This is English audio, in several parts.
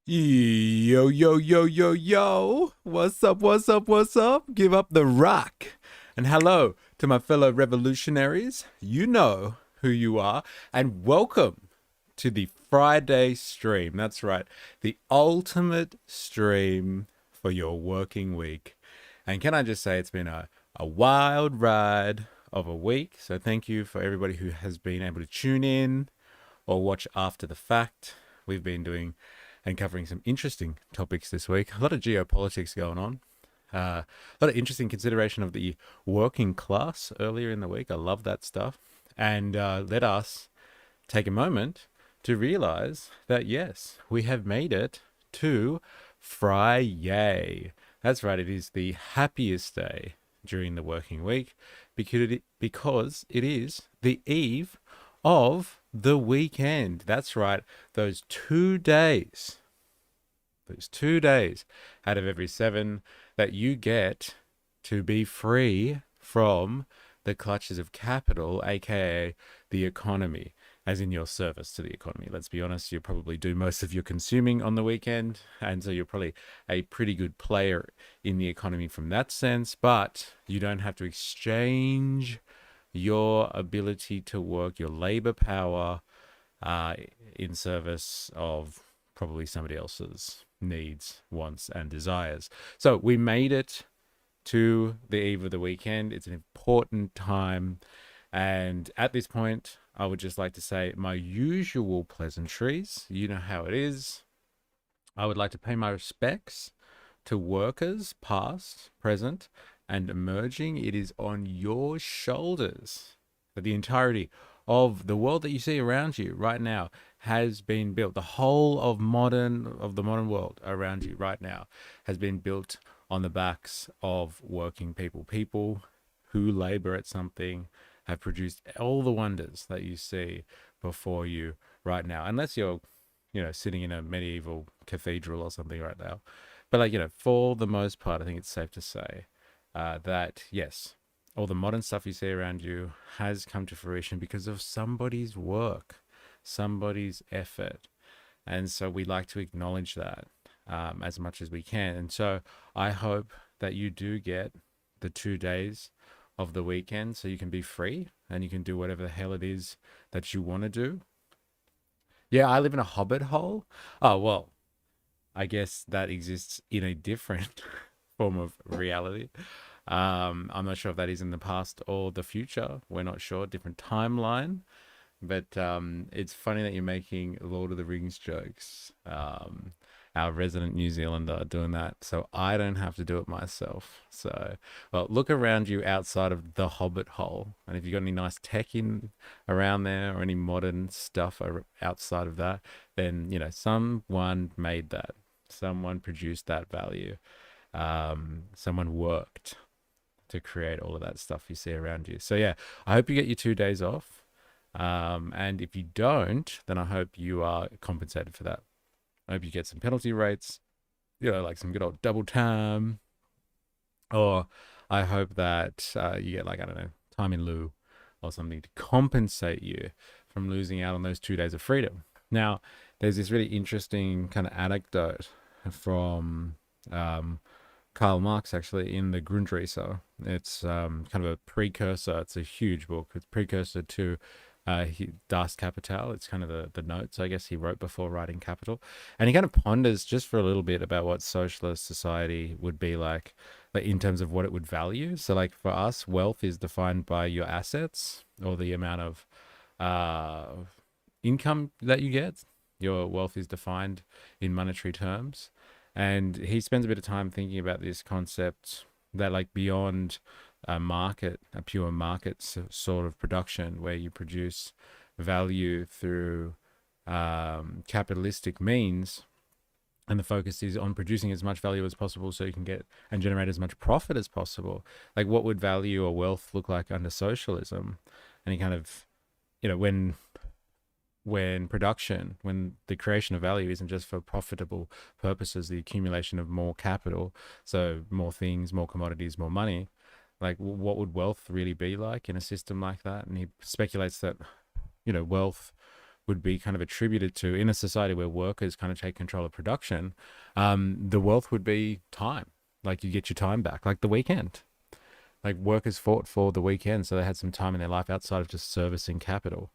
Yo, yo, yo, yo, yo. What's up, what's up, what's up? Give up the rock. And hello to my fellow revolutionaries. You know who you are. And welcome to the Friday stream. That's right, the ultimate stream for your working week. And can I just say it's been a wild ride of a week. So thank you for everybody who has been able to tune in or watch after the fact. We've been doing and covering some interesting topics this week. A lot of geopolitics going on. A lot of interesting consideration of the working class earlier in the week. I love that stuff. And let us take a moment to realize that, yes, we have made it to Friday. That's right, it is the happiest day during the working week because it is the eve of the weekend. That's right, those 2 days out of every 7 that you get to be free from the clutches of capital, aka the economy, as in your service to the economy. Let's be honest, you probably do most of your consuming on the weekend, and so you're probably a pretty good player in the economy from that sense, but you don't have to exchange your ability to work, your labor power, in service of probably somebody else's needs, wants, and desires. So we made it to the eve of the weekend. It's an important time. And at this point, I would just like to say my usual pleasantries. You know how it is. I would like to pay my respects to workers, past, present, and emerging. It is on your shoulders that the entirety of the world that you see around you right now has been built. The whole of the modern world around you right now has been built on the backs of working people who labor at something, have produced all the wonders that you see before you right now, unless you're sitting in a medieval cathedral or something right now. But for the most part, I think it's safe to say that yes, all the modern stuff you see around you has come to fruition because of somebody's work, somebody's effort. And so we like to acknowledge that as much as we can. And so I hope that you do get the 2 days of the weekend so you can be free and you can do whatever the hell it is that you want to do. Yeah, I live in a hobbit hole. Oh, well, I guess that exists in a different form of reality. I'm not sure if that is in the past or the future. We're not sure. Different timeline. But it's funny that you're making Lord of the Rings jokes. Our resident New Zealander doing that, so I don't have to do it myself. So, well, look around you outside of the Hobbit hole, and if you've got any nice tech in around there or any modern stuff outside of that, then someone made that, someone produced that value, someone worked to create all of that stuff you see around you. So yeah, I hope you get your 2 days off. And if you don't, then I hope you are compensated for that. I hope you get some penalty rates, like some good old double time. Or I hope that you get, like, I don't know, time in lieu or something to compensate you from losing out on those 2 days of freedom. Now, there's this really interesting kind of anecdote from Karl Marx, actually, in the Grundrisse. It's kind of a precursor. It's a huge book. It's precursor to Das Kapital. It's kind of the notes, I guess, he wrote before writing Capital. And he kind of ponders just for a little bit about what socialist society would be like in terms of what it would value. So, like, for us, wealth is defined by your assets or the amount of income that you get. Your wealth is defined in monetary terms. And he spends a bit of time thinking about this concept that, like, beyond a pure market sort of production where you produce value through capitalistic means, and the focus is on producing as much value as possible so you can get and generate as much profit as possible. Like, what would value or wealth look like under socialism? And he kind of, when the creation of value isn't just for profitable purposes, the accumulation of more capital, so more things, more commodities, more money, like, what would wealth really be like in a system like that? And he speculates that, wealth would be kind of attributed to, in a society where workers kind of take control of production, the wealth would be time. Like you get your time back, like the weekend. Like workers fought for the weekend, so they had some time in their life outside of just servicing capital,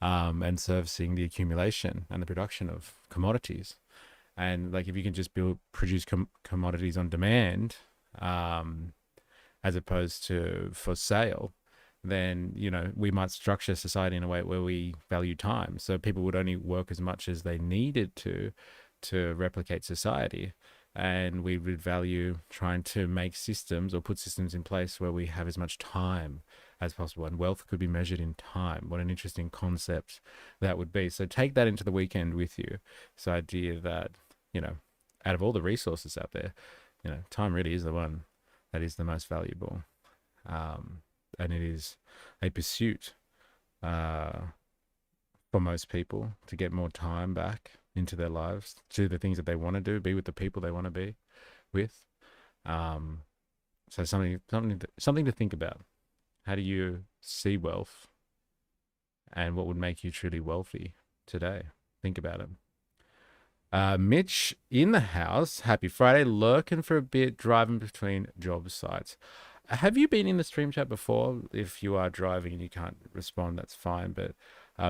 and servicing the accumulation and the production of commodities. And like if you can just produce commodities on demand, as opposed to for sale, then we might structure society in a way where we value time. So people would only work as much as they needed to replicate society, and we would value trying to make systems or put systems in place where we have as much time as possible. And wealth could be measured in time. What an interesting concept that would be. So take that into the weekend with you. This idea that, out of all the resources out there, time really is the one that is the most valuable. And it is a pursuit for most people to get more time back into their lives, do the things that they want to do, be with the people they want to be with. So something to think about. How do you see wealth, and what would make you truly wealthy today? Think about it. Mitch in the house. Happy Friday. Lurking for a bit, driving between job sites. Have you been in the stream chat before? If you are driving and you can't respond, that's fine. But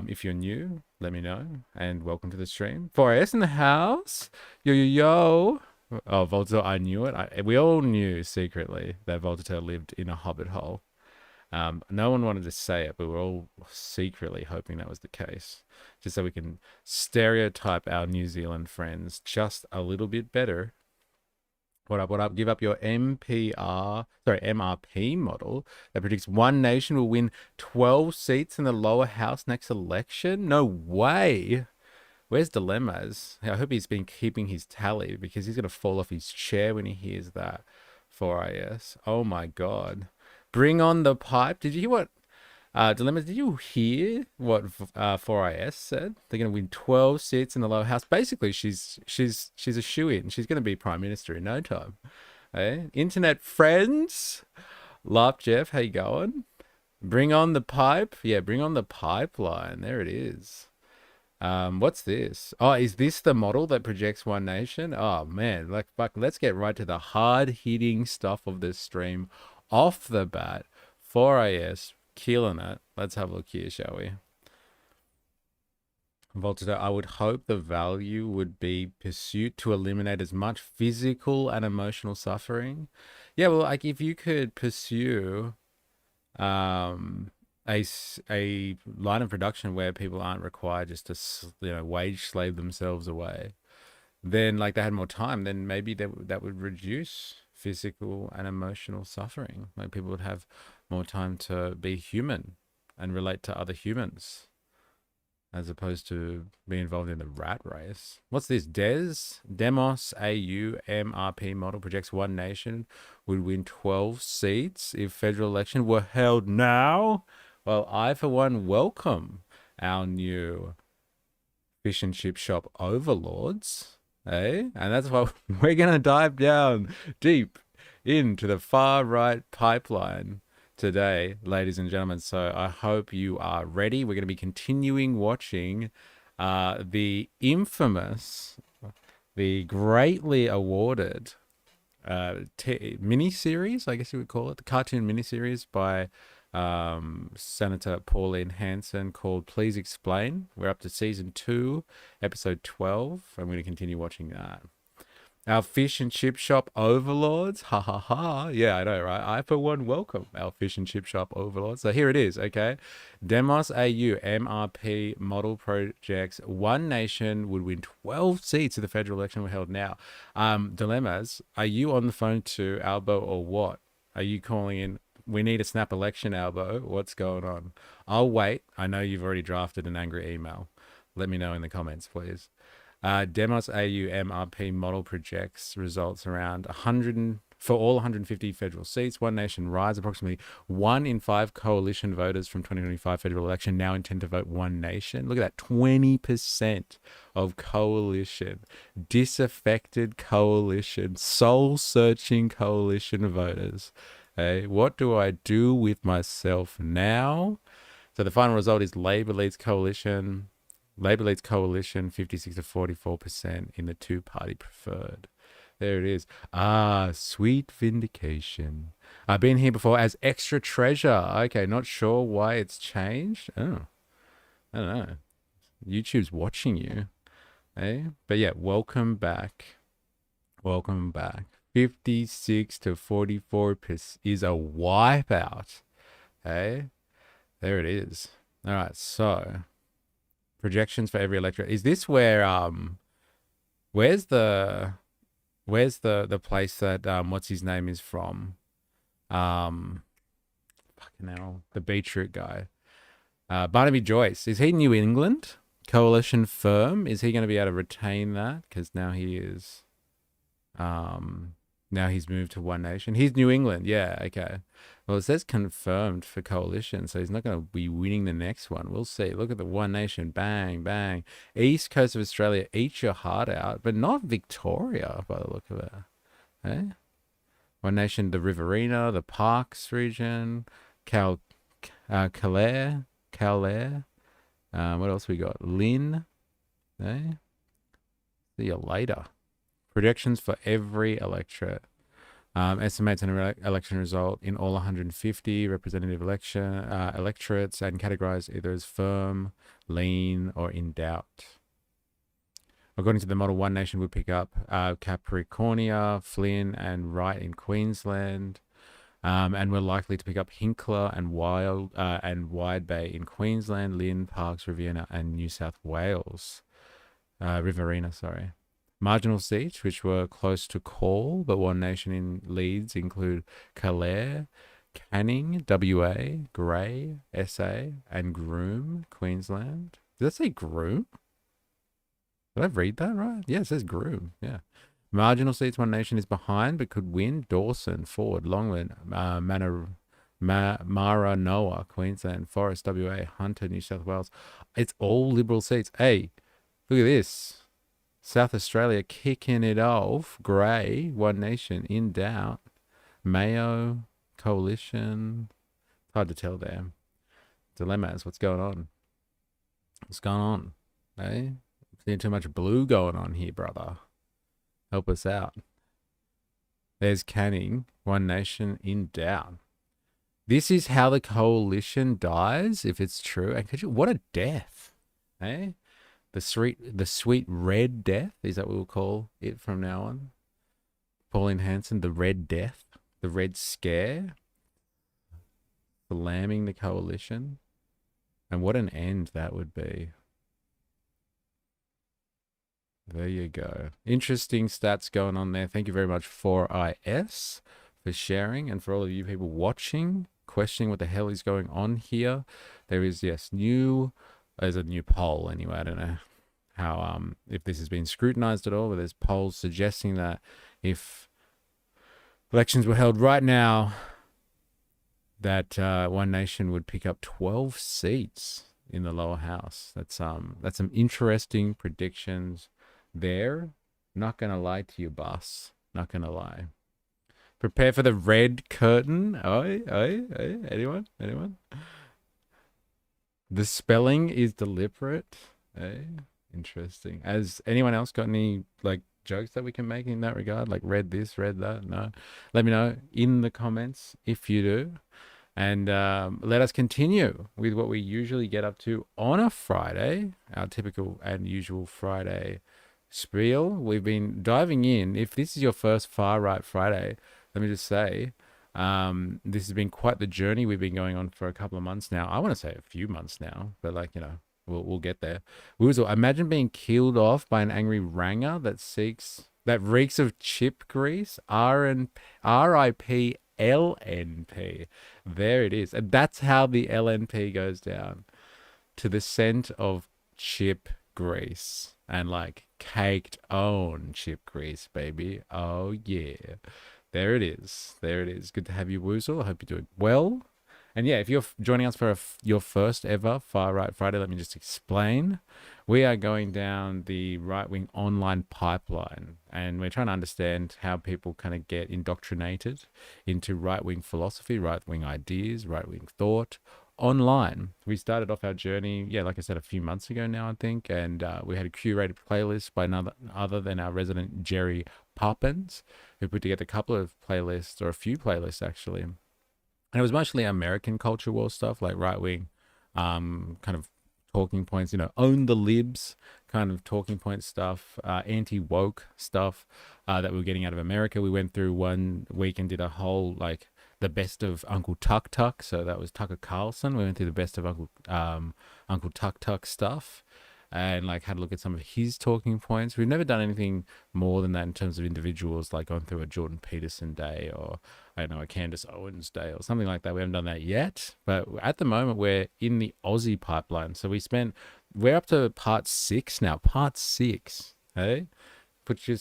if you're new, let me know. And welcome to the stream. 4S in the house. Yo, yo, yo. Oh, Voltaire, I knew it. We all knew secretly that Voltaire lived in a hobbit hole. No one wanted to say it, but we're all secretly hoping that was the case, just so we can stereotype our New Zealand friends just a little bit better. What up, what up? Give up your MRP model that predicts one nation will win 12 seats in the lower house next election? No way. Where's Dilemmas? I hope he's been keeping his tally, because he's going to fall off his chair when he hears that. 4IS. Oh my God. Bring on the pipe. Did you hear what Dilemmas, did you hear what 4IS said? They're going to win 12 seats in the lower house. Basically, she's a shoo-in. She's going to be prime minister in no time. Hey? Internet friends. Laugh Jeff, how you going? Bring on the pipe. Yeah, bring on the pipeline. There it is. What's this? Oh, is this the model that projects one nation? Oh man, let's get right to the hard-hitting stuff of this stream. Off the bat, 4IS, killing it. Let's have a look here, shall we? Voltaire, I would hope the value would be pursuit to eliminate as much physical and emotional suffering. Yeah, well, like if you could pursue a line of production where people aren't required just to wage slave themselves away, then like they had more time, then maybe that would reduce physical and emotional suffering. Like people would have more time to be human and relate to other humans, as opposed to be involved in the rat race. What's this? Demos AU MRP model projects one nation would win 12 seats if federal election were held now. Well, I for one welcome our new fish and chip shop overlords. And that's why we're going to dive down deep into the far right pipeline today, ladies and gentlemen. So I hope you are ready. We're going to be continuing watching the infamous, the greatly awarded miniseries, I guess you would call it, the cartoon miniseries by Senator Pauline Hanson called Please Explain. We're up to season 2, episode 12. I'm going to continue watching that. Our fish and chip shop overlords. Ha ha ha. Yeah, I know, right? I for one welcome our fish and chip shop overlords. So here it is, okay? Demos AU MRP model projects one nation would win 12 seats if the federal election were held now. Dilemmas, are you on the phone to Albo or what? Are you calling in? We need a snap election, Albo. What's going on? I'll wait. I know you've already drafted an angry email. Let me know in the comments, please. Demos AU MRP model projects results around 100 for all 150 federal seats. One Nation Rise, approximately 1 in 5 coalition voters from 2025 federal election now intend to vote One Nation. Look at that, 20% of coalition, disaffected coalition, soul-searching coalition voters. Hey, what do I do with myself now? So the final result is Labor leads coalition. Labour leads coalition 56 to 44% in the two-party preferred. There it is. Ah, sweet vindication. I've been here before as extra treasure. Okay, not sure why it's changed. Oh, I don't know. YouTube's watching you. Eh? But yeah, welcome back. Welcome back. 56 to 44 is a wipeout. Hey, there it is. All right, so projections for every electorate. Is this where where's the place that what's his name is from? Fucking hell, the beetroot guy. Barnaby Joyce. Is he New England? Coalition firm? Is he going to be able to retain that? Because now he is now he's moved to One Nation. He's New England, yeah, okay. Well, it says confirmed for coalition, so he's not going to be winning the next one. We'll see. Look at the One Nation, bang, bang. East Coast of Australia, eat your heart out, but not Victoria by the look of it. Eh? One Nation, the Riverina, the Parks region, Calais. What else we got? Lynn. Eh? See you later. Predictions for every electorate. Estimates an election result in all 150 representative electorates and categorized either as firm, lean, or in doubt. According to the model, One Nation would pick up Capricornia, Flynn, and Wright in Queensland. And we're likely to pick up Hinkler and Wide Bay in Queensland, Lynn, Parks, Riverina, and New South Wales. Riverina, sorry. Marginal seats, which were close to call, but One Nation in leads include Calais, Canning, WA, Grey, SA, and Groom, Queensland. Did that say Groom? Did I read that right? Yeah, it says Groom. Yeah. Marginal seats, One Nation is behind, but could win. Dawson, Ford, Longland, Maranoa, Queensland, Forest, WA, Hunter, New South Wales. It's all Liberal seats. Hey, look at this. South Australia kicking it off. Grey, One Nation, in doubt. Mayo, coalition. It's hard to tell there. Dilemmas, what's going on? What's going on? Hey? Seeing too much blue going on here, brother. Help us out. There's Canning, One Nation, in doubt. This is how the coalition dies, if it's true. And what a death. Eh? The sweet red death, is that what we'll call it from now on? Pauline Hanson, the red death, the red scare, slamming the coalition. And what an end that would be. There you go. Interesting stats going on there. Thank you very much, 4IS, for sharing, and for all of you people watching, questioning what the hell is going on here. There is, yes, there's a new poll anyway. I don't know how if this has been scrutinized at all, but there's polls suggesting that if elections were held right now, that One Nation would pick up 12 seats in the lower house. That's some interesting predictions there. Not gonna lie to you, boss. Not gonna lie. Prepare for the red curtain. Anyone? The spelling is deliberate. Interesting. Has anyone else got any jokes that we can make in that regard? Like read this, read that? No. Let me know in the comments if you do. And let us continue with what we usually get up to on a Friday, our typical and usual Friday spiel. We've been diving in. If this is your first Far Right Friday, let me just say, this has been quite the journey we've been going on for a couple of months now. I want to say a few months now, but we'll get there. Imagine being killed off by an angry ranger that reeks of chip grease. R.I.P. LNP. There it is. And that's how the LNP goes down, to the scent of chip grease and caked on chip grease, baby. Oh yeah. There it is. Good to have you, Woozle. I hope you're doing well. And yeah, if you're joining us for your first ever Far Right Friday, let me just explain. We are going down the right-wing online pipeline, and we're trying to understand how people kind of get indoctrinated into right-wing philosophy, right-wing ideas, right-wing thought, online. We started off our journey, yeah, like I said, a few months ago now, I think, and we had a curated playlist by another other than our resident Jerry Poppins, who put together a couple of playlists, or a few playlists actually, and it was mostly American culture war stuff, like right wing, kind of talking points, own the libs kind of talking point stuff, anti woke stuff that we were getting out of America. We went through one week and did a whole like the best of Uncle Tuck Tuck. So that was Tucker Carlson. We went through the best of Uncle Tuck Tuck stuff, and like had a look at some of his talking points. We've never done anything more than that in terms of individuals, like going through a Jordan Peterson day, or I don't know, a Candace Owens day or something like that. We haven't done that yet, but at the moment we're in the Aussie pipeline. So we're up to part 6 now. Part 6, hey? Put your,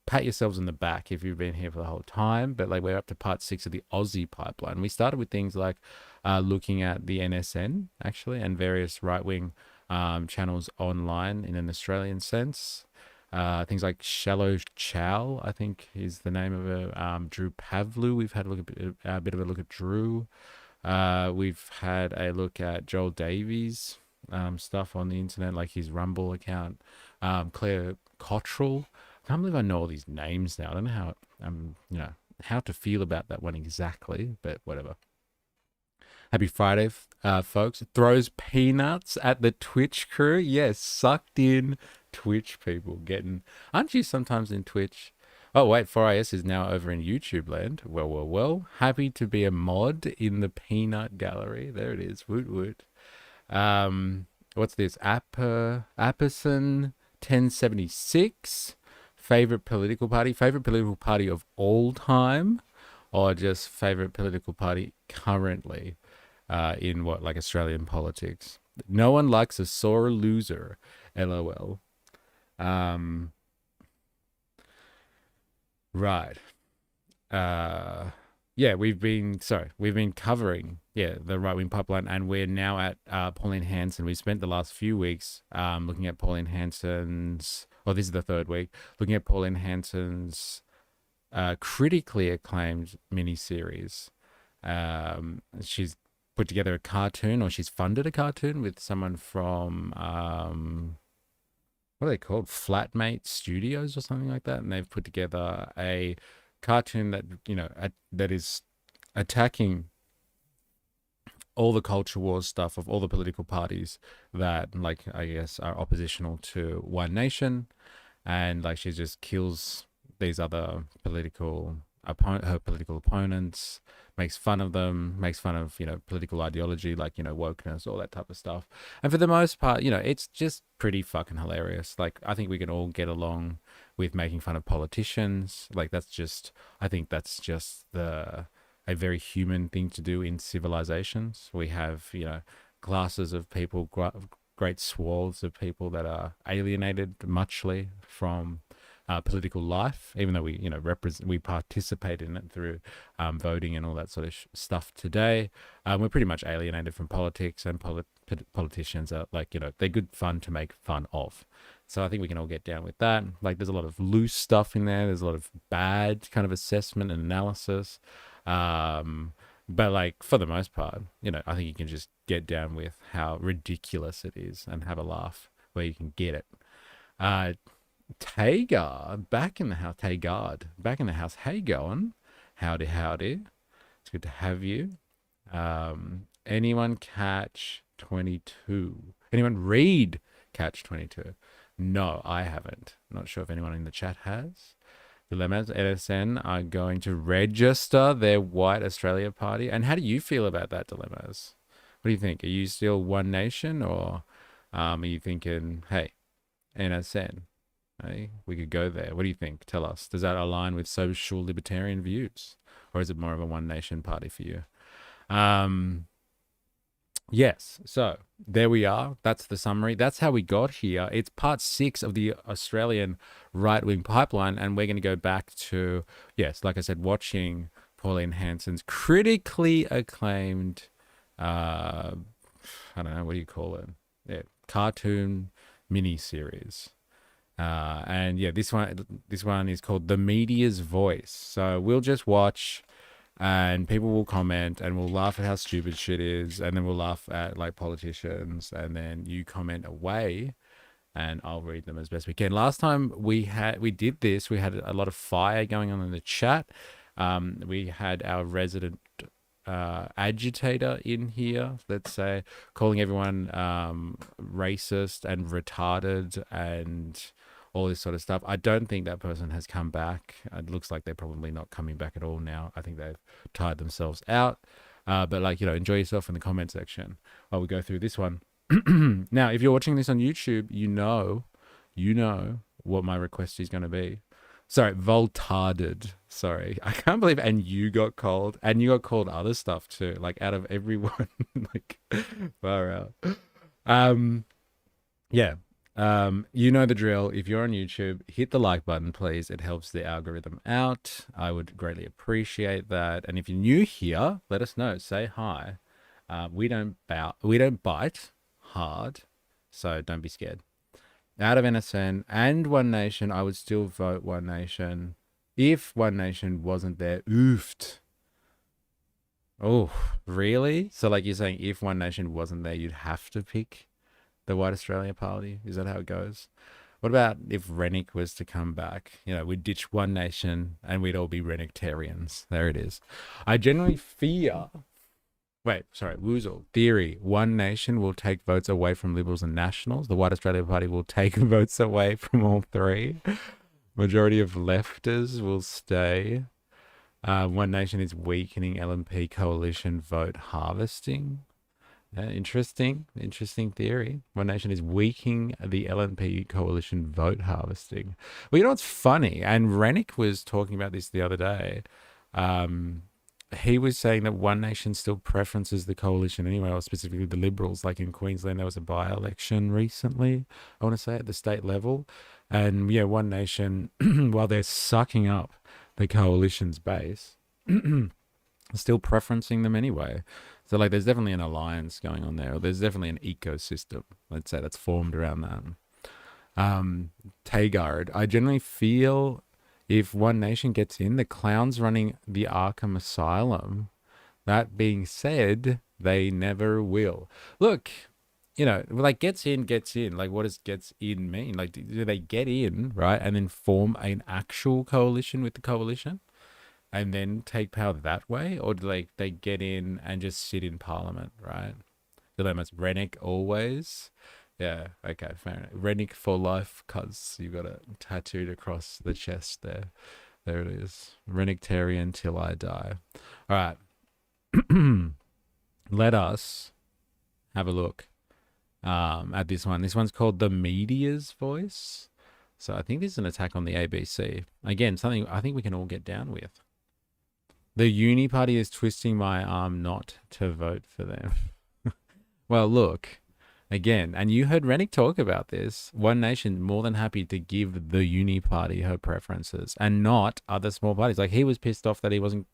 pat yourselves in the back if you've been here for the whole time, but like we're up to part 6 of the Aussie pipeline. We started with things like looking at the NSN actually, and various right-wing channels online in an Australian sense. Things like Shallow Chow, I think is the name of it. Drew Pavlu, we've had a bit of a look at Drew. We've had a look at Joel Davies stuff on the internet, like his Rumble account. Claire Cottrell. I can't believe I know all these names now. I don't know how to feel about that one exactly, but whatever. Happy Friday, folks. Throws peanuts at the Twitch crew. Yes, sucked in Twitch people aren't you sometimes in Twitch? Oh, wait, 4IS is now over in YouTube land. Well, well, well. Happy to be a mod in the peanut gallery. There it is. Woot, woot. What's this? Apperson 1076. Favorite political party? Favorite political party of all time? Or just favorite political party currently in like Australian politics? No one likes a sore loser. LOL. Right. Yeah, we've been covering the right wing pipeline, and we're now at Pauline Hanson. We spent the last few weeks looking at Pauline Hanson's, this is the third week, looking at Pauline Hanson's critically acclaimed miniseries. She's put together a cartoon, or she's funded a cartoon with someone from what are they called? Flatmate Studios or something like that, and they've put together a cartoon that that is attacking all the culture wars stuff of all the political parties that, like, I guess are oppositional to One Nation, and like she just kills these other her political opponents, makes fun of them, makes fun of political ideology, like wokeness, all that type of stuff. And for the most part, it's just pretty fucking hilarious. Like, I think we can all get along with making fun of politicians. Like, I think that's just a very human thing to do in civilizations. We have classes of people, great swaths of people that are alienated muchly from political life, even though we participate in it through voting and all that sort of stuff today. We're pretty much alienated from politics, and politicians are they're good fun to make fun of. So I think we can all get down with that. Like, there's a lot of loose stuff in there. There's a lot of bad kind of assessment and analysis. But like, for the most part, I think you can just get down with how ridiculous it is and have a laugh where you can get it. Tagar back in the house. Tagard back in the house. How you going? Howdy, howdy. It's good to have you. Anyone catch 22? Anyone read Catch 22? No, I haven't. Not sure if anyone in the chat has. Dilemmas NSN are going to register their White Australia Party. And how do you feel about that, Dilemmas? What do you think? Are you still One Nation, or are you thinking, hey, NSN? Hey, we could go there. What do you think? Tell us. Does that align with social libertarian views, or is it more of a One Nation party for you? Yes. So there we are. That's the summary. That's how we got here. It's part 6 of the Australian right-wing pipeline, and we're going to go back to, yes, like I said, watching Pauline Hanson's critically acclaimed, I don't know, what do you call it? Yeah, cartoon mini-series. And yeah, this one is called The Media's Voice. So we'll just watch and people will comment and we'll laugh at how stupid shit is, and then we'll laugh at like politicians, and then you comment away and I'll read them as best we can. Last time we did this, we had a lot of fire going on in the chat. We had our resident agitator in here, let's say, calling everyone racist and retarded and all this sort of stuff. I don't think that person has come back. It looks like they're probably not coming back at all now. I think they've tired themselves out. But like, enjoy yourself in the comment section while we go through this one. Now, if you're watching this on YouTube, you know what my request is going to be. Sorry, voltarded. Sorry, I can't believe. And you got called other stuff too. Like out of everyone, like far out. Yeah. You know the drill. If you're on YouTube, hit the like button, please. It helps the algorithm out. I would greatly appreciate that. And if you're new here, let us know. Say hi. We don't bite hard, so don't be scared. Out of NSN and One Nation, I would still vote One Nation if One Nation wasn't there. Oofed. Oh, really? So like you're saying if One Nation wasn't there, you'd have to pick the White Australia Party? Is that how it goes? What about if Rennick was to come back? We'd ditch One Nation and we'd all be Rennictarians. There it is. I generally fear... Woozle. Theory. One Nation will take votes away from Liberals and Nationals. The White Australia Party will take votes away from all three. Majority of lefters will stay. One Nation is weakening LNP coalition vote harvesting. Interesting theory. One Nation is weakening the LNP coalition vote harvesting. Well, what's funny? And Rennick was talking about this the other day. He was saying that One Nation still preferences the coalition anyway, or specifically the Liberals. Like in Queensland, there was a by-election recently, I want to say, at the state level. And yeah, One Nation, while they're sucking up the coalition's base, still preferencing them anyway. So like there's definitely an alliance going on there. Or there's definitely an ecosystem, let's say, that's formed around that. Tagaard, I generally feel... if One Nation gets in, the clowns running the Arkham Asylum. That being said, they never will. Look, like gets in. Like what does gets in mean? Like do they get in, right? And then form an actual coalition with the coalition and then take power that way? Or do they get in and just sit in Parliament, right? Dilemmas. Rennick always... Yeah, okay, fair enough. Rennick for life, cuz you got it tattooed across the chest there. There it is. Rennictarian till I die. All right. Let us have a look at this one. This one's called The Media's Voice. So I think this is an attack on the ABC. Again, something I think we can all get down with. The Uni Party is twisting my arm not to vote for them. Well, look... Again, and you heard Rennick talk about this. One Nation more than happy to give the Uni Party her preferences and not other small parties. Like he was pissed off that he wasn't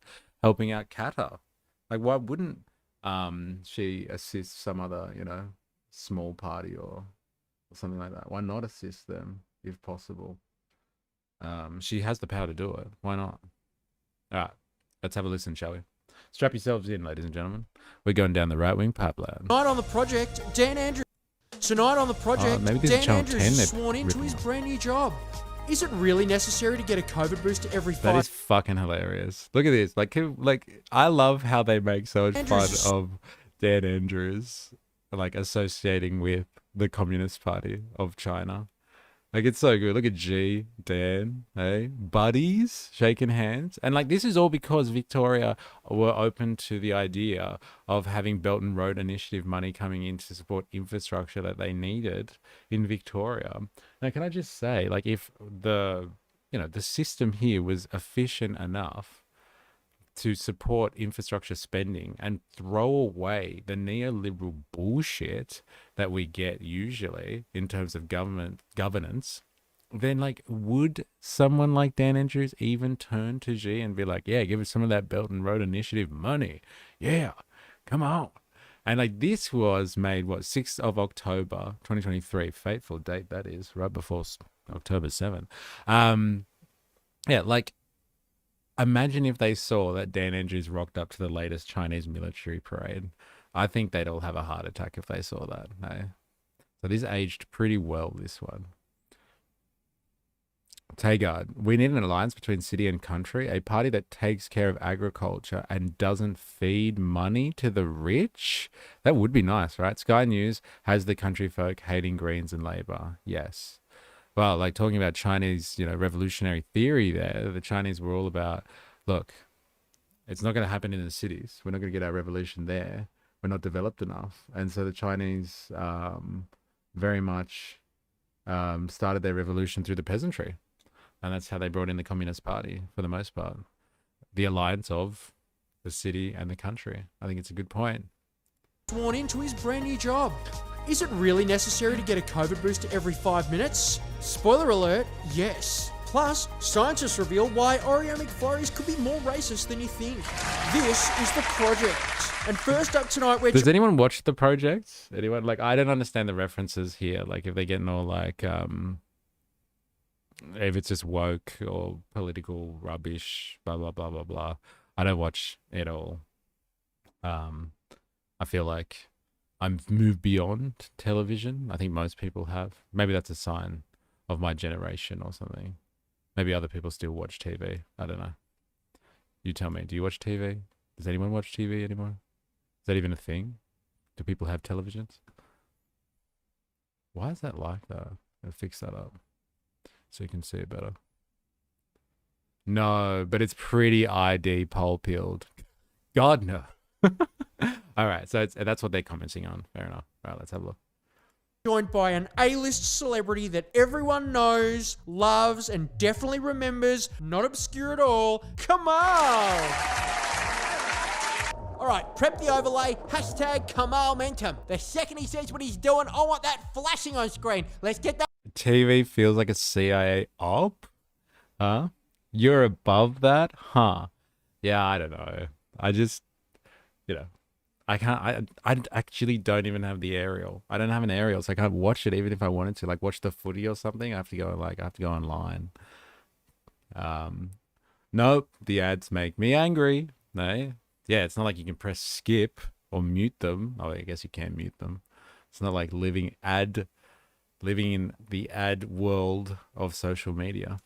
helping out Qatar. Like why wouldn't she assist some other, small party or something like that? Why not assist them if possible? She has the power to do it. Why not? All right, let's have a listen, shall we? Strap yourselves in, ladies and gentlemen. We're going down the right-wing pipeline. Tonight on the project, Dan Andrews. Tonight on the project, Dan Andrews is sworn into his brand new job. Is it really necessary to get a COVID booster every 5? That is fucking hilarious. Look at this. Like I love how they make so much fun of Dan Andrews, like associating with the Communist Party of China. Like it's so good. Look at G, Dan, hey, buddies shaking hands. And like this is all because Victoria were open to the idea of having Belt and Road Initiative money coming in to support infrastructure that they needed in Victoria. Now, can I just say, like if the system here was efficient enough to support infrastructure spending and throw away the neoliberal bullshit that we get usually in terms of governance, then like would someone like Dan Andrews even turn to G and be like, yeah, give us some of that Belt and Road Initiative money. Yeah, come on. And like this was made, 6th of October, 2023, fateful date that is, right before October 7. Yeah, like imagine if they saw that Dan Andrews rocked up to the latest Chinese military parade. I think they'd all have a heart attack if they saw that. Hey? So this aged pretty well, this one. Tagard, we need an alliance between city and country, a party that takes care of agriculture and doesn't feed money to the rich. That would be nice, right? Sky News has the country folk hating Greens and Labour. Yes. Well, like talking about Chinese, revolutionary theory there, the Chinese were all about, look, it's not going to happen in the cities. We're not going to get our revolution there. We're not developed enough. And so the Chinese very much started their revolution through the peasantry. And that's how they brought in the Communist Party, for the most part. The alliance of the city and the country. I think it's a good point. Sworn into his brand new job. Is it really necessary to get a COVID booster every 5 minutes? Spoiler alert, yes. Plus, scientists reveal why Oreo McFlurries could be more racist than you think. This is The Project. And first up tonight, we're... Does anyone watch The Project? Anyone? Like, I don't understand the references here. Like, if they're getting all like... if it's just woke or political rubbish, blah, blah, blah, blah, blah. I don't watch it all. I feel like I've moved beyond television. I think most people have. Maybe that's a sign of my generation or something. Maybe other people still watch TV. I don't know. You tell me. Do you watch TV? Does anyone watch TV anymore? Is that even a thing? Do people have televisions? Why is that like that? I'll fix that up so you can see it better. No, but it's pretty ID pole-peeled. God, no. All right, so that's what they're commenting on. Fair enough. All right, let's have a look. Joined by an A-list celebrity that everyone knows, loves, and definitely remembers. Not obscure at all. Kamal! All right, prep the overlay. Hashtag Kamalmentum. The second he says what he's doing, I want that flashing on screen. Let's get that. TV feels like a CIA op? Huh? You're above that? Huh? Yeah, I don't know. I just, I can't, I actually don't even have the aerial. I don't have an aerial, so I can't watch it even if I wanted to. Like, watch the footy or something, I have to go online. Nope, the ads make me angry. No? Yeah, it's not like you can press skip or mute them. Oh, I guess you can mute them. It's not like living in the ad world of social media.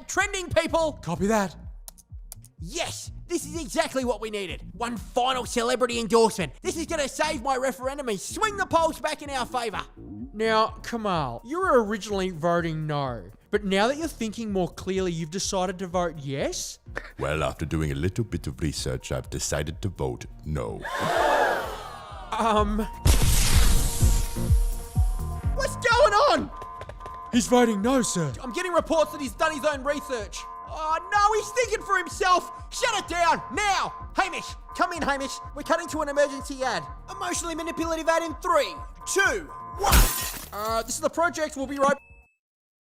Trending, people! Copy that. Yes, this is exactly what we needed. One final celebrity endorsement. This is going to save my referendum and swing the polls back in our favour. Now, Kamal, you were originally voting no, but now that you're thinking more clearly, you've decided to vote yes? Well, after doing a little bit of research, I've decided to vote no. What's going on? He's voting no, sir. I'm getting reports that he's done his own research. Oh, no, he's thinking for himself. Shut it down, now. Hamish, come in, Hamish. We're cutting to an emergency ad. Emotionally manipulative ad in 3, 2, 1. This is The Project. We'll be right...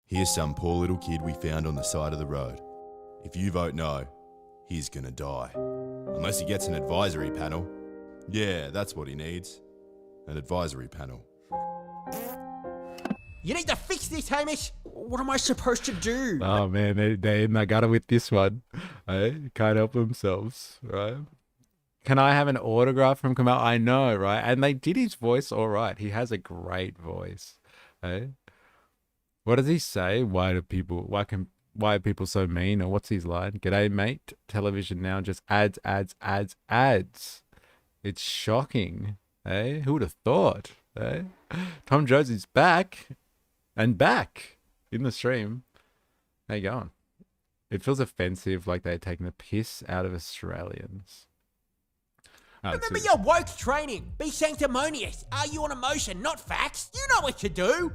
Here's some poor little kid we found on the side of the road. If you vote no, he's gonna die. Unless he gets an advisory panel. Yeah, that's what he needs. An advisory panel. You need to fix this, Hamish. What am I supposed to do? Oh man, they got it with this one. Can't help themselves, right? Can I have an autograph from Kamal? I know, right? And they did his voice all right. He has a great voice. What does he say? Why are people so mean? Or what's his line? G'day, mate. Television now just ads. It's shocking. Who would have thought? Tom Jones is back. And back in the stream. How you going? It feels offensive, like they're taking the piss out of Australians. Remember your woke training. Be sanctimonious. Argue on emotion, not facts. You know what to do.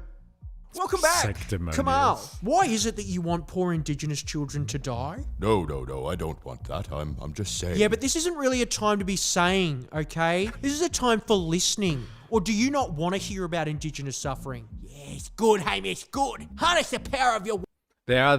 Welcome back. Sanctimonious. Kamal, why is it that you want poor Indigenous children to die? No, I don't want that. I'm just saying. Yeah, but this isn't really a time to be saying, okay? This is a time for listening. Or do you not want to hear about Indigenous suffering? Yes, good, Hamish, good. Harness the power of your... They're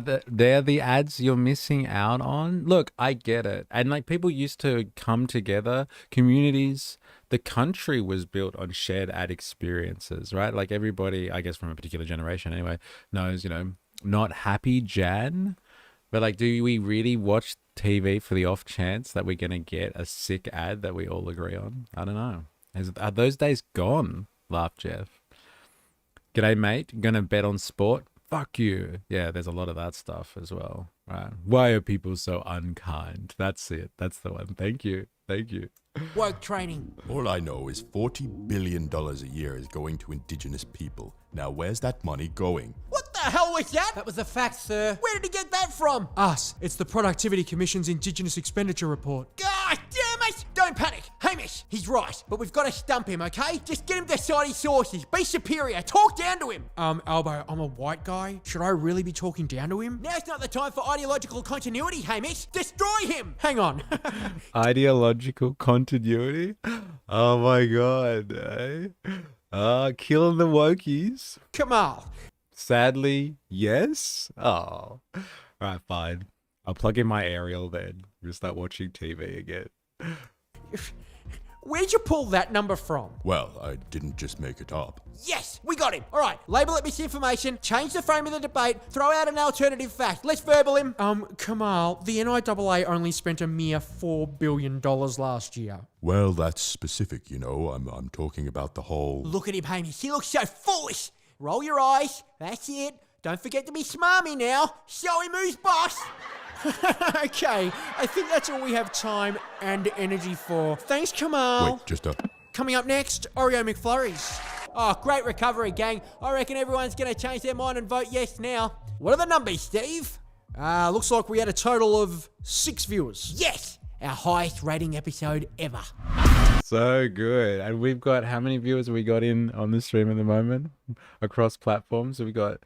the ads you're missing out on. Look, I get it. And like people used to come together, communities, the country was built on shared ad experiences, right? Like everybody, I guess from a particular generation anyway, knows, Not Happy Jan. But like, do we really watch TV for the off chance that we're gonna get a sick ad that we all agree on? I don't know. Are those days gone? Laughed Jeff. G'day, mate. Gonna bet on sport? Fuck you. Yeah, there's a lot of that stuff as well. Right. Why are people so unkind? That's it. That's the one. Thank you. Thank you. Work training. All I know is $40 billion a year is going to indigenous people. Now, where's that money going? What the hell was that? That was a fact, sir. Where did he get that from? Us. It's the Productivity Commission's Indigenous Expenditure Report. God damn it! Don't panic. Hamish, he's right. But we've got to stump him, okay? Just get him to cite his sources. Be superior. Talk down to him. Albo, I'm a white guy. Should I really be talking down to him? Now's not the time for ideological continuity, Hamish. Destroy him. Hang on. Ideological continuity? Oh my god. Eh? Killing the wokies. Kamal. Sadly, yes. Oh. Alright, fine. I'll plug in my aerial then. We'll start watching TV again. Where'd you pull that number from? Well, I didn't just make it up. Yes, we got him. All right, label it misinformation, change the frame of the debate, throw out an alternative fact. Let's verbal him. Kamal, the NIAA only spent a mere $4 billion last year. Well, that's specific, you know. I'm talking about the whole... Look at him, Hamish. He looks so foolish. Roll your eyes. That's it. Don't forget to be smarmy now. Show him who's boss. Okay, I think that's all we have time and energy for. Thanks, Kamal. Wait, just a... Coming up next, Oreo McFlurries. Oh, great recovery, gang. I reckon everyone's going to change their mind and vote yes now. What are the numbers, Steve? Looks like we had a total of 6 viewers. Yes, our highest rating episode ever. So good. And we've got, how many viewers have we got in on the stream at the moment? Across platforms? We got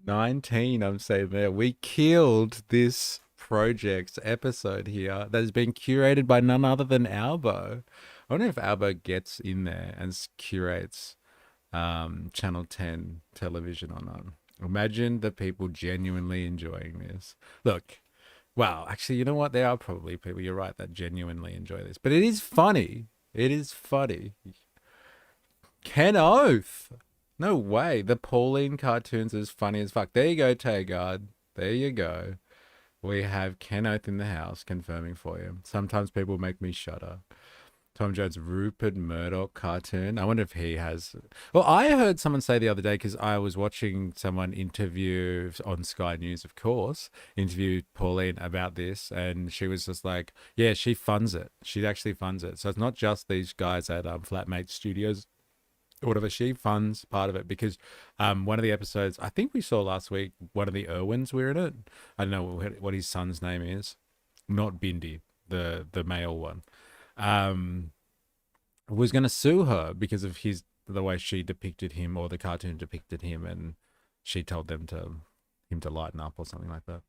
19, I'm saying there. We killed this project's episode here that has been curated by none other than Albo. I wonder if Albo gets in there and curates Channel 10 television or not. Imagine the people genuinely enjoying this. Look, well, actually, you know what? There are probably people, you're right, that genuinely enjoy this. But it is funny. It is funny. Ken Oath. No way. The Pauline cartoons is funny as fuck. There you go, Tagard. There you go. We have Ken Oath in the house confirming for you. Sometimes people make me shudder. Tom Jones Rupert Murdoch cartoon. I wonder if he has... Well, I heard someone say the other day, because I was watching someone interview on Sky News, of course, interviewed Pauline about this, and she was just like, yeah, she funds it. She actually funds it. So it's not just these guys at Flatmate Studios or whatever. She funds part of it, because one of the episodes, I think we saw last week, one of the Irwins were in it. I don't know what his son's name is. Not Bindi, the male one. Was going to sue her because of the way she depicted him, or the cartoon depicted him, and she told him to lighten up or something like that.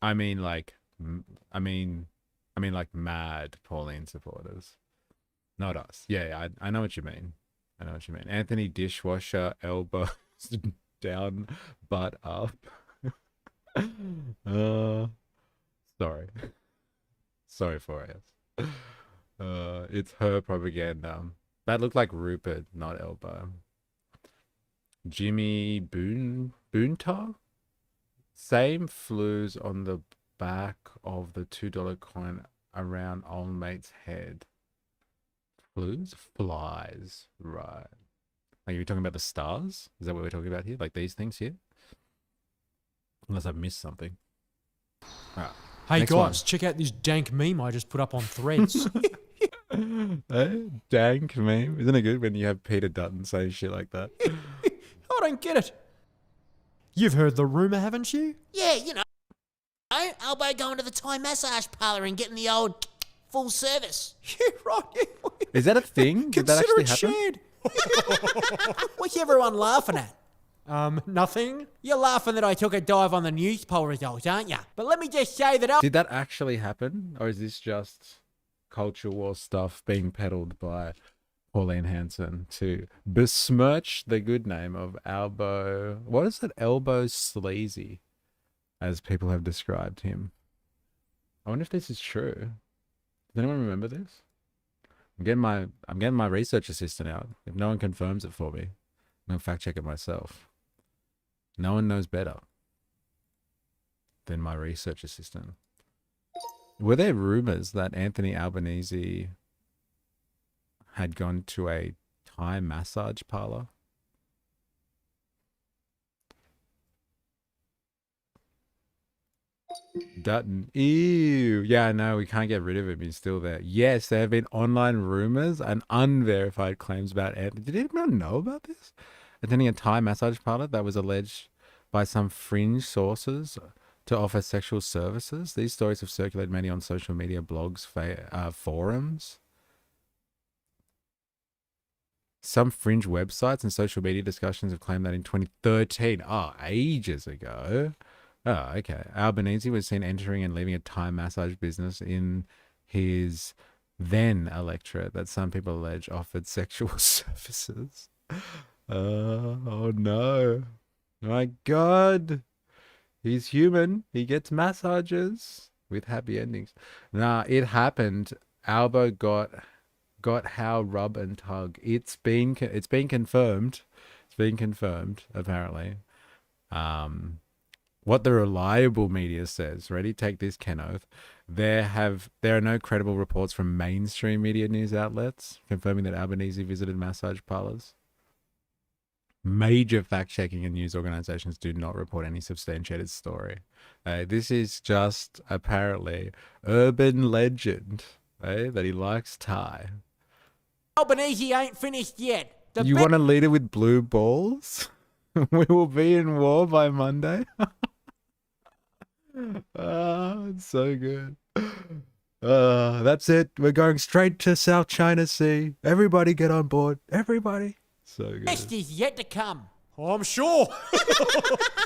I mean like mad Pauline supporters, not us. Yeah, I know what you mean. I know what you mean. Anthony Dishwasher, elbows down, butt up. Sorry for us. It's her propaganda. That looked like Rupert, not Elbow. Jimmy Boontar? Same flues on the back of the $2 coin around old mate's head. Flues? Flies. Right. Like, are you talking about the stars? Is that what we're talking about here? Like these things here? Unless I've missed something. Alright. Hey Next guys, one. check out this dank meme I just put up on Threads. Dank meme. Isn't it good when you have Peter Dutton saying shit like that? I don't get it. You've heard the rumour, haven't you? Yeah, you know, Albo going to the Thai massage parlour and getting the old full service. Yeah, right. Is that a thing? Did that Consider actually it happen? shared. What's everyone laughing at? Nothing. You're laughing that I took a dive on the news poll results, aren't you? But let me just say that Did that actually happen? Or is this just culture war stuff being peddled by Pauline Hanson to besmirch the good name of Albo? What is it? Elbow Sleazy, as people have described him. I wonder if this is true. Does anyone remember this? I'm getting my research assistant out. If no one confirms it for me, I'm gonna fact check it myself. No one knows better than my research assistant. Were there rumors that Anthony Albanese had gone to a Thai massage parlor? Dutton. Ew. Yeah, no, we can't get rid of him. He's still there. Yes, there have been online rumors and unverified claims about Anthony. Did anyone know about this? Attending a Thai massage parlor that was alleged by some fringe sources to offer sexual services. These stories have circulated mainly on social media, blogs, forums. Some fringe websites and social media discussions have claimed that in 2013, ages ago. Oh, okay. Albanese was seen entering and leaving a Thai massage business in his then electorate that some people allege offered sexual services. Oh no. My God. He's human. He gets massages with happy endings. Nah, it happened. Albo got how rub and tug. It's been confirmed. It's been confirmed, apparently. What the reliable media says. Ready? Take this, Kenoth. There are no credible reports from mainstream media news outlets confirming that Albanese visited massage parlors. Major fact-checking and news organizations do not report any substantiated story. This is just apparently urban legend, that he likes Thai. Albanese ain't finished yet. You want to lead it with blue balls? We will be in war by Monday. It's so good. That's it. We're going straight to South China Sea. Everybody get on board. Everybody. So good. Best is yet to come. I'm sure.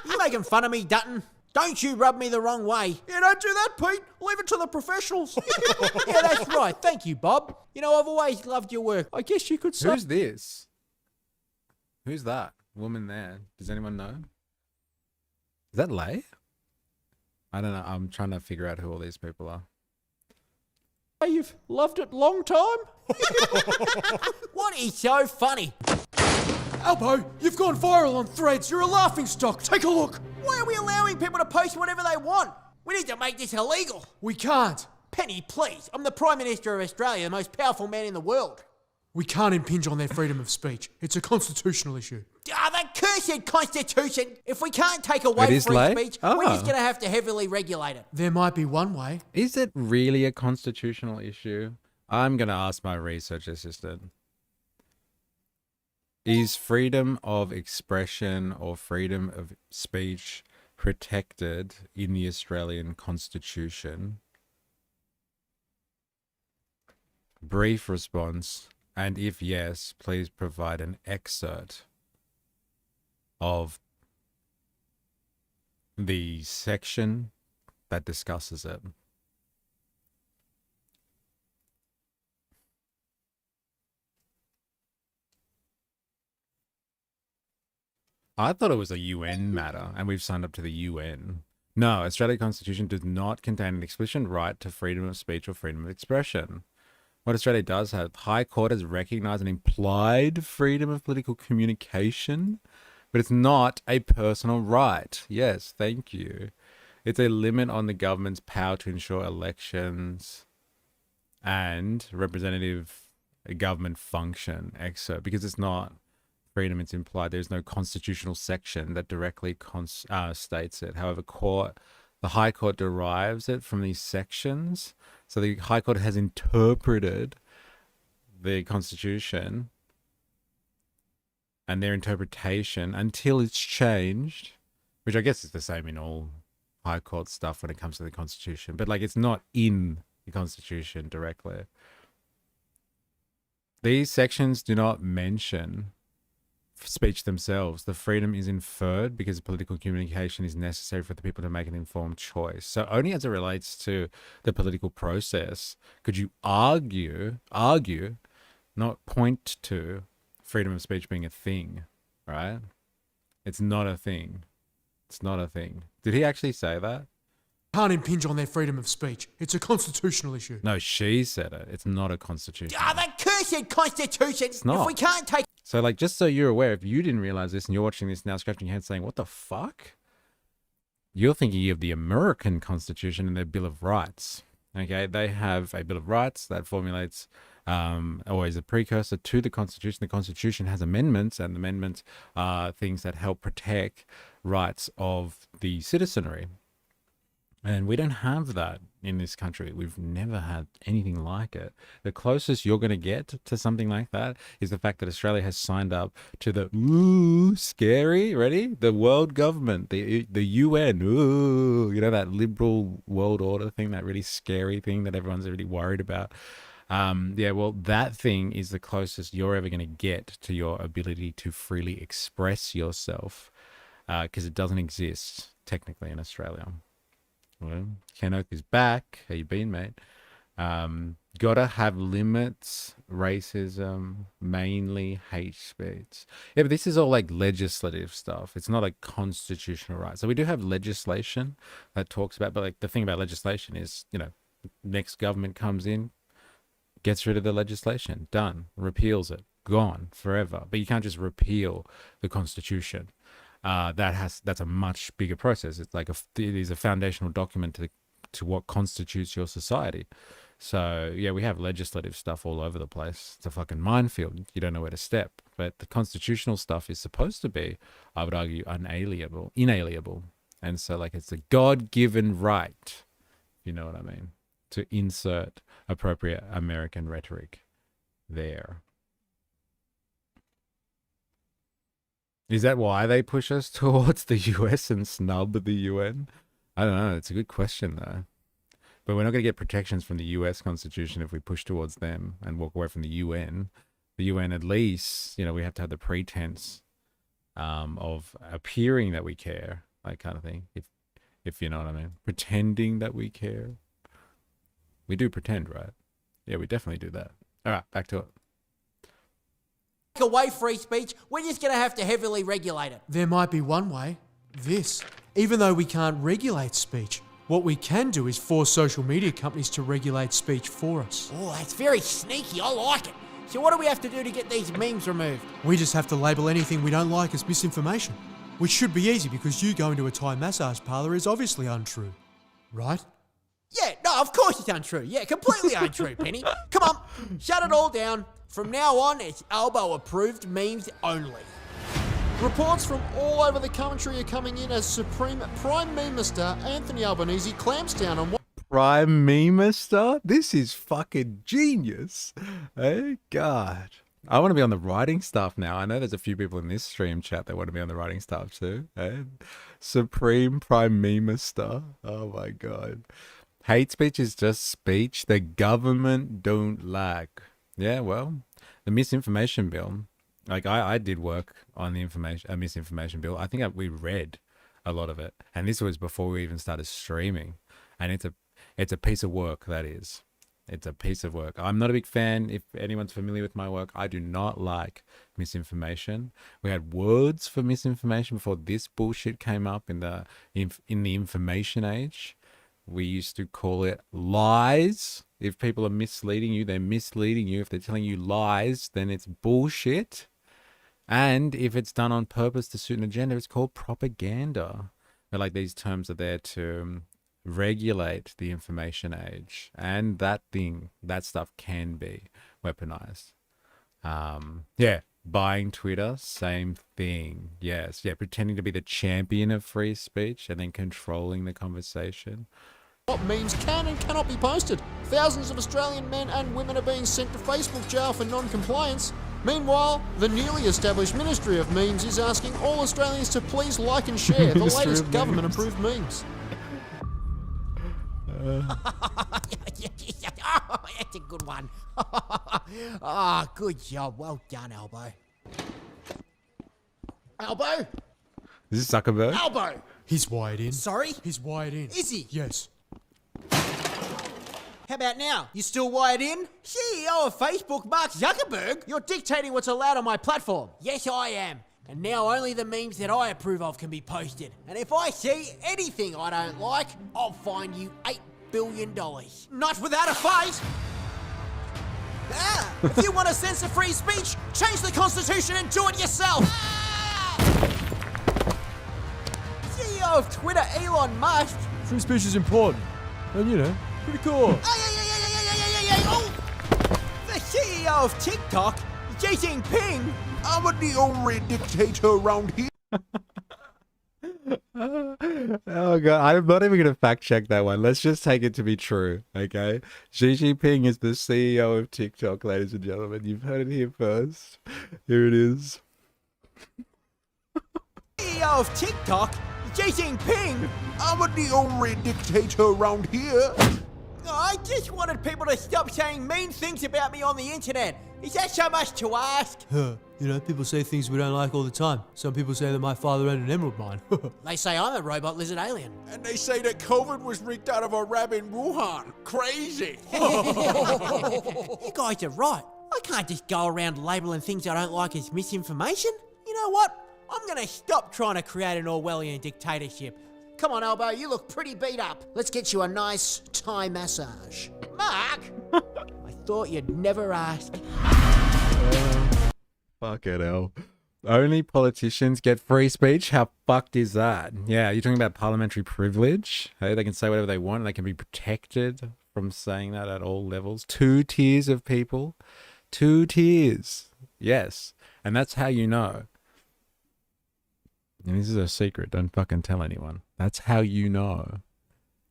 You making fun of me, Dutton? Don't you rub me the wrong way. Yeah, don't do that, Pete. Leave it to the professionals. Yeah, that's right. Thank you, Bob. You know, I've always loved your work. I guess you could say. Who's this? Who's that woman there? Does anyone know? Is that Lay? I don't know. I'm trying to figure out who all these people are. You've loved it long time? What is so funny? Albo, you've gone viral on Threads. You're a laughingstock. Take a look. Why are we allowing people to post whatever they want? We need to make this illegal. We can't. Penny, please. I'm the Prime Minister of Australia, the most powerful man in the world. We can't impinge on their freedom of speech. It's a constitutional issue. The cursed Constitution. If we can't take away It is free late? speech, Oh. we're just going to have to heavily regulate it. There might be one way. Is it really a constitutional issue? I'm going to ask my research assistant. Is freedom of expression or freedom of speech protected in the Australian Constitution? Brief response, and if yes, please provide an excerpt of the section that discusses it. I thought it was a UN matter, and we've signed up to the UN. No, Australian Constitution does not contain an explicit right to freedom of speech or freedom of expression. What Australia does have, High Court has recognised an implied freedom of political communication, but it's not a personal right. Yes, thank you. It's a limit on the government's power to ensure elections and representative government function, excerpt, because it's not freedom, it's implied. There's no constitutional section that directly states it. However, the High Court derives it from these sections. So the High Court has interpreted the Constitution and their interpretation until it's changed, which I guess is the same in all High Court stuff when it comes to the Constitution. But like, it's not in the Constitution directly. These sections do not mention speech themselves. The freedom is inferred because political communication is necessary for the people to make an informed choice. So only as it relates to the political process could you argue, not point to freedom of speech being a thing, right? It's not a thing. It's not a thing. Did he actually say that? Can't impinge on their freedom of speech. It's a constitutional issue. No, she said it. It's not a constitution. The cursed Constitution. not. If we can't take... So, like, just so you're aware, if you didn't realize this and you're watching this now, scratching your head saying, what the fuck? You're thinking of the American Constitution and their Bill of Rights. Okay, they have a Bill of Rights that formulates always a precursor to the Constitution. The Constitution has amendments, and amendments are things that help protect rights of the citizenry. And we don't have that in this country. We've never had anything like it. The closest you're going to get to something like that is the fact that Australia has signed up to the scary, ready? The world government, the UN, you know, that liberal world order thing, that really scary thing that everyone's really worried about. Yeah, well, that thing is the closest you're ever going to get to your ability to freely express yourself, because it doesn't exist technically in Australia. Well, Ken Oak is back. How you been, mate? Gotta have limits, racism, mainly hate speech. Yeah, but this is all like legislative stuff. It's not like constitutional rights. So we do have legislation that talks about, but like the thing about legislation is, you know, next government comes in, gets rid of the legislation, done, repeals it, gone forever. But you can't just repeal the Constitution. That's a much bigger process. It's like it is a foundational document to what constitutes your society. So yeah, we have legislative stuff all over the place. It's a fucking minefield. You don't know where to step. But the constitutional stuff is supposed to be, I would argue, inalienable. And so like it's a God-given right, you know what I mean, to insert appropriate American rhetoric there. Is that why they push us towards the US and snub the UN? I don't know. It's a good question, though. But we're not going to get protections from the US Constitution if we push towards them and walk away from the UN. The UN, at least, you know, we have to have the pretense of appearing that we care, like kind of thing, if you know what I mean. Pretending that we care. We do pretend, right? Yeah, we definitely do that. All right, back to it. Away free speech, we're just going to have to heavily regulate it. There might be one way. This. Even though we can't regulate speech, what we can do is force social media companies to regulate speech for us. Oh, that's very sneaky. I like it. So what do we have to do to get these memes removed? We just have to label anything we don't like as misinformation, which should be easy because you going to a Thai massage parlour is obviously untrue, right? Yeah, no, of course it's untrue. Yeah, completely untrue, Penny. Come on, shut it all down. From now on, it's Albo-approved memes only. Reports from all over the country are coming in as Supreme Prime Minister Anthony Albanese clamps down on what... Prime Minister? This is fucking genius. Hey, God. I want to be on the writing staff now. I know there's a few people in this stream chat that want to be on the writing staff too. Hey? Supreme Prime Minister. Oh my God. Hate speech is just speech the government don't like. Yeah, well, the misinformation bill, like I did work on the misinformation bill. I think we read a lot of it, and this was before we even started streaming. And it's a piece of work, that is. It's a piece of work. I'm not a big fan. If anyone's familiar with my work, I do not like misinformation. We had words for misinformation before this bullshit came up in the information age. We used to call it lies. If people are misleading you, they're misleading you. If they're telling you lies, then it's bullshit. And if it's done on purpose to suit an agenda, it's called propaganda. But like these terms are there to regulate the information age. And that stuff can be weaponized. Yeah, buying Twitter, same thing. Yes, yeah, pretending to be the champion of free speech and then controlling the conversation. What memes can and cannot be posted. Thousands of Australian men and women are being sent to Facebook jail for non-compliance. Meanwhile, the newly established Ministry of Memes is asking all Australians to please like and share the latest government-approved memes. That's a good one. Ah, good job. Well done, Albo. Albo? Is this Zuckerberg? Albo! He's wired in. Sorry? He's wired in. Is he? Yes. How about now? You still wired in? CEO of Facebook, Mark Zuckerberg? You're dictating what's allowed on my platform. Yes, I am. And now only the memes that I approve of can be posted. And if I see anything I don't like, I'll fine you $8 billion. Not without a fight! Ah! If you want to censor free speech, change the Constitution and do it yourself. CEO of Twitter, Elon Musk. Free speech is important. And you know, pretty cool. Oh! The CEO of TikTok, Xi Jinping. I'm the only dictator around here. Oh god, I'm not even gonna fact check that one. Let's just take it to be true, okay? Xi Jinping is the CEO of TikTok, ladies and gentlemen. You've heard it here first. Here it is. CEO of TikTok, Xi Jinping. I'm the only dictator around here. I just wanted people to stop saying mean things about me on the internet. Is that so much to ask? You know, people say things we don't like all the time. Some people say that my father owned an emerald mine. They say I'm a robot lizard alien. And they say that COVID was rigged out of a lab in Wuhan. Crazy. You guys are right. I can't just go around labeling things I don't like as misinformation. You know what? I'm gonna stop trying to create an Orwellian dictatorship. Come on, Elbow, you look pretty beat up. Let's get you a nice Thai massage. Mark! I thought you'd never ask. Fuck it, hell. Only politicians get free speech? How fucked is that? Yeah, you're talking about parliamentary privilege? Hey, they can say whatever they want and they can be protected from saying that at all levels. 2 tiers of people. 2 tiers. Yes. And that's how you know. And this is a secret. Don't fucking tell anyone. That's how you know.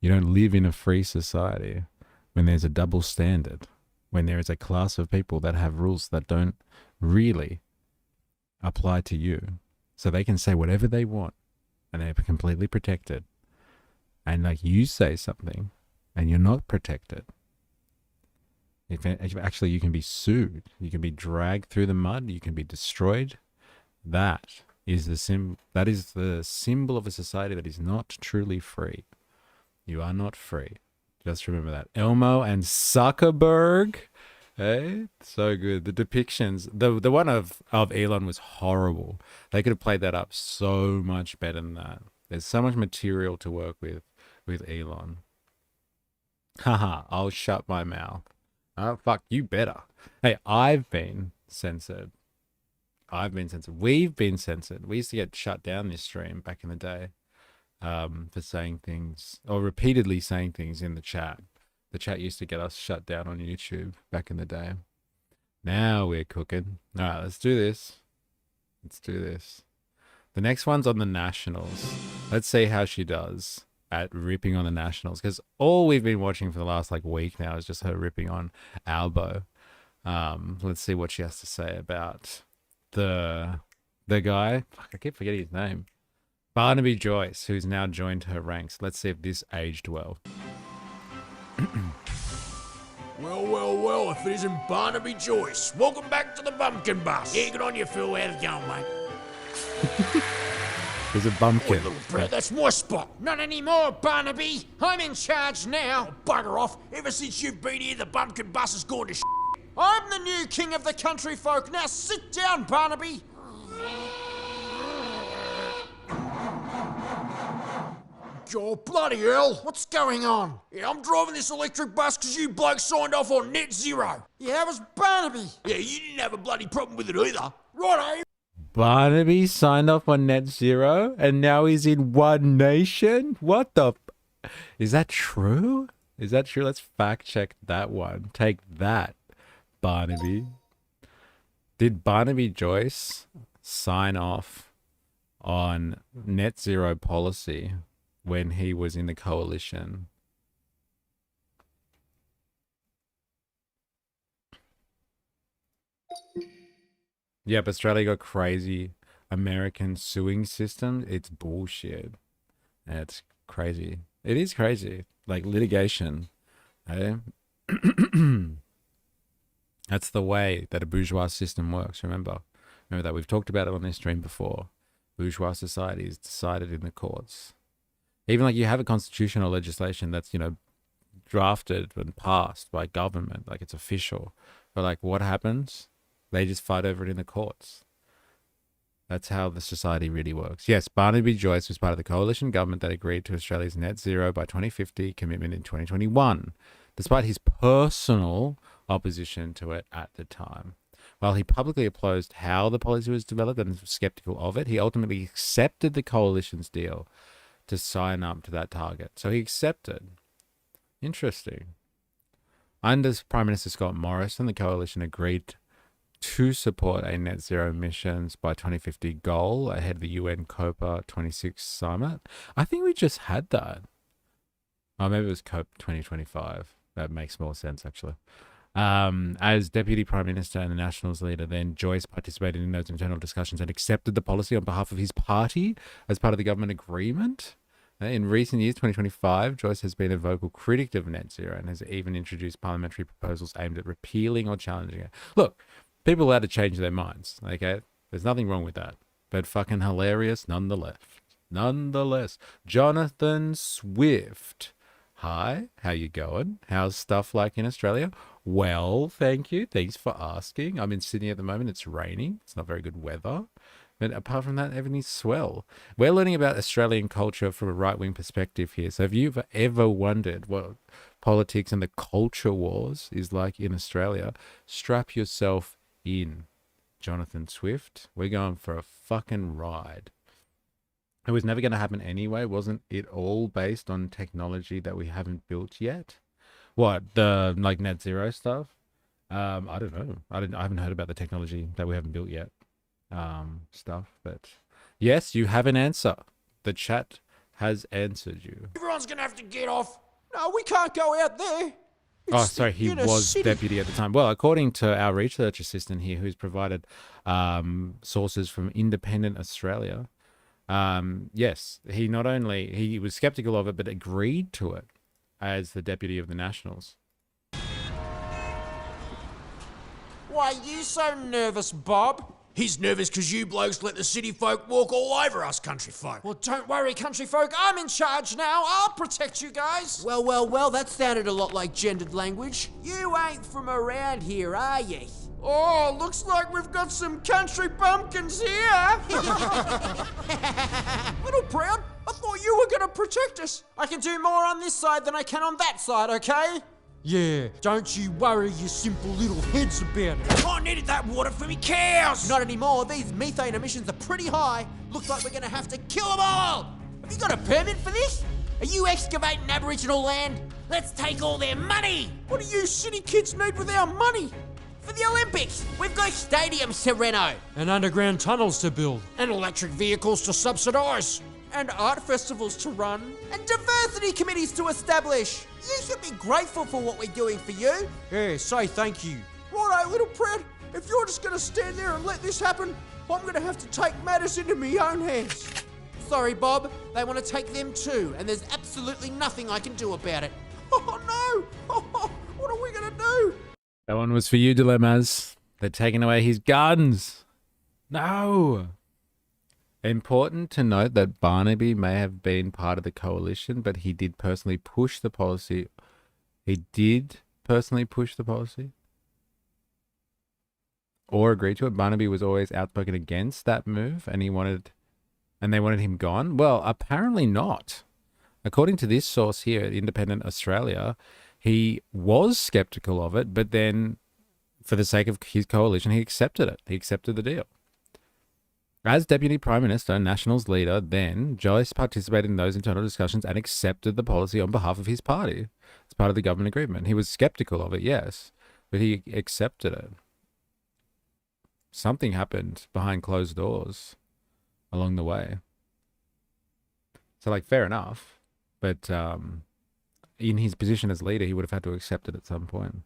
You don't live in a free society when there's a double standard. When there is a class of people that have rules that don't really apply to you. So they can say whatever they want and they're completely protected. And like you say something and you're not protected. If actually you can be sued, you can be dragged through the mud, you can be destroyed. That is the symbol of a society that is not truly free. You are not free. Just remember that. Elmo and Zuckerberg. Hey, so good. The depictions, the one of Elon was horrible. They could have played that up so much better than that. There's so much material to work with Elon. Haha, I'll shut my mouth. Oh, fuck, you better. Hey, I've been censored. We've been censored. We used to get shut down this stream back in the day for saying things or repeatedly saying things in the chat. The chat used to get us shut down on YouTube back in the day. Now we're cooking. All right, let's do this. The next one's on the Nationals. Let's see how she does at ripping on the Nationals, because all we've been watching for the last week now is just her ripping on Albo. Let's see what she has to say about the guy. Fuck, I keep forgetting his name. Barnaby Joyce, who's now joined her ranks. Let's see if this aged well. Well, if it isn't Barnaby Joyce. Welcome back to the Bumpkin Bus. Yeah, good on you, Phil. How's it going, mate? There's a bumpkin. Little brat, that's my spot. Not anymore, Barnaby. I'm in charge now. Bugger off. Ever since you've been here, the Bumpkin Bus has gone to shit. I'm the new king of the country folk. Now sit down, Barnaby. Oh, bloody hell. What's going on? Yeah, I'm driving this electric bus because you blokes signed off on net zero. Yeah, that was Barnaby. Yeah, you didn't have a bloody problem with it either. Righto. Barnaby signed off on net zero and now he's in One Nation? What the... Is that true? Let's fact check that one. Take that, Barnaby. Did Barnaby Joyce sign off on net zero policy when he was in the coalition? Yep, Australia got crazy American suing system. It's bullshit. It's crazy. It is crazy. Like litigation. Eh? That's the way that a bourgeois system works. Remember that we've talked about it on this stream before. Bourgeois society is decided in the courts. Even like you have a constitutional legislation that's, drafted and passed by government, like it's official. But like what happens? They just fight over it in the courts. That's how the society really works. Yes, Barnaby Joyce was part of the coalition government that agreed to Australia's net zero by 2050 commitment in 2021. Despite his personal opposition to it at the time. While he publicly opposed how the policy was developed and was skeptical of it, he ultimately accepted the coalition's deal to sign up to that target. So he accepted. Interesting. Under Prime Minister Scott Morrison, the coalition agreed to support a net zero emissions by 2050 goal ahead of the UN COPA 26 summit. I think we just had that. Oh, maybe it was COPA 2025. That makes more sense, actually. As Deputy Prime Minister and the Nationals leader, then Joyce participated in those internal discussions and accepted the policy on behalf of his party as part of the government agreement. In recent years, 2025, Joyce has been a vocal critic of net zero and has even introduced parliamentary proposals aimed at repealing or challenging it. Look, people are allowed to change their minds, okay? There's nothing wrong with that. But fucking hilarious nonetheless. Nonetheless. Jonathan Swift. Hi, how you going? How's stuff like in Australia? Well, thank you. Thanks for asking. I'm in Sydney at the moment. It's raining. It's not very good weather. But apart from that, everything's swell. We're learning about Australian culture from a right-wing perspective here. So if you've ever wondered what politics and the culture wars is like in Australia, strap yourself in. Jonathan Swift, we're going for a fucking ride. It was never going to happen anyway. Wasn't it all based on technology that we haven't built yet? What, the like net zero stuff? I don't know. I haven't heard about the technology that we haven't built yet. Stuff, but yes, you have an answer. The chat has answered you. Everyone's gonna have to get off. No, we can't go out there. Oh, It's sorry, the he inner was city. deputy at the time. Well, according to our research assistant here, who's provided sources from Independent Australia, yes, he not only he was skeptical of it, but agreed to it as the deputy of the Nationals. Why are you so nervous, Bob? He's nervous because you blokes let the city folk walk all over us country folk. Well, don't worry, country folk. I'm in charge now. I'll protect you guys. Well, that sounded a lot like gendered language. You ain't from around here, are you? Oh, looks like we've got some country bumpkins here. Little Proud, I thought you were going to protect us. I can do more on this side than I can on that side, okay? Yeah, don't you worry your simple little heads about it. I needed that water for me cows. Not anymore. These methane emissions are pretty high. Looks like we're going to have to kill them all. Have you got a permit for this? Are you excavating Aboriginal land? Let's take all their money. What do you city kids need with our money? For the Olympics, we've got stadiums, Sereno. And underground tunnels to build. And electric vehicles to subsidise. And art festivals to run. And diversity committees to establish. You should be grateful for what we're doing for you. Yeah, say thank you. Righto, Little Proud. If you're just going to stand there and let this happen, I'm going to have to take matters into my own hands. Sorry, Bob. They want to take them too, and there's absolutely nothing I can do about it. Oh, no. Oh, what are we going to do? That one was for you, Dilemmas. They're taking away his guns. No. Important to note that Barnaby may have been part of the coalition, but he did personally push the policy. He did personally push the policy or agree to it. Barnaby was always outspoken against that move, and they wanted him gone. Well, apparently not. According to this source here at Independent Australia, he was skeptical of it, but then for the sake of his coalition, he accepted it. He accepted the deal. As Deputy Prime Minister and Nationals leader, then, Joyce participated in those internal discussions and accepted the policy on behalf of his party as part of the government agreement. He was skeptical of it, yes, but he accepted it. Something happened behind closed doors along the way. So, like, fair enough, but in his position as leader, he would have had to accept it at some point.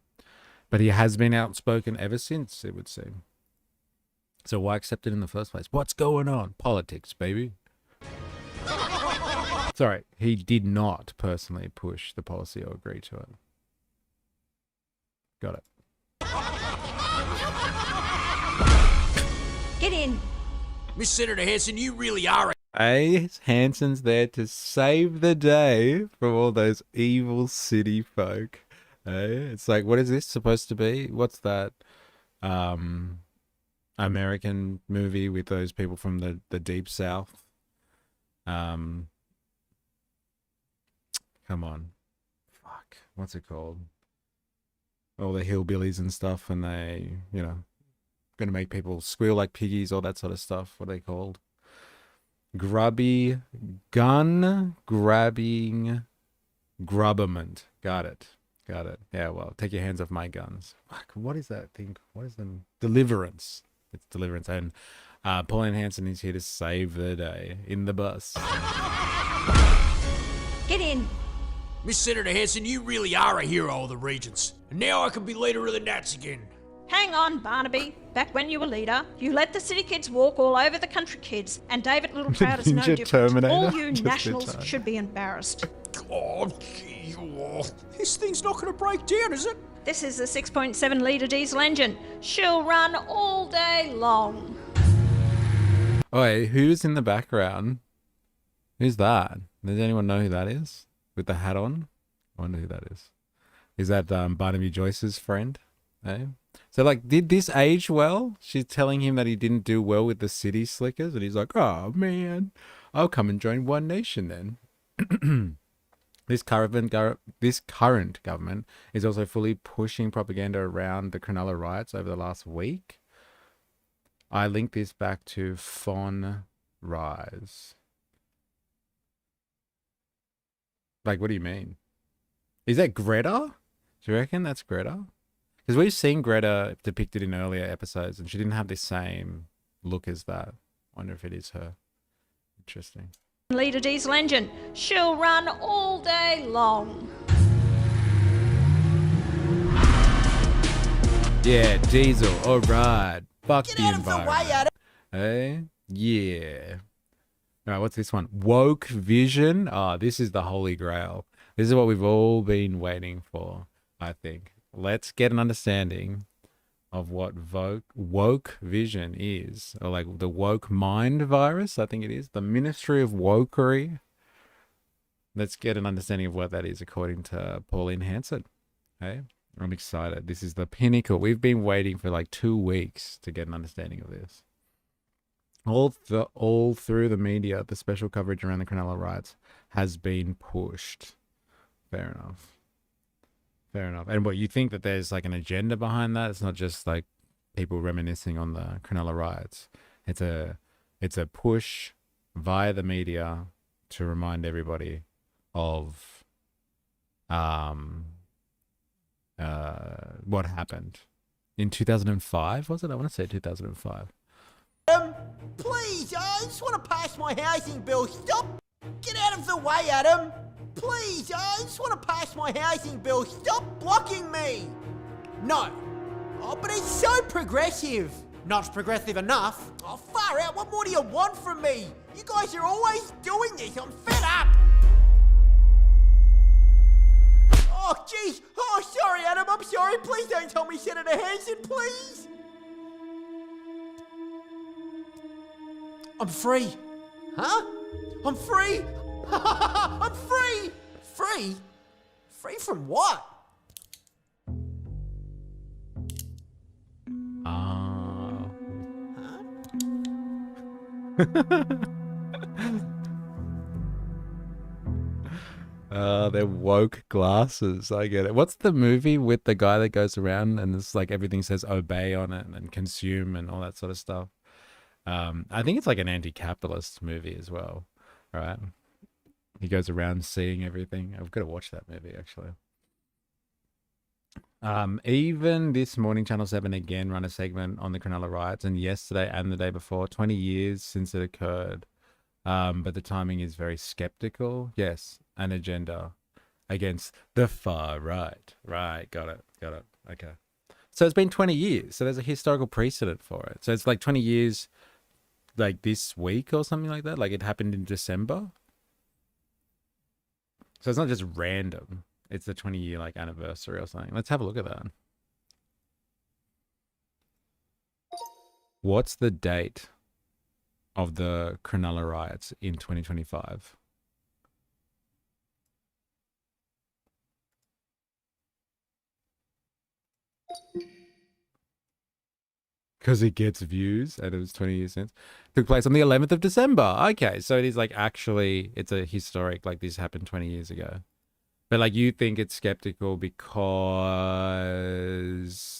But he has been outspoken ever since, it would seem. So why accept it in the first place? What's going on? Politics, baby. Sorry, he did not personally push the policy or agree to it. Got it. Get in. Miss Senator Hanson, you really are Hanson's there to save the day from all those evil city folk. It's like, what is this supposed to be? What's that? American movie with those people from the deep south. Come on. Fuck. What's it called? all the hillbillies and stuff, and they, going to make people squeal like piggies, all that sort of stuff. What are they called? Grubby, gun grabbing grubberment. Got it. Yeah, well, take your hands off my guns. Fuck, what is that thing? What is the Deliverance? It's Deliverance. And Pauline Hanson is here to save the day in the bus. Get in. Miss Senator Hanson, you really are a hero of the Regents. And now I can be leader of the Nats again. Hang on, Barnaby. Back when you were leader, you let the city kids walk all over the country kids, and David Littletrout is no Ninja different. Terminator, All you just in nationals time. should be embarrassed. Oh, gee, oh. This thing's not going to break down, is it? This is a 6.7 litre diesel engine. She'll run all day long. Oh, wait, who's in the background? Who's that? Does anyone know who that is? With the hat on? I wonder who that is. Is that Barnaby Joyce's friend? Eh? So, like, did this age well? She's telling him that he didn't do well with the city slickers, and he's like, oh, man, I'll come and join One Nation then. This current government is also fully pushing propaganda around the Cronulla riots over the last week. I link this back to Fon Rise. Like, what do you mean? Is that Greta? Do you reckon that's Greta? Because we've seen Greta depicted in earlier episodes, and she didn't have the same look as that. I wonder if it is her. Interesting. Litre diesel engine. She'll run all day long. Yeah, diesel. All right. Fuck Get the out of the environment. way, Adam. Hey? Yeah. All right, what's this one? Woke vision. Oh, this is the holy grail. This is what we've all been waiting for, I think. Let's get an understanding of what woke vision is, or like the woke mind virus, I think it is. The Ministry of Wokery. Let's get an understanding of what that is according to Pauline Hanson. Hey, I'm excited. This is the pinnacle. We've been waiting for like 2 weeks to get an understanding of this. All through the media, the special coverage around the Cronulla riots has been pushed. Fair enough. And what, you think that there's like an agenda behind that? It's not just like people reminiscing on the Cronulla riots. It's a push via the media to remind everybody of what happened in 2005, was it? I want to say 2005. Please, I just want to pass my housing bill. Stop. Get out of the way, Adam. Please, I just want to pass my housing bill. Stop blocking me. No. Oh, but it's so progressive. Not progressive enough. Oh, far out. What more do you want from me? You guys are always doing this. I'm fed up. Oh, jeez. Oh, sorry, Adam. I'm sorry. Please don't tell me Senator Hanson, please. I'm free. Huh? I'm free. I'm free. Free? Free from what? They're woke glasses. I get it. What's the movie with the guy that goes around and it's like everything says obey on it and consume and all that sort of stuff? I think it's like an anti-capitalist movie as well, right? He goes around seeing everything. I've got to watch that movie actually. Even this morning, Channel 7 again run a segment on the Cronulla riots, and yesterday and the day before, 20 years since it occurred. But the timing is very skeptical. Yes, an agenda against the far right. Right, got it. Okay. So it's been 20 years. So there's a historical precedent for it. So it's like 20 years like this week or something like that. Like it happened in December. So it's not just random. It's the 20-year like anniversary or something. Let's have a look at that. What's the date of the Cronulla riots in 2025? Because it gets views and it was 20 years since. Took place on the 11th of December. Okay, so it is like actually, it's a historic, like this happened 20 years ago. But like you think it's skeptical because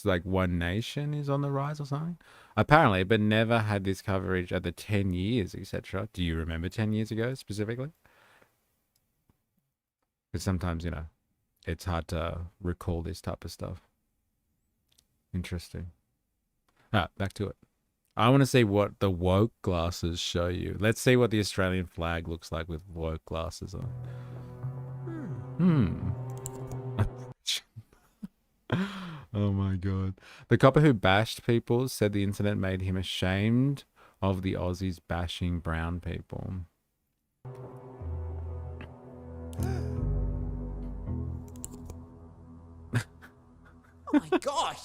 like One Nation is on the rise or something? Apparently, but never had this coverage at the 10 years, etc. Do you remember 10 years ago specifically? Because sometimes, it's hard to recall this type of stuff. Interesting. Back to it. I want to see what the woke glasses show you. Let's see what the Australian flag looks like with woke glasses on. Oh my god. The copper who bashed people said the internet made him ashamed of the Aussies bashing brown people. Oh my gosh.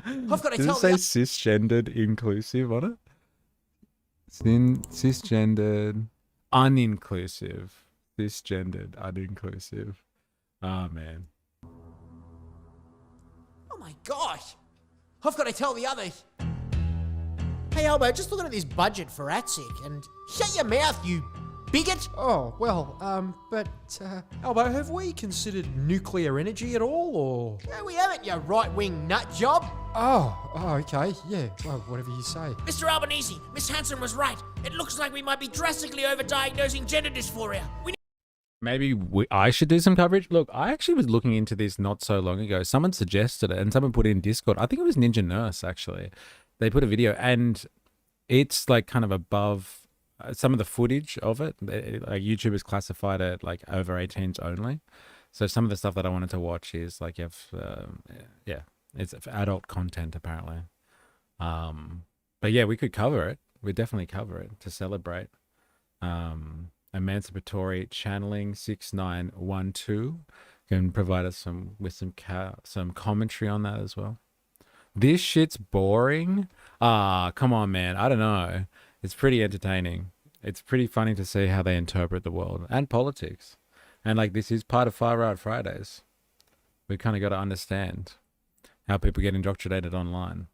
I've got to Does tell it say you. cisgendered inclusive on it? Cisgendered uninclusive. Cisgendered uninclusive. Ah, man. Oh my gosh. I've got to tell the others. Hey, Albo, just looking at this budget for ATSIC and... Shut your mouth, you bigot. Oh, well, Albo, have we considered nuclear energy at all, or...? No, we haven't, you right-wing nut job. Oh, okay, yeah, well, whatever you say. Mr. Albanese, Miss Hanson was right. It looks like we might be drastically overdiagnosing gender dysphoria. Maybe I should do some coverage. Look, I actually was looking into this not so long ago. Someone suggested it and someone put it in Discord. I think it was Ninja Nurse, actually. They put a video and it's like kind of above some of the footage of it. Like YouTube has classified it like over 18s only. So some of the stuff that I wanted to watch is like you have, it's adult content apparently. But yeah, we could cover it. We'd definitely cover it to celebrate. Emancipatory Channeling 6912 can provide us with some commentary on that as well. This shit's boring. Come on, man. I don't know. It's pretty entertaining. It's pretty funny to see how they interpret the world and politics. And like this is part of Far Right Fridays. We kind of got to understand how people get indoctrinated online.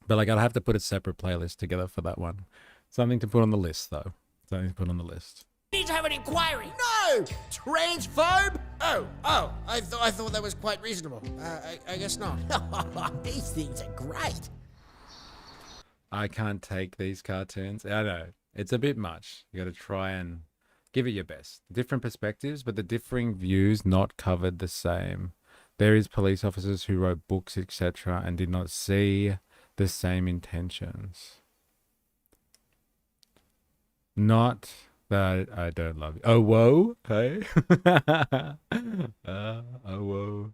But like I'll have to put a separate playlist together for that one. Something to put on the list though. Something to put on the list. We need to have an inquiry. No! Transphobe? Oh, I thought that was quite reasonable. I guess not. These things are great. I can't take these cartoons. I know. It's a bit much. You got to try and give it your best. Different perspectives, but the differing views not covered the same. There is police officers who wrote books, etc., and did not see the same intentions. Not that I don't love you. Oh, whoa. Hey. Oh, whoa.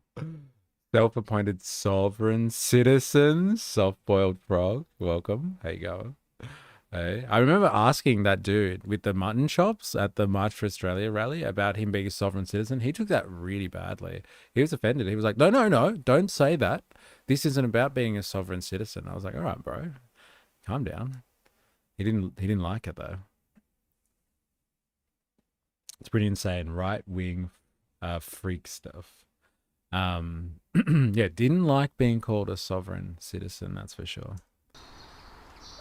Self-appointed sovereign citizens. Soft-boiled frog. Welcome. How you going? Hey. I remember asking that dude with the mutton chops at the March for Australia rally about him being a sovereign citizen. He took that really badly. He was offended. He was like, no, don't say that. This isn't about being a sovereign citizen. I was like, all right, bro. Calm down. He didn't like it though. It's pretty insane. Right-wing freak stuff. Yeah, didn't like being called a sovereign citizen, that's for sure.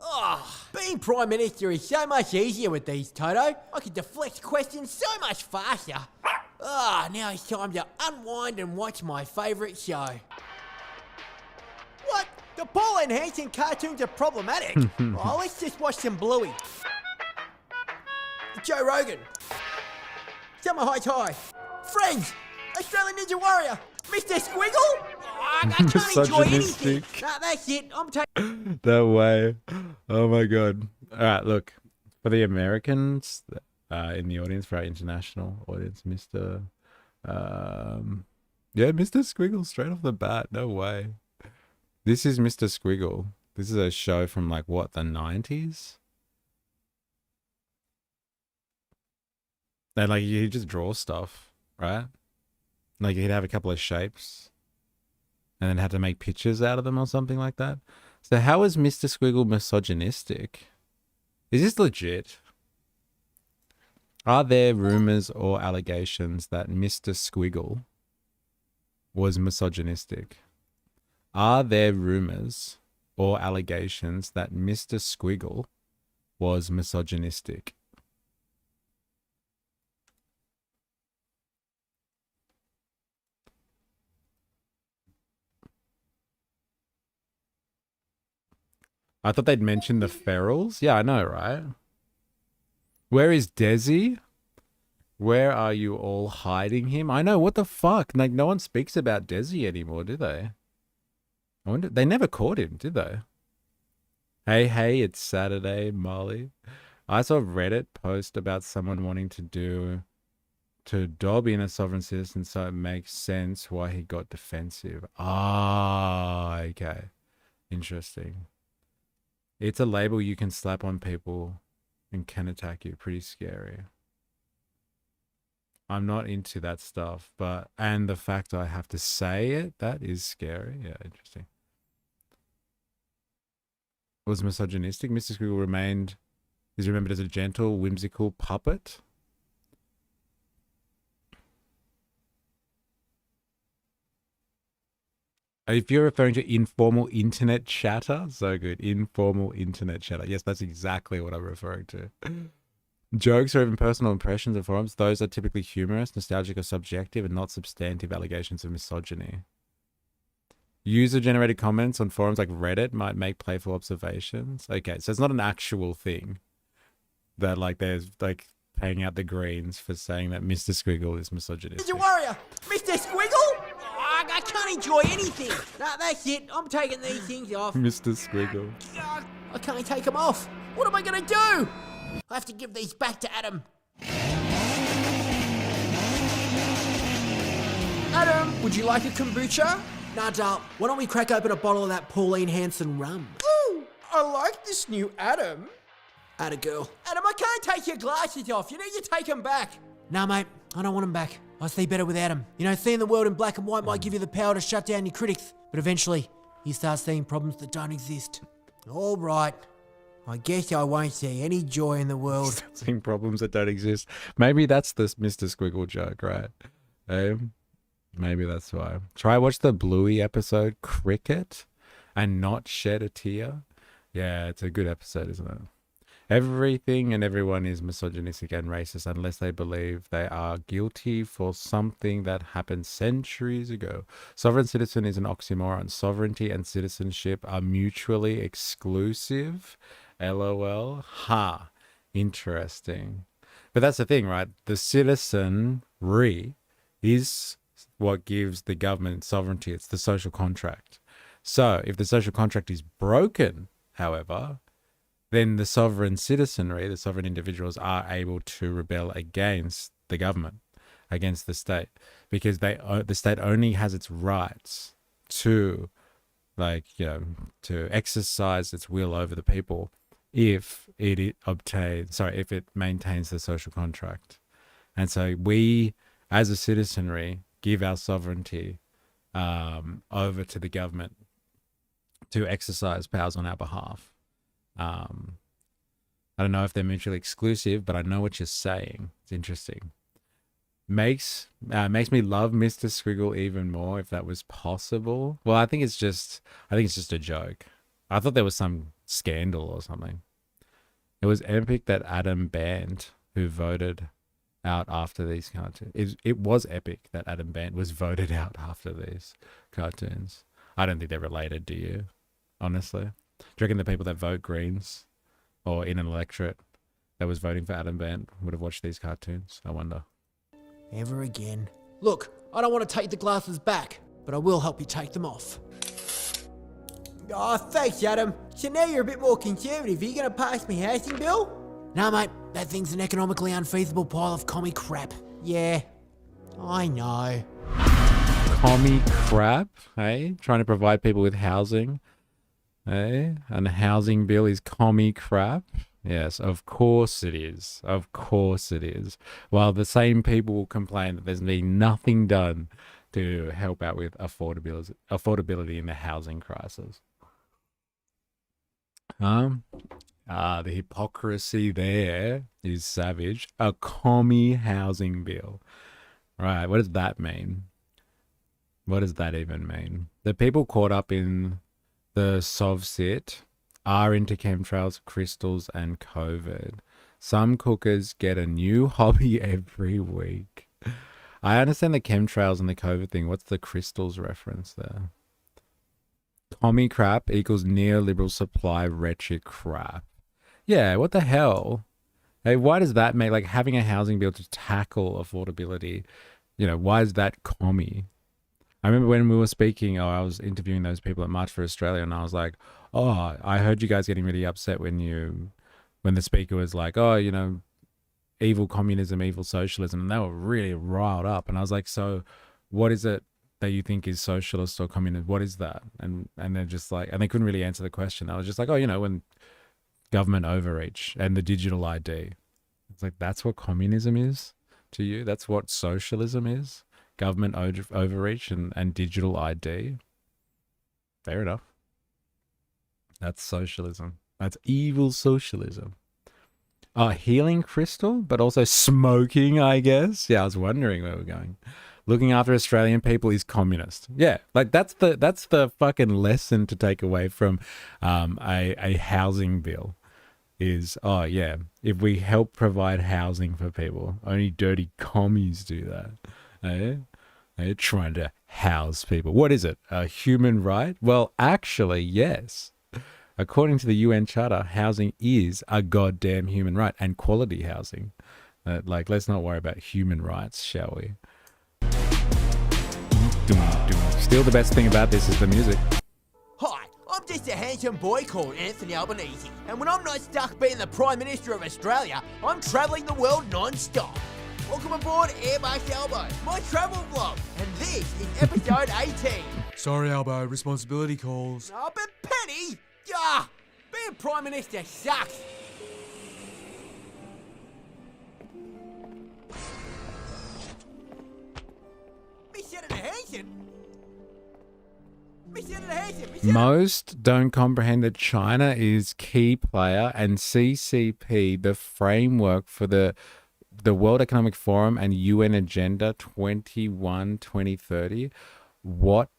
Oh, being Prime Minister is so much easier with these, Toto. I can deflect questions so much faster. Now it's time to unwind and watch my favourite show. What? The Paul and Hanson cartoons are problematic? Oh, let's just watch some Bluey. Joe Rogan. Summer Heights High. Friends. Australian Ninja Warrior. Mr. Squiggle. Oh, I can't enjoy anything. Misogynistic. Nah, that's it. I'm taking... No way. Oh my god. All right, look. For the Americans in the audience, for our international audience, Mr. Mr. Squiggle straight off the bat. No way. This is Mr. Squiggle. This is a show from like what, the 90s? And like he just draws stuff, right? Like he'd have a couple of shapes and then had to make pictures out of them or something like that. So how is Mr. Squiggle misogynistic? Is this legit? Are there rumors or allegations that Mr. Squiggle was misogynistic? Are there rumors or allegations that Mr. Squiggle was misogynistic? I thought they'd mentioned the ferals. Yeah, I know, right? Where is Desi? Where are you all hiding him? I know, what the fuck? Like, no one speaks about Desi anymore, do they? I wonder, they never caught him, did they? Hey, it's Saturday, Molly. I saw a Reddit post about someone wanting to dob in a sovereign citizen, so it makes sense why he got defensive. Ah, okay. Interesting. It's a label you can slap on people and can attack you. Pretty scary. I'm not into that stuff, and the fact I have to say it, that is scary. Yeah, interesting. Was misogynistic. Mr. Squiggle is remembered as a gentle, whimsical puppet. If you're referring to informal internet chatter, so good. Informal internet chatter. Yes, that's exactly what I'm referring to. Jokes or even personal impressions of forums, those are typically humorous, nostalgic, or subjective, and not substantive allegations of misogyny. User-generated comments on forums like Reddit might make playful observations. Okay, so it's not an actual thing that, like, there's, like, paying out the greens for saying that Mr. Squiggle is misogynistic. Ninja Warrior! Mr. Squiggle? I can't enjoy anything. Nah, that's it. I'm taking these things off. Mr. Squiggle. I can't take them off. What am I going to do? I have to give these back to Adam. Adam, would you like a kombucha? Nah, Dal, why don't we crack open a bottle of that Pauline Hanson rum? Ooh, I like this new Adam. Atta girl. Adam, I can't take your glasses off. You need to take them back. Nah, mate, I don't want them back. I see better without them. You know, seeing the world in black and white might give you the power to shut down your critics, but eventually, you start seeing problems that don't exist. All right. I guess I won't see any joy in the world. Seeing problems that don't exist. Maybe that's this Mr. Squiggle joke, right? Maybe that's why. Try watch the Bluey episode, Cricket, and not shed a tear. Yeah, it's a good episode, isn't it? Everything and everyone is misogynistic and racist unless they believe they are guilty for something that happened centuries ago. Sovereign citizen is an oxymoron. Sovereignty and citizenship are mutually exclusive. LOL. Ha. Interesting. But that's the thing, right? The citizenry is what gives the government sovereignty. It's the social contract. So if the social contract is broken, however, then the sovereign citizenry, the sovereign individuals, are able to rebel against the government, against the state, because the state only has its rights to, like, you know, to exercise its will over the people if it maintains the social contract. And so we, as a citizenry, give our sovereignty over to the government to exercise powers on our behalf. I don't know if they're mutually exclusive, but I know what you're saying. It's interesting. Makes me love Mr. Squiggle even more if that was possible. Well, I think it's just a joke. I thought there was some scandal or something. It was epic that Adam Band, who voted out after these cartoons. It was epic that Adam Band was voted out after these cartoons. I don't think they're related, do you? Honestly. Do you reckon the people that vote Greens or in an electorate that was voting for Adam Band would have watched these cartoons? I wonder. Ever again. Look, I don't want to take the glasses back, but I will help you take them off. Oh, thanks, Adam. So now you're a bit more conservative. Are you going to pass me housing bill? No, mate. That thing's an economically unfeasible pile of commie crap. Yeah, I know. Commie crap, hey? Trying to provide people with housing. Hey, and a housing bill is commie crap. Yes, of course it is. Of course it is. While the same people will complain that there's been nothing done to help out with affordability in the housing crisis. The hypocrisy there is savage. A commie housing bill. Right, what does that mean? What does that even mean? The people caught up in the SovCit are into chemtrails, crystals, and COVID. Some cookers get a new hobby every week. I understand the chemtrails and the COVID thing. What's the crystals reference there? commie crap equals neoliberal supply wretched crap. Yeah, what the hell? Hey, why does that make, like, having a housing bill to tackle affordability, why is that commie? I remember when we were speaking, I was interviewing those people at March for Australia, and I was like, oh, I heard you guys getting really upset when the speaker was like, oh, evil communism, evil socialism, and they were really riled up. And I was like, so what is it that you think is socialist or communist? What is that? And they're just like, and they couldn't really answer the question. I was just like, oh, when government overreach and the digital ID. It's like, that's what communism is to you? That's what socialism is? Government overreach and digital ID? Fair enough. That's socialism. That's evil socialism. Healing crystal, but also smoking, I guess. Yeah, I was wondering where we're going. Looking after Australian people is communist. Yeah, like that's the fucking lesson to take away from a housing bill. Is, oh yeah, if we help provide housing for people, only dirty commies do that. They're trying to house people. What is it? A human right? Well, actually, yes. According to the UN Charter, housing is a goddamn human right, and quality housing. Let's not worry about human rights, shall we? Still, the best thing about this is the music. Hi, I'm just a handsome boy called Anthony Albanese, and when I'm not stuck being the Prime Minister of Australia, I'm travelling the world non-stop. Welcome aboard Airbus Albo, my travel vlog, and this is episode 18. Sorry, Albo, responsibility calls. Oh, but Penny! Ah, being Prime Minister sucks. Most don't comprehend that China is key player and CCP, the framework for the World Economic Forum and UN Agenda 2030. What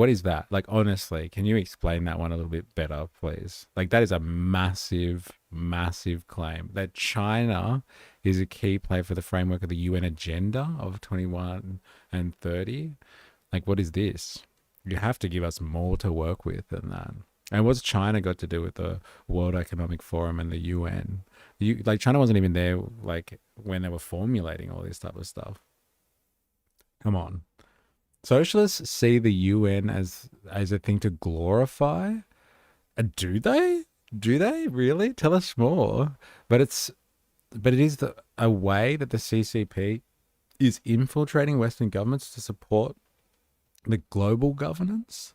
is that? Like, honestly, can you explain that one a little bit better, please? Like, that is a massive, massive claim that China is a key player for the framework of the UN Agenda of 21 and 30. Like, what is this? You have to give us more to work with than that. And what's China got to do with the World Economic Forum and the UN? China wasn't even there, like, when they were formulating all this type of stuff. Come on. Socialists see the UN as a thing to glorify. Do they? Do they really? Tell us more. But it is a way that the CCP is infiltrating Western governments to support the global governance.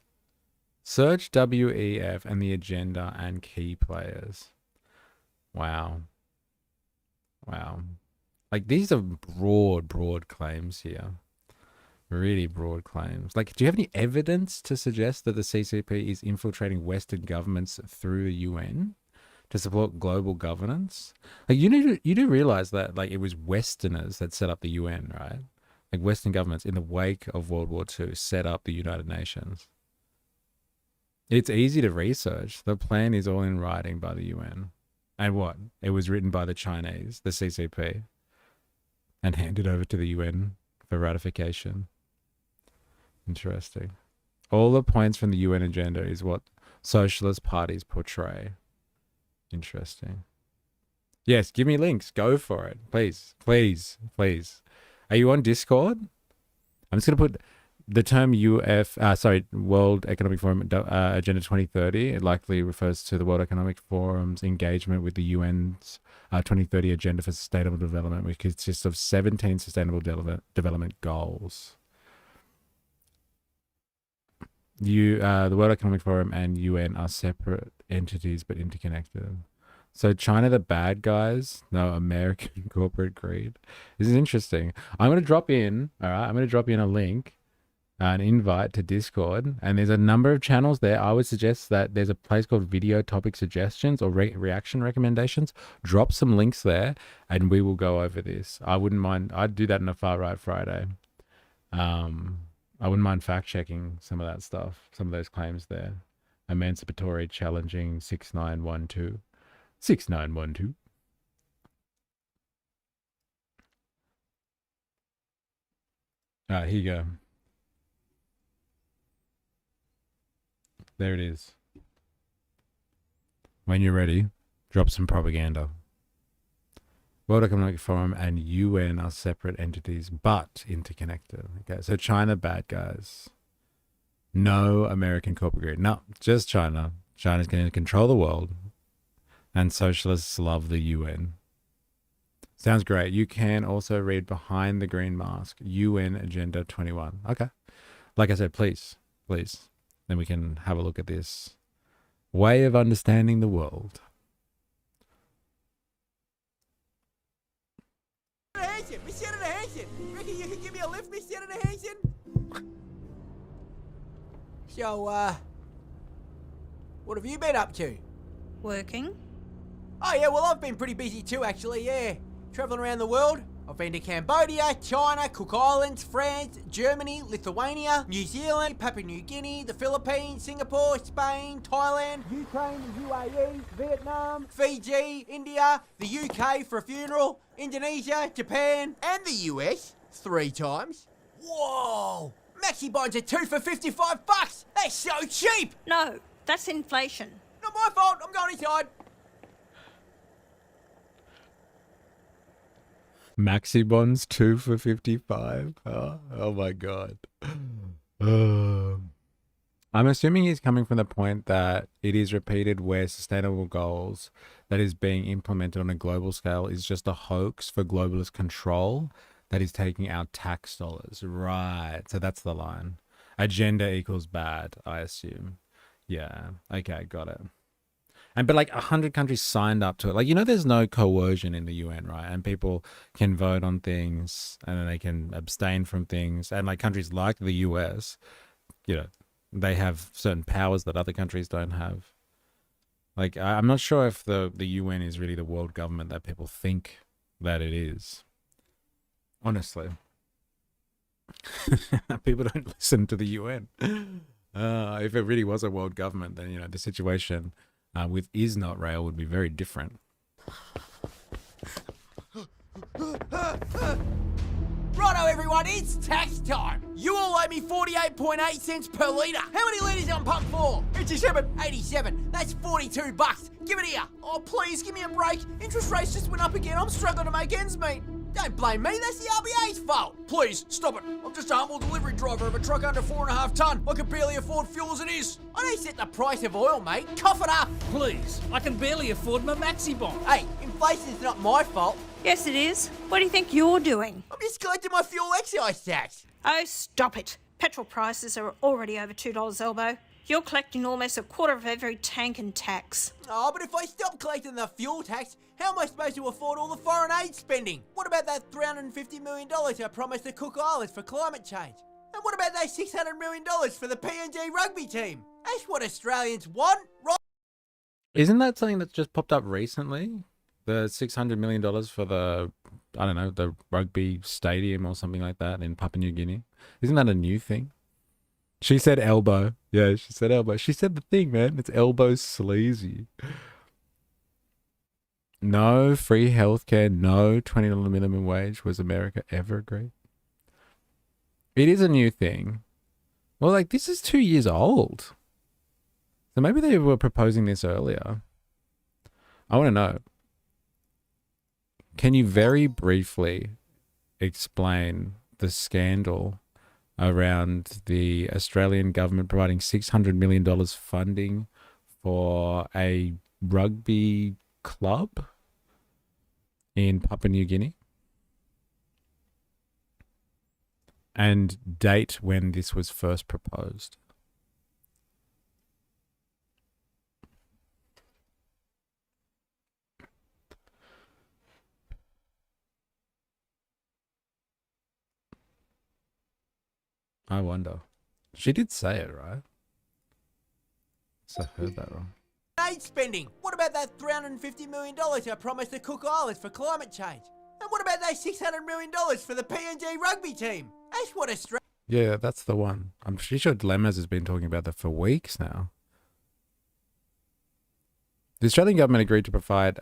Search WEF and the agenda and key players. Wow. Like, these are broad claims here. Really broad claims. Like, do you have any evidence to suggest that the CCP is infiltrating Western governments through the UN to support global governance? Like, you do realize that, like, it was Westerners that set up the UN, right? Like, Western governments in the wake of World War II set up the United Nations. It's easy to research. The plan is all in writing by the UN. And what? It was written by the Chinese, the CCP, and handed over to the UN for ratification. Interesting. All the points from the UN agenda is what socialist parties portray. Interesting. Yes, give me links. Go for it. Please. Are you on Discord? I'm just going to put the term World Economic Forum Agenda 2030. It likely refers to the World Economic Forum's engagement with the UN's 2030 Agenda for Sustainable Development, which consists of 17 Sustainable Development Goals. The World Economic Forum and UN are separate entities but interconnected. So China, the bad guys? No, American corporate greed. This is interesting. I'm going to drop in a link, an invite to Discord, and there's a number of channels there. I would suggest that there's a place called Video Topic Suggestions or Reaction Recommendations. Drop some links there, and we will go over this. I wouldn't mind. I'd do that in a Far Right Friday. I wouldn't mind fact-checking some of that stuff, some of those claims there. Emancipatory Challenging 6912. 6912. Here you go. There it is. When you're ready, drop some propaganda. World Economic Forum and UN are separate entities, but interconnected. Okay, so China, bad guys. No American corporate greed. No, just China. China's going to control the world. And socialists love the UN. Sounds great. You can also read Behind the Green Mask, UN Agenda 21. Okay. Like I said, please. Then we can have a look at this way of understanding the world. Miss Senator Hanson! Reckon you could give me a lift, Miss Senator Hanson? So, what have you been up to? Working? Oh yeah, well I've been pretty busy too actually, yeah. Travelling around the world. I've been to Cambodia, China, Cook Islands, France, Germany, Lithuania, New Zealand, Papua New Guinea, the Philippines, Singapore, Spain, Thailand, Ukraine, the UAE, Vietnam, Fiji, India, the UK for a funeral, Indonesia, Japan, and the US 3 times. Whoa! Maxi bonds are 2 for $55. That's so cheap! No, that's inflation. Not my fault, I'm going inside. Maxi bonds 2 for 55. Oh my god. I'm assuming he's coming from the point that it is repeated where sustainable goals that is being implemented on a global scale is just a hoax for globalist control that is taking our tax dollars. Right. So that's the line. Agenda equals bad, I assume. Yeah. Okay, got it. But like 100 countries signed up to it. Like, there's no coercion in the UN, right? And people can vote on things and then they can abstain from things. And like countries like the US, they have certain powers that other countries don't have. Like, I'm not sure if the UN is really the world government that people think that it is. Honestly. People don't listen to the UN. If it really was a world government, then, the situation with Is Not Rail would be very different. Righto everyone, it's tax time. You all owe me 48.8 cents per litre. How many litres on pump 4? 87. 87. That's $42. Give it here. Oh please, give me a break. Interest rates just went up again. I'm struggling to make ends meet. Don't blame me, that's the RBA's fault. Please, stop it. I'm just a humble delivery driver of a truck under 4.5 tonne. I can barely afford fuel as it is. I don't set the price of oil, mate. Cough it up. Please, I can barely afford my maxi bond. Hey, inflation's not my fault. Yes, it is. What do you think you're doing? I'm just collecting my fuel excise tax. Oh, stop it. Petrol prices are already over $2 elbow. You're collecting almost a quarter of every tank in tax. Oh, but if I stop collecting the fuel tax, how am I supposed to afford all the foreign aid spending? What about that $350 million I promised the Cook Islands for climate change? And what about those $600 million for the PNG rugby team? That's what Australians want, right? Isn't that something that's just popped up recently? The $600 million for the rugby stadium or something like that in Papua New Guinea. Isn't that a new thing? She said elbow. Yeah, she said elbow. She said the thing, man. It's elbow sleazy. No free healthcare, no $20 minimum wage. Was America ever agree? It is a new thing. Well, like, this is 2 years old. So maybe they were proposing this earlier. I want to know. Can you very briefly explain the scandal around the Australian government providing $600 million funding for a rugby club in Papua New Guinea? And date when this was first proposed? I wonder. She did say it, right? So I heard that wrong. Aid spending. What about that $350 million I promised the Cook Islands for climate change? And what about those $600 million for the PNG rugby team? That's what Australia... Yeah, that's the one. I'm pretty sure Lemmas has been talking about that for weeks now. The Australian government agreed to provide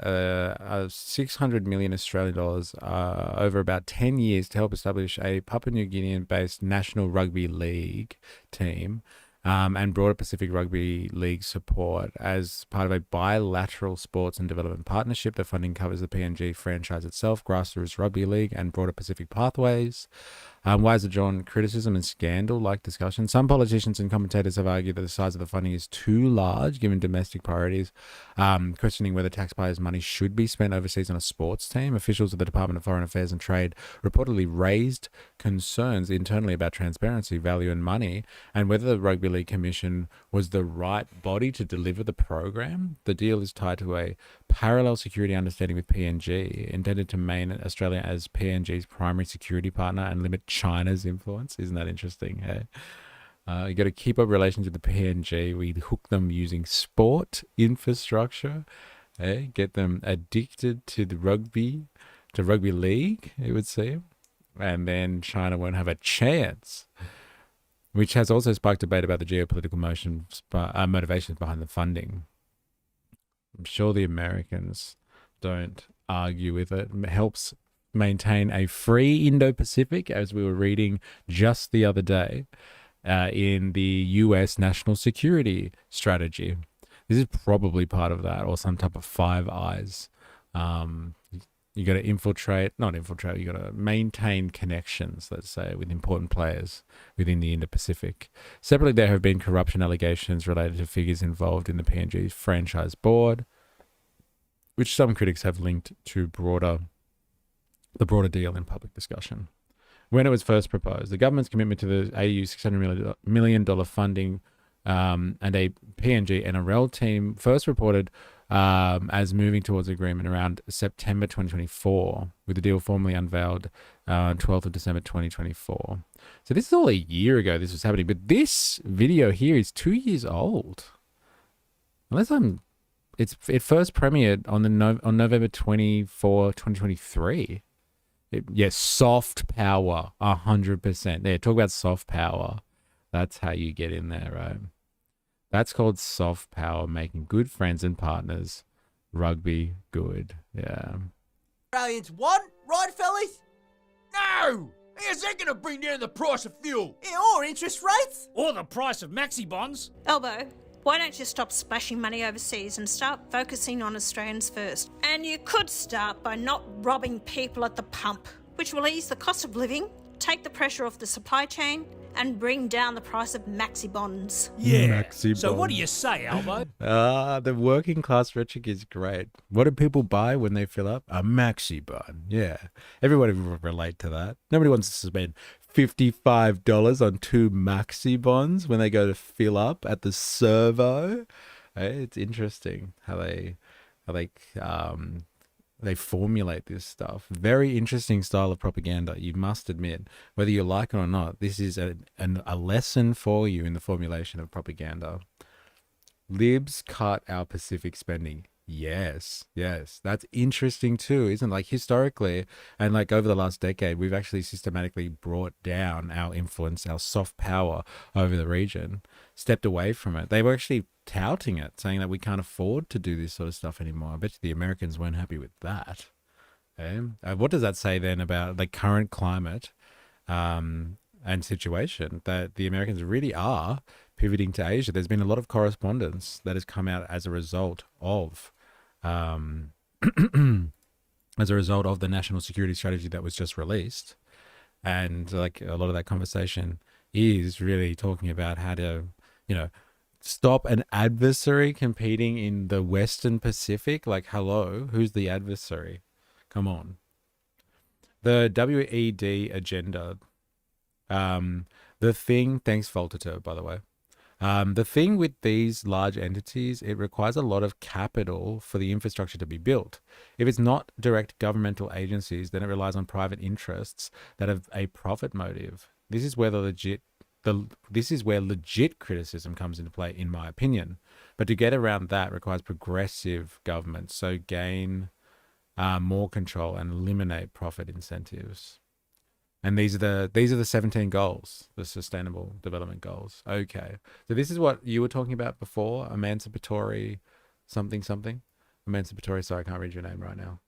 600 million Australian dollars over about 10 years to help establish a Papua New Guinean-based National Rugby League team and broader Pacific Rugby League support as part of a bilateral sports and development partnership. The funding covers the PNG franchise itself, Grassroots Rugby League, and broader Pacific Pathways. Why has it drawn criticism and scandal-like discussion? Some politicians and commentators have argued that the size of the funding is too large given domestic priorities, questioning whether taxpayers' money should be spent overseas on a sports team. Officials of the Department of Foreign Affairs and Trade reportedly raised concerns internally about transparency, value and money, and whether the Rugby League Commission was the right body to deliver the program. The deal is tied to a parallel security understanding with PNG, intended to maintain Australia as PNG's primary security partner and limit China's influence. Isn't that interesting? Hey? You got to keep up relations with the PNG. We hook them using sport infrastructure. Hey? Get them addicted to the rugby league, it would seem. And then China won't have a chance, which has also sparked debate about the geopolitical motivations behind the funding. I'm sure the Americans don't argue with it. It helps maintain a free Indo-Pacific, as we were reading just the other day in the US national security strategy. This is probably part of that, or some type of Five Eyes. You got to you got to maintain connections, let's say, with important players within the Indo-Pacific. Separately, there have been corruption allegations related to figures involved in the PNG franchise board, which some critics have linked to the broader deal in public discussion. When it was first proposed, the government's commitment to the AU $600 million funding and a PNG NRL team first reported as moving towards agreement around September 2024, with the deal formally unveiled 12th of December 2024. So this is all a year ago this was happening, but this video here is 2 years old. It first premiered on November 24, 2023. Soft power, 100%. There, talk about soft power. That's how you get in there, right? That's called soft power, making good friends and partners. Rugby good, yeah. Australians want, right, fellas? No! How's that going to bring down the price of fuel? Yeah, or interest rates? Or the price of maxi bonds. Elbow, why don't you stop splashing money overseas and start focusing on Australians first? And you could start by not robbing people at the pump, which will ease the cost of living, take the pressure off the supply chain, and bring down the price of maxi bonds. Yeah. Maxi So what bonds. do you say, Albo? The working class rhetoric is great. What do people buy when they fill up? A maxi bun. Yeah. Everybody will relate to that. Nobody wants to spend $55 on 2 maxi bonds when they go to fill up at the servo. Hey, it's interesting how they formulate this stuff. Very interesting style of propaganda, you must admit. Whether you like it or not, this is a lesson for you in the formulation of propaganda. Libs cut our Pacific spending. Yes. That's interesting too, isn't it? Like historically, and like over the last decade, we've actually systematically brought down our influence, our soft power over the region, stepped away from it. They were actually touting it, saying that we can't afford to do this sort of stuff anymore. I bet you the Americans weren't happy with that. Okay? What does that say then about the current climate and situation, that the Americans really are pivoting to Asia? There's been a lot of correspondence that has come out as a result of the national security strategy that was just released, and like a lot of that conversation is really talking about how to, stop an adversary competing in the Western Pacific. Like, hello, who's the adversary? Come on. The WED agenda, the thing, thanks Voltature, by the way. The thing with these large entities, it requires a lot of capital for the infrastructure to be built. If it's not direct governmental agencies, then it relies on private interests that have a profit motive. This is where legit criticism comes into play, in my opinion. But to get around that requires progressive government, so gain more control and eliminate profit incentives. And these are the 17 goals, the Sustainable Development Goals. Okay, so this is what you were talking about before, emancipatory something. Emancipatory, sorry, I can't read your name right now.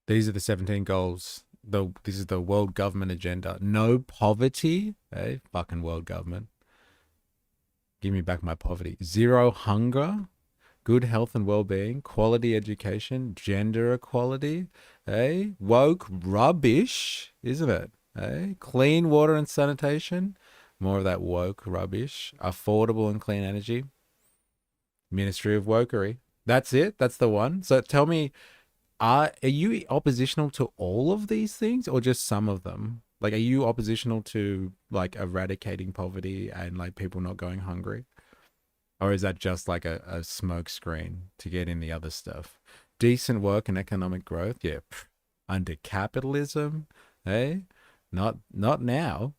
These are the 17 goals this is the world government agenda. No poverty. Hey, fucking world government. Give me back my poverty. Zero hunger. Good health and well-being, quality education, gender equality, woke rubbish, isn't it? Clean water and sanitation, more of that woke rubbish, affordable and clean energy, Ministry of Wokery. That's it. That's the one. So tell me, are you oppositional to all of these things or just some of them? Like, are you oppositional to like eradicating poverty and like people not going hungry? Or is that just like a smoke screen to get in the other stuff? Decent work and economic growth, yeah. Under capitalism, not now.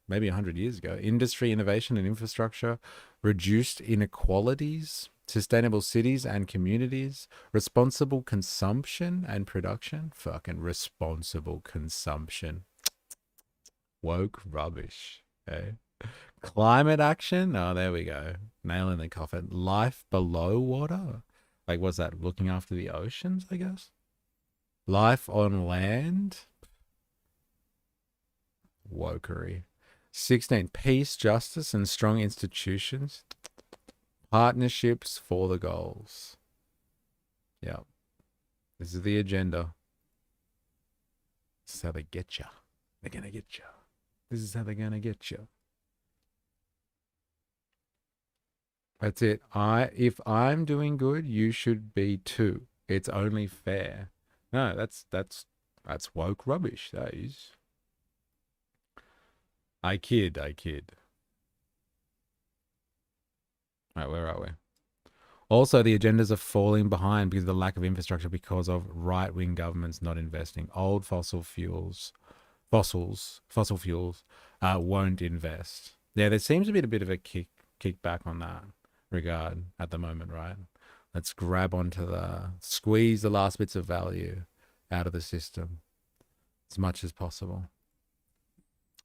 Maybe 100 years ago. Industry, innovation, and infrastructure, reduced inequalities, sustainable cities and communities, responsible consumption and production. Fucking responsible consumption. Woke rubbish, Climate action. Oh, there we go. Nail in the coffin. Life below water. Like, what's that? Looking after the oceans, I guess. Life on land. Wokery. 16. Peace, justice, and strong institutions. Partnerships for the goals. Yeah. This is the agenda. This is how they get you. They're going to get you. This is how they're going to get you. That's it. If I'm doing good, you should be too. It's only fair. No, that's woke rubbish. That is. I kid. All right, where are we? Also, the agendas are falling behind because of the lack of infrastructure because of right-wing governments not investing. Old fossil fuels won't invest. Yeah, there seems to be a bit of a kickback on that regard at the moment, right? Let's grab onto squeeze the last bits of value out of the system as much as possible.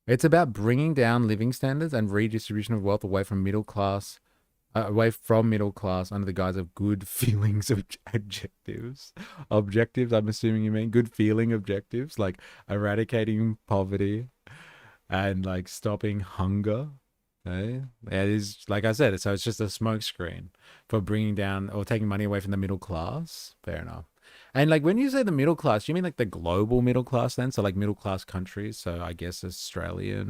It's about bringing down living standards and redistribution of wealth away from middle class under the guise of good feelings objectives. Objectives, I'm assuming you mean good feeling objectives, like eradicating poverty and like stopping hunger. It is, like I said, so it's just a smokescreen for bringing down or taking money away from the middle class. Fair enough. And like when you say the middle class, you mean like the global middle class then? So like middle class countries. So I guess Australia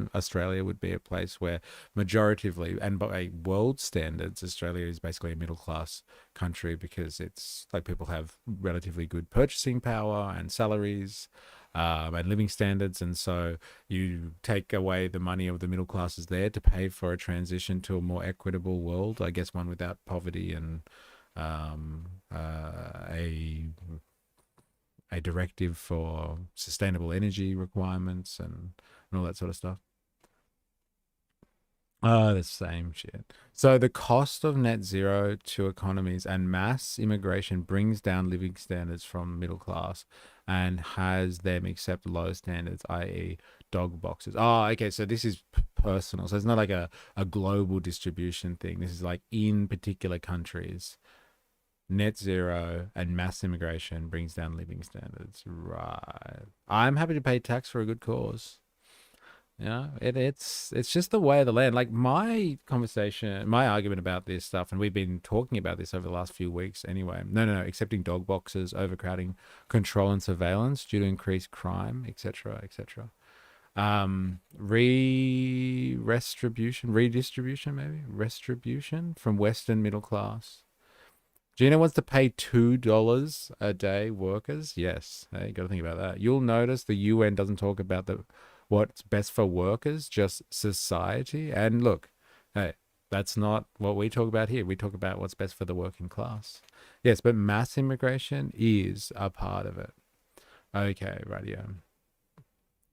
would be a place where majoritively, and by world standards, Australia is basically a middle class country because it's like people have relatively good purchasing power and salaries. And living standards, and so you take away the money of the middle classes there to pay for a transition to a more equitable world, I guess one without poverty and a directive for sustainable energy requirements and all that sort of stuff. Oh, the same shit. So the cost of net zero to economies and mass immigration brings down living standards from middle class and has them accept low standards, i.e. dog boxes. Oh, okay. So this is personal. So it's not like a global distribution thing. This is like in particular countries. Net zero and mass immigration brings down living standards. Right. I'm happy to pay tax for a good cause. Yeah, it's just the way of the land. Like my argument about this stuff, and we've been talking about this over the last few weeks anyway. No, accepting dog boxes, overcrowding, control and surveillance due to increased crime, etc., etc. Redistribution from Western middle class. Gina wants to pay $2 a day workers. Yes, hey, you got to think about that. You'll notice the UN doesn't talk about what's best for workers, just society. And look, hey, that's not what we talk about here. We talk about what's best for the working class. Yes, but mass immigration is a part of it. Okay, right, yeah.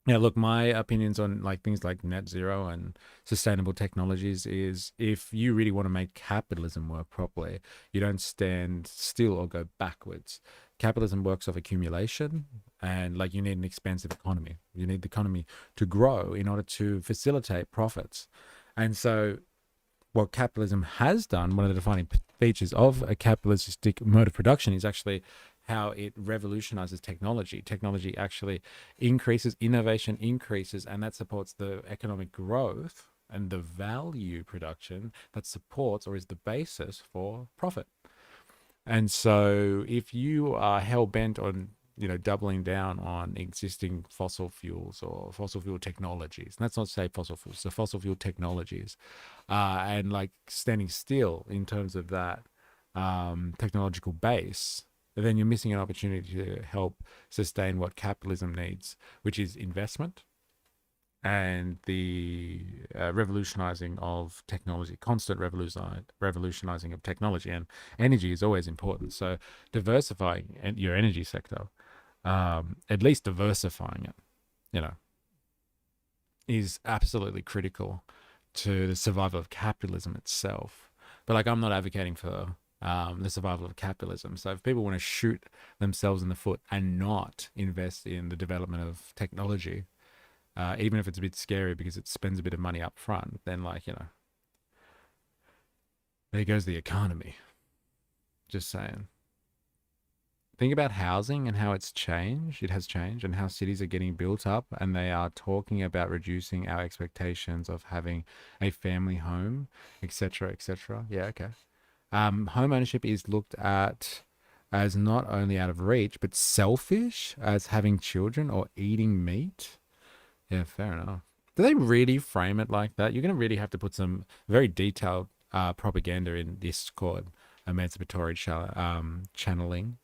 Yeah, look, my opinions on like things like net zero and sustainable technologies is if you really want to make capitalism work properly, you don't stand still or go backwards. Capitalism works off accumulation, and like you need an expansive economy. You need the economy to grow in order to facilitate profits. And so what capitalism has done, one of the defining features of a capitalistic mode of production is actually how it revolutionizes technology. Technology actually increases, innovation increases, and that supports the economic growth and the value production that supports or is the basis for profit. And so if you are hell bent on, doubling down on existing fossil fuels or fossil fuel technologies, and let's not say fossil fuels, so fossil fuel technologies, and like standing still in terms of that technological base, then you're missing an opportunity to help sustain what capitalism needs, which is investment and the revolutionizing of technology, constant revolutionizing of technology. And energy is always important. So diversifying your energy sector, at least diversifying it, is absolutely critical to the survival of capitalism itself. But like, I'm not advocating for the survival of capitalism. So if people want to shoot themselves in the foot and not invest in the development of technology, even if it's a bit scary because it spends a bit of money up front, then there goes the economy. Just saying. Think about housing and how it's changed. It has changed, and how cities are getting built up, and they are talking about reducing our expectations of having a family home, etc., etc. Yeah, okay. Home ownership is looked at as not only out of reach, but selfish, as having children or eating meat. Yeah, fair enough. Do they really frame it like that? You're going to really have to put some very detailed propaganda in Discord, emancipatory channeling.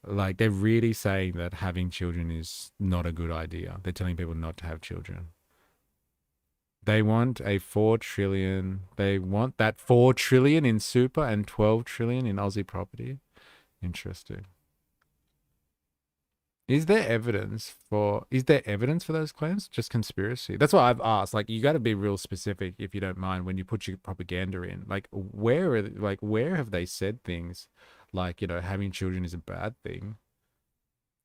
Like, they're really saying that having children is not a good idea. They're telling people not to have children. They want a 4 trillion. They want that 4 trillion in super and 12 trillion in Aussie property. Interesting. Is there evidence for those claims? Just conspiracy. That's what I've asked. Like, you got to be real specific, if you don't mind, when you put your propaganda in. Like, where have they said things like, having children is a bad thing,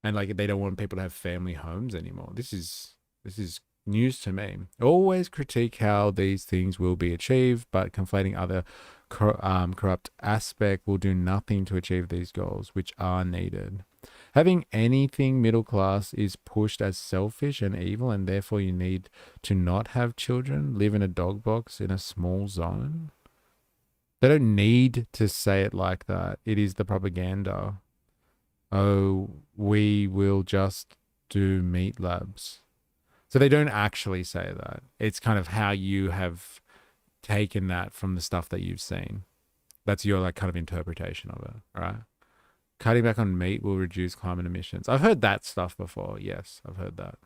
and like they don't want people to have family homes anymore? This is news to me. Always critique how these things will be achieved, but conflating other corrupt aspect will do nothing to achieve these goals, which are needed. Having anything middle class is pushed as selfish and evil, and therefore you need to not have children, live in a dog box in a small zone. They don't need to say it like that. It is the propaganda. Oh, we will just do meat labs. So they don't actually say that. It's kind of how you have taken that from the stuff that you've seen. That's your kind of interpretation of it, right? Cutting back on meat will reduce climate emissions. I've heard that stuff before. Yes, I've heard that.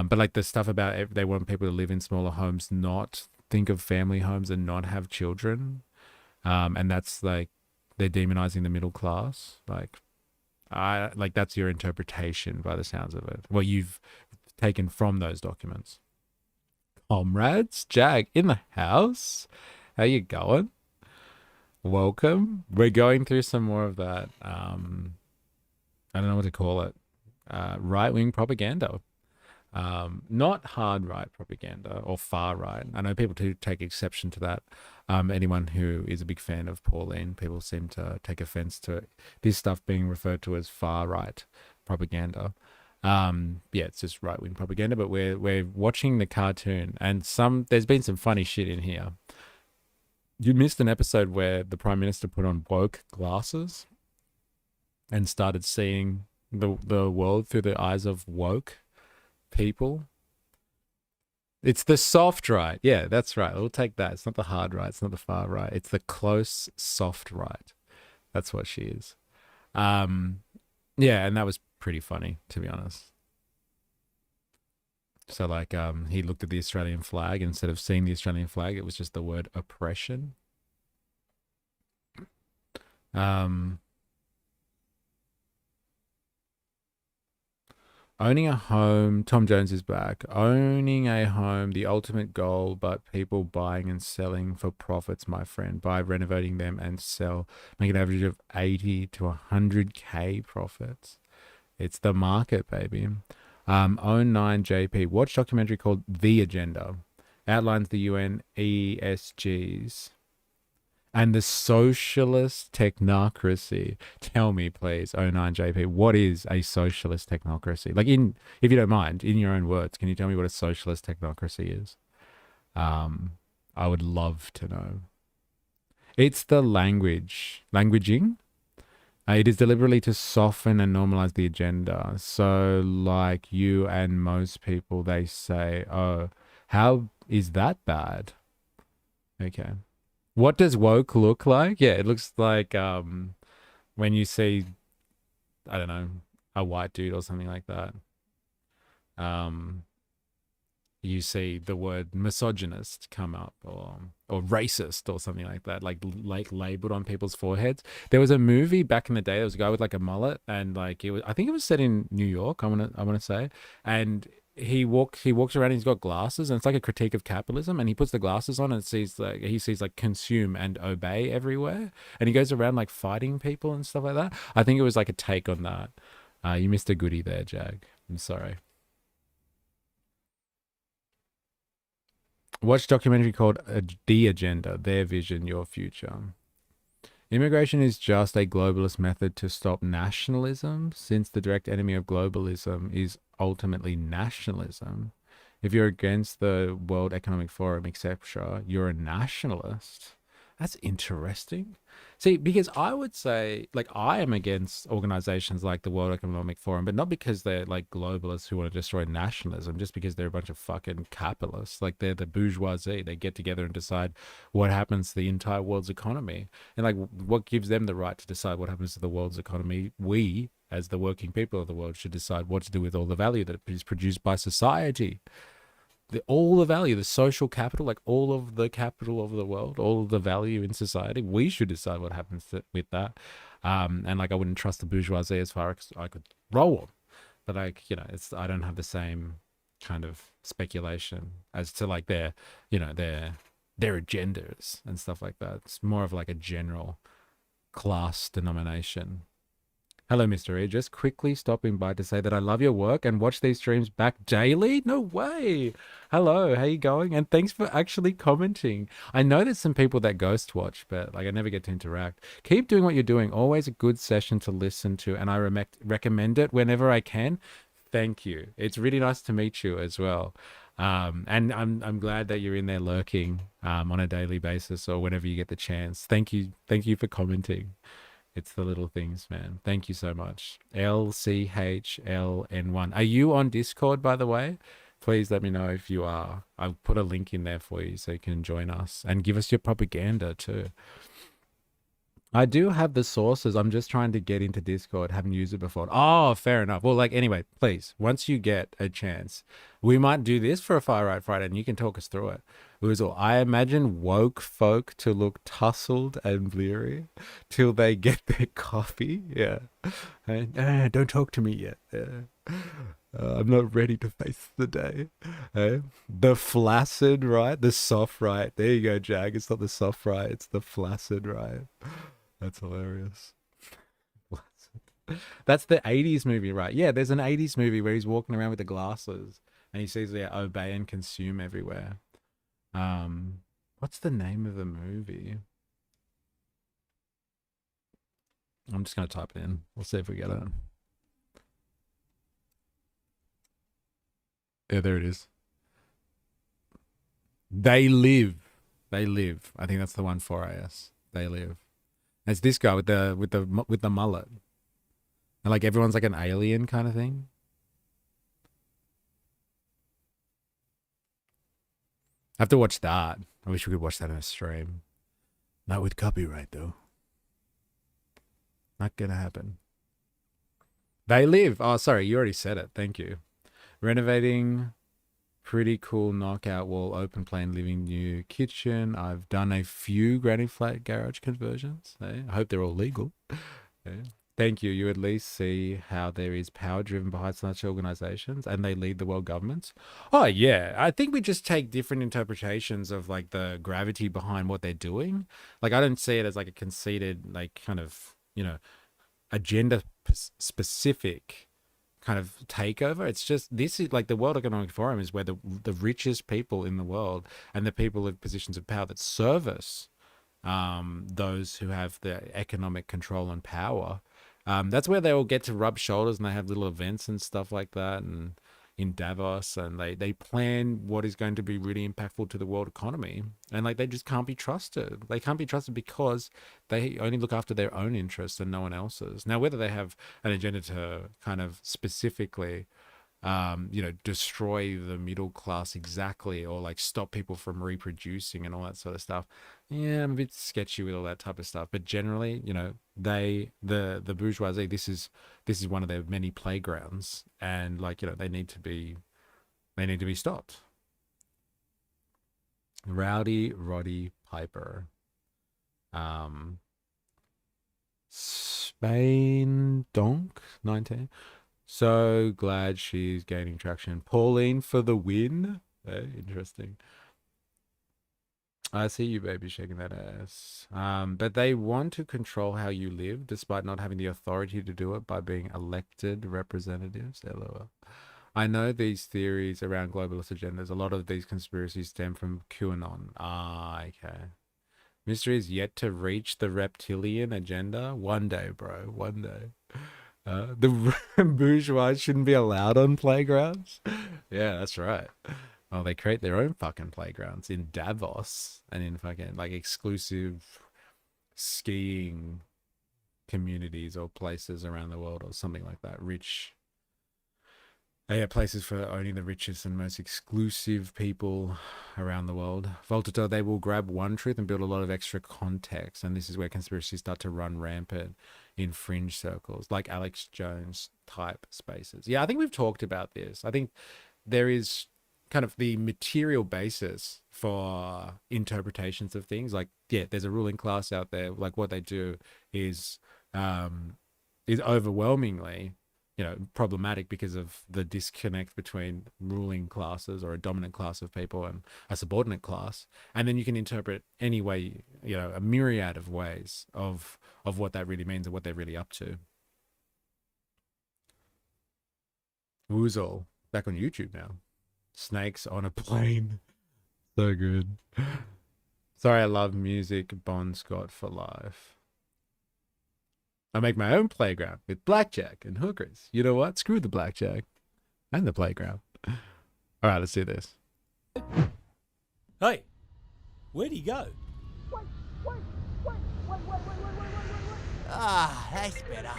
But like the stuff about they want people to live in smaller homes, not think of family homes and not have children. And that's like, they're demonizing the middle class. Like that's your interpretation by the sounds of it. What you've taken from those documents. Comrades, Jag in the house. How you going? Welcome. We're going through some more of that. I don't know what to call it. Right-wing propaganda. Not hard right propaganda or far right. I know people do take exception to that. Anyone who is a big fan of Pauline, people seem to take offense to this stuff being referred to as far right propaganda. Yeah, it's just right-wing propaganda, but we're watching the cartoon, and there's been some funny shit in here. You missed an episode where the Prime Minister put on woke glasses and started seeing the world through the eyes of woke people. It's the soft right. Yeah, that's right. We'll take that. It's not the hard right. It's not the far right. It's the close, soft right. That's what she is. Yeah, and that was pretty funny, to be honest. So like, he looked at the Australian flag. Instead of seeing the Australian flag, it was just the word oppression. Owning a home, Tom Jones is back. Owning a home, the ultimate goal, but people buying and selling for profits, my friend. Buy, renovating them and sell. Make an average of 80 to 100K profits. It's the market, baby. Own 9 JP. Watch documentary called The Agenda. Outlines the UN ESGs And the socialist technocracy. Tell me, please, 09JP, what is a socialist technocracy? Like, if you don't mind, in your own words, can you tell me what a socialist technocracy is? I would love to know. It's the languaging. It is deliberately to soften and normalize the agenda. So, like you and most people, they say, oh, how is that bad? Okay. What does woke look like? Yeah, it looks like when you see, I don't know, a white dude or something like that. You see the word misogynist come up, or racist or something like that, like labeled on people's foreheads. There was a movie back in the day. There was a guy with like a mullet, and like I think it was set in New York. I want to say, and he walks around. And he's got glasses, and it's like a critique of capitalism. And he puts the glasses on, and he sees like consume and obey everywhere, and he goes around like fighting people and stuff like that. I think it was like a take on that. You missed a goodie there, Jag. I'm sorry. Watch documentary called The Agenda, Their Vision, Your Future. Immigration is just a globalist method to stop nationalism, since the direct enemy of globalism is ultimately nationalism. If you're against the World Economic Forum, etc., you're a nationalist. That's interesting. See, because I would say, like, I am against organizations like the World Economic Forum, but not because they're like globalists who want to destroy nationalism, just because they're a bunch of fucking capitalists. Like, they're the bourgeoisie. They get together and decide what happens to the entire world's economy. And like, what gives them the right to decide what happens to the world's economy? We, as the working people of the world, should decide what to do with all the value that is produced by society. All the value, the social capital, like all of the capital of the world, all of the value in society, we should decide what happens with that. And like, I wouldn't trust the bourgeoisie as far as I could roll them, but like, you know, I don't have the same kind of speculation as to like their agendas and stuff like that. It's more of like a general class denomination. Hello, Mr. E. Just quickly stopping by to say that I love your work and watch these streams back daily. No way. Hello, how you going? And thanks for actually commenting. I know there's some people that ghost watch, but like I never get to interact. Keep doing what you're doing. Always a good session to listen to, and I recommend it whenever I can. Thank you. It's really nice to meet you as well. And I'm glad that you're in there lurking on a daily basis or whenever you get the chance. Thank you for commenting. It's the little things, man. Thank you so much. LCHLN1. Are you on Discord, by the way? Please let me know if you are. I'll put a link in there for you so you can join us and give us your propaganda too. I do have the sources. I'm just trying to get into Discord. Haven't used it before. Oh, fair enough. Well, like, anyway, please, once you get a chance, we might do this for a Far Right Friday and you can talk us through it. I imagine woke folk to look tousled and bleary till they get their coffee. Yeah. Don't talk to me yet. I'm not ready to face the day. The flaccid right, the soft right. There you go, Jag. It's not the soft right, it's the flaccid right. That's hilarious. That's the 80s movie, right? Yeah, there's an 80s movie where he's walking around with the glasses and he sees they obey and consume everywhere. What's the name of the movie? I'm just going to type it in. We'll see if we get it. Yeah, there it is. They Live. I think that's the one for AS. They Live. It's this guy with the mullet, and like everyone's like an alien kind of thing. I have to watch that. I wish we could watch that in a stream. Not with copyright though. Not gonna happen. They Live. Oh, sorry, you already said it. Thank you. Renovating. Pretty cool knockout wall, open plan living, new kitchen. I've done a few granny flat garage conversions. I hope they're all legal. Thank you. You at least see how there is power driven behind such organizations and they lead the world governments. Oh yeah. I think we just take different interpretations of like the gravity behind what they're doing. Like I don't see it as like a conceited, like kind of, agenda specific kind of takeover. It's just, this is like the World Economic Forum is where the richest people in the world and the people in positions of power that service those who have the economic control and power. That's where they all get to rub shoulders, and they have little events and stuff like that, and in Davos, and they plan what is going to be really impactful to the world economy. And like, they just can't be trusted. They can't be trusted because they only look after their own interests and no one else's. Now, whether they have an agenda to kind of specifically destroy the middle class exactly, or like stop people from reproducing and all that sort of stuff. Yeah, I'm a bit sketchy with all that type of stuff. But generally, the bourgeoisie, this is one of their many playgrounds, and like, they need to be stopped. Rowdy Roddy Piper. Spain Donk 19. So glad she's gaining traction. Pauline for the win. Interesting. I see you, baby, shaking that ass. But they want to control how you live, despite not having the authority to do it by being elected representatives. LOL. I know these theories around globalist agendas. A lot of these conspiracies stem from QAnon. Okay. Mystery is yet to reach the reptilian agenda. One day, bro. One day. The bourgeois shouldn't be allowed on playgrounds. Yeah, that's right. Well, they create their own fucking playgrounds in Davos and in fucking like exclusive skiing communities or places around the world or something like that. Rich. They have places for only the richest and most exclusive people around the world. Voltaire, they will grab one truth and build a lot of extra context. And this is where conspiracies start to run rampant in fringe circles, like Alex Jones type spaces. Yeah, I think we've talked about this. I think there is kind of the material basis for interpretations of things. Like, yeah, there's a ruling class out there. Like, what they do is overwhelmingly problematic because of the disconnect between ruling classes or a dominant class of people and a subordinate class. And then you can interpret any way, a myriad of ways of what that really means and what they're really up to. Woozle, back on YouTube now. Snakes on a plane. So good. Sorry, I love music. Bon Scott for life. I make my own playground with blackjack and hookers. You know what? Screw the blackjack and the playground. All right, let's do this. Hey, where'd he go? Ah, that's better.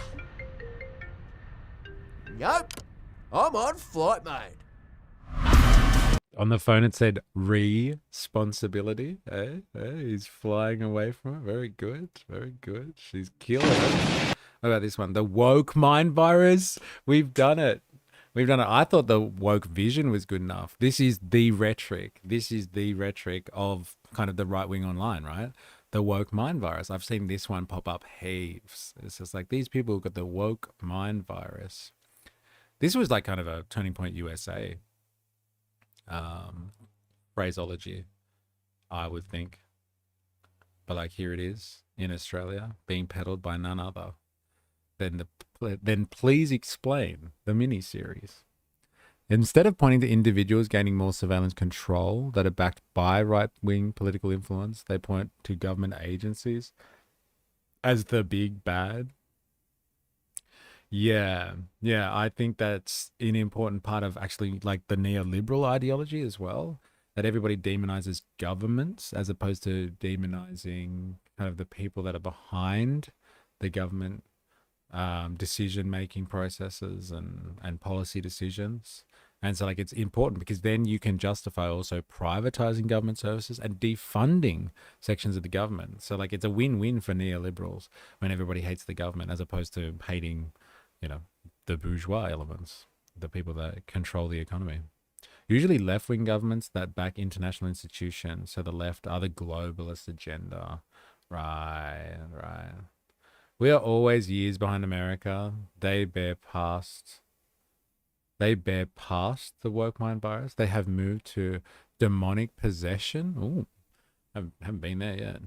Nope. I'm on flight mode. On the phone, it said responsibility. Hey, he's flying away from it. Very good. Very good. She's killing it. What about this one? The woke mind virus. We've done it. We've done it. I thought the woke vision was good enough. This is the rhetoric. This is the rhetoric of kind of the right wing online, right? The woke mind virus. I've seen this one pop up heaps. It's just like, these people got the woke mind virus. This was like kind of a Turning Point USA phraseology, I would think. But like, here it is in Australia being peddled by none other than Please Explain, the mini-series. Instead of pointing to individuals gaining more surveillance control that are backed by right-wing political influence, they point to government agencies as the big bad. Yeah, I think that's an important part of actually like the neoliberal ideology as well, that everybody demonizes governments as opposed to demonizing kind of the people that are behind the government decision-making processes and policy decisions. And so like, it's important because then you can justify also privatizing government services and defunding sections of the government. So like, it's a win-win for neoliberals when everybody hates the government as opposed to hating the bourgeois elements, the people that control the economy. Usually left-wing governments that back international institutions. So the left are the globalist agenda. Right. We are always years behind America. They bear past the woke mind virus. They have moved to demonic possession. Ooh, haven't been there yet.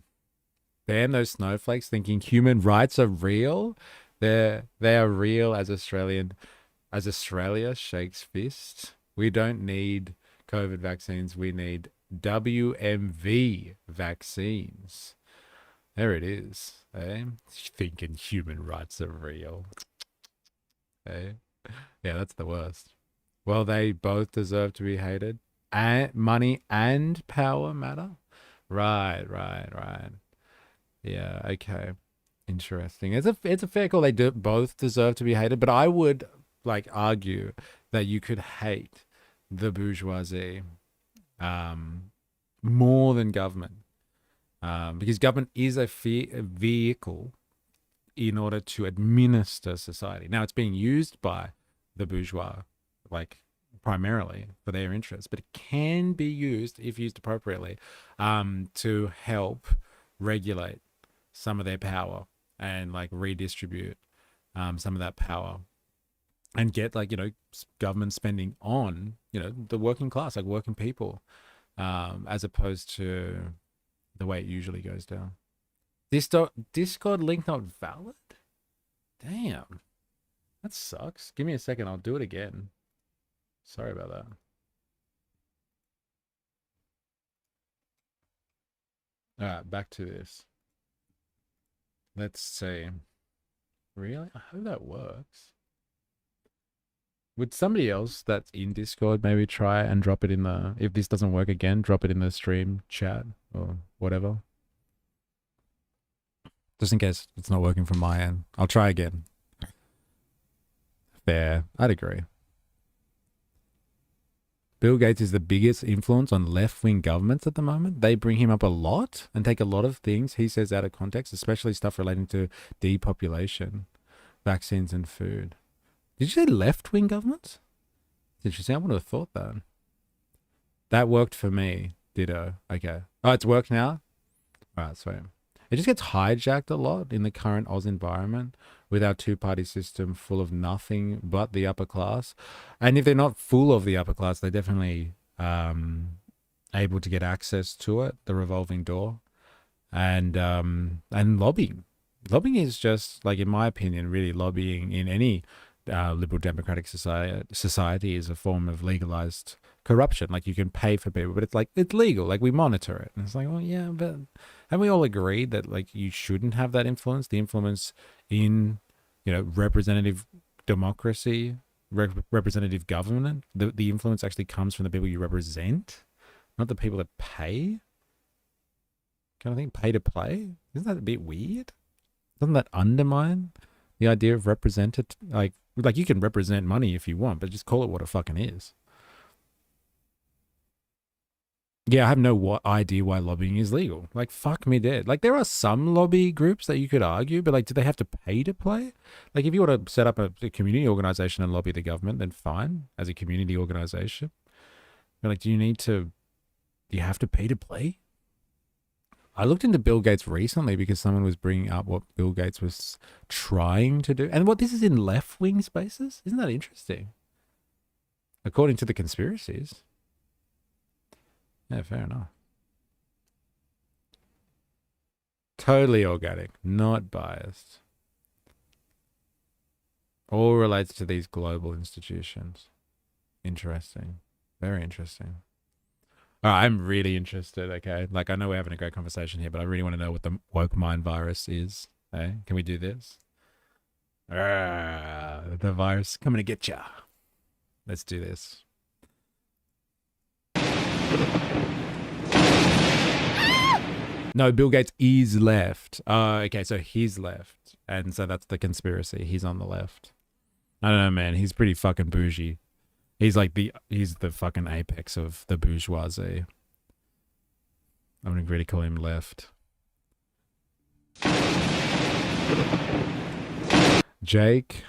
Ban those snowflakes thinking human rights are real. They are real as Australia shakes fist. We don't need COVID vaccines. We need WMV vaccines. There it is. Eh? Thinking human rights are real. Eh? Yeah, that's the worst. Well, they both deserve to be hated. And money and power matter. Right. Yeah, okay. Interesting. It's a fair call. They both deserve to be hated, but I would like argue that you could hate the bourgeoisie more than government. Because government is a vehicle in order to administer society. Now, it's being used by the bourgeois, like primarily for their interests, but it can be used, if used appropriately, to help regulate some of their power and like redistribute some of that power and get like, government spending on, the working class, like working people, as opposed to the way it usually goes down. Discord link not valid? Damn. That sucks. Give me a second. I'll do it again. Sorry about that. All right, back to this. Let's see. Really? I hope that works. Would somebody else that's in Discord maybe try and drop it in the... If this doesn't work again, drop it in the stream chat or whatever. Just in case it's not working from my end. I'll try again. Fair. I'd agree. Bill Gates is the biggest influence on left-wing governments at the moment. They bring him up a lot and take a lot of things he says out of context, especially stuff relating to depopulation, vaccines and food. Did you say left-wing governments? Interesting. I would have thought that. That worked for me. Ditto. Okay. Oh, it's worked now? All right, sweet. It just gets hijacked a lot in the current Oz environment with our two-party system full of nothing but the upper class. And if they're not full of the upper class, they're definitely able to get access to it, the revolving door. And lobbying. Lobbying is just, like, in my opinion, really lobbying in any liberal democratic society is a form of legalized corruption. Like, you can pay for people, but it's like, it's legal. Like, we monitor it. And it's like, well, yeah, but haven't we all agreed that, like, you shouldn't have that influence? The influence in, representative democracy, representative government, the influence actually comes from the people you represent, not the people that pay. Kind of thing, pay to play. Isn't that a bit weird? Doesn't that undermine the idea of represented? Like you can represent money if you want, but just call it what it fucking is. Yeah, I have no idea why lobbying is legal. Like, fuck me dead. Like, there are some lobby groups that you could argue, but, like, do they have to pay to play? Like, if you want to set up a community organization and lobby the government, then fine, as a community organization. But, like, do you have to pay to play? I looked into Bill Gates recently because someone was bringing up what Bill Gates was trying to do. And what this is in left-wing spaces? Isn't that interesting? According to the conspiracies. Yeah, fair enough. Totally organic, not biased. All relates to these global institutions. Interesting. Very interesting. All right, I'm really interested, okay? Like, I know we're having a great conversation here, but I really want to know what the woke mind virus is. Okay? Can we do this? The virus coming to get ya. Let's do this. No, Bill Gates is left. Okay, so he's left. And so that's the conspiracy. He's on the left. I don't know, man. He's pretty fucking bougie. He's the fucking apex of the bourgeoisie. I'm going to really call him left. Jake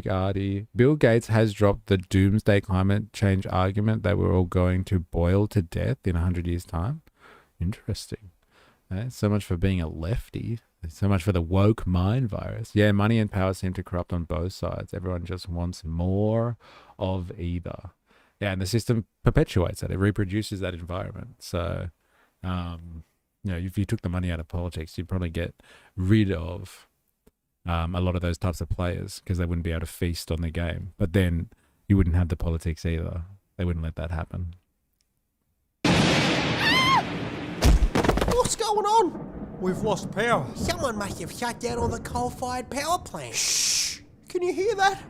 Ardy. Bill Gates has dropped the doomsday climate change argument that we're all going to boil to death in 100 years' time. Interesting. So much for being a lefty. So much for the woke mind virus. Yeah, money and power seem to corrupt on both sides. Everyone just wants more of either. Yeah, and the system perpetuates that. It reproduces that environment. So, if you took the money out of politics, you'd probably get rid of a lot of those types of players because they wouldn't be able to feast on the game. But then you wouldn't have the politics either. They wouldn't let that happen. What's going on? We've lost power. Someone must have shut down all the coal-fired power plants. Shh! Can you hear that?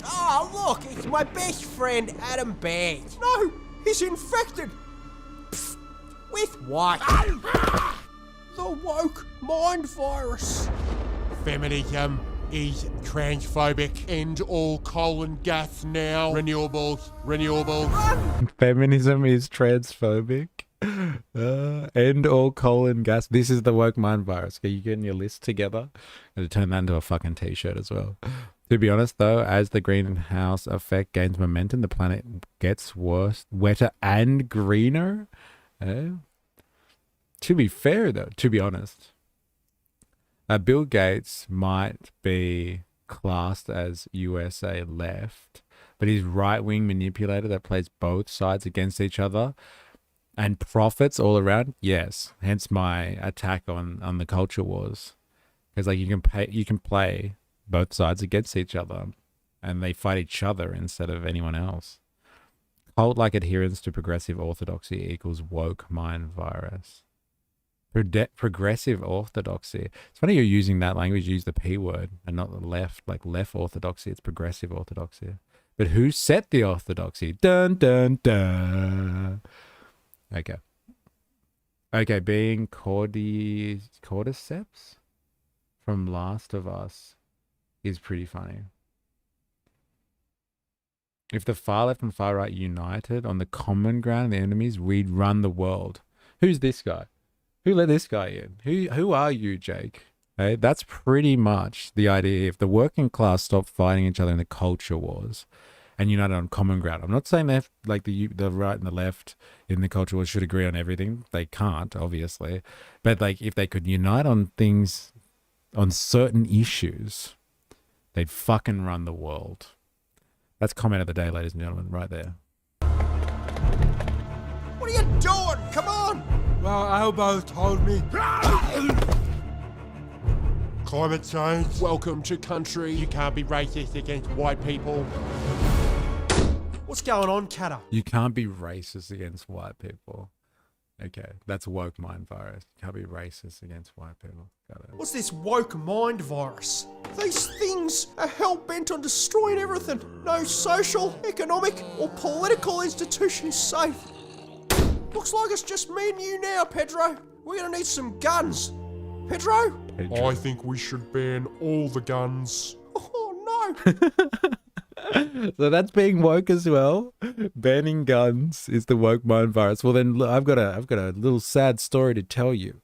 Oh, look, it's my best friend, Adam Baird. No, he's infected. Pfft, with what? The woke mind virus. Feminism is transphobic. End all coal and gas now. Renewables. Feminism is transphobic. End all coal and gas. This is the woke mind virus. Okay, you getting your list together? Gotta turn that into a fucking t-shirt as well. To be honest though, as the greenhouse effect gains momentum, the planet gets worse, wetter and greener. To be fair though, to be honest, Bill Gates might be classed as USA left, but he's right-wing manipulator that plays both sides against each other and profits all around. Yes, hence my attack on the culture wars, because like you can play both sides against each other, and they fight each other instead of anyone else. Cult-like adherence to progressive orthodoxy equals woke mind virus. Progressive orthodoxy. It's funny you're using that language. You use the P word and not the left, like left orthodoxy. It's progressive orthodoxy. But who set the orthodoxy? Dun dun dun. Okay, being cordyceps from Last of Us is pretty funny. If the far left and far right united on the common ground, the enemies, we'd run the world. Who's this guy? Who let this guy in? Who are you, Jake? Hey, that's pretty much the idea. If the working class stopped fighting each other in the culture wars and united on common ground. I'm not saying that like the right and the left in the culture wars should agree on everything. They can't, obviously. But like if they could unite on things, on certain issues, they'd fucking run the world. That's comment of the day, ladies and gentlemen, right there. What are you doing? Come on! Well, Elbow told me. Climate change. Welcome to country. You can't be racist against white people. What's going on, Catter? You can't be racist against white people. Okay, that's woke mind virus. You can't be racist against white people. Got it. What's this woke mind virus? These things are hell-bent on destroying everything. No social, economic, or political institution safe. Looks like it's just me and you now, Pedro. We're gonna need some guns. Pedro? I think we should ban all the guns. Oh no! So that's being woke as well. Banning guns is the woke mind virus. Well then, look, I've got a little sad story to tell you.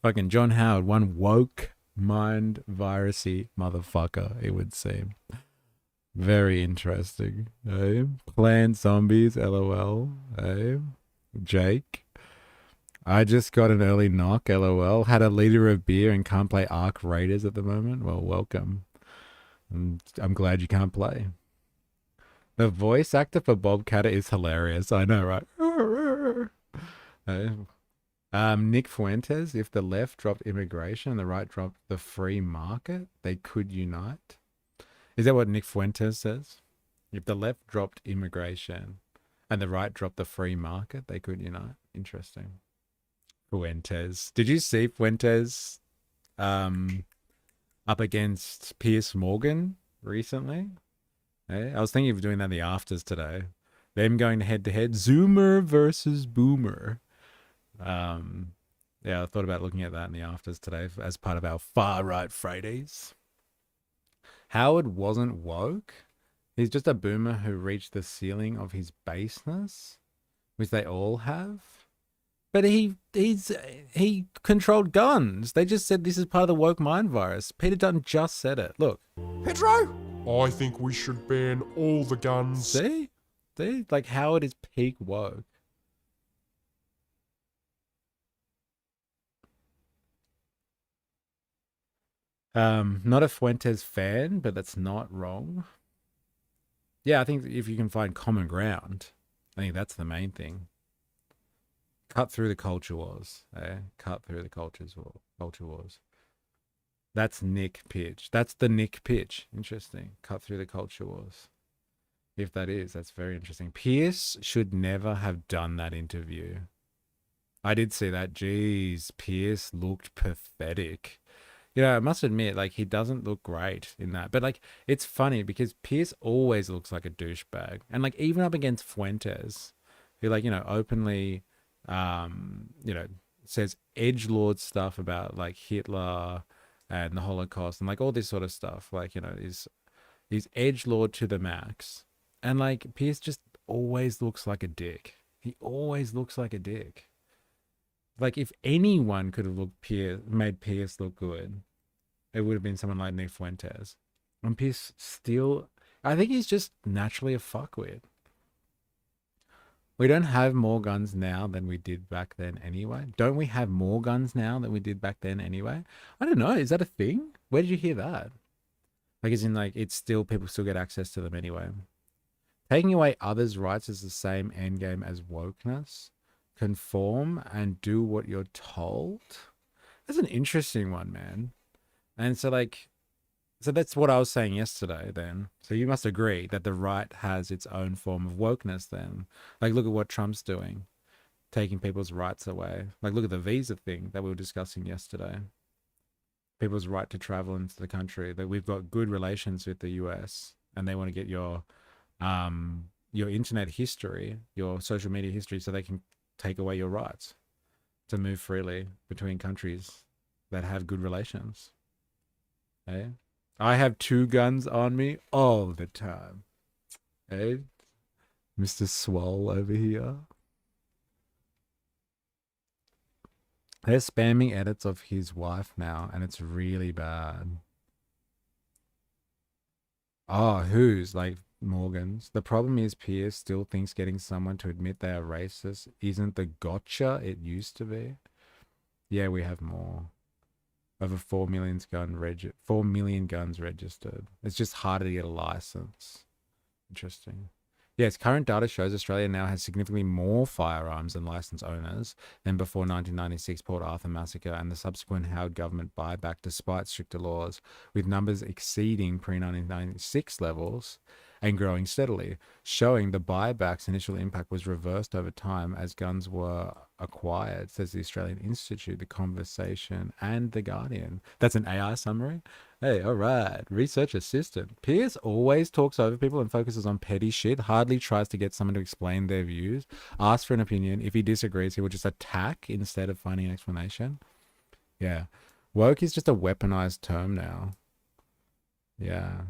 Fucking John Howard, one woke mind virusy motherfucker, it would seem. Very interesting. Eh? Plant zombies, lol. Eh? Jake. I just got an early knock, lol. Had a liter of beer and can't play Ark Raiders at the moment. Well, welcome. I'm glad you can't play. The voice actor for Bob Catter is hilarious. I know, right? Nick Fuentes, if the left dropped immigration and the right dropped the free market, they could unite. Is that what Nick Fuentes says? If the left dropped immigration and the right dropped the free market, they could unite. Interesting. Fuentes. Did you see Fuentes up against Piers Morgan recently? I was thinking of doing that in the afters today. Them going head to head. Zoomer versus Boomer. Yeah, I thought about looking at that in the afters today as part of our Far Right Fridays. Howard wasn't woke. He's just a boomer who reached the ceiling of his baseness, which they all have. But he controlled guns. They just said this is part of the woke mind virus. Peter Dutton just said it. Look. Pedro? I think we should ban all the guns. See? Like Howard is peak woke. Not a Fuentes fan, but that's not wrong. Yeah, I think if you can find common ground, I think that's the main thing. Cut through the culture wars. Cut through the culture wars. That's Nick pitch. That's the Nick pitch. Interesting. Cut through the culture wars. If that is, that's very interesting. Pierce should never have done that interview. I did see that. Jeez, Pierce looked pathetic. I must admit, like, he doesn't look great in that. But, like, it's funny because Pierce always looks like a douchebag. And, like, even up against Fuentes, who, like, openly, says edgelord stuff about, like, Hitler and the Holocaust and, like, all this sort of stuff. Like, is edgelord to the max. And, like, Pierce just always looks like a dick. He always looks like a dick. Like, if anyone could have made Pierce look good, it would have been someone like Nick Fuentes. And Pierce still, I think he's just naturally a fuckwit. We don't have more guns now than we did back then anyway. Don't we have more guns now than we did back then anyway? I don't know. Is that a thing? Where did you hear that? Like, as in, like, people still get access to them anyway. Taking away others' rights is the same endgame as wokeness. Conform and do what you're told. That's an interesting one, man. And so that's what I was saying yesterday then. So you must agree that the right has its own form of wokeness then. Like, look at what Trump's doing, taking people's rights away. Like, look at the visa thing that we were discussing yesterday. People's right to travel into the country. That we've got good relations with the US and they want to get your internet history, your social media history, so they can take away your rights to move freely between countries that have good relations. Hey, I have 2 guns on me all the time. Hey, Mr. Swole over here. They're spamming edits of his wife now, and it's really bad. Oh, who's? Like, Morgan's. The problem is Pierce still thinks getting someone to admit they are racist isn't the gotcha it used to be. Yeah, we have more. Over 4 million guns registered. It's just harder to get a license. Interesting. Yes, current data shows Australia now has significantly more firearms and license owners than before 1996 Port Arthur massacre and the subsequent Howard government buyback despite stricter laws, with numbers exceeding pre-1996 levels and growing steadily, showing the buyback's initial impact was reversed over time as guns were acquired, says the Australian Institute, The Conversation, and The Guardian. That's an AI summary? Hey, all right. Research assistant. Pierce always talks over people and focuses on petty shit, hardly tries to get someone to explain their views, ask for an opinion. If he disagrees, he will just attack instead of finding an explanation. Yeah. Woke is just a weaponized term now. Yeah.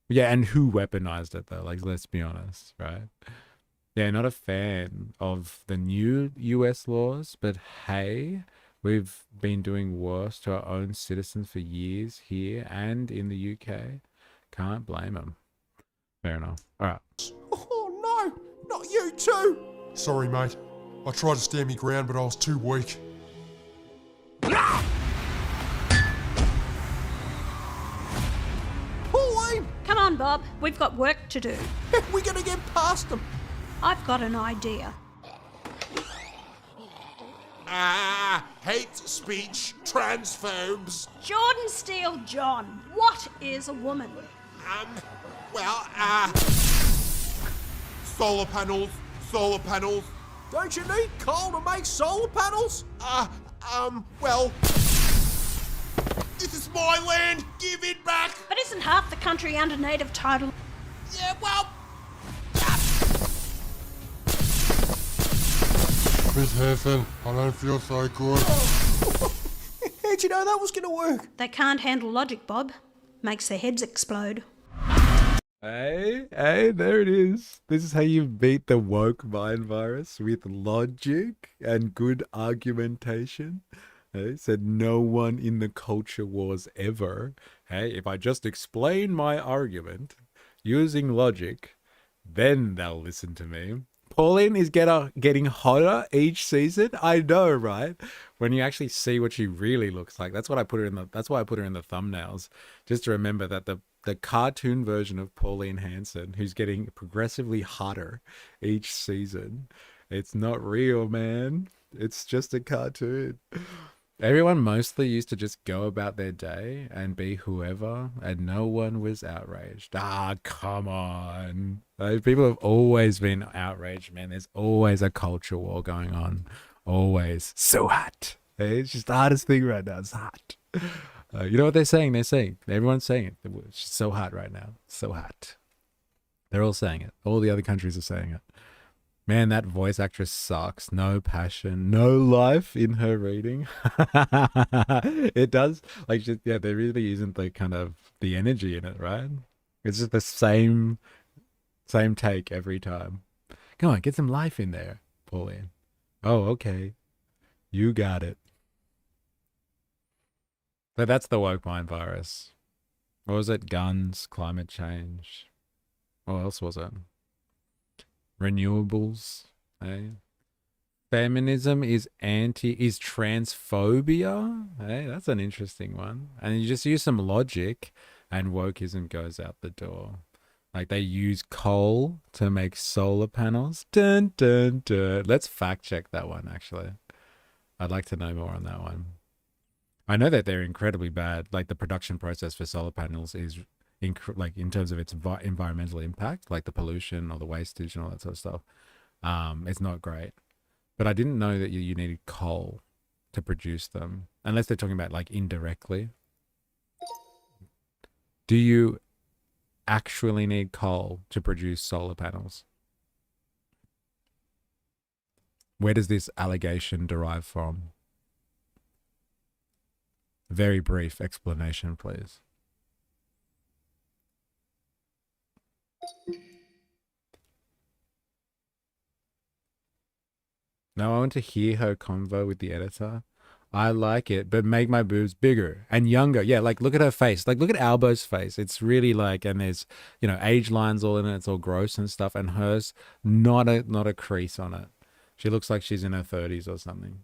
Yeah, and who weaponized it though? Like, let's be honest, right? Yeah, not a fan of the new US laws, but hey, we've been doing worse to our own citizens for years here and in the UK. Can't blame them. Fair enough. All right. Oh no, not you too. Sorry, mate. I tried to stand me ground, but I was too weak. Pauline, Come on, Bob. We've got work to do. we're gonna get past them. I've got an idea. Hate speech, transphobes. Jordan Steele John, what is a woman? Solar panels. Don't you need coal to make solar panels? Well, this is my land, give it back. But isn't half the country under native title? Yeah, well, Miss Hanson, I don't feel so good. how'd you know that was gonna work? They can't handle logic, Bob. Makes their heads explode. Hey, there it is. This is how you beat the woke mind virus, with logic and good argumentation. Hey, said no one in the culture wars ever. Hey, if I just explain my argument using logic, then they'll listen to me. Pauline is getting hotter each season. I know, right? When you actually see what she really looks like, that's why I put her in the thumbnails, just to remember that the cartoon version of Pauline Hanson, who's getting progressively hotter each season, it's not real, man. It's just a cartoon. Everyone mostly used to just go about their day and be whoever, and no one was outraged. Ah, come on. People have always been outraged, man. There's always a culture war going on. Always. So hot. It's just the hottest thing right now. It's hot. You know what they're saying? Everyone's saying it. It's just so hot right now. So hot. They're all saying it. All the other countries are saying it. Man, that voice actress sucks. No passion, no life in her reading. It does. Like, yeah, there really isn't the kind of the energy in it, right? It's just the same take every time. Come on, get some life in there, Pauline. Oh, okay. You got it. But that's the woke mind virus. What was it? Guns, climate change. What else was it? Renewables. Eh? Feminism is transphobia. Hey, that's an interesting one. And you just use some logic and wokeism goes out the door. Like they use coal to make solar panels. Dun, dun, dun. Let's fact check that one, actually. I'd like to know more on that one. I know that they're incredibly bad. Like the production process for solar panels is like in terms of its environmental impact, like the pollution or the wastage and all that sort of stuff. It's not great. But I didn't know that you needed coal to produce them, unless they're talking about like indirectly. Do you actually need coal to produce solar panels? Where does this allegation derive from? Very brief explanation, please. Now I want to hear her convo with the editor. I like it, but make my boobs bigger and younger. Yeah, like look at her face. Like look at Albo's face. It's really like, and there's, you know, age lines all in it. It's all gross and stuff. And hers, not a crease on it. She looks like she's in her 30s or something.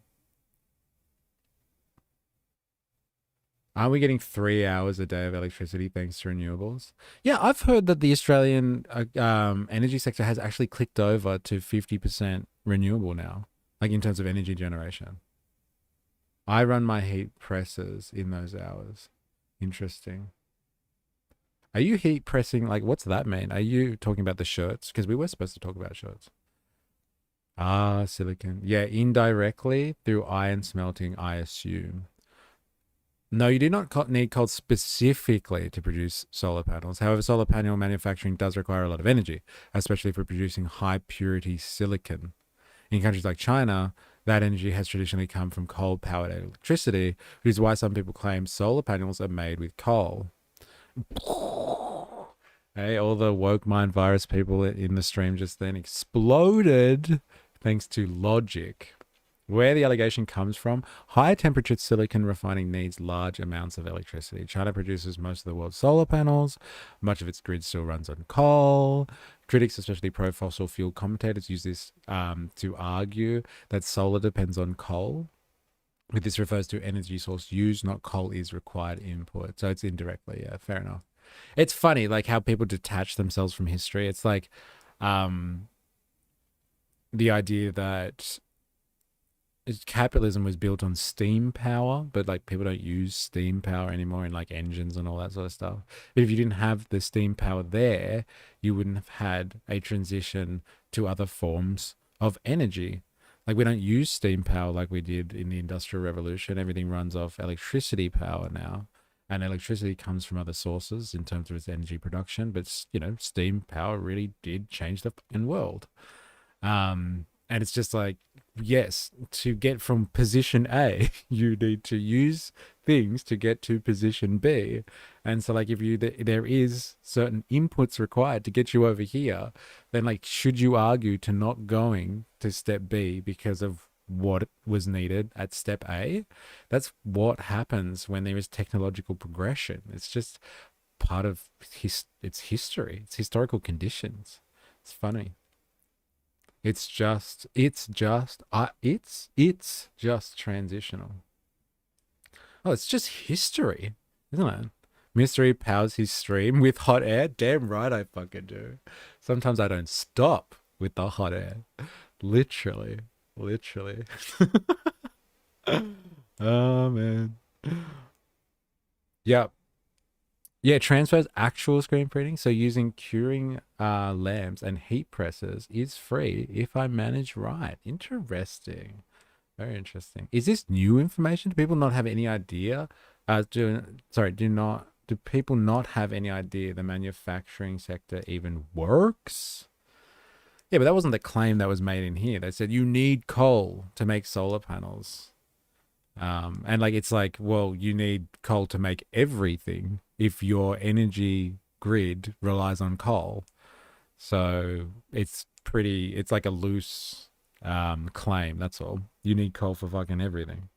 Aren't we getting 3 hours a day of electricity thanks to renewables? Yeah, I've heard that the Australian energy sector has actually clicked over to 50% renewable now, like in terms of energy generation. I run my heat presses in those hours. Interesting. Are you heat pressing? Like, what's that mean? Are you talking about the shirts? Because we were supposed to talk about shirts. Ah, silicon. Yeah, indirectly through iron smelting, I assume. No, you do not need coal specifically to produce solar panels. However, solar panel manufacturing does require a lot of energy, especially for producing high purity silicon. In countries like China, that energy has traditionally come from coal-powered electricity, which is why some people claim solar panels are made with coal. Hey, all the woke mind virus people in the stream just then exploded thanks to logic. Where the allegation comes from, high temperature silicon refining needs large amounts of electricity. China produces most of the world's solar panels. Much of its grid still runs on coal. Critics, especially pro-fossil fuel commentators, use this to argue that solar depends on coal. But this refers to energy source used, not coal is required input. So it's indirectly, yeah, fair enough. It's funny, like how people detach themselves from history. It's like the idea that capitalism was built on steam power, but like people don't use steam power anymore in like engines and all that sort of stuff. But if you didn't have the steam power there, you wouldn't have had a transition to other forms of energy. Like we don't use steam power like we did in the Industrial Revolution. Everything runs off electricity power now. And electricity comes from other sources in terms of its energy production. But, you know, steam power really did change the fucking world. And it's just like, yes, to get from position A, you need to use things to get to position B. And so like if there is certain inputs required to get you over here, then like should you argue to not going to step B because of what was needed at step A? That's what happens when there is technological progression. It's just part of it's history. It's historical conditions. It's funny. It's just transitional. Oh, it's just history, isn't it? Mystery powers his stream with hot air. Damn right I fucking do. Sometimes I don't stop with the hot air. Literally. Oh man. Yep. Yeah, transfers actual screen printing. So using curing lamps and heat presses is free if I manage right. Interesting. Very interesting. Is this new information? Do people not have any idea? Do people not have any idea the manufacturing sector even works? Yeah, but that wasn't the claim that was made in here. They said you need coal to make solar panels. And like, it's like, well, you need coal to make everything if your energy grid relies on coal. So it's like a loose claim. That's all. You need coal for fucking everything.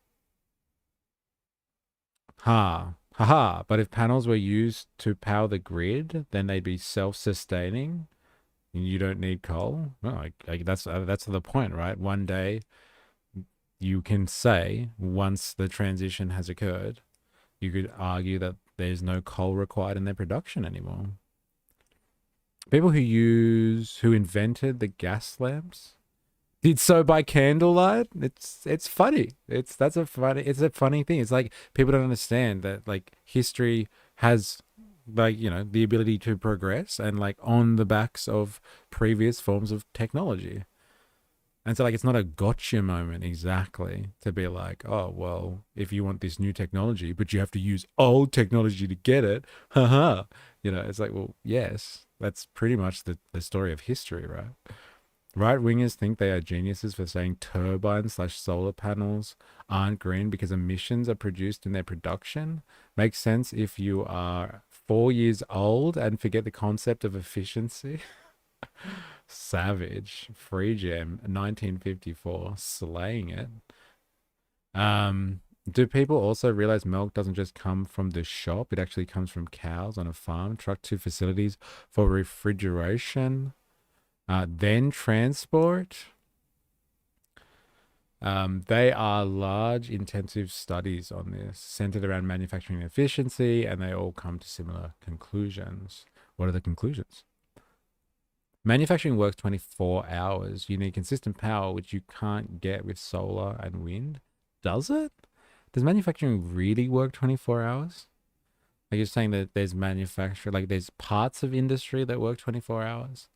Haha. But if panels were used to power the grid, then they'd be self-sustaining. You don't need coal. Well, that's the point, right? One day, you can say, once the transition has occurred, you could argue that there's no coal required in their production anymore. People who invented the gas lamps did so by candlelight. It's funny. It's a funny thing. It's like people don't understand that like history has, like, you know, the ability to progress and like on the backs of previous forms of technology. And so like, it's not a gotcha moment exactly to be like, oh, well, if you want this new technology, but you have to use old technology to get it. Haha. You know, it's like, well, yes, that's pretty much the story of history, right? Right-wingers think they are geniuses for saying turbines/solar panels aren't green because emissions are produced in their production. Makes sense if you are 4 years old and forget the concept of efficiency. Savage. Free Jam, 1954, slaying it. Do people also realize milk doesn't just come from the shop? It actually comes from cows on a farm, trucked to facilities for refrigeration, then transport. They are large, intensive studies on this, centered around manufacturing efficiency, and they all come to similar conclusions. What are the conclusions? Manufacturing works 24 hours. You need consistent power, which you can't get with solar and wind. Does it? Does manufacturing really work 24 hours? Like, you're saying that there's there's parts of industry that work 24 hours?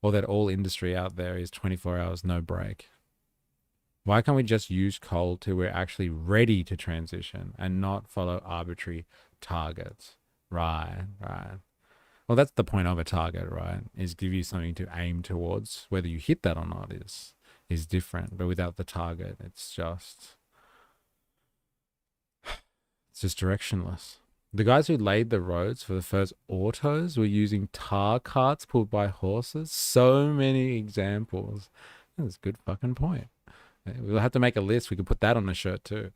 Or that all industry out there is 24 hours, no break? Why can't we just use coal till we're actually ready to transition and not follow arbitrary targets? Right. Well, that's the point of a target, right? Is give you something to aim towards. Whether you hit that or not is different. But without the target, it's just directionless. The guys who laid the roads for the first autos were using tar carts pulled by horses. So many examples. That's a good fucking point. We'll have to make a list. We could put that on a shirt too.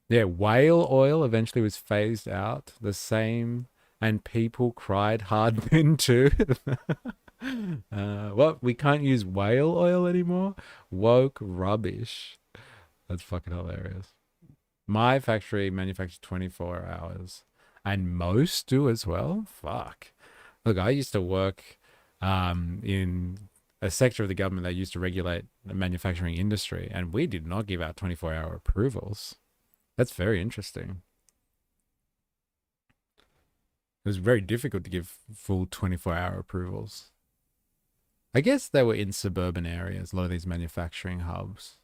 Yeah, whale oil eventually was phased out. The same, and people cried hard then too. What? We can't use whale oil anymore? Woke rubbish. That's fucking hilarious. My factory manufactures 24 hours. And most do as well? Fuck. Look, I used to work in a sector of the government that used to regulate the manufacturing industry, and we did not give out 24-hour approvals. That's very interesting. It was very difficult to give full 24-hour approvals. I guess they were in suburban areas, a lot of these manufacturing hubs.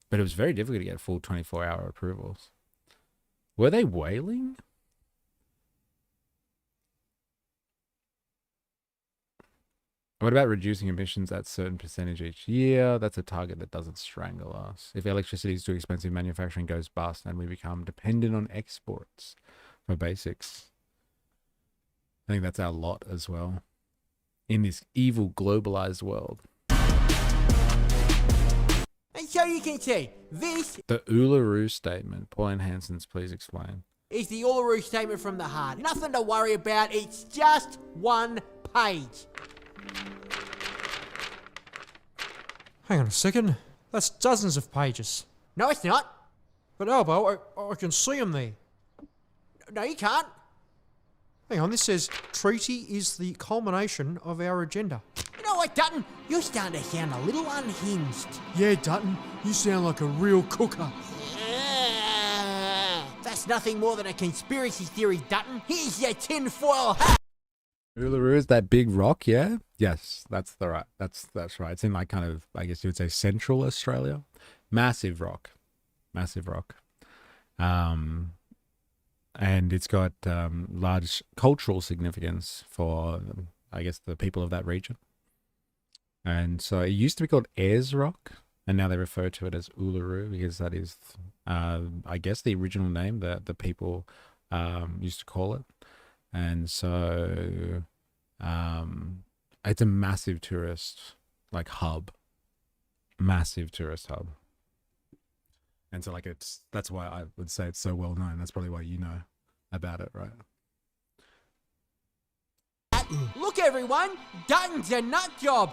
But it was very difficult to get full 24-hour approvals. Were they whaling? What about reducing emissions at a certain percentage each year? That's a target that doesn't strangle us. If electricity is too expensive, manufacturing goes bust and we become dependent on exports for basics. I think that's our lot as well in this evil globalized world. And so you can see, this The Uluru Statement. Pauline Hanson's, please explain. is the Uluru Statement from the heart. Nothing to worry about, it's just one page. Hang on a second. That's dozens of pages. No, it's not. But Albo, I can see them there. No, you can't. Hang on, this says, treaty is the culmination of our agenda. You know what, Dutton? You're starting to sound a little unhinged. Yeah, Dutton, you sound like a real cooker. nothing more than a conspiracy theory, Dutton. Here's your tinfoil hat. Uluru is that big rock, yeah? Yes, that's right. That's right. It's in like kind of, I guess you would say, central Australia. Massive rock. Massive rock. And it's got large cultural significance for, I guess, the people of that region. And so it used to be called Ayers Rock, and now they refer to it as Uluru because that is, I guess, the original name that the people used to call it. And so it's a massive tourist hub. Massive tourist hub. And so that's why I would say it's so well known. That's probably why you know about it, right? Look, everyone, Dutton's a nut job.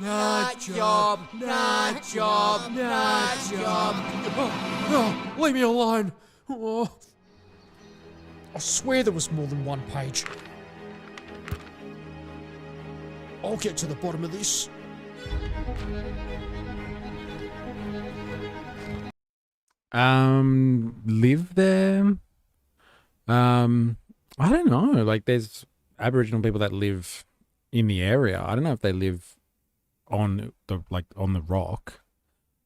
Nut job, nut job, nut job. No, leave me alone. Oh. I swear there was more than one page. I'll get to the bottom of this. Live there? I don't know. Like, there's Aboriginal people that live in the area. I don't know if they live on the rock.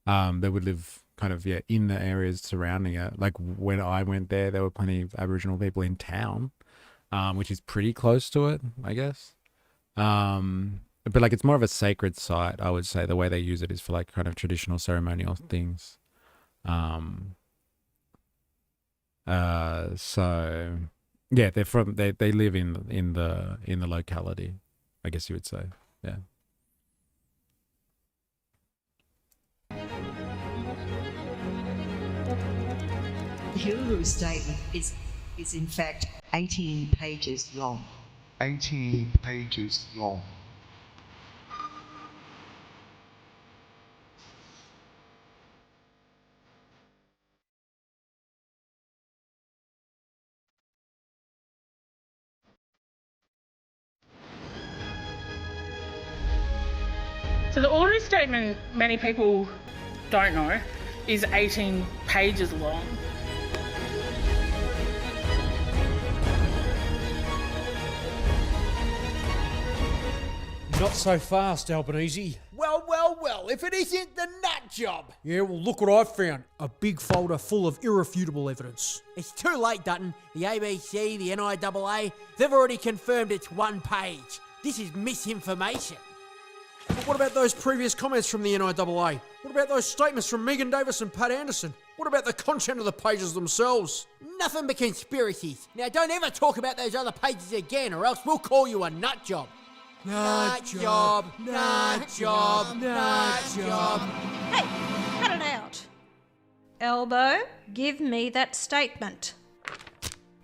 They would live kind of in the areas surrounding it. Like when I went there were plenty of Aboriginal people in town, which is pretty close to it, I guess. But like it's more of a sacred site, I would say. The way they use it is for like kind of traditional ceremonial things. So yeah, they live in the locality, I guess you would say. Yeah. The Uluru Statement is in fact 18 pages long. 18 pages long. So the Uluru Statement, many people don't know, is 18 pages long. Not so fast, Albanese. Well, if it isn't the nut job. Yeah, well, look what I've found. A big folder full of irrefutable evidence. It's too late, Dutton. The ABC, the NIAA, they've already confirmed it's one page. This is misinformation. But what about those previous comments from the NIAA? What about those statements from Megan Davis and Pat Anderson? What about the content of the pages themselves? Nothing but conspiracies. Now, don't ever talk about those other pages again, or else we'll call you a nut job. Nut job, nut job, nut job. Hey, cut it out. Elbow, give me that statement.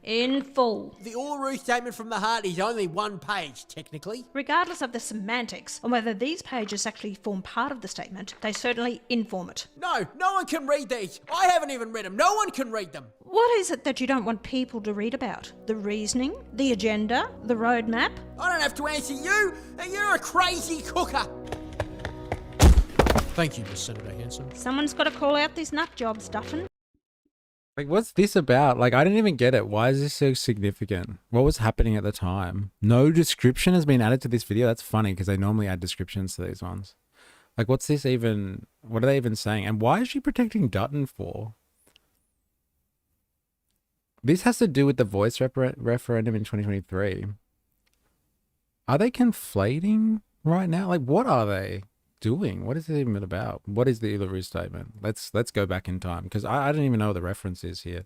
In full. The Uluru Statement from the Heart is only one page, technically. Regardless of the semantics, and whether these pages actually form part of the statement, they certainly inform it. No one can read these. I haven't even read them. No one can read them. What is it that you don't want people to read about? The reasoning? The agenda? The roadmap? I don't have to answer you. You're a crazy cooker. Thank you, Miss Senator Hanson. Someone's got to call out these nut jobs, Duffin. Like, what's this about? Like, I didn't even get it. Why is this so significant? What was happening at the time? No description has been added to this video. That's funny because they normally add descriptions to these ones. Like, what's this even? What are they even saying? And why is she protecting Dutton for? This has to do with the voice referendum in 2023. Are they conflating right now? Like, what are they doing? What is it even about? What is the Uluru Statement? Let's go back in time because I don't even know what the reference is here.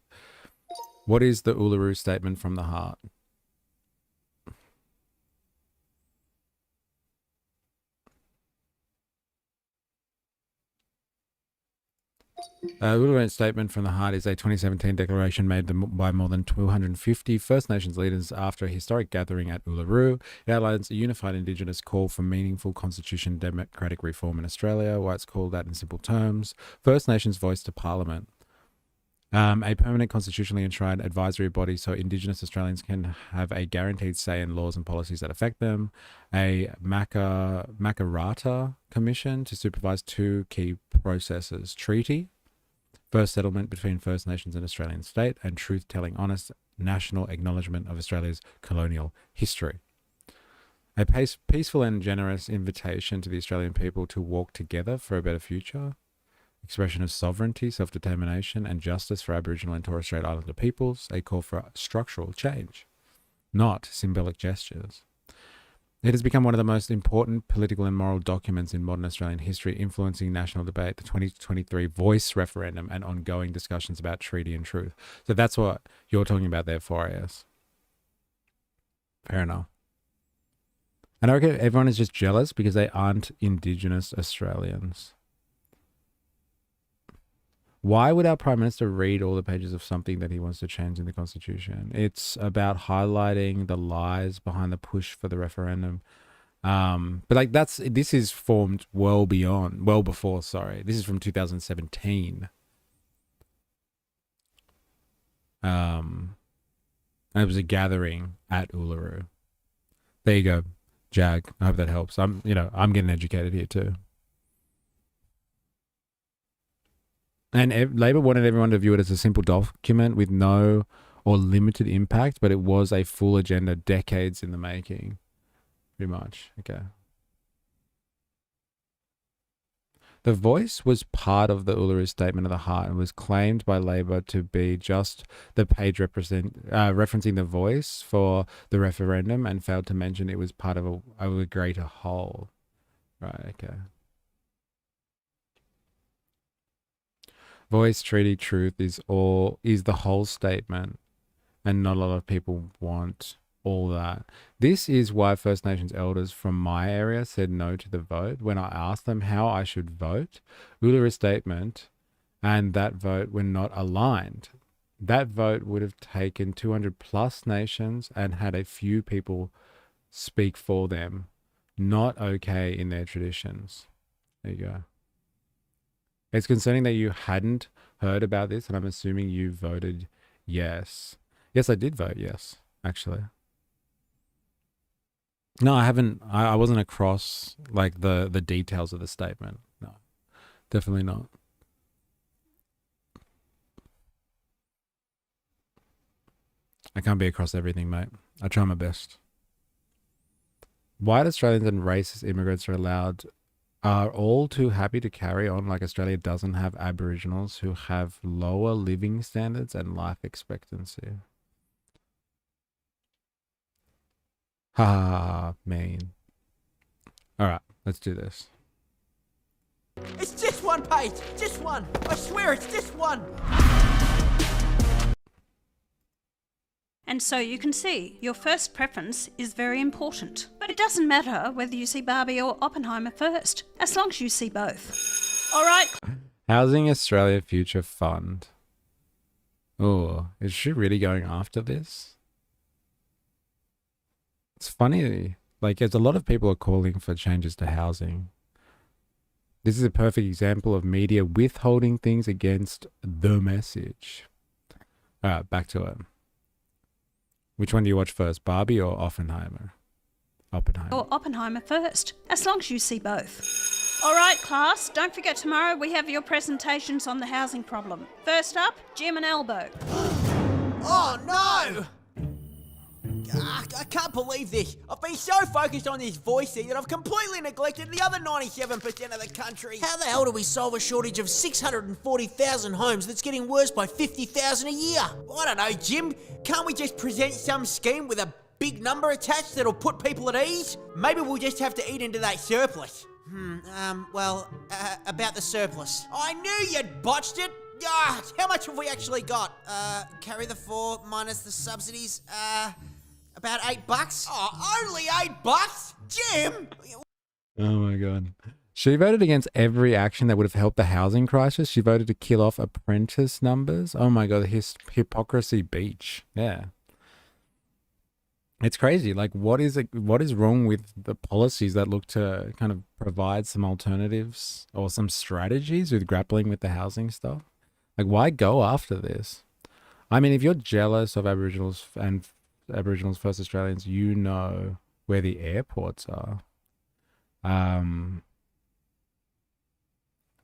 What is the Uluru Statement from the Heart? Uluru Statement from the Heart is a 2017 declaration made by more than 250 First Nations leaders after a historic gathering at Uluru. It outlines a unified Indigenous call for meaningful constitution democratic reform in Australia, why it's called that in simple terms. First Nations voice to Parliament. A permanent constitutionally enshrined advisory body so Indigenous Australians can have a guaranteed say in laws and policies that affect them. A Makarrata Commission to supervise two key processes. Treaty, first settlement between First Nations and Australian state, and truth-telling, honest national acknowledgement of Australia's colonial history. A peaceful and generous invitation to the Australian people to walk together for a better future. Expression of sovereignty, self-determination, and justice for Aboriginal and Torres Strait Islander peoples. A call for structural change, not symbolic gestures. It has become one of the most important political and moral documents in modern Australian history, influencing national debate, the 2023 Voice referendum, and ongoing discussions about treaty and truth. So that's what you're talking about there, 4AS. Fair enough. And I reckon everyone is just jealous because they aren't Indigenous Australians. Why would our Prime Minister read all the pages of something that he wants to change in the Constitution? It's about highlighting the lies behind the push for the referendum. But like this is formed well before, this is from 2017. And it was a gathering at Uluru. There you go, Jag. I hope that helps. I'm getting educated here too. And Labor wanted everyone to view it as a simple document with no or limited impact, but it was a full agenda, decades in the making. Pretty much. Okay. The Voice was part of the Uluru Statement of the Heart and was claimed by Labor to be just the page referencing the voice for the referendum, and failed to mention it was part of a greater whole. Right, okay. Voice, treaty, truth is the whole statement, and not a lot of people want all that. This is why First Nations elders from my area said no to the vote when I asked them how I should vote. Uluru Statement and that vote were not aligned. That vote would have taken 200 plus nations and had a few people speak for them. Not okay in their traditions. There you go. It's concerning that you hadn't heard about this, and I'm assuming you voted yes. Yes, I did vote yes, actually. No, I haven't. I wasn't across like the details of the statement. No, definitely not. I can't be across everything, mate. I try my best. White Australians and racist immigrants are all too happy to carry on like Australia doesn't have Aboriginals who have lower living standards and life expectancy. Ha, mean. Alright, let's do this. It's just one page, just one. I swear it's just one. And so you can see, your first preference is very important. But it doesn't matter whether you see Barbie or Oppenheimer first, as long as you see both. All right. Housing Australia Future Fund. Oh, is she really going after this? It's funny, like there's a lot of people are calling for changes to housing. This is a perfect example of media withholding things against the message. All right, back to it. Which one do you watch first, Barbie or Oppenheimer? Or Oppenheimer first, as long as you see both. All right, class, don't forget tomorrow we have your presentations on the housing problem. First up, Jim and Elbow. Oh no! I can't believe this. I've been so focused on this voice thing that I've completely neglected the other 97% of the country. How the hell do we solve a shortage of 640,000 homes that's getting worse by 50,000 a year? I don't know, Jim. Can't we just present some scheme with a big number attached that'll put people at ease? Maybe we'll just have to eat into that surplus. About the surplus. I knew you'd botched it. How much have we actually got? Carry the 4 minus the subsidies. About $8. Oh, only $8? Jim! Oh my God. She voted against every action that would have helped the housing crisis. She voted to kill off apprentice numbers. Oh my God, hypocrisy beach. Yeah. It's crazy. Like, what is wrong with the policies that look to kind of provide some alternatives or some strategies with grappling with the housing stuff? Like, why go after this? I mean, if you're jealous of Aboriginals and Aboriginals, First Australians, you know where the airports are.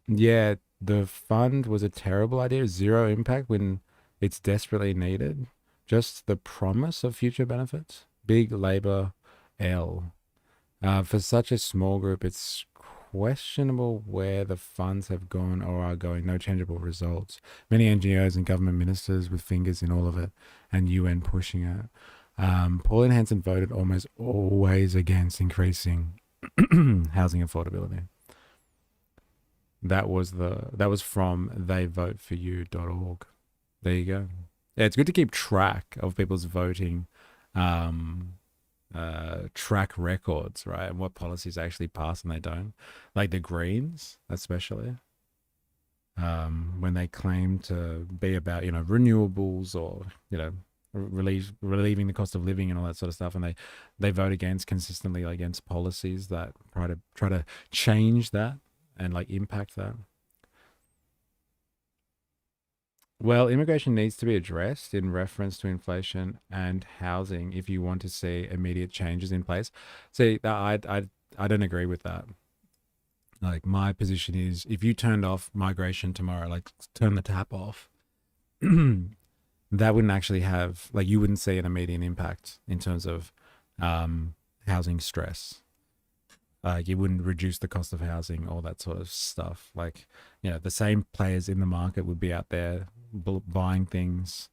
Yeah, the fund was a terrible idea, zero impact when it's desperately needed. Just the promise of future benefits. Big Labour L. For such a small group, it's questionable where the funds have gone or are going. No changeable results. Many NGOs and government ministers with fingers in all of it, and UN pushing it. Pauline Hanson voted almost always against increasing housing affordability. That was from theyvoteforyou.org. There you go. Yeah, it's good to keep track of people's voting track records, right? And what policies actually pass and they don't. Like the Greens, especially. When they claim to be about, renewables or, relieving the cost of living and all that sort of stuff, and they vote consistently against policies that try to change that and impact that. Well, immigration needs to be addressed in reference to inflation and housing if you want to see immediate changes in place. See, I don't agree with that. My position is, if you turned off migration tomorrow, turn the tap off, that wouldn't actually have, you wouldn't see an immediate impact in terms of housing stress. It wouldn't reduce the cost of housing, all that sort of stuff. The same players in the market would be out there buying things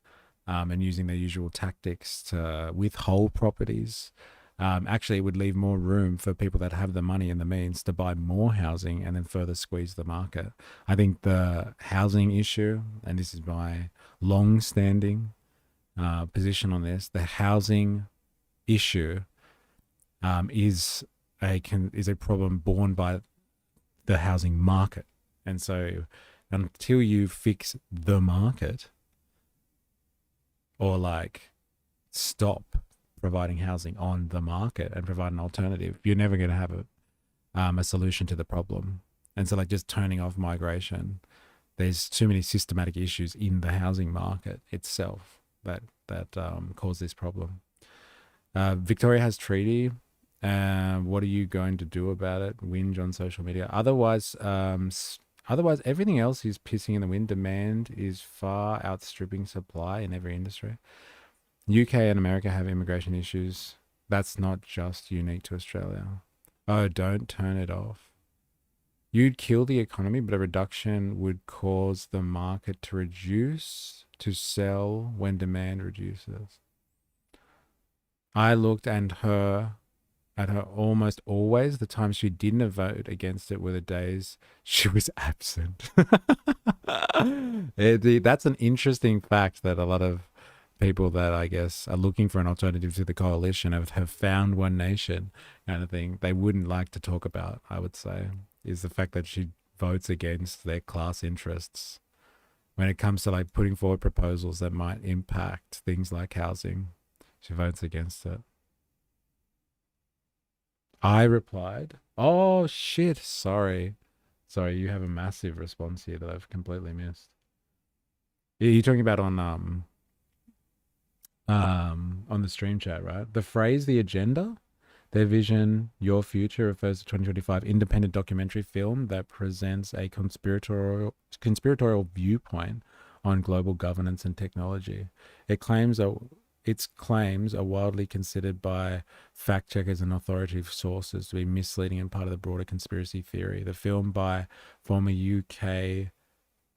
and using their usual tactics to withhold properties. Actually, it would leave more room for people that have the money and the means to buy more housing and then further squeeze the market. I think the housing issue, and this is my long-standing position on this, the housing issue is a problem borne by the housing market. And so until you fix the market or stop providing housing on the market and provide an alternative, you're never going to have a solution to the problem. And so just turning off migration, there's too many systematic issues in the housing market itself that cause this problem. Victoria has treaty. What are you going to do about it? Whinge on social media. Otherwise, everything else is pissing in the wind. Demand is far outstripping supply in every industry. UK and America have immigration issues. That's not just unique to Australia. Oh, don't turn it off. You'd kill the economy, but a reduction would cause the market to reduce to sell when demand reduces. I looked at her almost always. The times she didn't vote against it were the days she was absent. That's an interesting fact that a lot of people that I guess are looking for an alternative to the coalition have found One Nation kind of thing. They wouldn't like to talk about, I would say, is the fact that she votes against their class interests when it comes to putting forward proposals that might impact things like housing. She votes against it. I replied, oh shit, sorry, you have a massive response here that I've completely missed. You're talking about on the stream chat, right? The phrase, the agenda, their vision, your future refers to 2025 independent documentary film that presents a conspiratorial viewpoint on global governance and technology. Its claims are widely considered by fact checkers and authoritative sources to be misleading and part of the broader conspiracy theory. The film by former UK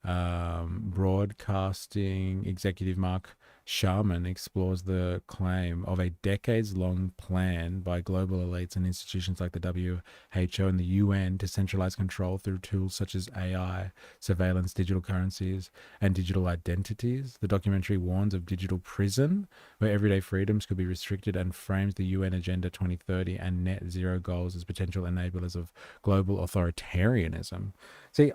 broadcasting executive Mark Sharman explores the claim of a decades-long plan by global elites and institutions like the WHO and the UN to centralize control through tools such as AI, surveillance, digital currencies, and digital identities. The documentary warns of digital prison, where everyday freedoms could be restricted, and frames the UN Agenda 2030 and net zero goals as potential enablers of global authoritarianism. See,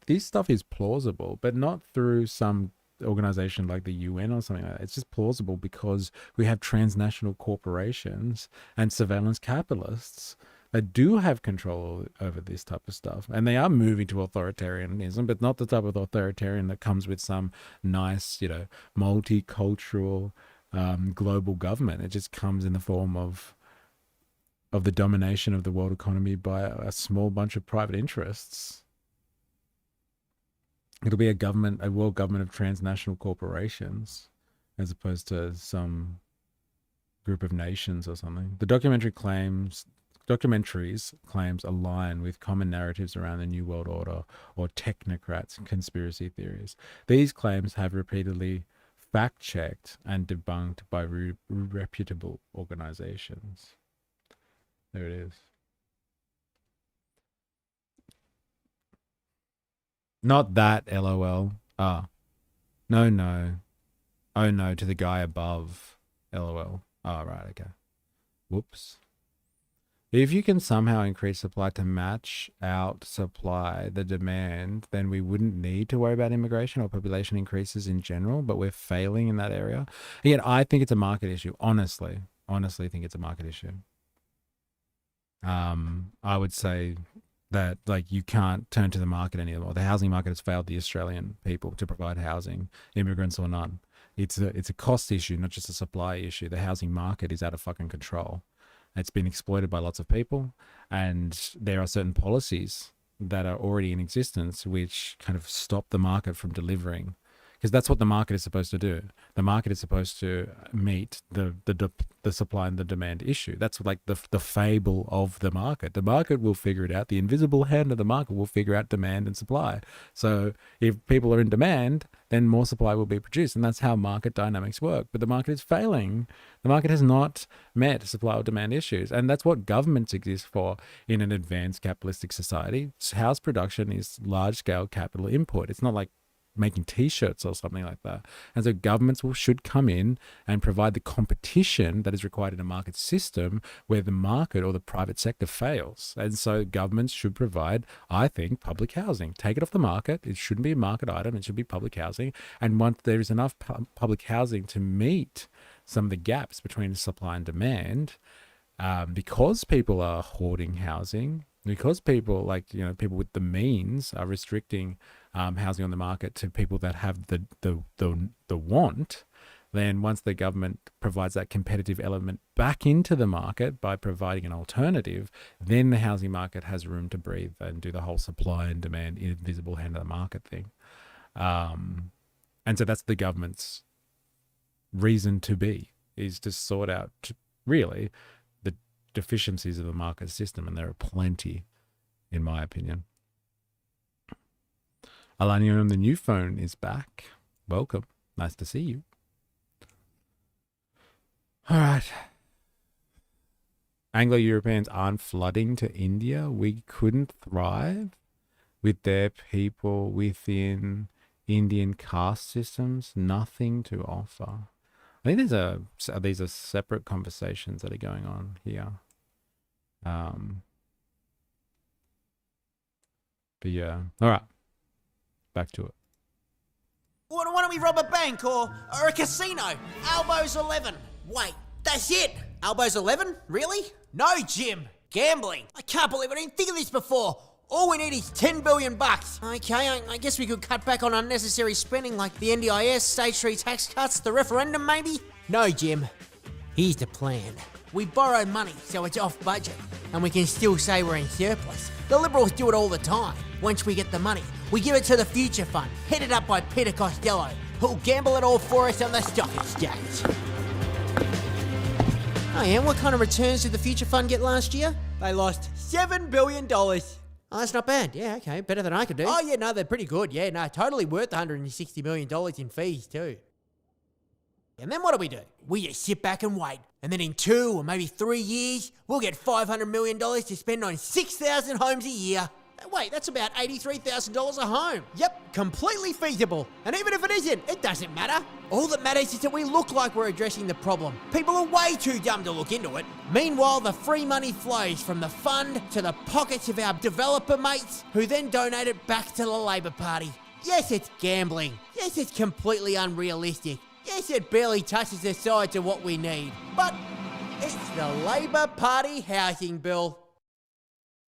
this stuff is plausible, but not through some organization like the UN or something like that. It's just plausible because we have transnational corporations and surveillance capitalists that do have control over this type of stuff, and they are moving to authoritarianism, but not the type of authoritarian that comes with some nice, multicultural global government. It just comes in the form of the domination of the world economy by a small bunch of private interests. It'll be a world government of transnational corporations, as opposed to some group of nations or something. The documentary's claims align with common narratives around the New World Order or technocrats and conspiracy theories. These claims have repeatedly fact-checked and debunked by reputable organizations. There it is. Not that, LOL. Ah. No. Oh no, to the guy above. LOL. Oh, right, okay. Whoops. If you can somehow increase supply to match out supply, the demand, then we wouldn't need to worry about immigration or population increases in general, but we're failing in that area. Again, I think it's a market issue. Honestly think it's a market issue. I would say that like you can't turn to the market anymore. The housing market has failed the Australian people to provide housing, immigrants or none. It's a cost issue, not just a supply issue. The housing market is out of fucking control. It's been exploited by lots of people, and there are certain policies that are already in existence which kind of stop the market from delivering, because that's what the market is supposed to do. The market is supposed to meet the supply and the demand issue. That's like the fable of the market. The market will figure it out. The invisible hand of the market will figure out demand and supply. So if people are in demand, then more supply will be produced, and that's how market dynamics work. But the market is failing. The market has not met supply or demand issues, and that's what governments exist for in an advanced capitalistic society. House production is large-scale capital input. It's not like making t-shirts or something like that. And so governments should come in and provide the competition that is required in a market system where the market or the private sector fails. And so governments should provide, I think, public housing. Take it off the market. It shouldn't be a market item. It should be public housing. And once there is enough public housing to meet some of the gaps between supply and demand, because people are hoarding housing, because people people with the means are restricting housing on the market to people that have the want, then once the government provides that competitive element back into the market by providing an alternative, then the housing market has room to breathe and do the whole supply and demand invisible hand of the market thing. And so that's the government's reason to be, is to sort out really the deficiencies of the market system, and there are plenty, in my opinion. Alanium, the new phone is back. Welcome. Nice to see you. All right. Anglo-Europeans aren't flooding to India. We couldn't thrive with their people within Indian caste systems. Nothing to offer. I think these are separate conversations that are going on here. But yeah. All right. Back to it. Why don't we rob a bank or a casino? Albo's 11. Wait, that's it? Albo's 11? Really? No, Jim. Gambling. I can't believe I didn't think of this before. All we need is 10 billion bucks. Okay, I guess we could cut back on unnecessary spending like the NDIS, stage 3 tax cuts, the referendum maybe? No, Jim. Here's the plan. We borrow money so it's off budget, and we can still say we're in surplus. The Liberals do it all the time. Once we get the money, we give it to the Future Fund, headed up by Peter Costello, who'll gamble it all for us on the stock exchange. Oh yeah, what kind of returns did the Future Fund get last year? They lost $7 billion. Oh, that's not bad. Yeah, okay, better than I could do. Oh yeah, no, they're pretty good. Yeah, no, totally worth $160 million in fees too. And then what do? We just sit back and wait. And then in 2 or maybe 3 years, we'll get $500 million to spend on 6,000 homes a year. Wait, that's about $83,000 a home. Yep, completely feasible. And even if it isn't, it doesn't matter. All that matters is that we look like we're addressing the problem. People are way too dumb to look into it. Meanwhile, the free money flows from the fund to the pockets of our developer mates, who then donate it back to the Labor Party. Yes, it's gambling. Yes, it's completely unrealistic. Yes, it barely touches the sides of what we need. But it's the Labor Party housing bill.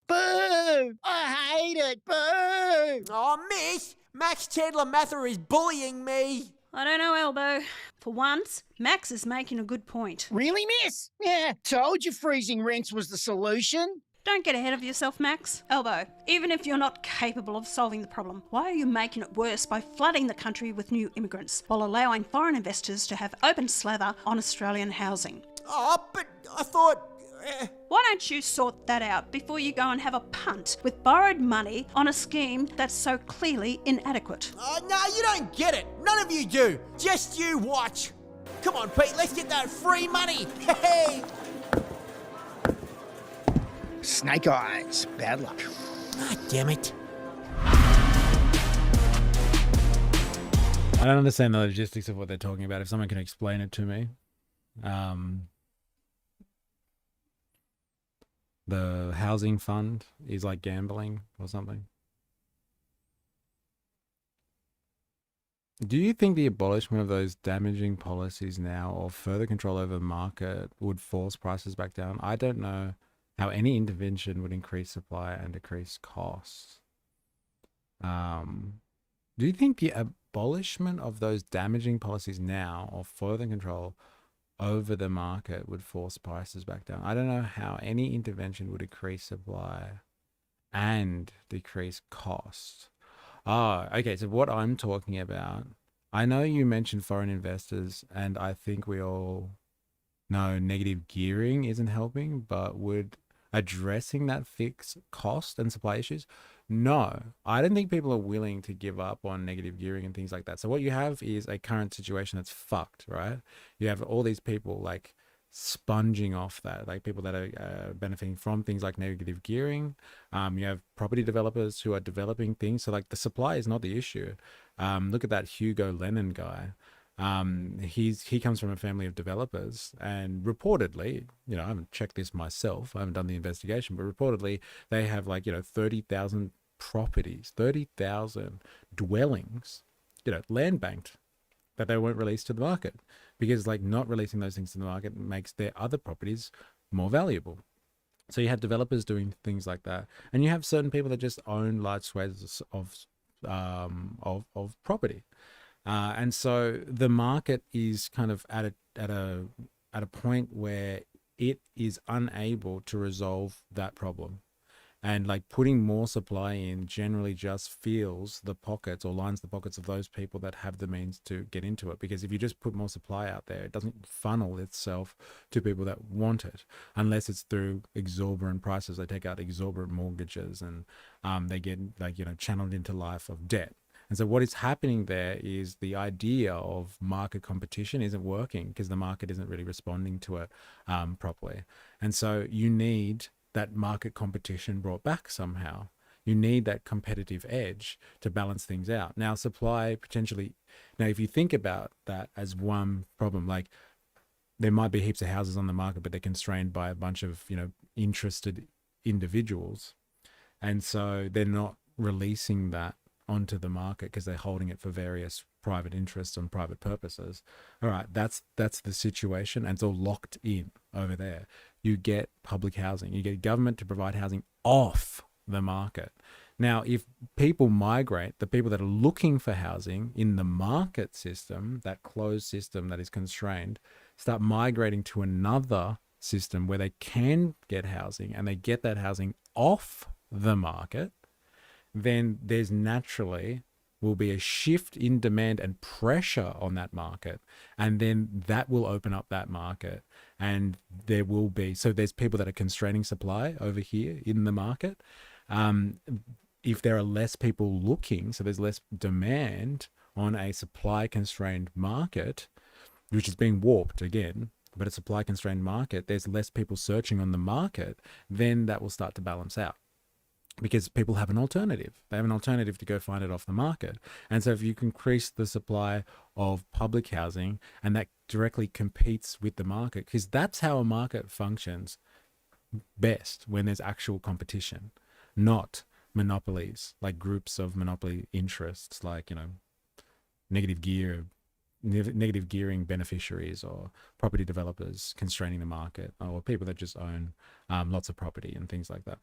Boo! I hate it! Boo! Oh, miss! Max Chandler Mather is bullying me! I don't know, Elbow. For once, Max is making a good point. Really, miss? Yeah, told you freezing rents was the solution. Don't get ahead of yourself, Max. Elbow, even if you're not capable of solving the problem, why are you making it worse by flooding the country with new immigrants while allowing foreign investors to have open slather on Australian housing? Oh, but I thought... Why don't you sort that out before you go and have a punt with borrowed money on a scheme that's so clearly inadequate? Oh, no, you don't get it. None of you do. Just you watch. Come on, Pete, let's get that free money. Hey! Snake eyes. Bad luck. God damn it. I don't understand the logistics of what they're talking about. If someone can explain it to me. The housing fund is like gambling or something. Do you think the abolishment of those damaging policies now or further control over the market would force prices back down? I don't know how any intervention would increase supply and decrease costs. Do you think the abolishment of those damaging policies now or further control over the market would force prices back down? I don't know how any intervention would increase supply and decrease cost. Oh, okay. So what I'm talking about, I know you mentioned foreign investors, and I think we all know negative gearing isn't helping, but would addressing that fix cost and supply issues? No, I don't think people are willing to give up on negative gearing and things like that. So what you have is a current situation that's fucked, right? You have all these people like sponging off that, like people that are benefiting from things like negative gearing. You have property developers who are developing things. So like the supply is not the issue. Look at that Hugo Lennon guy. He comes from a family of developers, and reportedly, you know, I haven't checked this myself, I haven't done the investigation, but reportedly they have 30,000 properties, 30,000 dwellings, land banked, that they won't release to the market, because not releasing those things to the market makes their other properties more valuable. So you have developers doing things like that, and you have certain people that just own large swathes of property. And so the market is kind of at a point where it is unable to resolve that problem. And putting more supply in generally just fills the pockets or lines the pockets of those people that have the means to get into it. Because if you just put more supply out there, it doesn't funnel itself to people that want it, unless it's through exorbitant prices. They take out exorbitant mortgages, and they get channeled into life of debt. And so what is happening there is the idea of market competition isn't working, because the market isn't really responding to it properly. And so you need that market competition brought back somehow. You need that competitive edge to balance things out. Now, supply potentially, if you think about that as one problem, there might be heaps of houses on the market, but they're constrained by a bunch of, interested individuals. And so they're not releasing that onto the market because they're holding it for various private interests and private purposes. All right, that's the situation, and it's all locked in over there. You get public housing, you get government to provide housing off the market. Now, if people migrate, the people that are looking for housing in the market system, that closed system that is constrained, start migrating to another system where they can get housing, and they get that housing off the market, then there's naturally will be a shift in demand and pressure on that market. And then that will open up that market. And there will be, so there's people that are constraining supply over here in the market. If there are less people looking, so there's less demand on a supply constrained market, which is being warped again, but a supply constrained market, there's less people searching on the market, then that will start to balance out. Because people have an alternative. They have an alternative to go find it off the market. And so if you increase the supply of public housing, and that directly competes with the market, because that's how a market functions best, when there's actual competition, not monopolies, like groups of monopoly interests, negative gearing beneficiaries, or property developers constraining the market, or people that just own lots of property and things like that,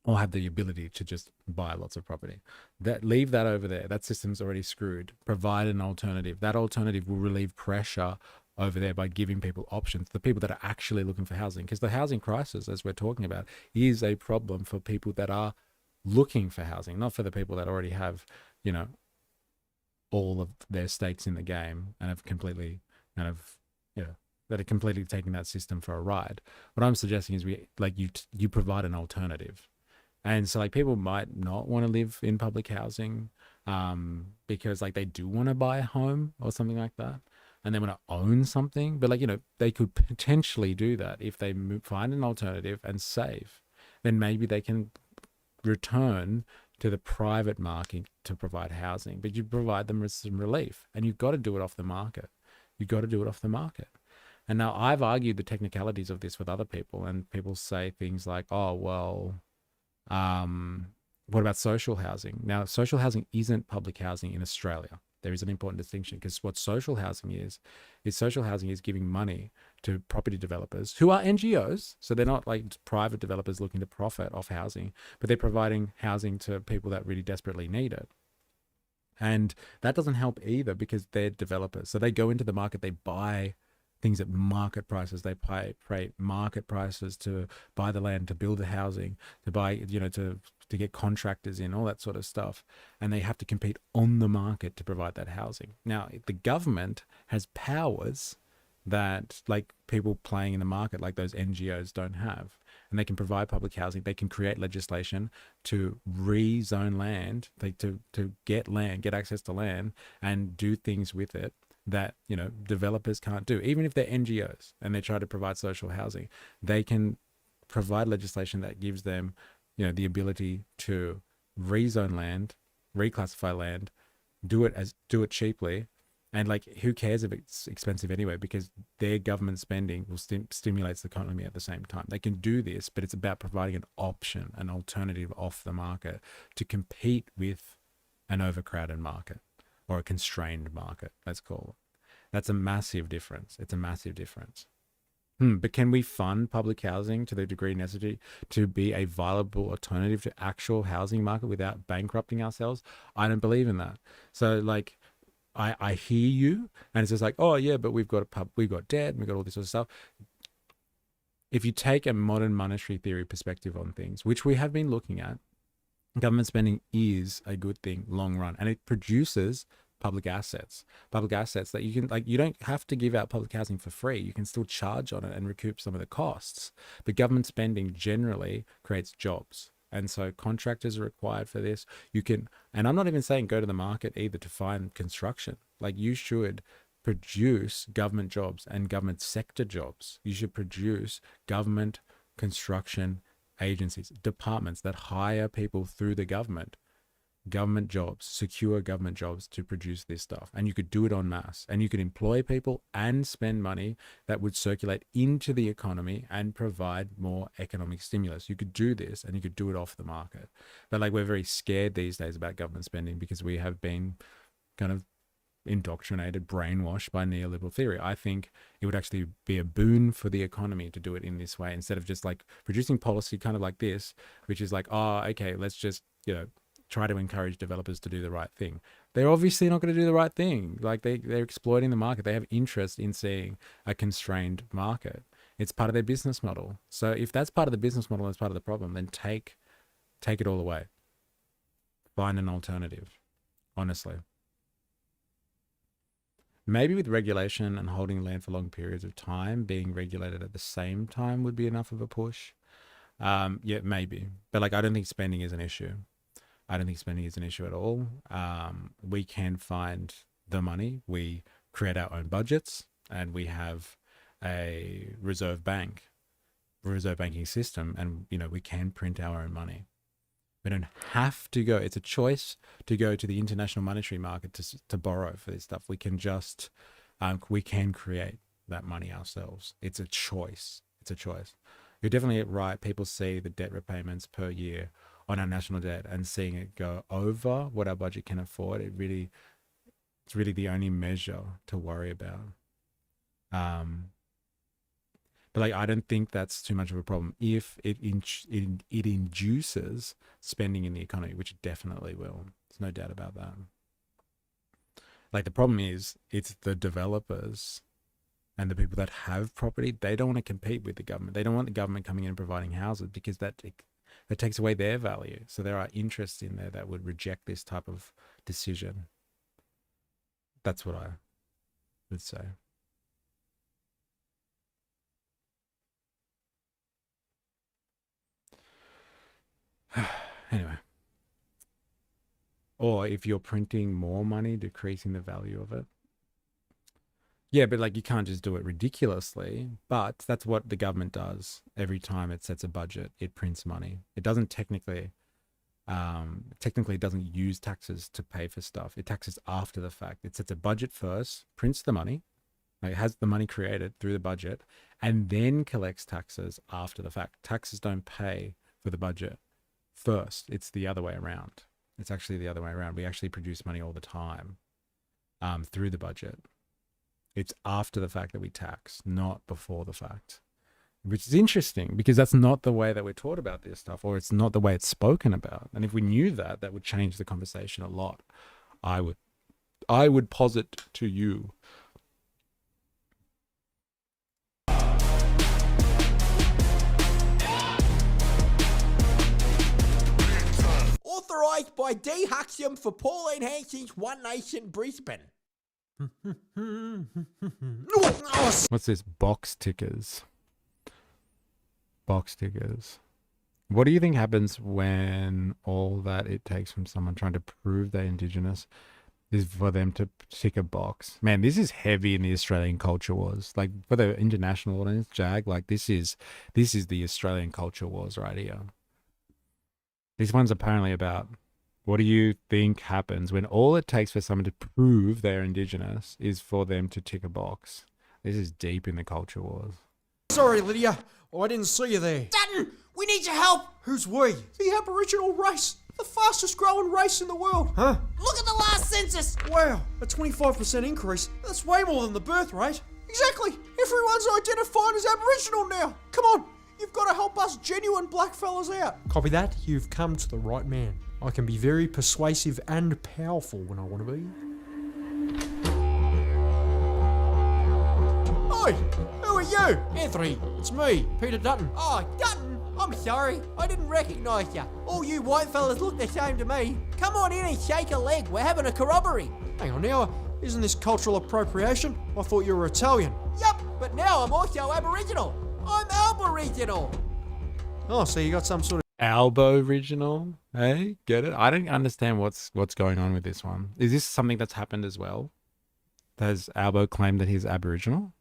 or have the ability to just buy lots of property. Leave that over there. That system's already screwed. Provide an alternative. That alternative will relieve pressure over there by giving people options, the people that are actually looking for housing. Because the housing crisis, as we're talking about, is a problem for people that are looking for housing, not for the people that already have, you know, all of their stakes in the game and have completely kind of, you know, that are completely taking that system for a ride. What I'm suggesting is you provide an alternative. And so like people might not want to live in public housing because like they do want to buy a home or something like that, and they want to own something. But like, you know, they could potentially do that if they find an alternative and save. Then maybe they can return to the private market to provide housing, but you provide them with some relief, and you've got to do it off the market. You've got to do it off the market. And now I've argued the technicalities of this with other people, and people say things like, oh, well, what about social housing? Now, social housing isn't public housing in Australia. There is an important distinction, because what social housing is social housing is giving money to property developers who are NGOs. So they're not like private developers looking to profit off housing, but they're providing housing to people that really desperately need it. And that doesn't help either, because they're developers. So they go into the market, they buy things at market prices. They pay market prices to buy the land, to build the housing, to buy, you know, to get contractors in, all that sort of stuff. And they have to compete on the market to provide that housing. Now, the government has powers that like people playing in the market, like those NGOs, don't have. And they can provide public housing. They can create legislation to rezone land, to get land, get access to land, and do things with it that, you know, developers can't do. Even if they're NGOs and they try to provide social housing, they can provide legislation that gives them, you know, the ability to rezone land, reclassify land, do it cheaply. And like, who cares if it's expensive anyway, because their government spending will stimulates the economy at the same time. They can do this, but it's about providing an option, an alternative off the market to compete with an overcrowded market, or a constrained market, let's call it. That's a massive difference. It's a massive difference. But can we fund public housing to the degree necessary to be a viable alternative to actual housing market without bankrupting ourselves? I don't believe in that. So like, I hear you, and it's just like, oh yeah, but we've got debt, and we've got all this sort of stuff. If you take a modern monetary theory perspective on things, which we have been looking at, government spending is a good thing long run, and it produces public assets that you can, like, you don't have to give out public housing for free. You can still charge on it and recoup some of the costs. But government spending generally creates jobs. And so contractors are required for this. You can, and I'm not even saying go to the market either to find construction. Like, you should produce government jobs and government sector jobs. You should produce government construction agencies, departments that hire people through the government jobs, secure government jobs to produce this stuff. And you could do it en masse, and you could employ people and spend money that would circulate into the economy and provide more economic stimulus. You could do this, and you could do it off the market. But like, we're very scared these days about government spending because we have been kind of indoctrinated, brainwashed by neoliberal theory. I think it would actually be a boon for the economy to do it in this way, instead of just like producing policy kind of like this, which is like, oh, okay, let's just, you know, try to encourage developers to do the right thing. They're obviously not going to do the right thing. Like, they're exploiting the market. They have interest in seeing a constrained market. It's part of their business model. So if that's part of the business model, that's part of the problem, then take it all away. Find an alternative, honestly. Maybe with regulation and holding land for long periods of time, being regulated at the same time would be enough of a push. Yeah, maybe. But like, I don't think spending is an issue. I don't think spending is an issue at all. We can find the money. We create our own budgets, and we have a reserve banking system, and, you know, we can print our own money. We don't have to go. It's a choice to go to the international monetary market to borrow for this stuff. We can just, we can create that money ourselves. It's a choice. It's a choice. You're definitely right. People see the debt repayments per year on our national debt and seeing it go over what our budget can afford. It's really the only measure to worry about. But like, I don't think that's too much of a problem if it induces spending in the economy, which it definitely will. There's no doubt about that. Like, the problem is, it's the developers And the people that have property, they don't want to compete with the government. They don't want the government coming in and providing houses because that takes away their value. So there are interests in there that would reject this type of decision. That's what I would say. Anyway. Or if you're printing more money, decreasing the value of it. Yeah, but like you can't just do it ridiculously, but that's what the government does every time it sets a budget. It prints money. It doesn't technically it doesn't use taxes to pay for stuff. It taxes after the fact. It sets a budget first, prints the money, like it has the money created through the budget, and then collects taxes after the fact. Taxes don't pay for the budget first. It's the other way around. It's actually the other way around. We actually produce money all the time through the budget. It's after the fact that we tax, not before the fact, which is interesting because that's not the way that we're taught about this stuff, or it's not the way it's spoken about. And if we knew that, that would change the conversation a lot. I would posit to you. Authorised by D. Huxham for Pauline Hanson's One Nation Brisbane. What's this? Box tickers. Box tickers. What do you think happens when all that it takes from someone trying to prove they're Indigenous is for them to tick a box? Man, this is heavy in the Australian culture wars. Like for the international audience, Jag, like this is the Australian culture wars right here. This one's apparently about, what do you think happens when all it takes for someone to prove they're Indigenous is for them to tick a box? This is deep in the culture wars. Sorry, Lydia. I didn't see you there. Dutton, we need your help. Who's we? The Aboriginal race. The fastest growing race in the world. Huh? Look at the last census. Wow, a 25% increase. That's way more than the birth rate. Exactly. Everyone's identified as Aboriginal now. Come on. You've got to help us genuine blackfellas out. Copy that. You've come to the right man. I can be very persuasive and powerful when I want to be. Hi, who are you? Anthony, it's me, Peter Dutton. Oh, Dutton. I'm sorry. I didn't recognise you. All you white fellas look the same to me. Come on in and shake a leg. We're having a corroboree. Hang on now. Isn't this cultural appropriation? I thought you were Italian. Yup, but now I'm also Aboriginal. I'm Aboriginal. Oh, so you got some sort of Albo original, hey, get it? I don't understand what's going on with this one. Is this something that's happened as well? Has Albo claimed that he's Aboriginal?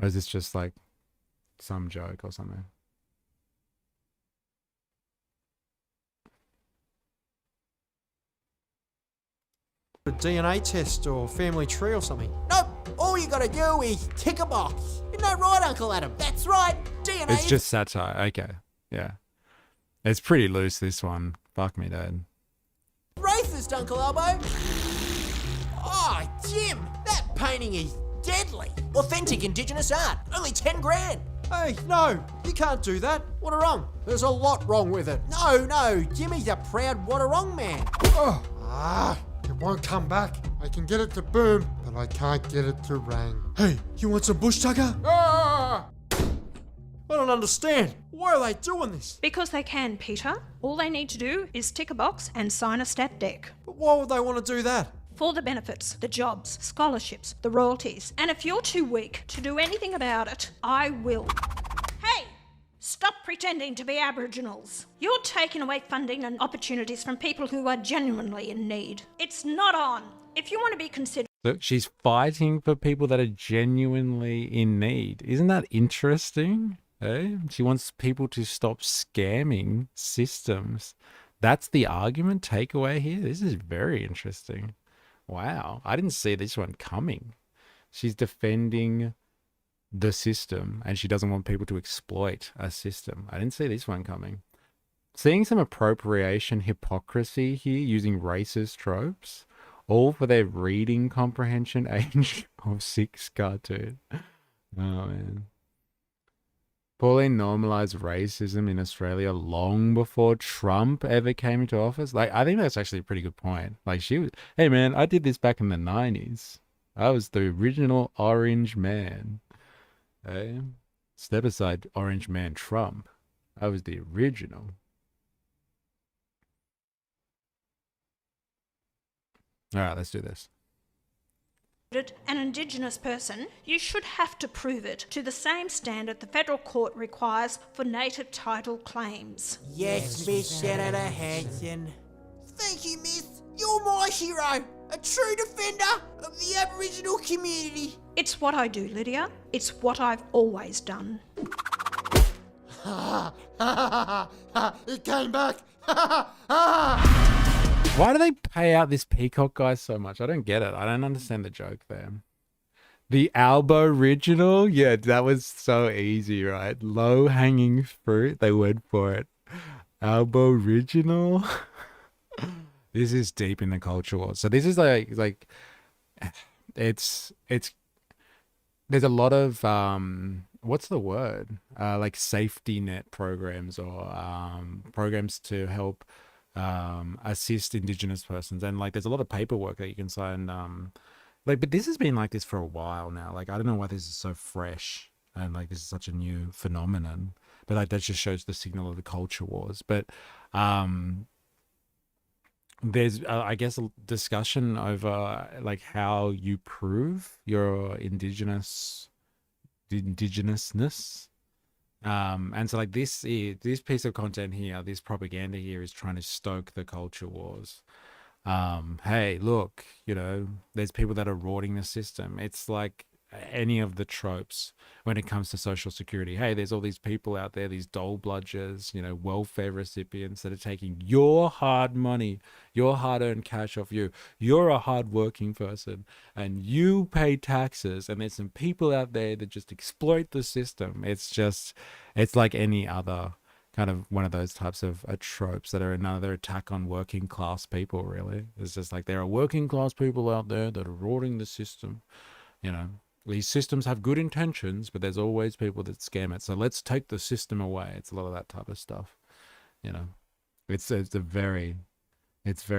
Or is this just like some joke or something? a DNA test or family tree or something. Nope. All you gotta do is tick a box. Isn't that right, Uncle Adam? That's right. DNA. It's just satire. Okay. Yeah. It's pretty loose, this one. Fuck me, Dad. Racist, Uncle Elbow. Oh, Jim, that painting is deadly. Authentic Indigenous art. Only 10 grand. Hey, no, you can't do that. What a wrong. There's a lot wrong with it. No, Jimmy's a proud Wadawurrung man. It won't come back. I can get it to boom, but I can't get it to rang. Hey, you want some bush tucker? I don't understand. Why are they doing this? Because they can, Peter. All they need to do is tick a box and sign a stat dec. But why would they want to do that? For the benefits, the jobs, scholarships, the royalties. And if you're too weak to do anything about it, I will. Hey! Stop pretending to be Aboriginals. You're taking away funding and opportunities from people who are genuinely in need. It's not on. If you want to be considered... Look, she's fighting for people that are genuinely in need. Isn't that interesting? Eh? She wants people to stop scamming systems. That's the argument takeaway here. This is very interesting. Wow, I didn't see this one coming. She's defending the system and she doesn't want people to exploit a system. I didn't see this one coming. Seeing some appropriation hypocrisy here using racist tropes, all for their reading comprehension age of 6 cartoon. Oh man. Pauline normalized racism in Australia long before Trump ever came into office. Like, I think that's actually a pretty good point. Like, she was, hey man, I did this back in the 90s. I was the original Orange Man. Hey? Step aside Orange Man Trump. I was the original. All right, let's do this. An Indigenous person, you should have to prove it to the same standard the federal court requires for native title claims. Yes, Miss Senator Hanson. Thank you, Miss. You're my hero. A true defender of the Aboriginal community. It's what I do, Lydia. It's what I've always done. It came back. Why do they pay out this peacock guy so much? I don't get it. I don't understand the joke there. The Albo original? Yeah, that was so easy, right? Low hanging fruit. They went for it. Albo original? This is deep in the culture war. So this is like it's there's a lot of what's the word? Like safety net programs or programs to help assist Indigenous persons, and like there's a lot of paperwork that you can sign. But this has been like this for a while now. Like I don't know why this is so fresh and like this is such a new phenomenon. But like that just shows the signal of the culture wars. But there's I guess a discussion over like how you prove your indigenousness. And so like this piece of content here, this propaganda here is trying to stoke the culture wars. Hey, look, you know, there's people that are rorting the system. It's like any of the tropes when it comes to social security. Hey, there's all these people out there, these dole bludgers, you know, welfare recipients that are taking your hard money, your hard-earned cash off you. You're a hard-working person and you pay taxes, and there's some people out there that just exploit the system. It's like any other kind of one of those types of tropes that are another attack on working class people, really. It's just like there are working class people out there that are rorting the system, you know. These systems have good intentions, but there's always people that scam it. So let's take the system away. It's a lot of that type of stuff, you know. It's very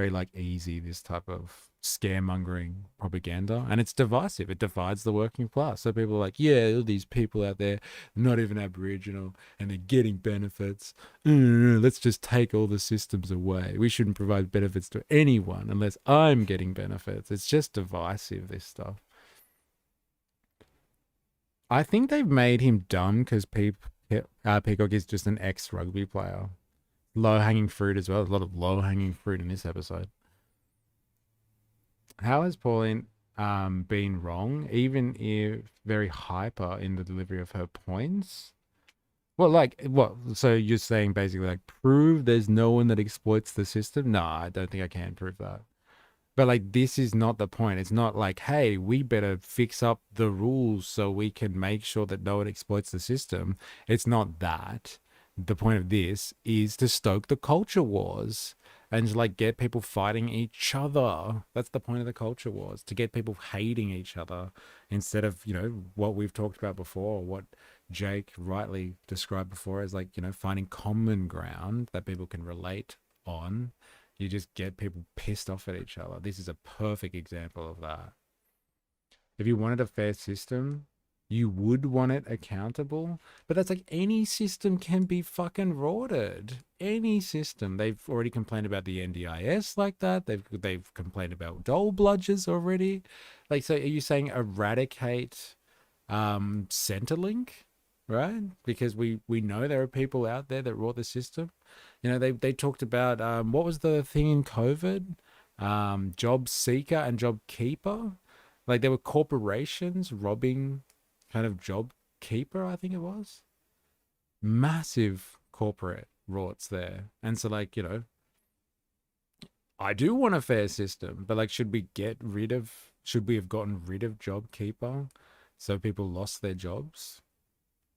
like easy, this type of scaremongering propaganda, and it's divisive. It divides the working class. So people are like, yeah, all these people out there, not even Aboriginal, and they're getting benefits. Let's just take all the systems away. We shouldn't provide benefits to anyone unless I'm getting benefits. It's just divisive, this stuff. I think they've made him dumb because Peacock is just an ex-rugby player. Low-hanging fruit as well. A lot of low-hanging fruit in this episode. How has Pauline been wrong, even if very hyper in the delivery of her points? Well, like, what? So you're saying basically like, prove there's no one that exploits the system? No, I don't think I can prove that. But like, this is not the point. It's not like, hey, we better fix up the rules so we can make sure that no one exploits the system. It's not that. The point of this is to stoke the culture wars and like get people fighting each other. That's the point of the culture wars, to get people hating each other instead of, you know, what we've talked about before, what Jake rightly described before as like, you know, finding common ground that people can relate on. You just get people pissed off at each other. This is a perfect example of that. If you wanted a fair system, you would want it accountable. But that's like any system can be fucking rorted. Any system. They've already complained about the NDIS like that. They've complained about dole bludgers already. Like, so are you saying eradicate Centrelink? Right? Because we know there are people out there that rort the system. You know, they talked about, what was the thing in COVID? Job seeker and job keeper. Like there were corporations robbing kind of job keeper, I think it was. Massive corporate rorts there. And so like, you know, I do want a fair system, but like, should we have gotten rid of job keeper so people lost their jobs?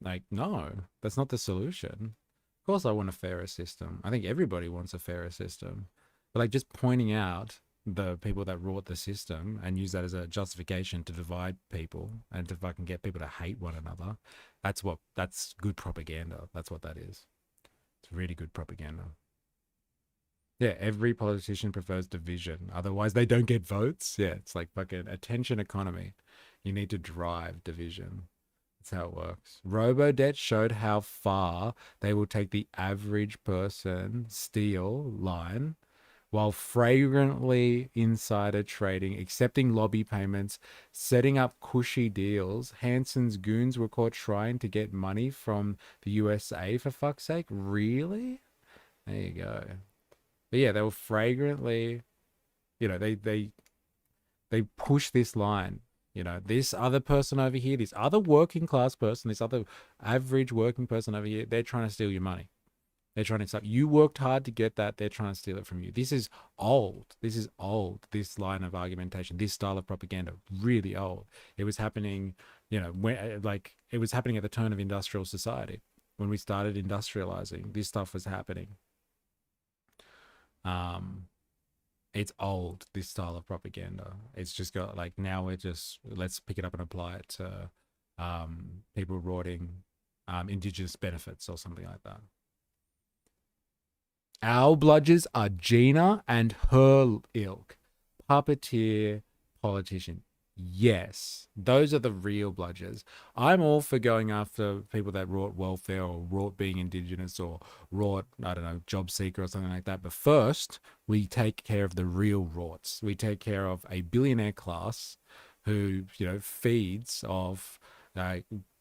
Like, no, that's not the solution. Of course I want a fairer system. I think everybody wants a fairer system. But like just pointing out the people that wrought the system and use that as a justification to divide people and to fucking get people to hate one another, that's good propaganda. That's what that is. It's really good propaganda. Yeah, every politician prefers division. Otherwise, they don't get votes. Yeah, it's like fucking attention economy. You need to drive division. That's how it works. Robodebt showed how far they will take the average person steal line while fragrantly insider trading, accepting lobby payments, setting up cushy deals. Hanson's goons were caught trying to get money from the USA, for fuck's sake. Really? There you go. But yeah, they were fragrantly, they push this line. This other person over here, this other working class person, this other average working person over here, they're trying to steal your money. They're trying to stop. You worked hard to get that. They're trying to steal it from you. This is old. This line of argumentation, this style of propaganda, really old. It was happening, it was happening at the turn of industrial society. When we started industrializing, this stuff was happening. It's old, this style of propaganda. It's just got now let's pick it up and apply it to people rorting indigenous benefits or something like that. Our bludgers are Gina and her ilk. Puppeteer politician. Yes, those are the real bludgers. I'm all for going after people that wrought welfare or wrought being indigenous or wrought, job seeker or something like that. But first, we take care of the real rorts. We take care of a billionaire class who, feeds off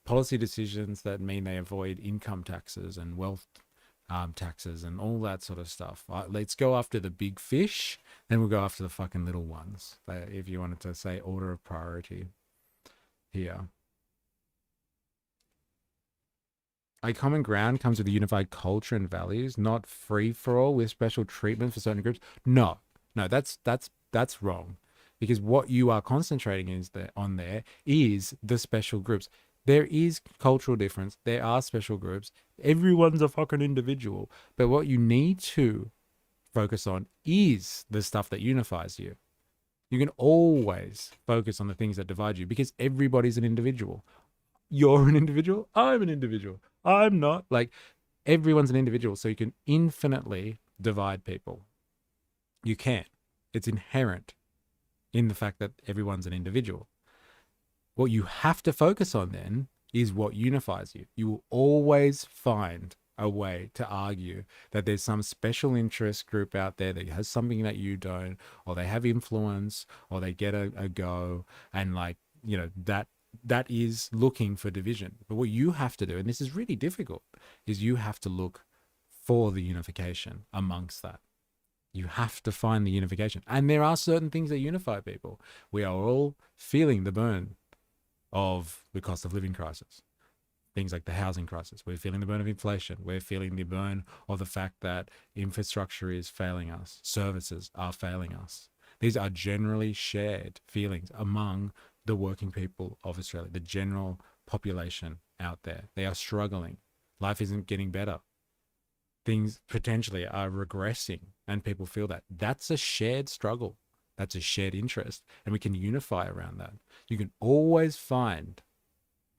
policy decisions that mean they avoid income taxes and wealth taxes and all that sort of stuff. Let's go after the big fish, then we'll go after the fucking little ones. If you wanted to say order of priority here. A common ground comes with a unified culture and values, not free for all with special treatment for certain groups. No, that's wrong, because what you are concentrating on there is the special groups. There is cultural difference. There are special groups. Everyone's a fucking individual. But what you need to focus on is the stuff that unifies you. You can always focus on the things that divide you because everybody's an individual. You're an individual. I'm an individual. I'm not. Everyone's an individual. So you can infinitely divide people. You can. It's inherent in the fact that everyone's an individual. What you have to focus on then is what unifies you. You will always find a way to argue that there's some special interest group out there that has something that you don't, or they have influence, or they get a go, and that is looking for division. But what you have to do, and this is really difficult, is you have to look for the unification amongst that. You have to find the unification. And there are certain things that unify people. We are all feeling the burn of the cost of living crisis. Things like the housing crisis. We're feeling the burn of inflation. We're feeling the burn of the fact that infrastructure is failing us. Services are failing us. These are generally shared feelings among the working people of Australia, the general population out there. They are struggling. Life isn't getting better. Things potentially are regressing, and people feel that. That's a shared struggle. That's a shared interest, and we can unify around that. You can always find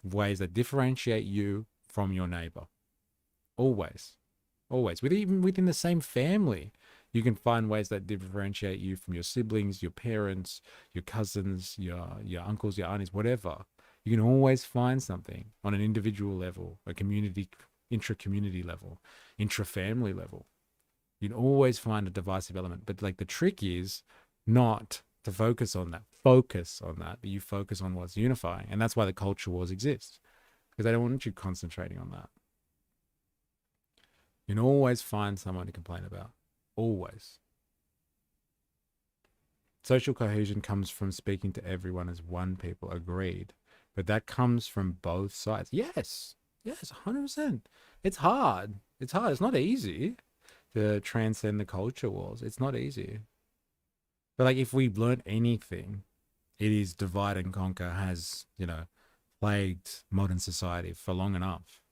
ways that differentiate you from your neighbor. Always. Even within the same family, you can find ways that differentiate you from your siblings, your parents, your cousins, your uncles, your aunties, whatever. You can always find something on an individual level, a community, intra-community level, intra-family level. You can always find a divisive element. But the trick is not to focus on that, but you focus on what's unifying. And that's why the culture wars exist, because they don't want you concentrating on that. You can always find someone to complain about. Always. Social cohesion comes from speaking to everyone as one people, agreed. But that comes from both sides. Yes, 100%. It's hard. It's not easy to transcend the culture wars. It's not easy. But if we've learned anything, it is divide and conquer has, plagued modern society for long enough.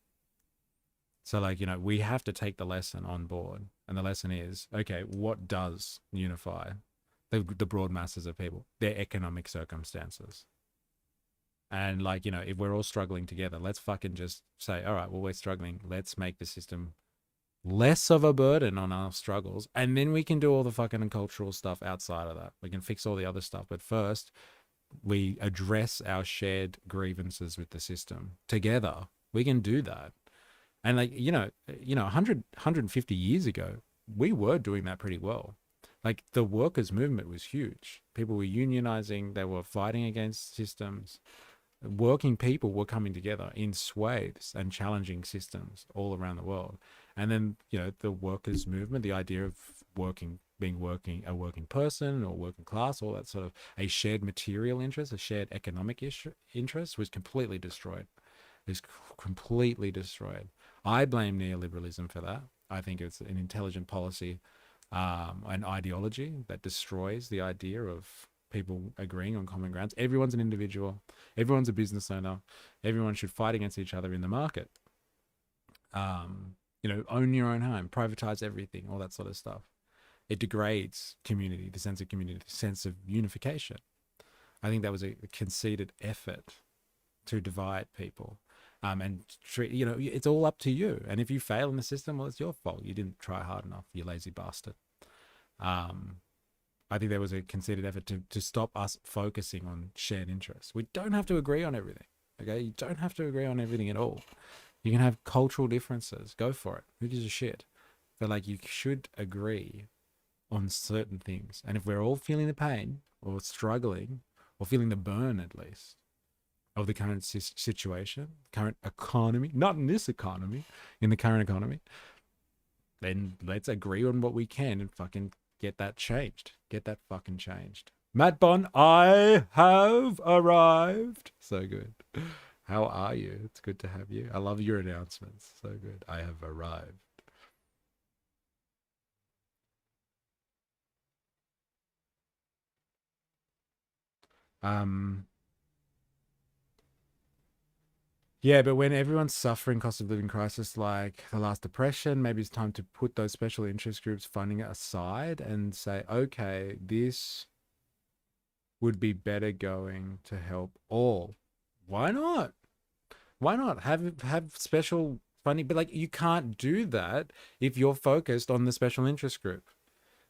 So we have to take the lesson on board. And the lesson is, okay, what does unify the broad masses of people? Their economic circumstances. And if we're all struggling together, let's fucking just say, all right, well, we're struggling. Let's make the system less of a burden on our struggles, and then we can do all the fucking cultural stuff outside of that. We can fix all the other stuff, but first we address our shared grievances with the system together. We can do that. And like, 150 years ago, we were doing that pretty well. Like, the workers' movement was huge. People were unionizing, they were fighting against systems. Working people were coming together in swathes and challenging systems all around the world. And then, the workers' movement, the idea of being a working person or working class, all that sort of a shared material interest, a shared economic interest was completely destroyed. It was completely destroyed. I blame neoliberalism for that. I think it's an intelligent policy, an ideology that destroys the idea of people agreeing on common grounds. Everyone's an individual. Everyone's a business owner. Everyone should fight against each other in the market. Own your own home, privatize everything, all that sort of stuff. It degrades community, the sense of community, the sense of unification. I think that was a conceited effort to divide people. And treat, it's all up to you. And if you fail in the system, well, it's your fault. You didn't try hard enough, you lazy bastard. I think there was a concerted effort to stop us focusing on shared interests. We don't have to agree on everything, okay? You don't have to agree on everything at all. You can have cultural differences. Go for it. Who gives a shit? But like, you should agree on certain things. And if we're all feeling the pain or struggling or feeling the burn, at least, of the current situation, current economy, not in this economy, in the current economy, then let's agree on what we can and fucking get that changed. Get that fucking changed. Matt Bond, I have arrived. So good. How are you? It's good to have you. I love your announcements. So good. I have arrived. Yeah, but when everyone's suffering cost of living crisis like the last depression, maybe it's time to put those special interest groups funding aside and say, okay, this would be better going to help all. Why not? Why not have special funding? But like, you can't do that if you're focused on the special interest group.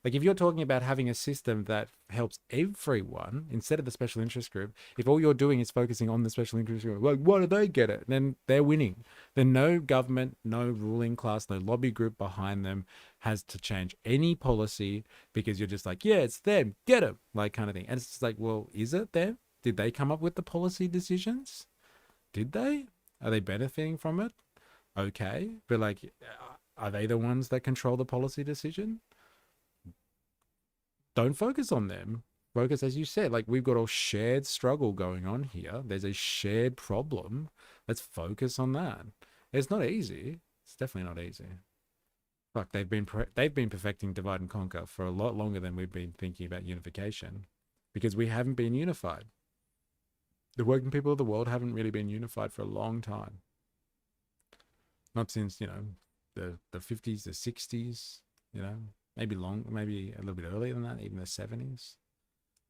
Like, if you're talking about having a system that helps everyone instead of the special interest group, if all you're doing is focusing on the special interest group, like, why do they get it? Then they're winning. Then no government, no ruling class, no lobby group behind them has to change any policy, because you're just like, yeah, it's them, get them, like, kind of thing. And it's just like, well, is it them? Did they come up with the policy decisions? Did they? Are they benefiting from it? Okay. But like, are they the ones that control the policy decision? Don't focus on them. Focus, as you said, like, we've got a shared struggle going on here. There's a shared problem. Let's focus on that. It's not easy. It's definitely not easy. Fuck, they've been perfecting divide and conquer for a lot longer than we've been thinking about unification, because we haven't been unified. The working people of the world haven't really been unified for a long time. Not since, the 50s, the 60s, maybe a little bit earlier than that, even the 70s.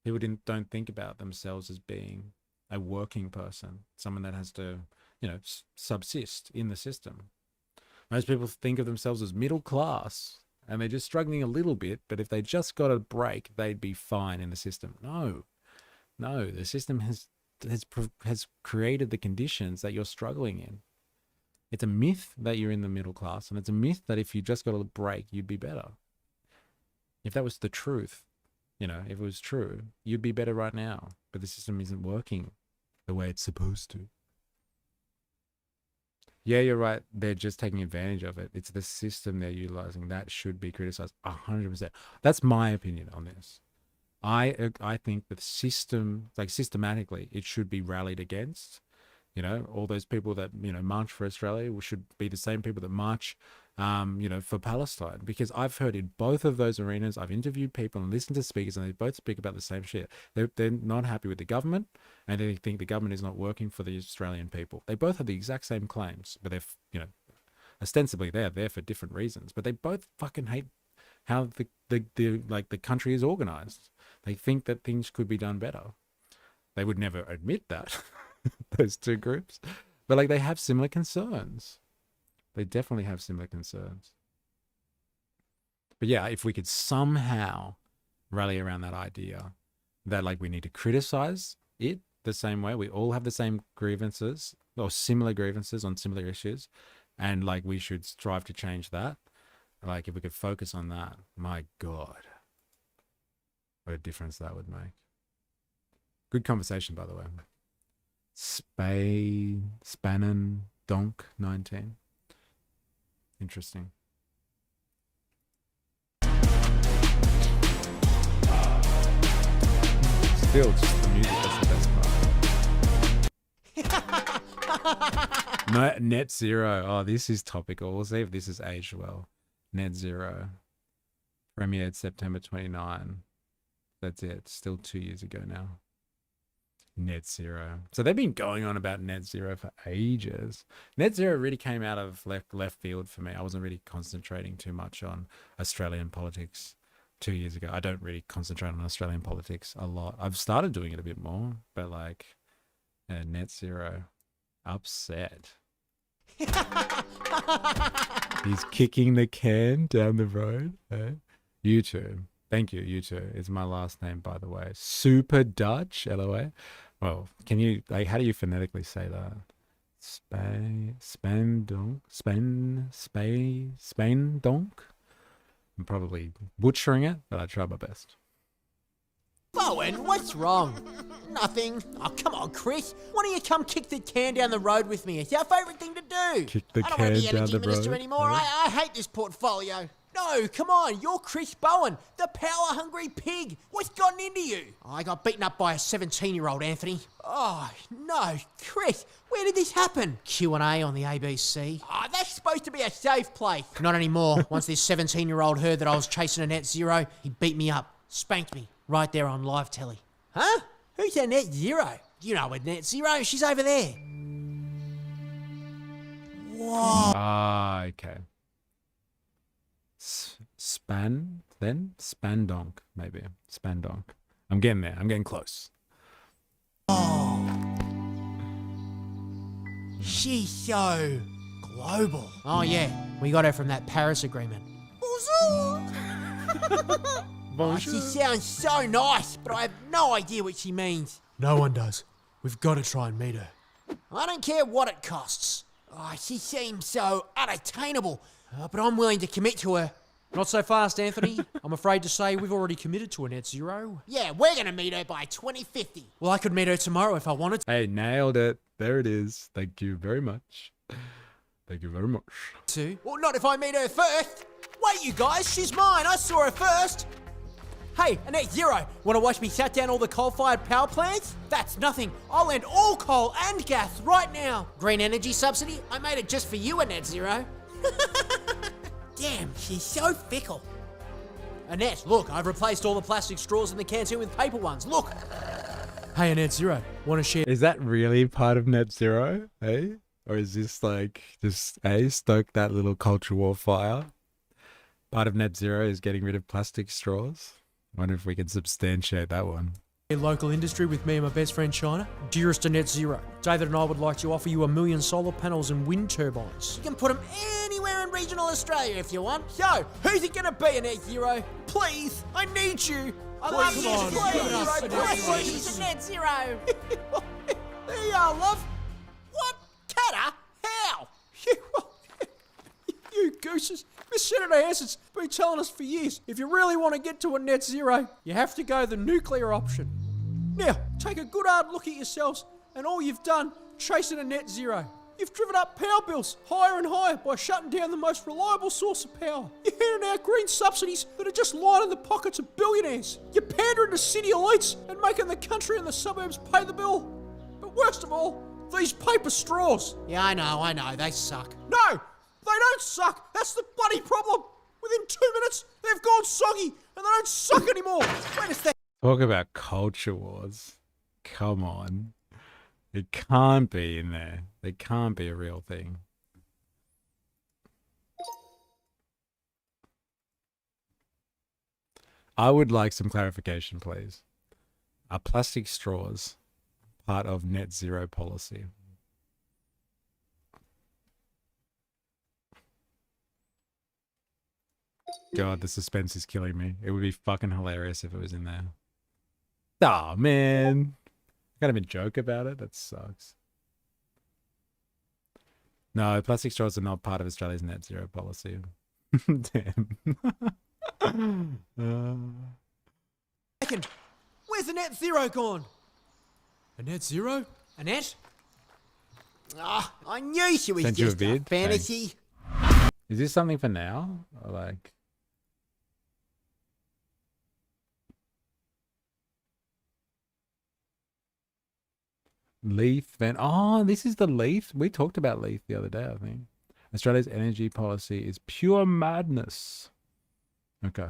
People don't think about themselves as being a working person, someone that has to, subsist in the system. Most people think of themselves as middle class, and they're just struggling a little bit, but if they just got a break, they'd be fine in the system. No, the system has created the conditions that you're struggling in. It's a myth that you're in the middle class, and it's a myth that if you just got a break, you'd be better. If that was the truth, if it was true, you'd be better right now. But the system isn't working the way it's supposed to. Yeah, you're right. They're just taking advantage of it. It's the system they're utilizing that should be criticized 100%. That's my opinion on this. I think the system, like, systematically, it should be rallied against. All those people that, march for Australia should be the same people that march, for Palestine. Because I've heard in both of those arenas, I've interviewed people and listened to speakers, and they both speak about the same shit. They're not happy with the government, and they think the government is not working for the Australian people. They both have the exact same claims, but they're, ostensibly they're there for different reasons. But they both fucking hate how the country is organized. They think that things could be done better. They would never admit that. Those two groups, but like, they have similar concerns. They definitely have similar concerns. But yeah, if we could somehow rally around that idea that like we need to criticize it the same way, we all have the same grievances or similar grievances on similar issues, and like we should strive to change that. Like if we could focus on that, my God, what a difference that would make. Good conversation, by the way. Spannon Donk 19. Interesting. Still, just the music, that's the best part. No, net zero. Oh, this is topical. We'll see if this is aged well. Net zero. Premiered September 29. That's it. Still 2 years ago now. Net zero. So they've been going on about net zero for ages. Net zero really came out of left field for me. I wasn't really concentrating too much on Australian politics 2 years ago. I don't really concentrate on Australian politics a lot. I've started doing it a bit more, but like net zero, upset. He's kicking the can down the road. YouTube. Thank you, YouTube. It's my last name, by the way. Super Dutch, LOA. Well, can you, like, how do you phonetically say that? Spandonk? Spandonk? I'm probably butchering it, but I try my best. Bowen, what's wrong? Nothing. Oh, come on, Chris. Why don't you come kick the can down the road with me? It's our favourite thing to do. Kick the I don't want to can be down energy the minister road. anymore. Yeah. I hate this portfolio. No, come on. You're Chris Bowen, the power-hungry pig. What's gotten into you? I got beaten up by a 17-year-old, Anthony. Oh, no. Chris, where did this happen? Q&A on the ABC. Oh, that's supposed to be a safe place. Not anymore. Once this 17-year-old heard that I was chasing a net zero, he beat me up, spanked me, right there on live telly. Huh? Who's a net zero? You know a net zero. She's over there. Whoa. Ah, okay. Spandonk, maybe. Spandonk. I'm getting there. I'm getting close. Oh. She's so global. Oh, yeah. We got her from that Paris Agreement. Oh, she sounds so nice, but I have no idea what she means. No one does. We've got to try and meet her. I don't care what it costs. Oh, she seems so unattainable, but I'm willing to commit to her. Not so fast, Anthony. I'm afraid to say we've already committed to a net zero. Yeah, we're going to meet her by 2050. Well, I could meet her tomorrow if I wanted to. Hey, nailed it. There it is. Thank you very much. Thank you very much. Well, not if I meet her first. Wait, you guys, she's mine. I saw her first. Hey, a net zero. Want to watch me shut down all the coal-fired power plants? That's nothing. I'll end all coal and gas right now. Green energy subsidy? I made it just for you, a net zero. Damn, she's so fickle. Annette, look, I've replaced all the plastic straws in the canteen with paper ones. Look. Hey, a net zero. Want to share? Is that really part of net zero? Hey? Or is this like just stoke that little culture war fire? Part of net zero is getting rid of plastic straws. Wonder if we can substantiate that one. Local industry with me and my best friend China. Dearest to net zero, David and I would like to offer you 1 million solar panels and wind turbines. You can put them anywhere in regional Australia if you want. So, who's it going to be, a net zero? Please, I need you. I love you. Please, a net zero. There you are, love. What? Catter? How? You gooses. Miss Senator Hanson's been telling us for years, if you really want to get to a net zero, you have to go the nuclear option. Now, take a good hard look at yourselves and all you've done chasing a net zero. You've driven up power bills higher and higher by shutting down the most reliable source of power. You're handing out green subsidies that are just lining the pockets of billionaires. You're pandering to city elites and making the country and the suburbs pay the bill. But worst of all, these paper straws. Yeah, I know, they suck. No! They don't suck! That's the bloody problem! Within 2 minutes, they've gone soggy, and they don't suck anymore! Wait a second. Talk about culture wars. Come on. It can't be in there. It can't be a real thing. I would like some clarification, please. Are plastic straws part of net zero policy? God, the suspense is killing me. It would be fucking hilarious if it was in there. Oh man, can't even joke about it. That sucks. No, plastic straws are not part of Australia's net zero policy. Damn. Second, where's the net zero gone? A net zero? Annette? Ah, I knew she was Sent you a just a vid? fantasy. Is this something for now? Or like... Leith Van... Oh, this is the Leith. We talked about Leith the other day, I think. Australia's energy policy is pure madness. Okay.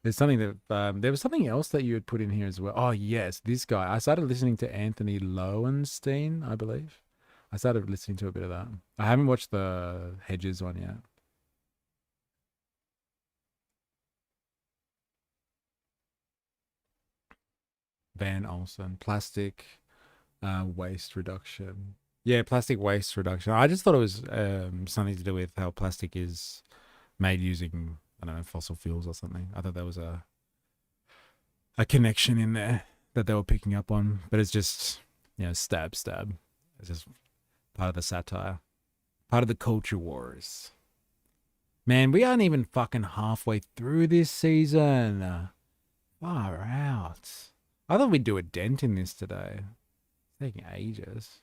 There's something that... there was something else that you had put in here as well. Oh, yes. This guy. I started listening to Anthony Lowenstein, I believe. I started listening to a bit of that. I haven't watched the Hedges one yet. Van Olsen, plastic waste reduction. Yeah, plastic waste reduction. I just thought it was something to do with how plastic is made using, I don't know, fossil fuels or something. I thought there was a connection in there that they were picking up on, but it's just, you know, stab. It's just part of the satire, part of the culture wars. Man, we aren't even fucking halfway through this season. Far out. I thought we'd do a dent in this today. It's taking ages.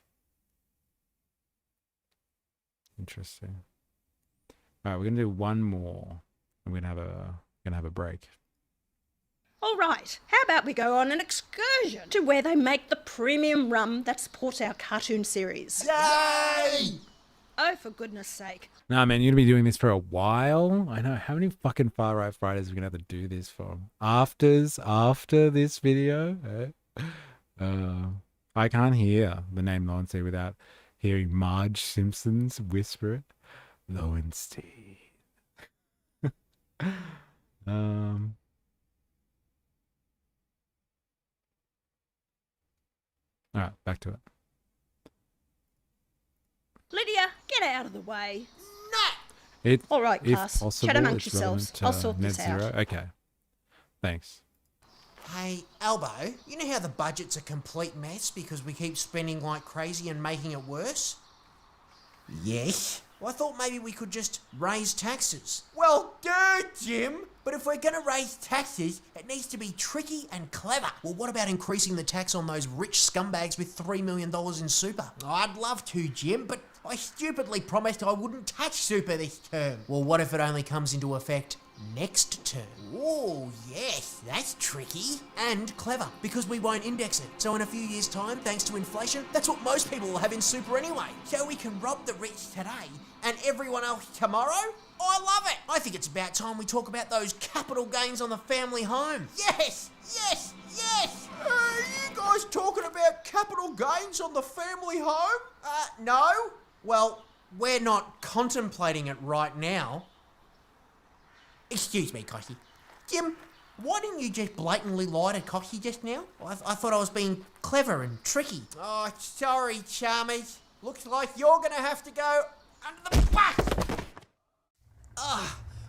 Interesting. All right, we're gonna do one more, and we're gonna have a break. All right, how about we go on an excursion to where they make the premium rum that supports our cartoon series? Yay! Oh, for goodness sake. Nah, man, you're gonna be doing this for a while. I know. How many fucking Far Right Fridays are we gonna have to do this for? After this video? I can't hear the name Lowenstein without hearing Marge Simpson's whisper it. Lowenstein. All right, back to it. Lydia, get out of the way. All right, if class. possible, Chat amongst it's yourselves. relevant to I'll sort net this out. zero. Okay. Thanks. Hey, Albo, you know how the budget's a complete mess because we keep spending like crazy and making it worse? Yes. Well, I thought maybe we could just raise taxes. Well, good, Jim. But if we're going to raise taxes, it needs to be tricky and clever. Well, what about increasing the tax on those rich scumbags with $3 million in super? I'd love to, Jim, but I stupidly promised I wouldn't touch super this term. Well, what if it only comes into effect next term? Oh, yes, that's tricky and clever because we won't index it. So in a few years' time, thanks to inflation, that's what most people will have in super anyway. So we can rob the rich today and everyone else tomorrow? I love it. I think it's about time we talk about those capital gains on the family home. Yes, yes, yes. Are you guys talking about capital gains on the family home? No. Well, we're not contemplating it right now. Excuse me, Coxie. Jim, why didn't you just blatantly lie to Coxie just now? I thought I was being clever and tricky. Oh, sorry, Chalmers. Looks like you're gonna have to go under the bus.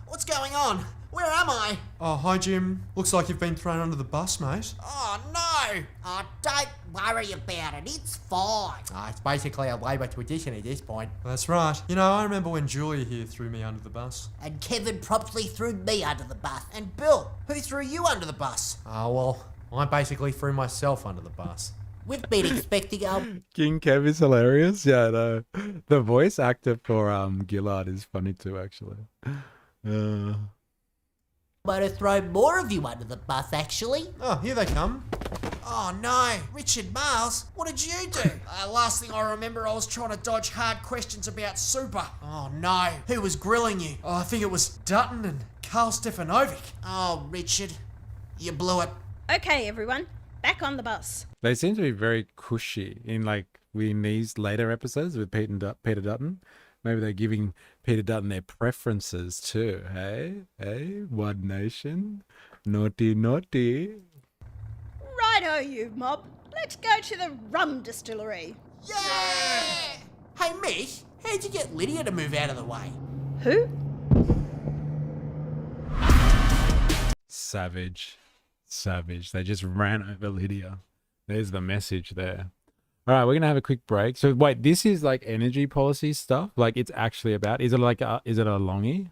What's going on? Where am I? Oh, hi, Jim. Looks like you've been thrown under the bus, mate. Oh, no. Oh, don't worry about it. It's fine. It's basically a Labour tradition at this point. That's right. You know, I remember when Julia here threw me under the bus. And Kevin promptly threw me under the bus. And Bill, who threw you under the bus? Oh, well, I basically threw myself under the bus. We've been expecting King Kev is hilarious. Yeah, no. The voice actor for Gillard is funny too, actually. Might have thrown more of you under the bus, actually. Oh, here they come. Oh no, Richard Miles, what did you do? Last thing I remember, I was trying to dodge hard questions about super. Oh no, who was grilling you? Oh, I think it was Dutton and Karl Stefanovic. Oh, Richard, you blew it. Okay, everyone, back on the bus. They seem to be very cushy in these later episodes with Peter Dutton. Maybe they're giving Peter Dutton their preferences too, hey? Hey, One Nation? Naughty, naughty. Righto, you mob. Let's go to the rum distillery. Yeah! Hey, Mish, how'd you get Lydia to move out of the way? Who? Savage. Savage. They just ran over Lydia. There's the message there. All right, we're going to have a quick break. So wait, this is like energy policy stuff? Like it's actually about, is it like, is it a longie?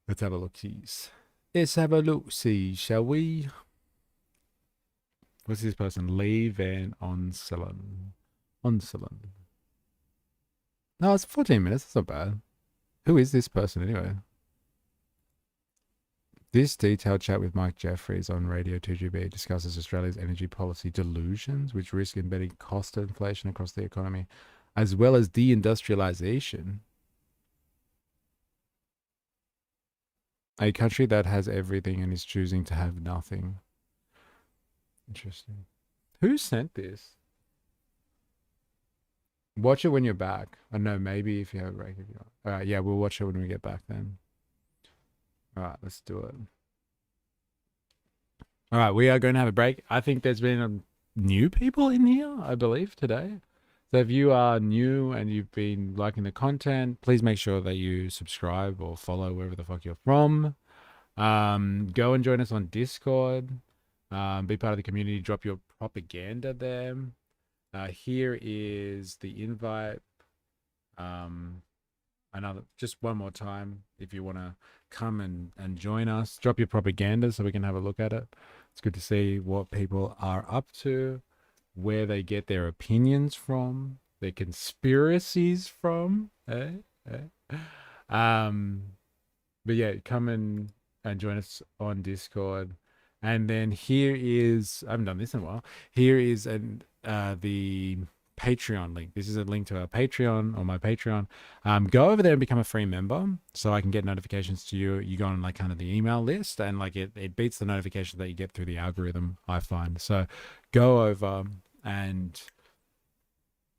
Let's have a look-sees. Let's have a look-see, shall we? What's this person? Lee Van Onselen. Onselen. No, it's 14 minutes. That's not bad. Who is this person anyway? This detailed chat with Mike Jeffries on Radio 2GB discusses Australia's energy policy delusions, which risk embedding cost inflation across the economy, as well as deindustrialization. A country that has everything and is choosing to have nothing. Interesting. Who sent this? Watch it when you're back. I know, maybe if you have a break. All right, yeah, we'll watch it when we get back then. All right, let's do it. All right, we are going to have a break. I think there's been new people in here, I believe, today. So if you are new and you've been liking the content, please make sure that you subscribe or follow wherever the fuck you're from. Go and join us on Discord. Be part of the community. Drop your propaganda there. Here is the invite. Just one more time, if you want to come and join us, drop your propaganda so we can have a look at it. It's good to see what people are up to, where they get their opinions from, their conspiracies from. But yeah, come and join us on Discord. And then here is, I haven't done this in a while. Here is the Patreon link. This is a link to our Patreon, or my Patreon. Go over there and become a free member so I can get notifications to you. You go on like kind of the email list, and like it beats the notifications that you get through the algorithm, I find. So go over and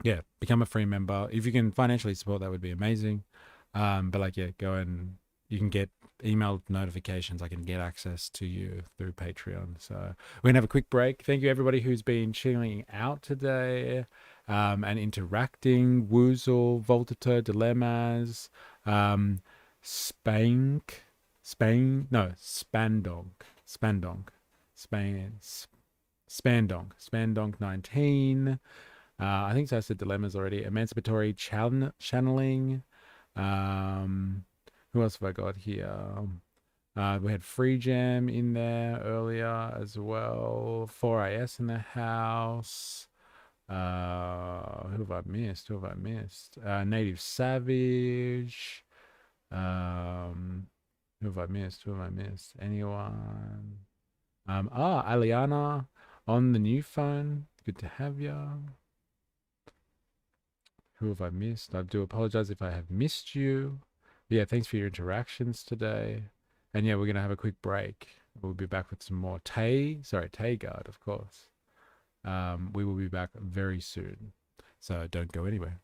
yeah, become a free member. If you can financially support, that would be amazing. But like, yeah, go and you can get email notifications. I can get access to you through Patreon. So we're gonna have a quick break. Thank you everybody who's been chilling out today and interacting. Woozle, Voltateur, Dilemmas, Spandonk, Spandonk 19. I think so. I said Dilemmas already. Emancipatory channeling. Who else have I got here? We had Free Jam in there earlier as well. 4IS in the house. Who have I missed? Native Savage. Who have I missed? Anyone? Aliana on the new phone. Good to have you. Who have I missed? I do apologize if I have missed you. Yeah, thanks for your interactions today. And yeah, we're going to have a quick break. We'll be back with some more Tay-Guard, of course. We will be back very soon. So don't go anywhere.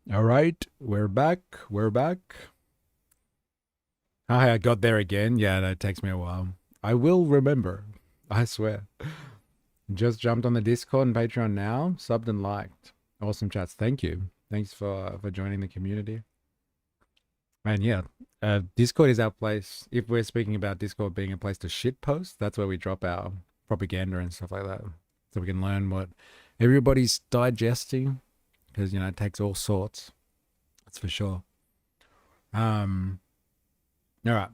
All right, we're back. We're back. Hi, I got there again. Yeah, that takes me a while. I will remember. I swear. Just jumped on the Discord and Patreon now. Subbed and liked. Awesome chats. Thank you. Thanks for joining the community. And yeah, Discord is our place. If we're speaking about Discord being a place to shitpost, that's where we drop our propaganda and stuff like that. So we can learn what everybody's digesting. Because, it takes all sorts. That's for sure. All right.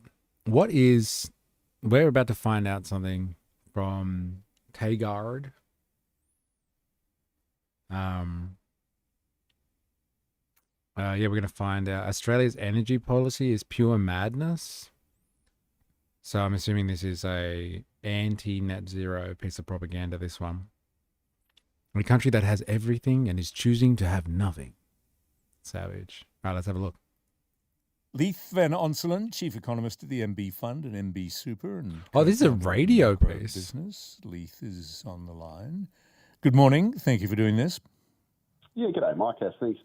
We're about to find out something from Tagard. We're going to find out Australia's energy policy is pure madness. So I'm assuming this is a anti-net zero piece of propaganda, this one. A country that has everything and is choosing to have nothing. Savage. All right, let's have a look. Leith Van Onselen, Chief Economist at the MB Fund and MB Super. And this is a radio piece. Business. Leith is on the line. Good morning. Thank you for doing this. Yeah, g'day, Mike. How's things?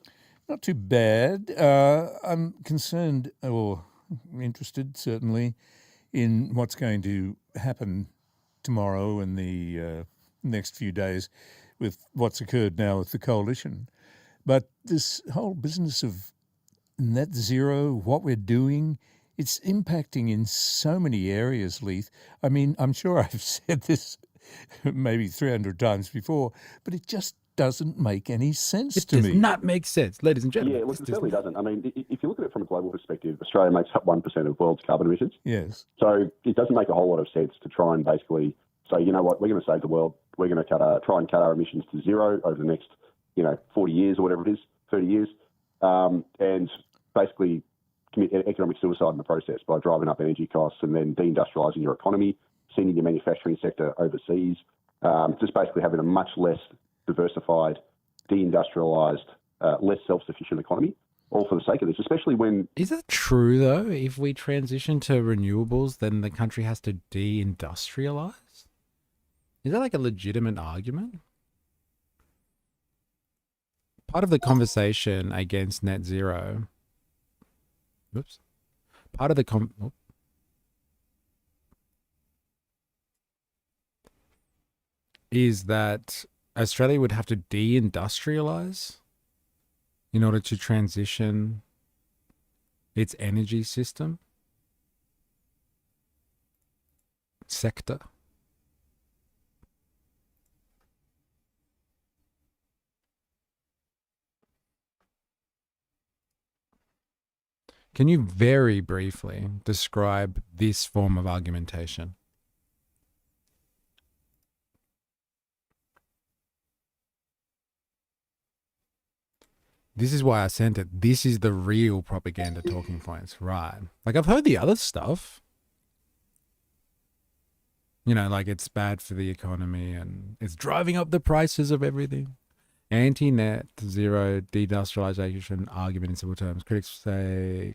Not too bad. I'm concerned, or interested, certainly, in what's going to happen tomorrow and the next few days with what's occurred now with the coalition. But this whole business of net zero, what we're doing, it's impacting in so many areas, Leith. I mean, I'm sure I've said this maybe 300 times before, but it just doesn't make any sense to me. It does not make sense, ladies and gentlemen. Yeah, look, it certainly doesn't. I mean, if you look at it from a global perspective, Australia makes up 1% of the world's carbon emissions. Yes. So it doesn't make a whole lot of sense to try and basically say, you know what, we're going to save the world. We're going to try and cut our emissions to zero over the next, 40 years or whatever it is, 30 years, and basically commit economic suicide in the process by driving up energy costs and then deindustrialising your economy, sending your manufacturing sector overseas, just basically having a much less diversified, deindustrialised, less self-sufficient economy, all for the sake of this, especially when... Is that true, though? If we transition to renewables, then the country has to deindustrialise? Is that like a legitimate argument? Part of the conversation against net zero... Oops. Part of the... is that Australia would have to deindustrialise in order to transition its energy sector. Can you very briefly describe this form of argumentation? This is why I sent it. This is the real propaganda talking points, right? Like, I've heard the other stuff. Like it's bad for the economy and it's driving up the prices of everything. Anti-net zero deindustrialization argument in simple terms. Critics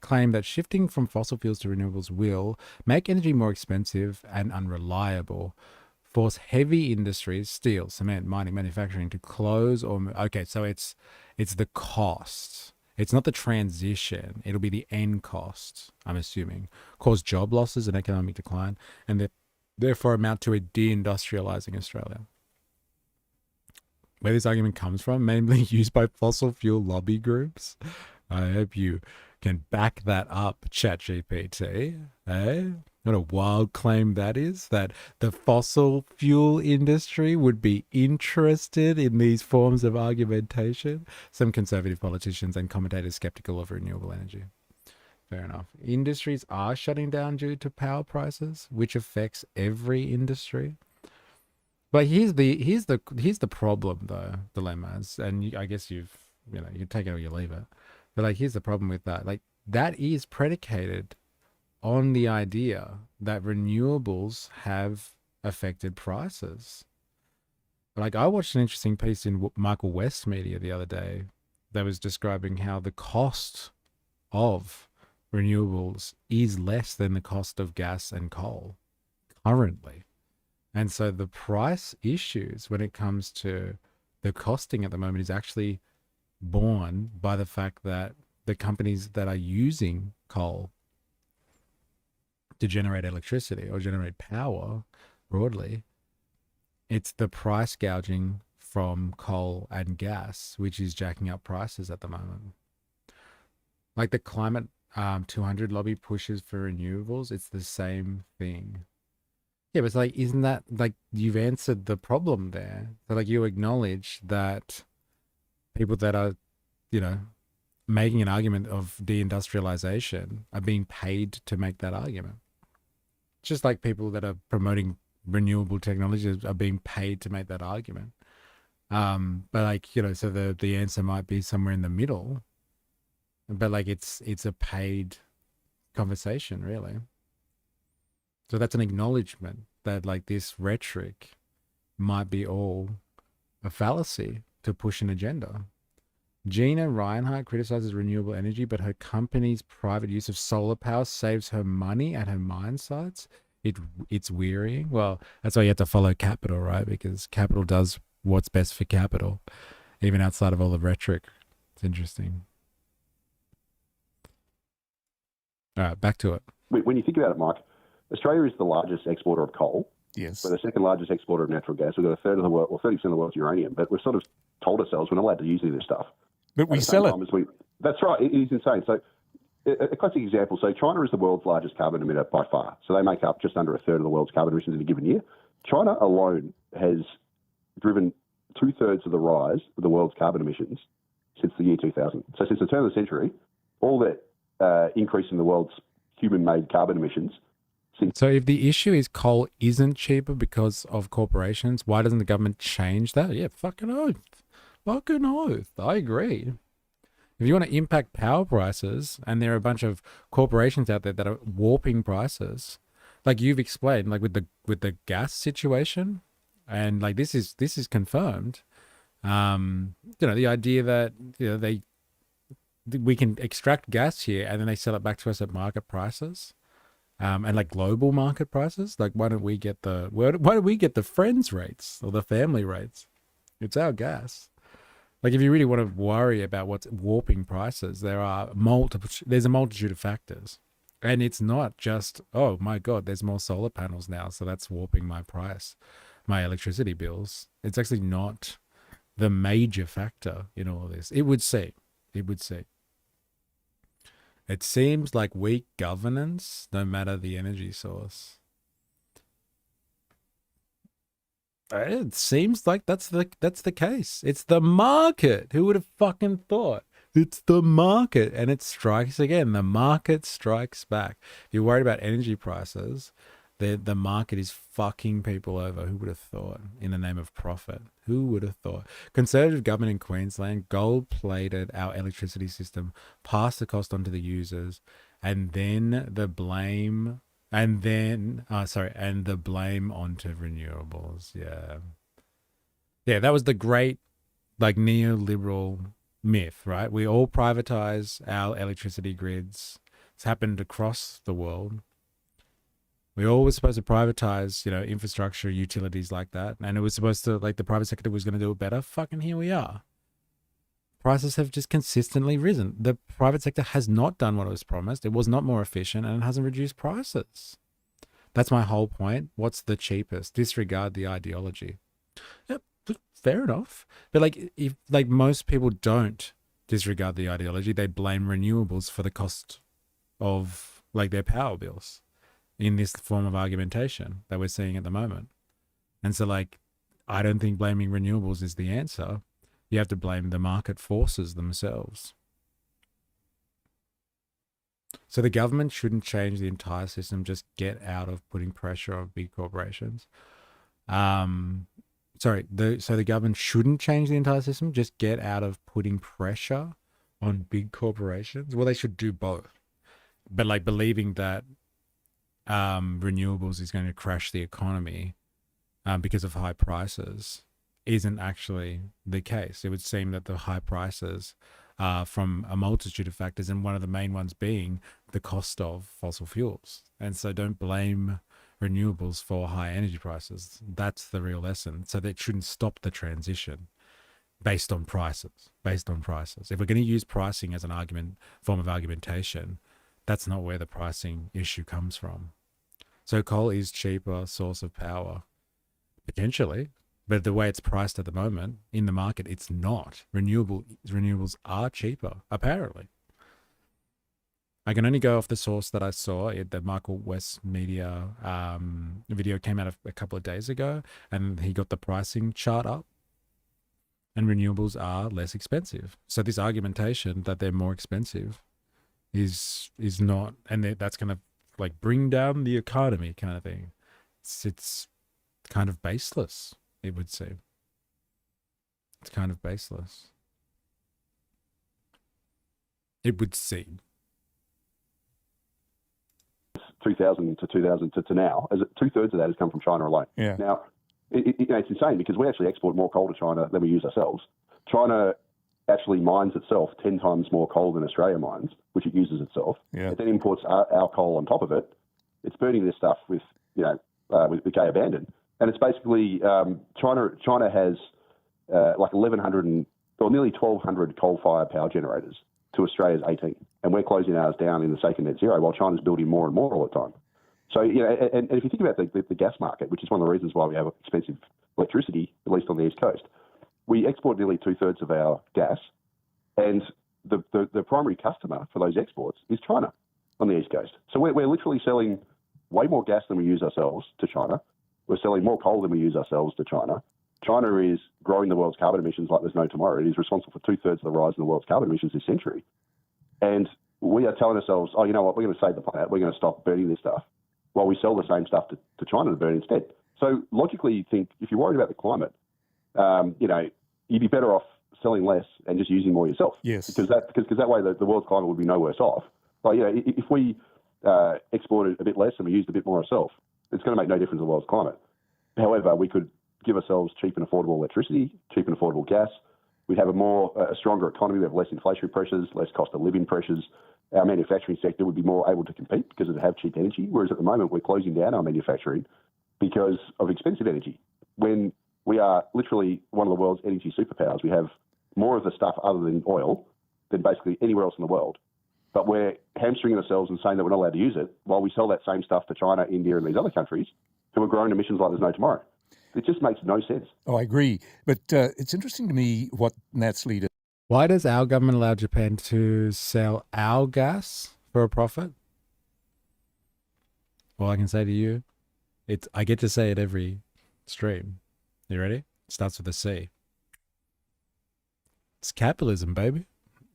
claim that shifting from fossil fuels to renewables will make energy more expensive and unreliable, force heavy industries, steel, cement, mining, manufacturing to close or... Okay, so it's the cost. It's not the transition. It'll be the end cost, I'm assuming. Cause job losses and economic decline, and therefore amount to a deindustrializing Australia. Where this argument comes from, mainly used by fossil fuel lobby groups. I hope you can back that up, ChatGPT. What a wild claim that is, that the fossil fuel industry would be interested in these forms of argumentation. Some conservative politicians and commentators skeptical of renewable energy. Fair enough. Industries are shutting down due to power prices, which affects every industry. But here's the problem though, dilemmas, and I guess you take it or you leave it. But here's the problem with that. That is predicated on the idea that renewables have affected prices. I watched an interesting piece in Michael West Media the other day that was describing how the cost of renewables is less than the cost of gas and coal currently. And so the price issues when it comes to the costing at the moment is actually born by the fact that the companies that are using coal to generate electricity or generate power broadly, it's the price gouging from coal and gas, which is jacking up prices at the moment. Like the climate 200 lobby pushes for renewables, it's the same thing. Yeah, but it's like, isn't that like you've answered the problem there? So like you acknowledge that people that are, you know, making an argument of deindustrialization are being paid to make that argument. Just like people that are promoting renewable technologies are being paid to make that argument. But like, you know, so the answer might be somewhere in the middle, but like it's a paid conversation, really. So that's an acknowledgement that like this rhetoric might be all a fallacy to push an agenda. Gina Reinhardt criticizes renewable energy, but her company's private use of solar power saves her money at her mine sites. It's wearying. Well, that's why you have to follow capital, right? Because capital does what's best for capital, even outside of all the rhetoric. It's interesting. All right, back to it. When you think about it, Mike, Australia is the largest exporter of coal. Yes. We're the second largest exporter of natural gas. We've got a third of the world, or 30% of the world's uranium, but we've sort of told ourselves we're not allowed to use any of this stuff. But we sell it. That's right. It is insane. So a classic example. So China is the world's largest carbon emitter by far. So they make up just under a third of the world's carbon emissions in a given year. China alone has driven 2/3 of the rise of the world's carbon emissions since the year 2000. So since the turn of the century, all that increase in the world's human-made carbon emissions. So if the issue is coal isn't cheaper because of corporations, why doesn't the government change that? Yeah, fucking oath. Fucking oath. I agree. If you want to impact power prices, and there are a bunch of corporations out there that are warping prices, like you've explained, like with the gas situation, and like this is confirmed. You know, the idea that, you know, we can extract gas here and then they sell it back to us at market prices, and like global market prices. Like, why don't we get the friends rates or the family rates? It's our gas. Like, if you really want to worry about what's warping prices, there's a multitude of factors. And it's not just, oh my God, there's more solar panels now, so that's warping my price, my electricity bills. It's actually not the major factor in all of this. It would seem. It seems like weak governance, no matter the energy source. It seems like that's the case. It's the market. Who would have fucking thought? It's the market, and it strikes again. The market strikes back. If you're worried about energy prices, the market is fucking people over. Who would have thought? In the name of profit. Who would have thought? Conservative government in Queensland gold-plated our electricity system, passed the cost on to the users, and then the blame. And the blame onto renewables. Yeah, that was the great, like, neoliberal myth, right? We all privatize our electricity grids. It's happened across the world. We all were supposed to privatize, you know, infrastructure, utilities like that. And it was supposed to, like, the private sector was going to do it better. Fucking here we are. Prices have just consistently risen. The private sector has not done what it was promised. It was not more efficient, and it hasn't reduced prices. That's my whole point. What's the cheapest? Disregard the ideology. Yep, fair enough. But like, if like most people don't disregard the ideology, they blame renewables for the cost of like their power bills in this form of argumentation that we're seeing at the moment. And so like, I don't think blaming renewables is the answer. You have to blame the market forces themselves. So the government shouldn't change the entire system, just get out of putting pressure on big corporations. So the government shouldn't change the entire system, just get out of putting pressure on big corporations. Well, they should do both. But like believing that renewables is going to crash the economy because of high prices isn't actually the case. It would seem that the high prices are from a multitude of factors, and one of the main ones being the cost of fossil fuels. And so don't blame renewables for high energy prices. That's the real lesson. So that shouldn't stop the transition. based on prices. If we're going to use pricing as an form of argumentation, that's not where the pricing issue comes from. So coal is cheaper source of power, potentially, but the way it's priced at the moment in the market, it's not. Renewables are cheaper, apparently. I can only go off the source that I saw. The Michael West Media video came out a couple of days ago, and he got the pricing chart up, and renewables are less expensive. So this argumentation that they're more expensive is not, and that's going to like bring down the economy kind of thing. It's kind of baseless, it would seem. It's kind of baseless. It would seem. 2000 to now, as 2/3 of that has come from China alone. Yeah. Now, it's insane because we actually export more coal to China than we use ourselves. China actually mines itself 10 times more coal than Australia mines, which it uses itself. Yeah. It then imports our coal on top of it. It's burning this stuff with gay abandon. And it's basically, China has like 1,100 or nearly 1,200 coal-fired power generators to Australia's 18. And we're closing ours down in the sake of net zero while China's building more and more all the time. So, and if you think about the gas market, which is one of the reasons why we have expensive electricity, at least on the East Coast, we export nearly 2/3 of our gas, and the primary customer for those exports is China on the East Coast. So we're literally selling way more gas than we use ourselves to China. We're selling more coal than we use ourselves to China. China is growing the world's carbon emissions like there's no tomorrow. It is responsible for 2/3 of the rise in the world's carbon emissions this century. And we are telling ourselves, oh, you know what, we're going to save the planet. We're going to stop burning this stuff while we sell the same stuff to China to burn instead. So logically, you think if you're worried about the climate, you'd be better off selling less and just using more yourself. Yes. Because that way the world's climate would be no worse off. Like, if we exported a bit less and we used a bit more ourselves, it's going to make no difference to the world's climate. However, we could give ourselves cheap and affordable electricity, cheap and affordable gas. We'd have a stronger economy. We have less inflationary pressures, less cost of living pressures. Our manufacturing sector would be more able to compete because it would have cheap energy, whereas at the moment we're closing down our manufacturing because of expensive energy. When we are literally one of the world's energy superpowers, we have more of the stuff other than oil than basically anywhere else in the world. But we're hamstringing ourselves and saying that we're not allowed to use it while we sell that same stuff to China, India, and these other countries who are growing emissions like there's no tomorrow. It just makes no sense. Oh, I agree. But it's interesting to me what Nat's leader. Why does our government allow Japan to sell our gas for a profit? All I can say to you, I get to say it every stream. You ready? It starts with a C. It's capitalism, baby.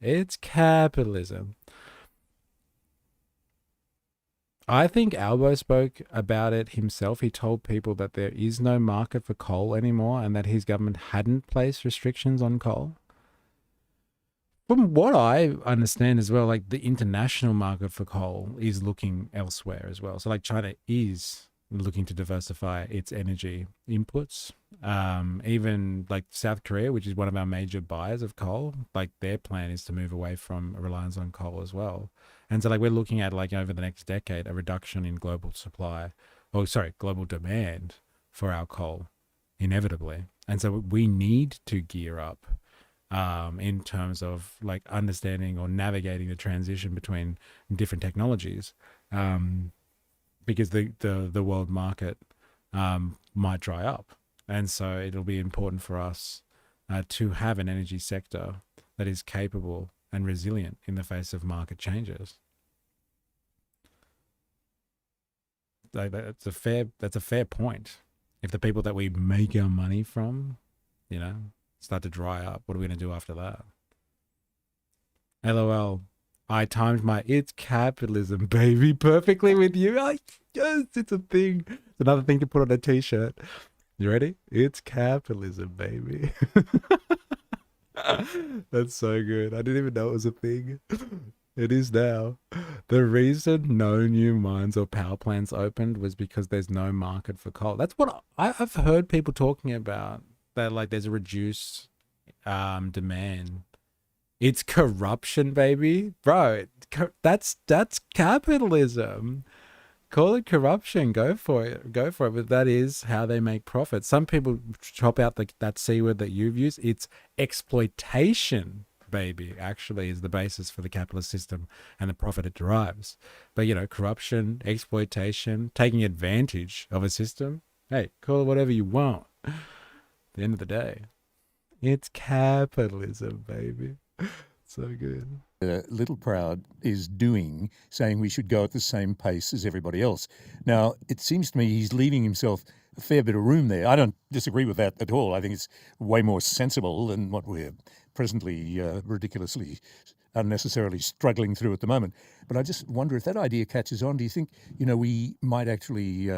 It's capitalism. I think Albo spoke about it himself. He told people that there is no market for coal anymore and that his government hadn't placed restrictions on coal. From what I understand as well, like the international market for coal is looking elsewhere as well. So like China is looking to diversify its energy inputs. Even like South Korea, which is one of our major buyers of coal, like their plan is to move away from reliance on coal as well. And so like we're looking at like over the next decade, a reduction in global demand for our coal, inevitably. And so we need to gear up in terms of like understanding or navigating the transition between different technologies, because the world market might dry up. And so it'll be important for us to have an energy sector that is capable and resilient in the face of market changes. That's a fair point. If the people that we make our money from, start to dry up, what are we going to do after that? LOL. I timed my "it's capitalism, baby" perfectly with you. Yes, it's a thing. It's another thing to put on a t-shirt. You ready? It's capitalism, baby. That's so good. I didn't even know it was a thing. It is now. The reason no new mines or power plants opened was because there's no market for coal. That's what I've heard people talking about, that like there's a reduced demand. It's corruption, baby. Bro, that's capitalism. Call it corruption. Go for it. Go for it. But that is how they make profit. Some people chop out that C word that you've used. It's exploitation, baby, actually is the basis for the capitalist system and the profit it derives. But, corruption, exploitation, taking advantage of a system, hey, call it whatever you want. At the end of the day, it's capitalism, baby. So good. Little Proud is doing, saying we should go at the same pace as everybody else. Now, it seems to me he's leaving himself a fair bit of room there. I don't disagree with that at all. I think it's way more sensible than what we're presently ridiculously, unnecessarily struggling through at the moment. But I just wonder if that idea catches on. Do you think, we might actually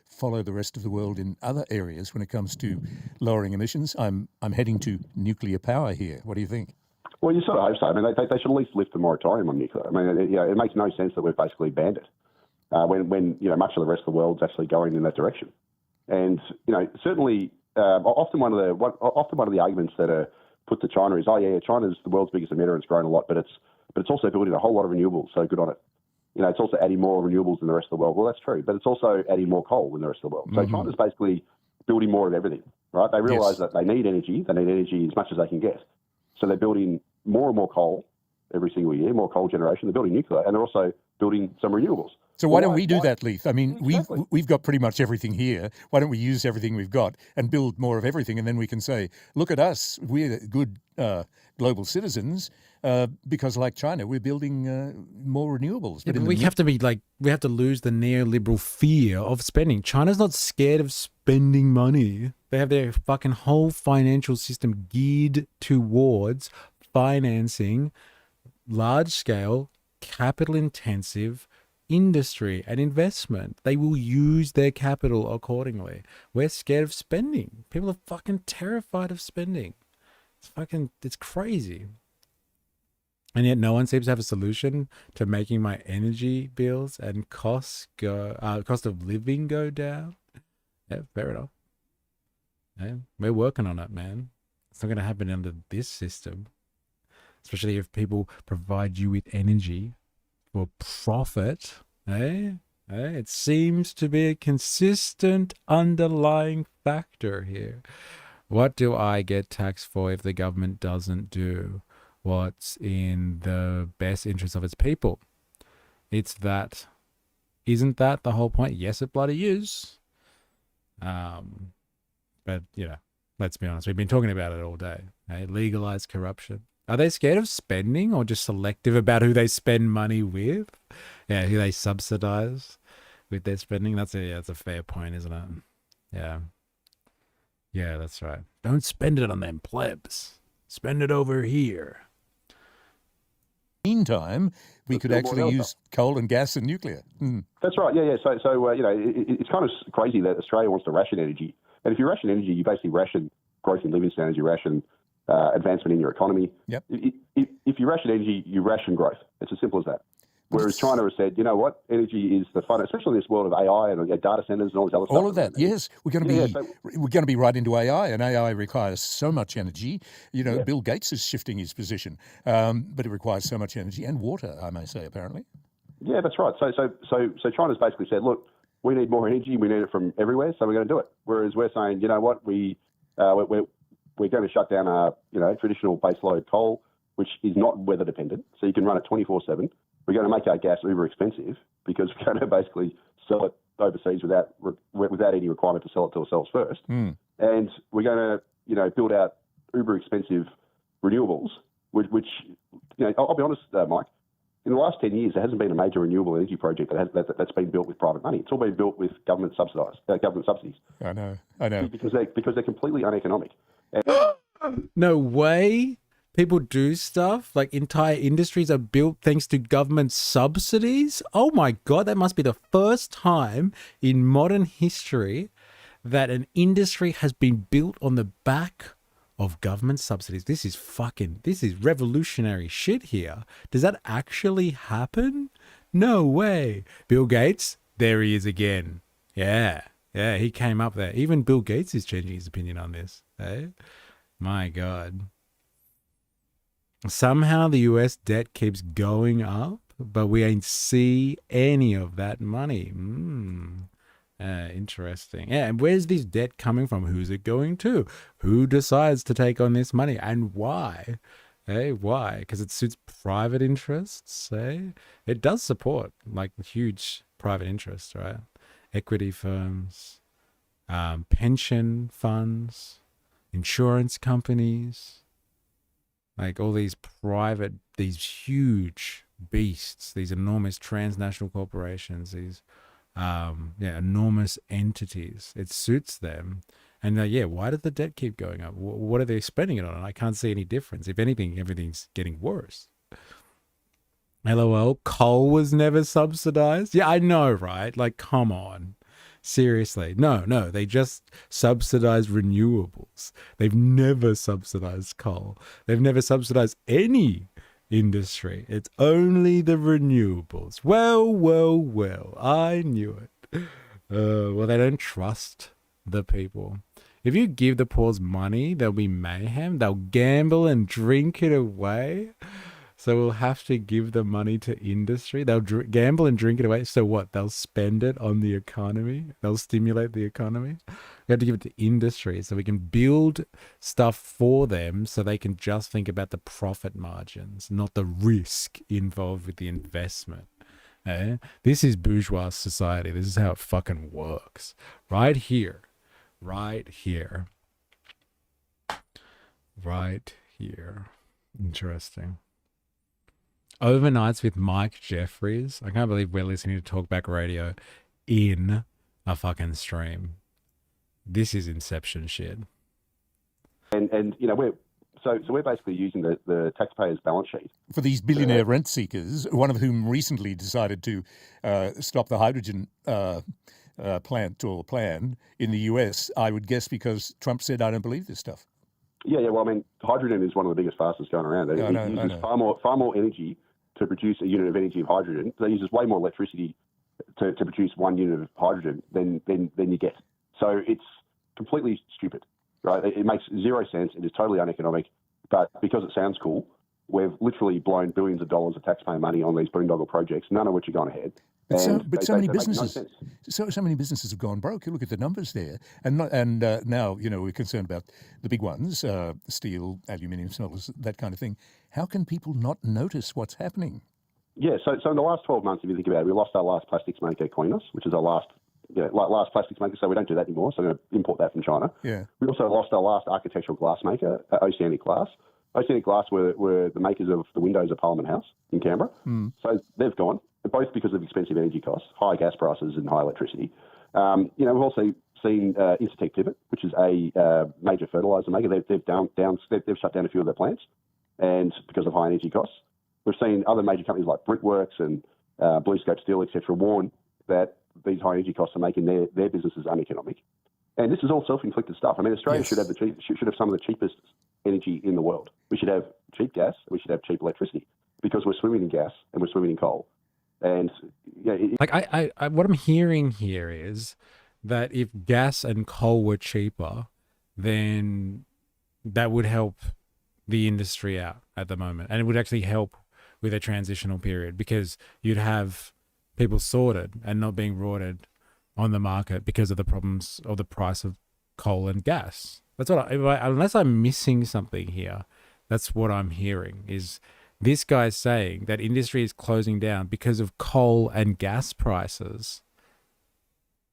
follow the rest of the world in other areas when it comes to lowering emissions? I'm heading to nuclear power here. What do you think? Well, you sort of hope so. I mean, they should at least lift the moratorium on nuclear. I mean, it makes no sense that we've basically banned it when much of the rest of the world's actually going in that direction. And certainly, often one of the arguments that are put to China is, China's the world's biggest emitter and it's grown a lot, but it's also building a whole lot of renewables. So good on it. It's also adding more renewables than the rest of the world. Well, that's true, but it's also adding more coal than the rest of the world. So China's basically building more of everything, right? They realise that they need energy. They need energy as much as they can get. So they're building more and more coal every single year, more coal generation. They're building nuclear, and they're also building some renewables. So why don't we do that, Leith? I mean, we've got pretty much everything here. Why don't we use everything we've got and build more of everything? And then we can say, look at us, we're good global citizens because, like China, we're building more renewables. Yeah, but we have to lose the neoliberal fear of spending. China's not scared of spending money. They have their fucking whole financial system geared towards financing large-scale, capital-intensive industry and investment. They will use their capital accordingly. We're scared of spending. People are fucking terrified of spending. It's crazy. And yet no one seems to have a solution to making my energy bills and cost of living go down. Yeah, fair enough. Yeah, we're working on it, man. It's not going to happen under this system. Especially if people provide you with energy for profit. It seems to be a consistent underlying factor here. What do I get taxed for if the government doesn't do what's in the best interest of its people? Isn't that the whole point? Yes, it bloody is. But, let's be honest. We've been talking about it all day. Legalize corruption. Are they scared of spending or just selective about who they spend money with? Yeah, who they subsidize with their spending? That's a fair point, isn't it? Yeah. Yeah, that's right. Don't spend it on them plebs. Spend it over here. Meantime, we could actually use coal and gas and nuclear. That's right. Yeah. So it's kind of crazy that Australia wants to ration energy. And if you ration energy, you basically ration growth in living standards, you ration advancement in your economy. Yep. If you ration energy, you ration growth. It's as simple as that. Whereas China has said, you know what, energy is the fun, especially in this world of AI and data centers and all this other stuff. All of that, yes. We're going to be right into AI, and AI requires so much energy. Bill Gates is shifting his position, but it requires so much energy and water, I may say, apparently. Yeah, that's right. So China's basically said, look, we need more energy. We need it from everywhere, so we're going to do it. Whereas we're saying, you know what, we're going to shut down our traditional baseload coal, which is not weather dependent, so you can run it 24/7. We're going to make our gas uber expensive because we're going to basically sell it overseas without any requirement to sell it to ourselves first. And we're going to build out uber expensive renewables, which I'll be honest, Mike. In the last 10 years, there hasn't been a major renewable energy project that's been built with private money. It's all been built with government subsidies. I know. Because they're completely uneconomic. No way. People do stuff like entire industries are built thanks to government subsidies. Oh my God, that must be the first time in modern history that an industry has been built on the back of government subsidies. This is revolutionary shit here. Does that actually happen? No way. Bill Gates, there he is again. Yeah, he came up there. Even Bill Gates is changing his opinion on this. My God. Somehow the US debt keeps going up. but we ain't see any of that money. Interesting. Yeah, and where's this debt coming from? Who's it going to? Who decides to take on this money and why? Hey, why? Because it suits private interests. Hey, it does support like huge private interests, right? Equity firms, pension funds, insurance companies, like all these private, these huge beasts, these enormous transnational corporations, these enormous entities. It suits them. And why does the debt keep going up? What are they spending it on? And I can't see any difference. If anything, everything's getting worse. LOL, coal was never subsidized. Yeah, I know, right? Like, come on. Seriously. No, they just subsidize renewables. They've never subsidized coal. They've never subsidized any industry. It's only the renewables. Well, I knew it. Well, they don't trust the people. If you give the poor money, there'll be mayhem. They'll gamble and drink it away. So we'll have to give the money to industry. They'll gamble and drink it away. So what? They'll spend it on the economy. They'll stimulate the economy. We have to give it to industry so we can build stuff for them so they can just think about the profit margins, not the risk involved with the investment. This is bourgeois society. This is how it fucking works. Right here. Interesting. Overnights with Mike Jeffries. I can't believe we're listening to Talkback Radio in a fucking stream. This is Inception shit. And we're basically using the taxpayers' balance sheet for these billionaire rent seekers, one of whom recently decided to stop the hydrogen plant or plan in the US, I would guess because Trump said, I don't believe this stuff. Yeah. Well, I mean, hydrogen is one of the biggest, fastest going around. It uses far more energy to produce a unit of energy of hydrogen. So it uses way more electricity to produce 1 unit of hydrogen than you get. So it's completely stupid, right? It makes zero sense. It is totally uneconomic. But because it sounds cool, we've literally blown billions of dollars of taxpayer money on these boondoggle projects, none of which are going ahead. But so many businesses, so many businesses have gone broke. You look at the numbers there, and now we're concerned about the big ones, steel, aluminium smelters, that kind of thing. How can people not notice what's happening? Yeah, so in the last 12 months, if you think about it, we lost our last plastics maker, Aquinas, which is our last plastics maker. So we don't do that anymore. So we're going to import that from China. Yeah. We also lost our last architectural glass maker, Oceanic Glass. Oceanic Glass were the makers of the windows of Parliament House in Canberra. So they've gone, both because of expensive energy costs, high gas prices and high electricity. We've also seen Intertech Pivot, which is a major fertiliser maker. They've shut down a few of their plants, and because of high energy costs. We've seen other major companies like Brickworks and BlueScope Steel, etc., warn that these high energy costs are making their businesses uneconomic. And this is all self-inflicted stuff. I mean, Australia should have some of the cheapest energy in the world. We should have cheap gas. We should have cheap electricity because we're swimming in gas and we're swimming in coal. And what I'm hearing here is that if gas and coal were cheaper, then that would help the industry out at the moment, and it would actually help with a transitional period because you'd have people sorted and not being rorted on the market because of the problems of the price of coal and gas. That's what unless I'm missing something here, that's what I'm hearing is this guy's saying that industry is closing down because of coal and gas prices,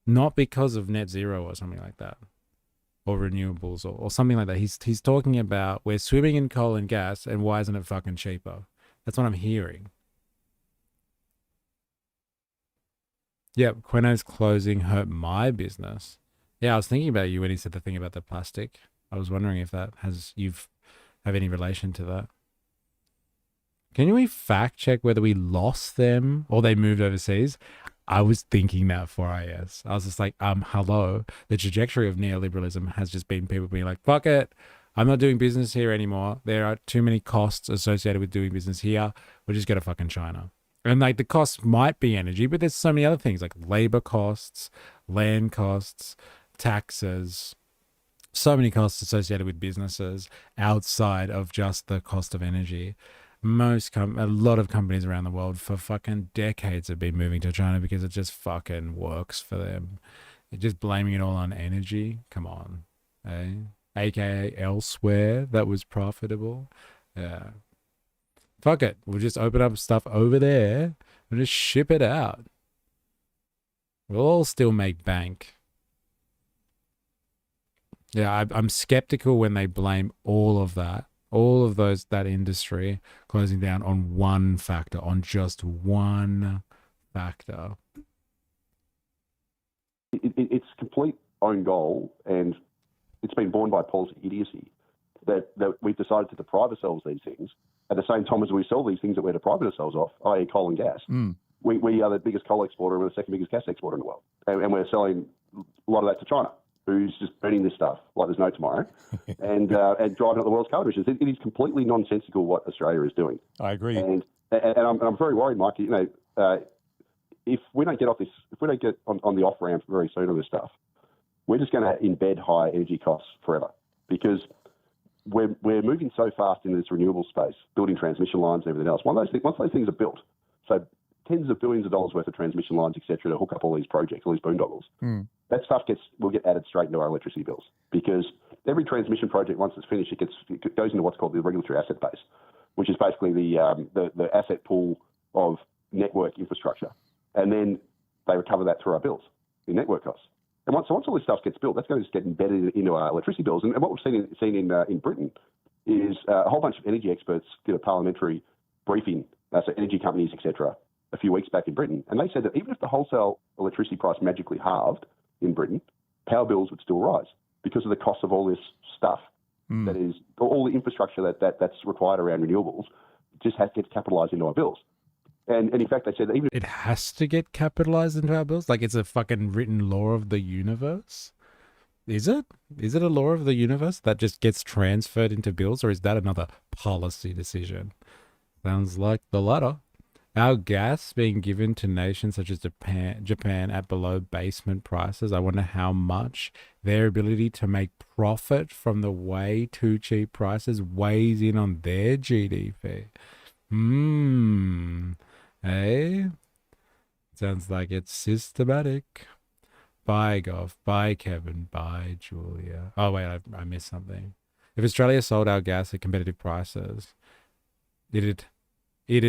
not because of net zero or something like that, or renewables or something like that. He's talking about we're swimming in coal and gas and why isn't it fucking cheaper? That's what I'm hearing. Yeah, Queno's closing hurt my business. Yeah, I was thinking about you when he said the thing about the plastic. I was wondering if that have any relation to that. Can we fact check whether we lost them or they moved overseas? I was thinking that for IS. I was just like, hello. The trajectory of neoliberalism has just been people being like, fuck it. I'm not doing business here anymore. There are too many costs associated with doing business here. We'll just go to fucking China. And like the costs might be energy, but there's so many other things like labor costs, land costs, taxes, so many costs associated with businesses outside of just the cost of energy. a lot of companies around the world for fucking decades have been moving to China because it just fucking works for them. You're just blaming it all on energy. Come on, eh? AKA elsewhere that was profitable. Yeah. Fuck it. We'll just open up stuff over there and just ship it out. We'll all still make bank. Yeah, I'm skeptical when they blame all of that, that industry closing down on one factor, on just one factor. It's complete own goal, and it's been borne by policy idiocy that we've decided to deprive ourselves of these things at the same time as we sell these things that we're depriving ourselves of, i.e. coal and gas. We are the biggest coal exporter and we're the second biggest gas exporter in the world. And we're selling a lot of that to China, who's just burning this stuff like there's no tomorrow and driving up the world's carbon emissions. It is completely nonsensical what Australia is doing. I agree. And I'm very worried, Mike, if we don't get off this, if we don't get on the off-ramp very soon on this stuff, we're just going to embed high energy costs forever because we're moving so fast into this renewable space, building transmission lines and everything else. Once those things are built, so tens of billions of dollars worth of transmission lines, et cetera, to hook up all these projects, all these boondoggles, that stuff will get added straight into our electricity bills because every transmission project, once it's finished, it goes into what's called the regulatory asset base, which is basically the asset pool of network infrastructure. And then they recover that through our bills in network costs. And once all this stuff gets built, that's going to just get embedded into our electricity bills. And what we've seen in Britain is a whole bunch of energy experts did a parliamentary briefing, so energy companies, etc., a few weeks back in Britain. And they said that even if the wholesale electricity price magically halved in Britain, power bills would still rise because of the cost of all this stuff. That is, all the infrastructure that's required around renewables just gets capitalised into our bills. And in fact, they said that even it has to get capitalized into our bills, like it's a fucking written law of the universe. Is it? Is it a law of the universe that just gets transferred into bills, or is that another policy decision? Sounds like the latter. Our gas being given to nations such as Japan at below basement prices. I wonder how much their ability to make profit from the way too cheap prices weighs in on their GDP. Hey, sounds like it's systematic. Bye, Goff. Bye, Kevin. Bye, Julia. Oh, wait, I missed something. If Australia sold our gas at competitive prices, it'd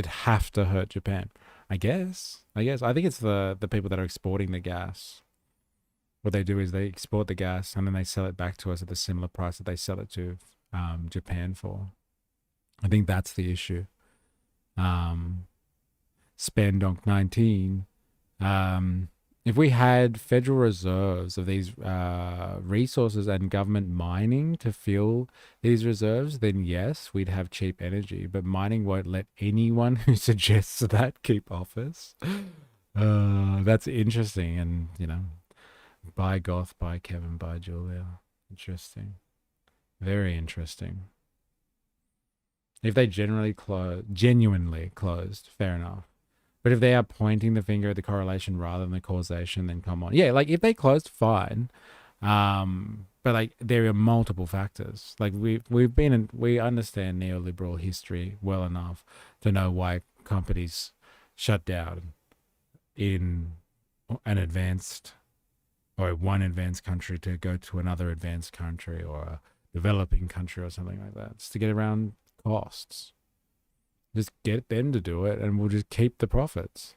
have to hurt Japan. I guess. I think it's the people that are exporting the gas. What they do is they export the gas and then they sell it back to us at the similar price that they sell it to Japan for. I think that's the issue. Spendonk 19. If we had federal reserves of these resources and government mining to fill these reserves, then yes, we'd have cheap energy. But mining won't let anyone who suggests that keep office. That's interesting. And, bye Goth, bye Kevin, bye Julia. Interesting. Very interesting. If they genuinely closed, fair enough. But if they are pointing the finger at the correlation rather than the causation, then come on. Yeah, like if they closed, fine. But like there are multiple factors. Like we understand neoliberal history well enough to know why companies shut down in an advanced or one advanced country to go to another advanced country or a developing country or something like that. It's to get around costs. Just get them to do it and we'll just keep the profits.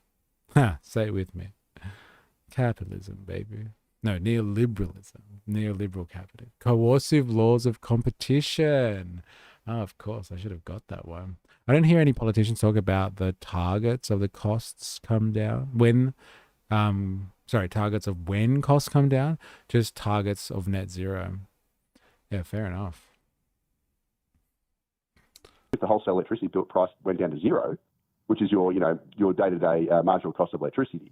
Say it with me. Capitalism, baby. No, neoliberalism. Neoliberal capitalism. Coercive laws of competition. Oh, of course, I should have got that one. I don't hear any politicians talk about the targets of the costs come down. Targets of when costs come down. Just targets of net zero. Yeah, fair enough. If the wholesale electricity price went down to zero, which is your day-to-day marginal cost of electricity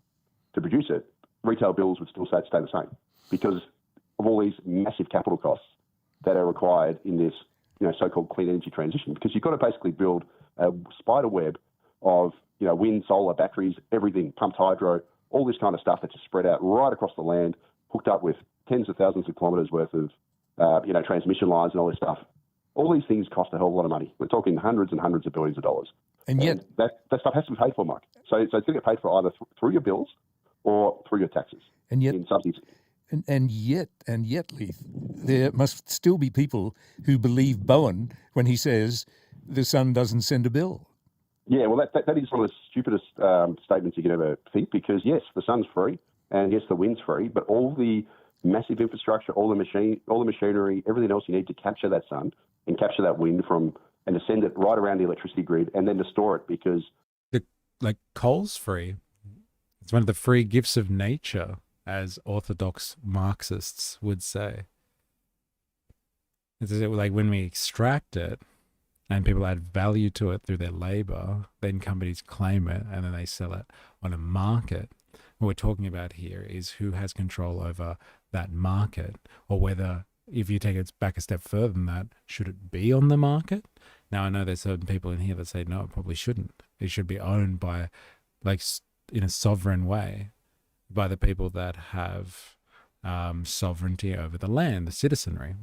to produce it, retail bills would still stay the same because of all these massive capital costs that are required in this so-called clean energy transition. Because you've got to basically build a spider web of wind, solar, batteries, everything, pumped hydro, all this kind of stuff that's just spread out right across the land, hooked up with tens of thousands of kilometres worth of transmission lines and all this stuff. All these things cost a hell of a lot of money. We're talking hundreds and hundreds of billions of dollars. And yet, that stuff has to be paid for, Mike. So it's going to get paid for either through your bills or through your taxes. And yet, in subsidies. And yet, Leith, there must still be people who believe Bowen when he says the sun doesn't send a bill. Yeah, well, that is one of the stupidest statements you can ever think, because yes, the sun's free, and yes, the wind's free, but all the massive infrastructure, all the machinery, everything else you need to capture that sun and capture that wind and to send it right around the electricity grid and then to store it, because coal's free. It's one of the free gifts of nature, as orthodox Marxists would say. It's like when we extract it and people add value to it through their labor, then companies claim it and then they sell it on a market. What we're talking about here is who has control over that market, or whether, if you take it back a step further than that, should it be on the market? Now, I know there's certain people in here that say, no, it probably shouldn't. It should be owned by, in a sovereign way, by the people that have sovereignty over the land, the citizenry.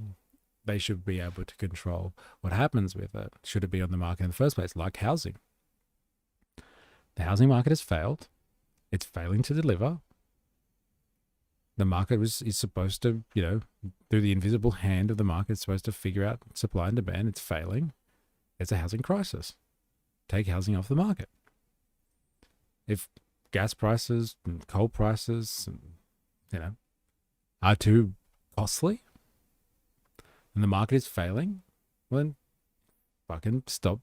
They should be able to control what happens with it. Should it be on the market in the first place, like housing? The housing market has failed. It's failing to deliver. The market is supposed to, through the invisible hand of the market, it's supposed to figure out supply and demand. It's failing. It's a housing crisis. Take housing off the market. If gas prices and coal prices, are too costly, and the market is failing, well, then fucking stop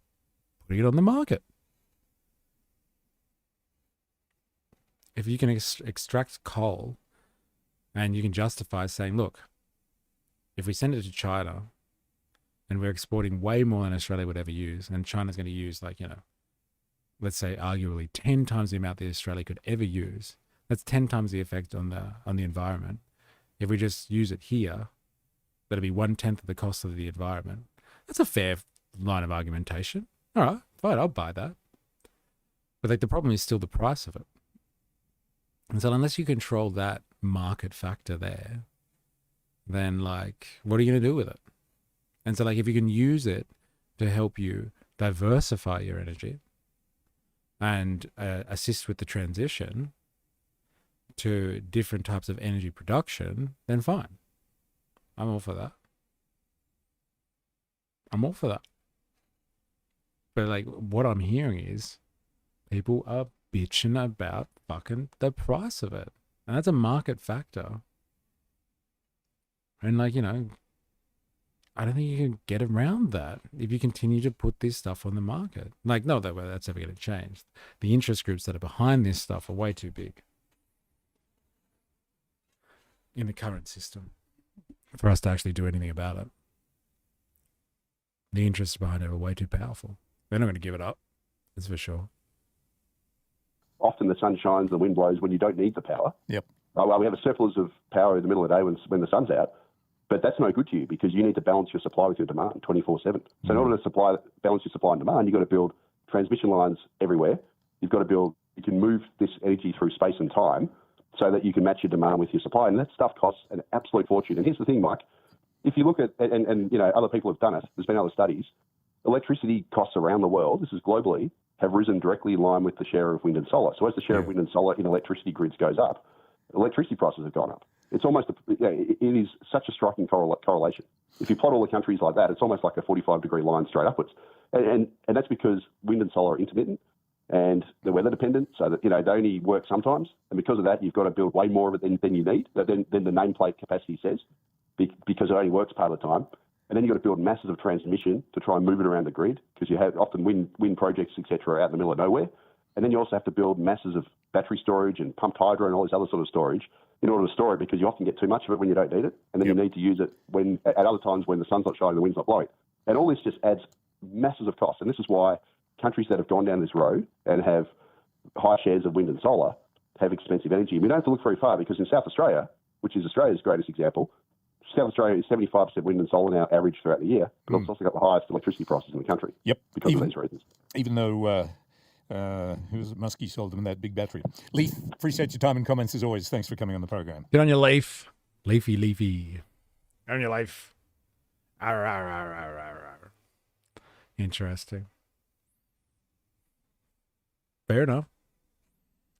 putting it on the market. If you can extract coal and you can justify saying, look, if we send it to China and we're exporting way more than Australia would ever use, and China's going to use let's say arguably 10 times the amount that Australia could ever use, that's 10 times the effect on the environment. If we just use it here, that'll be 1/10 of the cost of the environment. That's a fair line of argumentation. All right, fine, I'll buy that. But the problem is still the price of it. And so unless you control that market factor there, then what are you going to do with it? And so if you can use it to help you diversify your energy and assist with the transition to different types of energy production, then fine. I'm all for that. But what I'm hearing is people are bitching about fucking the price of it. And that's a market factor. And I don't think you can get around that if you continue to put this stuff on the market. No, that's ever going to change. The interest groups that are behind this stuff are way too big in the current system for us to actually do anything about it. The interests behind it are way too powerful. They're not going to give it up. That's for sure. Often the sun shines, the wind blows when you don't need the power. Yep. Well, we have a surplus of power in the middle of the day when the sun's out, but that's no good to you because you need to balance your supply with your demand 24/7. So in order to balance your supply and demand, you've got to build transmission lines everywhere. You can move this energy through space and time so that you can match your demand with your supply. And that stuff costs an absolute fortune. And here's the thing, Mike. If you look at, and other people have done it, there's been other studies, electricity costs around the world, this is globally, have risen directly in line with the share of wind and solar. So as the share of wind and solar in electricity grids goes up, electricity prices have gone up. It's almost, it is such a striking correlation. If you plot all the countries like that, it's almost like a 45-degree line straight upwards. And that's because wind and solar are intermittent and they're weather dependent, so that, they only work sometimes. And because of that, you've got to build way more of it than you need, than the nameplate capacity says, because it only works part of the time. And then you've got to build masses of transmission to try and move it around the grid, because you have often wind projects, etc., out in the middle of nowhere. And then you also have to build masses of battery storage and pumped hydro and all this other sort of storage in order to store it, because you often get too much of it when you don't need it. And then you need to use it at other times when the sun's not shining, the wind's not blowing. And all this just adds masses of costs. And this is why countries that have gone down this road and have high shares of wind and solar have expensive energy. We don't have to look very far, because in South Australia, which is Australia's greatest example, South Australia is 75% wind and solar now average throughout the year, but it's also got the highest electricity prices in the country. Yep. Because of these reasons. Even though, who was it, Muskie sold them that big battery. Leith, appreciate your time and comments as always. Thanks for coming on the program. Get on your Leaf. Leafy. On your Leaf. Arr, arr, arr, arr, arr, arr. Interesting. Fair enough.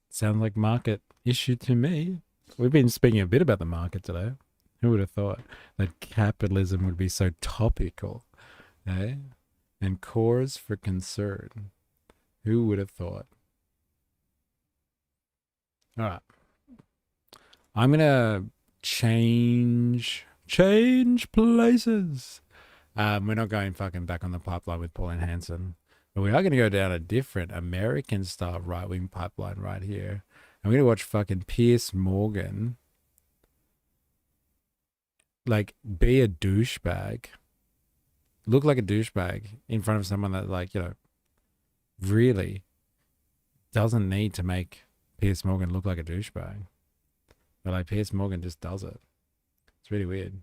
Sounds like market issue to me. We've been speaking a bit about the market today. Who would have thought that capitalism would be so topical, eh? And cause for concern. Who would have thought? All right. I'm going to change places. We're not going fucking back on the pipeline with Pauline Hanson. But we are going to go down a different American-style right-wing pipeline right here. I'm going to watch fucking Piers Morgan, like, be a douchebag. Look like a douchebag in front of someone that, like, you know, really doesn't need to make Piers Morgan look like a douchebag. But, like, Piers Morgan just does it. It's really weird.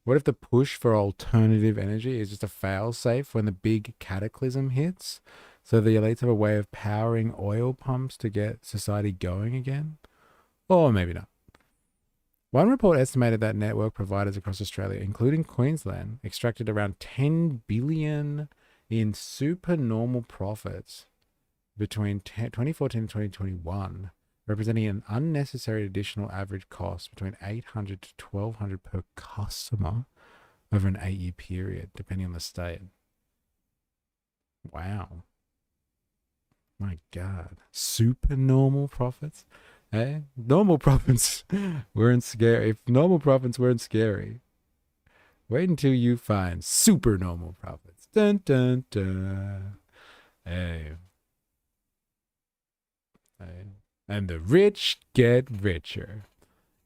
What if the push for alternative energy is just a fail-safe when the big cataclysm hits? So the elites have a way of powering oil pumps to get society going again? Or maybe not. One report estimated that network providers across Australia, including Queensland, extracted around $10 billion in supernormal profits between 2014 and 2021, representing an unnecessary additional average cost between $800 to $1,200 per customer over an 8-year period, depending on the state. Wow. My God. Supernormal profits? Eh? Normal profits weren't scary. If normal profits weren't scary, wait until you find super normal profits. Dun, dun, dun. Hey. Hey. And the rich get richer.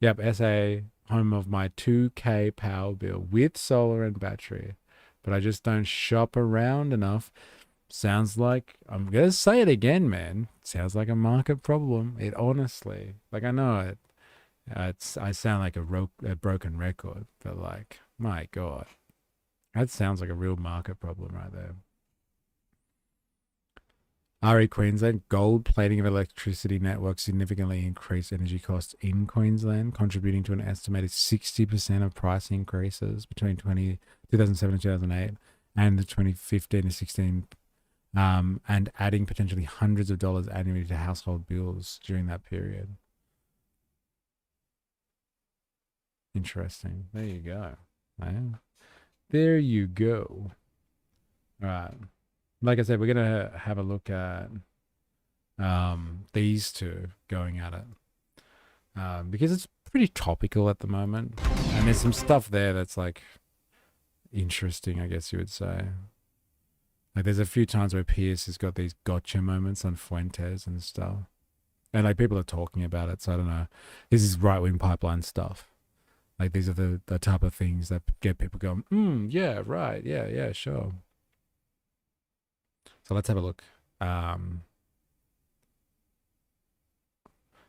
Yep, SA, home of my 2K power bill with solar and battery. But I just don't shop around enough. Sounds like, I'm going to say it again, man. Sounds like a market problem. It honestly, like, I know it. I sound like a broken record, but, like, my God. That sounds like a real market problem right there. RE Queensland, gold plating of electricity networks significantly increased energy costs in Queensland, contributing to an estimated 60% of price increases between 2007 and 2008 and the 2015 to 16, and adding potentially hundreds of dollars annually to household bills during that period. Interesting. There you go. Yeah. There you go. All right. Like I said, we're going to have a look at these two going at it. Because it's pretty topical at the moment. And there's some stuff there that's, like, interesting, I guess you would say. Like, there's a few times where Pierce has got these gotcha moments on Fuentes and stuff. And, like, people are talking about it, so I don't know. This is right-wing pipeline stuff. Like, these are the type of things that get people going, yeah, right, yeah, sure. So let's have a look.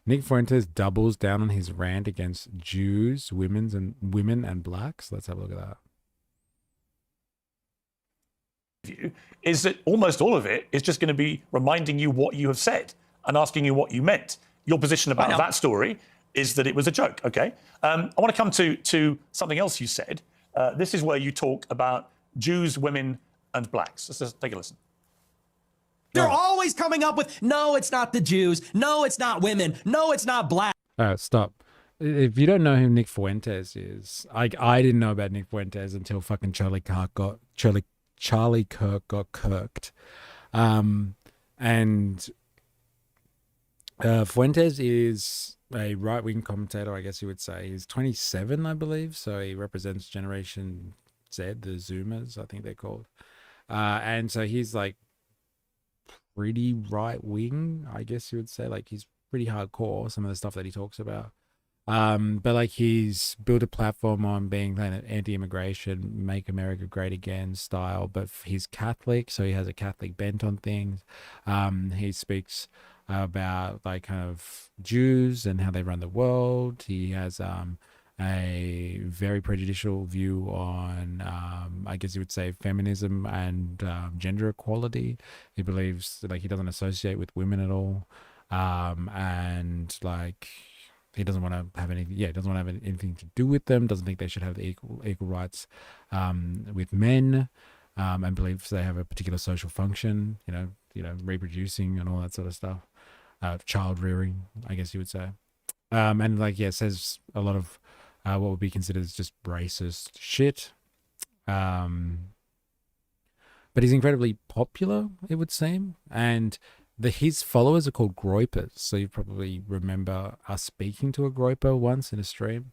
Nick Fuentes doubles down on his rant against Jews, women and blacks. Let's have a look at that. Is that almost all of it is just going to be reminding you what you have said and asking you what you meant. Your position about that story is that it was a joke, okay? I want to come to something else you said. This is where you talk about Jews, women, and blacks. Let's just take a listen. They're always coming up with, no, it's not the Jews. No, it's not women. No, it's not black. All right, stop. If you don't know who Nick Fuentes is, I didn't know about Nick Fuentes until fucking Charlie Kirk got kirked. And Fuentes is a right-wing commentator, I guess you would say. He's 27, I believe, so he represents Generation Z, the Zoomers, I think they're called. And so he's, like, pretty right-wing, I guess you would say. Like, he's pretty hardcore, some of the stuff that he talks about. But, like, he's built a platform on being kind of anti-immigration, make America great again style, but he's Catholic, so he has a Catholic bent on things. He speaks about, like, kind of Jews and how they run the world. He has a very prejudicial view on, I guess you would say, feminism and gender equality. He believes, like, he doesn't associate with women at all. And, like, he doesn't want to have anything to do with them, doesn't think they should have the equal rights with men. and believes they have a particular social function, reproducing and all that sort of stuff, child rearing, I guess you would say. And like, yeah, it says a lot of what would be considered as just racist shit. But he's incredibly popular, it would seem. And his followers are called groypers. So you probably remember us speaking to a groyper once in a stream.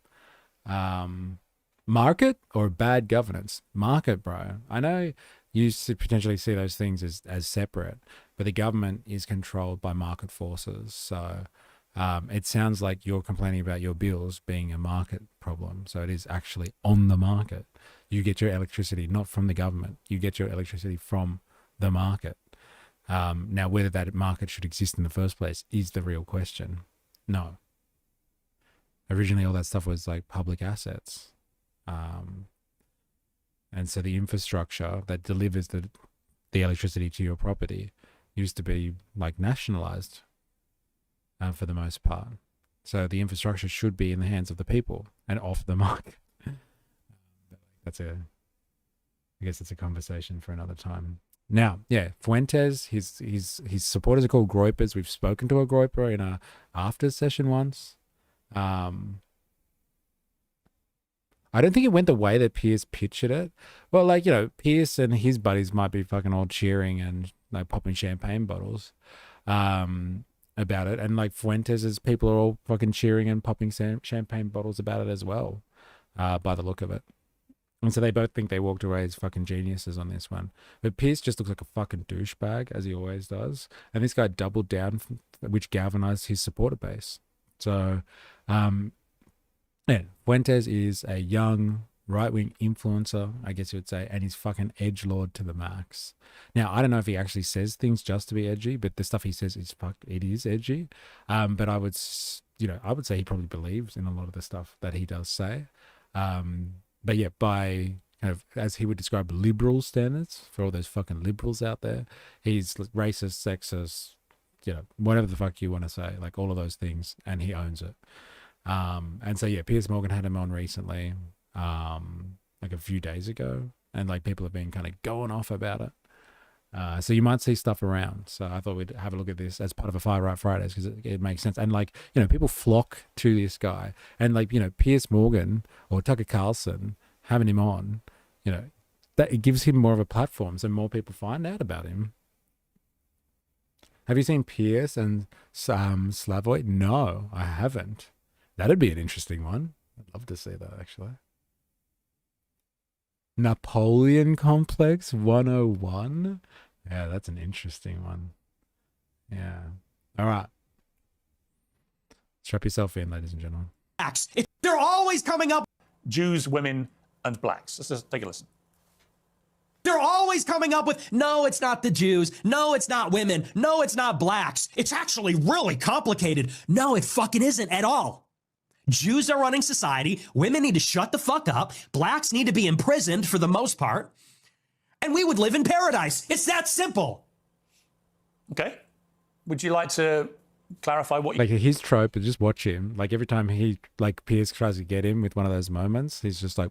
Market or bad governance? Market, bro. I know you potentially see those things as separate, but the government is controlled by market forces. So it sounds like you're complaining about your bills being a market problem. So it is actually on the market. You get your electricity not from the government. You get your electricity from the market. Now, whether that market should exist in the first place is the real question. No. Originally, all that stuff was like public assets. And so the infrastructure that delivers the electricity to your property used to be like nationalized for the most part. So the infrastructure should be in the hands of the people and off the market. I guess it's a conversation for another time. Now, yeah, Fuentes, his supporters are called groypers. We've spoken to a groyper in a after session once. I don't think it went the way that Pierce pictured it. Well, like, Pierce and his buddies might be fucking all cheering and like popping champagne bottles about it. And like Fuentes's people are all fucking cheering and popping champagne bottles about it as well, by the look of it. And so they both think they walked away as fucking geniuses on this one. But Pierce just looks like a fucking douchebag, as he always does. And this guy doubled down, which galvanized his supporter base. So, yeah, Fuentes is a young right-wing influencer, I guess you would say, and he's fucking edgelord to the max. Now, I don't know if he actually says things just to be edgy, but the stuff he says it is edgy. But I would say he probably believes in a lot of the stuff that he does say. But yeah, by kind of, as he would describe, liberal standards, for all those fucking liberals out there, he's racist, sexist, whatever the fuck you want to say, like all of those things, and he owns it. And so yeah, Piers Morgan had him on recently, like a few days ago, and like people have been kind of going off about it. So you might see stuff around. So I thought we'd have a look at this as part of a Far Right Fridays, because it makes sense. And like, people flock to this guy, and like, Piers Morgan or Tucker Carlson having him on, that it gives him more of a platform, so more people find out about him. Have you seen Pierce and Slavoj? No, I haven't. That'd be an interesting one. I'd love to see that, actually. Napoleon Complex 101. Yeah, that's an interesting one. Yeah. All right. Strap yourself in, ladies and gentlemen. They're always coming up. Jews, women, and blacks. Let's just take a listen. They're always coming up with, no, it's not the Jews. No, it's not women. No, it's not blacks. It's actually really complicated. No, it fucking isn't at all. Jews are running society. Women need to shut the fuck up. Blacks need to be imprisoned for the most part. And we would live in paradise. It's that simple. Okay. Would you like to clarify what you... Like his trope, just watch him. Like every time Pierce tries to get him with one of those moments, he's just like,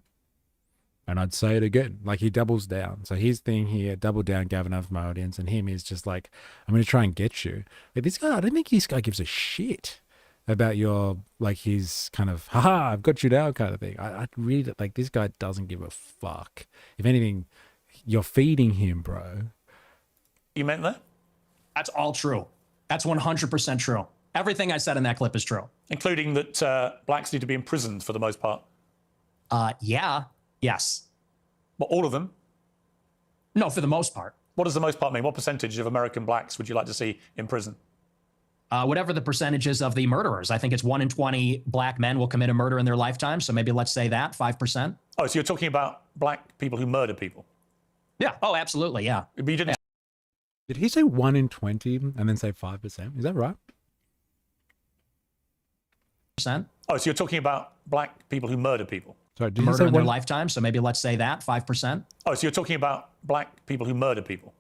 and I'd say it again. Like he doubles down. So his thing here, double down, galvanize my audience, and him is just like, I'm going to try and get you. Like this guy, I don't think this guy gives a shit about your, like his kind of, haha, I've got you now kind of thing. I read it like this guy doesn't give a fuck. If anything, you're feeding him, bro. You meant that? That's all true. That's 100% true. Everything I said in that clip is true. Including that blacks need to be imprisoned for the most part. Yeah. Yes. But all of them? No, for the most part. What does the most part mean? What percentage of American blacks would you like to see in prison? Whatever the percentages of the murderers. I think it's 1 in 20 black men will commit a murder in their lifetime. So maybe let's say that, 5%. Oh, so you're talking about black people who murder people? Yeah. Oh, absolutely. Yeah. But you didn't... Did he say 1 in 20 and then say 5%? Is that right? Oh, so you're talking about black people who murder people? Sorry, did murder in their lifetime. So maybe let's say that, 5%. Oh, so you're talking about black people who murder people?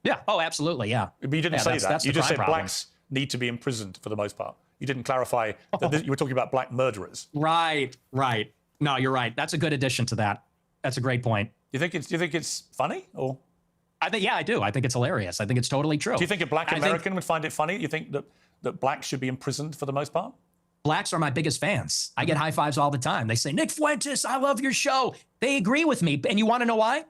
Yeah. Oh, absolutely. Yeah. But you didn't say that. You just said blacks need to be imprisoned for the most part. You didn't clarify that you were talking about black murderers. Right. No, you're right. That's a good addition to that. That's a great point. Do you think it's funny or? I think, yeah, I do. I think it's hilarious. I think it's totally true. Do you think a black American would find it funny? You think that blacks should be imprisoned for the most part? Blacks are my biggest fans. I get high fives all the time. They say, Nick Fuentes, I love your show. They agree with me. And you want to know why?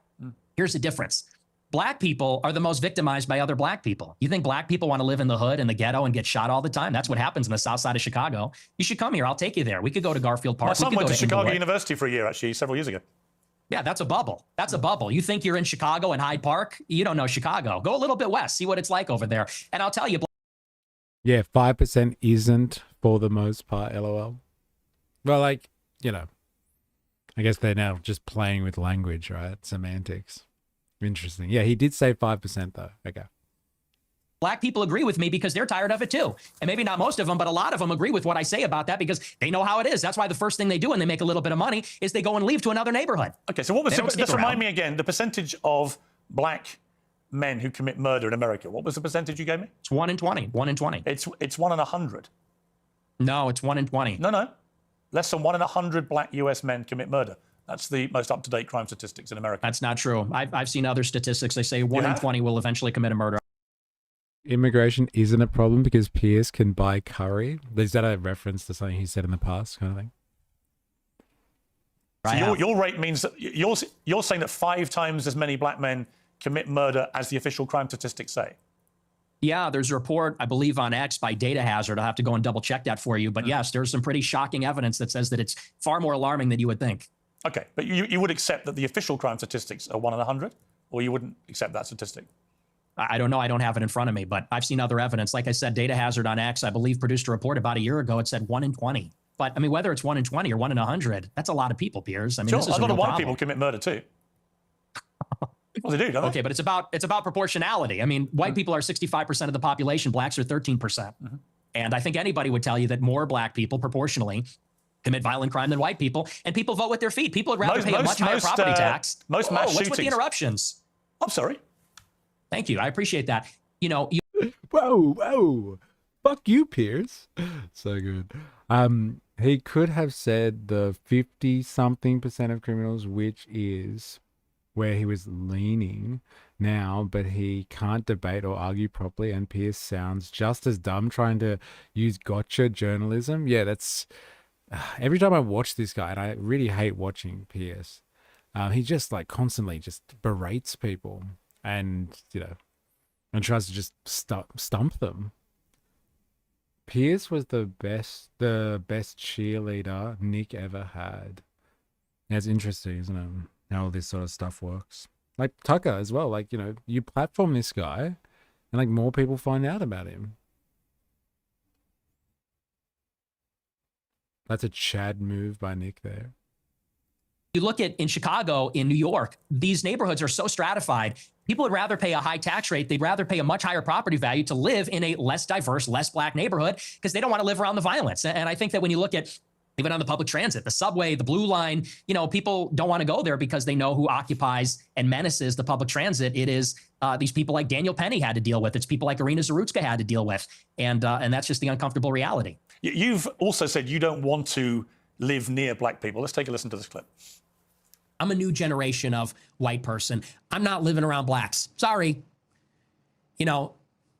Here's the difference. Black people are the most victimized by other black people. You think black people want to live in the hood, in the ghetto, and get shot all the time? That's what happens in the south side of Chicago. You should come here. I'll take you there. We could go to Garfield Park. My son went to Chicago Inglewood. University for a year, actually, several years ago. Yeah, that's a bubble. That's a bubble. You think you're in Chicago and Hyde Park? You don't know Chicago. Go a little bit west. See what it's like over there. And I'll tell you. Yeah, 5% isn't for the most part, LOL. Well, like, you know, I guess they're now just playing with language, right? Semantics. Interesting. Yeah, he did say 5% though. Okay. Black people agree with me because they're tired of it too. And maybe not most of them, but a lot of them agree with what I say about that because they know how it is. That's why the first thing they do when they make a little bit of money is they go and leave to another neighborhood. Okay, so what was just remind me again, the percentage of black men who commit murder in America. What was the percentage you gave me? It's 1 in 20. 1 in 20. It's 1 in 100. No, it's 1 in 20. No. Less than 1 in 100 black US men commit murder. That's the most up-to-date crime statistics in America. That's not true. I've seen other statistics. They say 1 in 20 will eventually commit a murder. Immigration isn't a problem because Pierce can buy curry. Is that a reference to something he said in the past, kind of thing? So your rate means that you're saying that 5 times as many black men commit murder as the official crime statistics say? Yeah, there's a report, I believe, on X by Data Hazard. I'll have to go and double check that for you. But yes, there's some pretty shocking evidence that says that it's far more alarming than you would think. Okay, but you would accept that the official crime statistics are 1 in 100, or you wouldn't accept that statistic? I don't know. I don't have it in front of me, but I've seen other evidence. Like I said, Data Hazard on X, I believe, produced a report about a year ago. It said 1 in 20. But I mean, whether it's 1 in 20 or 1 in 100, that's a lot of people, Piers. I mean, sure, this is a lot of white problem. people commit murder too. Well, they do, don't they? Okay, but it's about proportionality. I mean, white people are 65% of the population. Blacks are 13%. And I think anybody would tell you that more black people proportionally commit violent crime than white people. And people vote with their feet. People would rather pay a much higher property tax. Most mass what's shootings. with the interruptions? I'm sorry. Thank you. I appreciate that. You know, Whoa. Fuck you, Pierce. So good. He could have said the 50-something% of criminals, which is where he was leaning now, but he can't debate or argue properly, and Pierce sounds just as dumb trying to use gotcha journalism. Yeah, that's... every time I watch this guy, and I really hate watching Pierce, he just like constantly just berates people and, you know, and tries to just stump them. Pierce was the best cheerleader Nick ever had. That's interesting, isn't it? How all this sort of stuff works. Like Tucker as well. Like, you know, you platform this guy and like more people find out about him. That's a Chad move by Nick there. You look at in Chicago, in New York, these neighborhoods are so stratified. People would rather pay a high tax rate. They'd rather pay a much higher property value to live in a less diverse, less black neighborhood because they don't want to live around the violence. And I think that when you look at even on the public transit, the subway, the Blue Line, you know, people don't want to go there because they know who occupies and menaces the public transit. It is these people like Daniel Penny had to deal with. It's people like Irina Zarutska had to deal with. And that's just the uncomfortable reality. You've also said you don't want to live near black people. Let's take a listen to this clip. I'm a new generation of white person. I'm not living around blacks. Sorry. You know,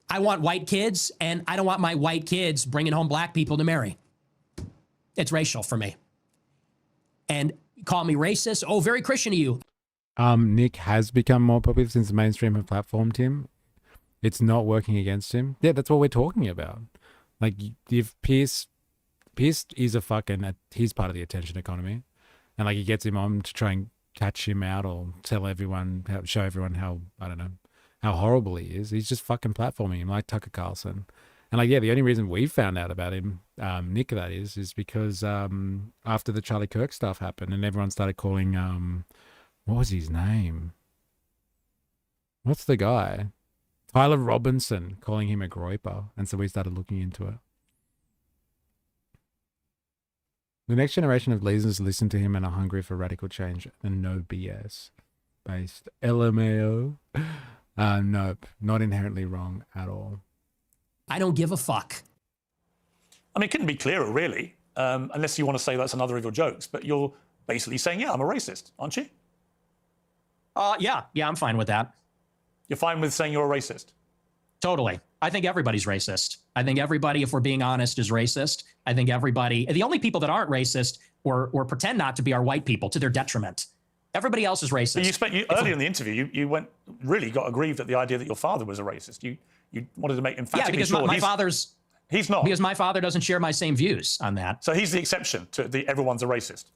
I want white kids, and I don't want my white kids bringing home black people to marry. It's racial for me. And call me racist. Oh, very Christian of you. Nick has become more popular since the mainstream have platformed him. It's not working against him. Yeah, that's what we're talking about. Like, if Pierce is a fucking, he's part of the attention economy. And like, he gets him on to try and catch him out or show everyone how, I don't know, how horrible he is. He's just fucking platforming him like Tucker Carlson. And like, yeah, the only reason we found out about him, Nick, that is because after the Charlie Kirk stuff happened and everyone started calling, what was his name? What's the guy? Tyler Robinson, calling him a groiper. And so we started looking into it. The next generation of leaders listen to him and are hungry for radical change and no BS based. LMAO. Nope, not inherently wrong at all. I don't give a fuck. I mean, it couldn't be clearer, really, unless you want to say that's another of your jokes. But you're basically saying, yeah, I'm a racist, aren't you? Yeah, I'm fine with that. You're fine with saying you're a racist? Totally. I think everybody's racist. I think everybody, if we're being honest, is racist. I think everybody, the only people that aren't racist or pretend not to be are white people to their detriment. Everybody else is racist. But earlier in the interview, you got aggrieved at the idea that your father was a racist. You wanted to make emphatically because sure my father's... He's not. Because my father doesn't share my same views on that. So he's the exception to the everyone's a racist.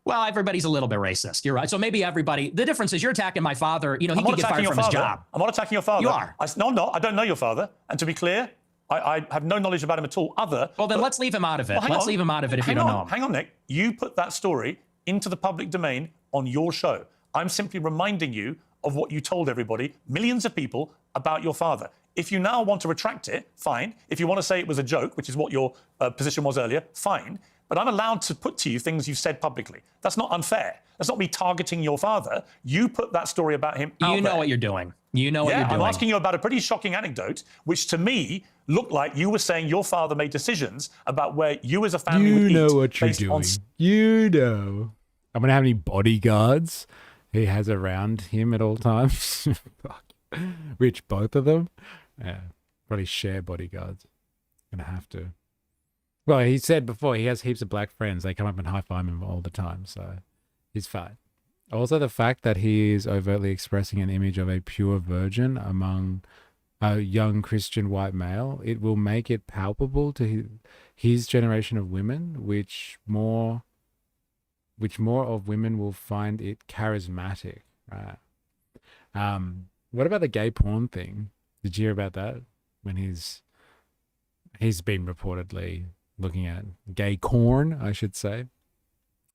Well, everybody's a little bit racist. You're right. So maybe everybody... The difference is you're attacking my father. You know, he could get fired from his job. I'm not attacking your father. You are. No, I'm not. I don't know your father. And to be clear, I have no knowledge about him at all Well, then let's leave him out of it. Let's leave him out of it if you don't know him. Hang on, Nick. You put that story into the public domain on your show. I'm simply reminding you of what you told everybody, millions of people, about your father. If you now want to retract it, fine. If you want to say it was a joke, which is what your position was earlier, fine. But I'm allowed to put to you things you've said publicly. That's not unfair. That's not me targeting your father. You put that story about him out there. You know what you're doing. You know what you're doing. I'm asking you about a pretty shocking anecdote, which to me looked like you were saying your father made decisions about where you as a family would eat. You know what you're based doing. on... You know. I'm going to have any bodyguards he has around him at all times. Which, both of them? Yeah, probably share bodyguards. Gonna have to. Well, he said before he has heaps of black friends. They come up and high-five him all the time, so he's fine. Also, the fact that he is overtly expressing an image of a pure virgin among a young Christian white male, it will make it palpable to his generation of women, which more of women will find it charismatic, right? What about the gay porn thing? Did you hear about that? When he's been reportedly looking at gay corn, I should say.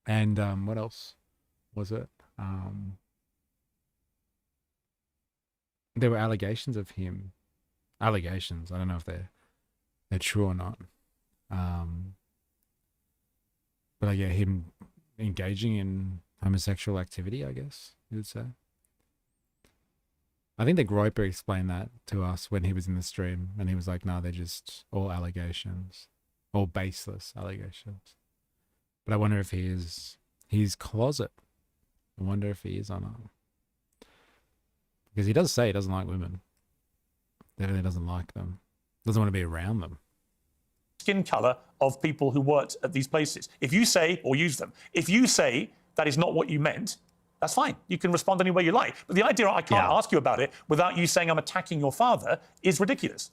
And what else was it? There were allegations of him. Allegations. I don't know if they're true or not. But yeah, him engaging in homosexual activity, I guess you would say. I think the Groyper explained that to us when he was in the stream, and he was like, no, they're just all allegations, all baseless allegations. But I wonder if he is his closet. I wonder if he is or not. Because he does say he doesn't like women. Definitely doesn't like them. Doesn't want to be around them. Skin colour of people who worked at these places. If you say, or use them, if you say that is not what you meant, that's fine. You can respond any way you like. But the idea I can't ask you about it without you saying I'm attacking your father is ridiculous.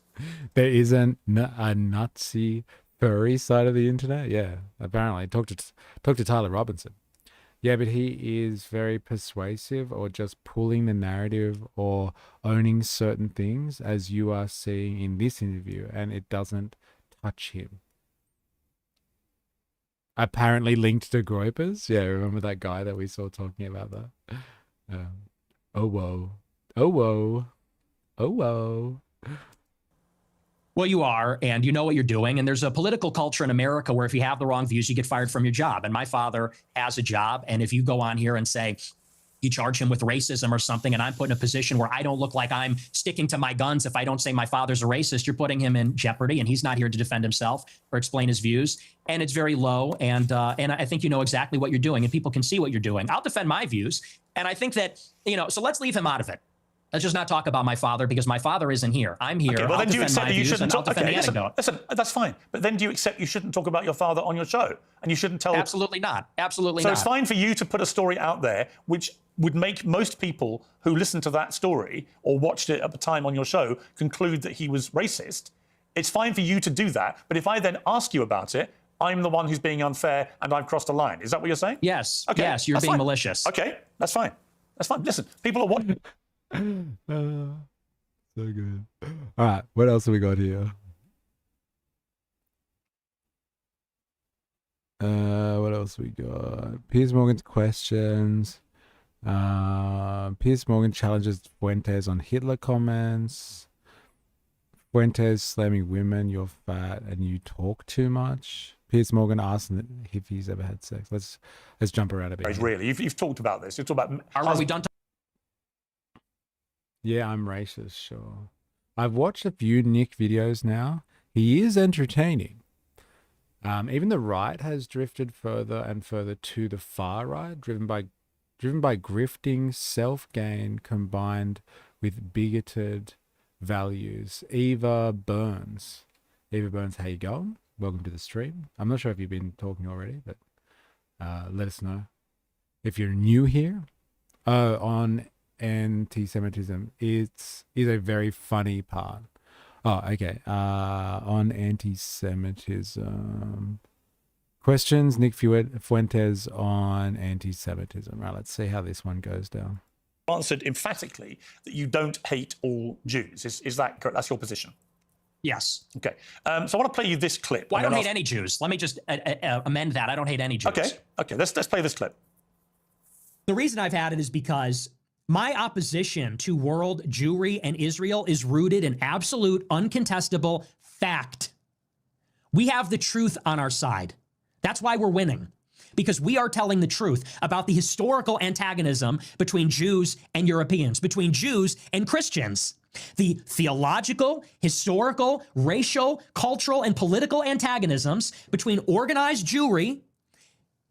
There is a Nazi furry side of the internet. Yeah, apparently. Talk to Tyler Robinson. Yeah, but he is very persuasive, or just pulling the narrative or owning certain things, as you are seeing in this interview, and it doesn't touch him. Apparently linked to Groypers. Yeah, remember that guy that we saw talking about that? Oh, whoa. Oh, whoa. Oh, whoa. Well, you are, and you know what you're doing. And there's a political culture in America where if you have the wrong views, you get fired from your job. And my father has a job. And if you go on here and say, you charge him with racism or something, and I'm put in a position where I don't look like I'm sticking to my guns if I don't say my father's a racist, you're putting him in jeopardy, and he's not here to defend himself or explain his views. And it's very low, and I think you know exactly what you're doing, and people can see what you're doing. I'll defend my views, and I think that, so let's leave him out of it. Let's just not talk about my father, because my father isn't here. I'm here. Okay, well, then do you accept that you shouldn't talk? Okay, listen, that's fine. But then do you accept you shouldn't talk about your father on your show, and you shouldn't tell? Absolutely not. Absolutely not. So it's fine for you to put a story out there which would make most people who listened to that story or watched it at the time on your show conclude that he was racist. It's fine for you to do that. But if I then ask you about it, I'm the one who's being unfair and I've crossed a line. Is that what you're saying? Yes. Okay. Yes, you're being malicious. Okay, that's fine. That's fine. Listen, people are watching. So good. All right, what else have we got here? What else we got? Piers Morgan's questions. Piers Morgan challenges Fuentes on Hitler comments. Fuentes slamming women, you're fat and you talk too much. Piers Morgan asked if he's ever had sex. Let's jump around a bit. Really, you've talked about this. You've talked about. Are we done? Yeah, I'm racist, sure. I've watched a few Nick videos now. He is entertaining. Even the right has drifted further and further to the far right, driven by driven by grifting, self-gain combined with bigoted values. Eva Burns. Eva Burns, how you going? Welcome to the stream. I'm not sure if you've been talking already, but let us know. If you're new here, on anti-Semitism, is a very funny part. Oh, okay. On anti-Semitism. Questions, Nick Fuentes on anti-Semitism. Right, let's see how this one goes down. Answered emphatically that you don't hate all Jews. Is that correct? That's your position? Yes. Okay. So I want to play you this clip. Well, I don't hate any Jews. Let me just amend that. I don't hate any Jews. Okay. Let's play this clip. The reason I've had it is because my opposition to world Jewry and Israel is rooted in absolute, uncontestable fact. We have the truth on our side. That's why we're winning, because we are telling the truth about the historical antagonism between Jews and Europeans, between Jews and Christians. The theological, historical, racial, cultural, and political antagonisms between organized Jewry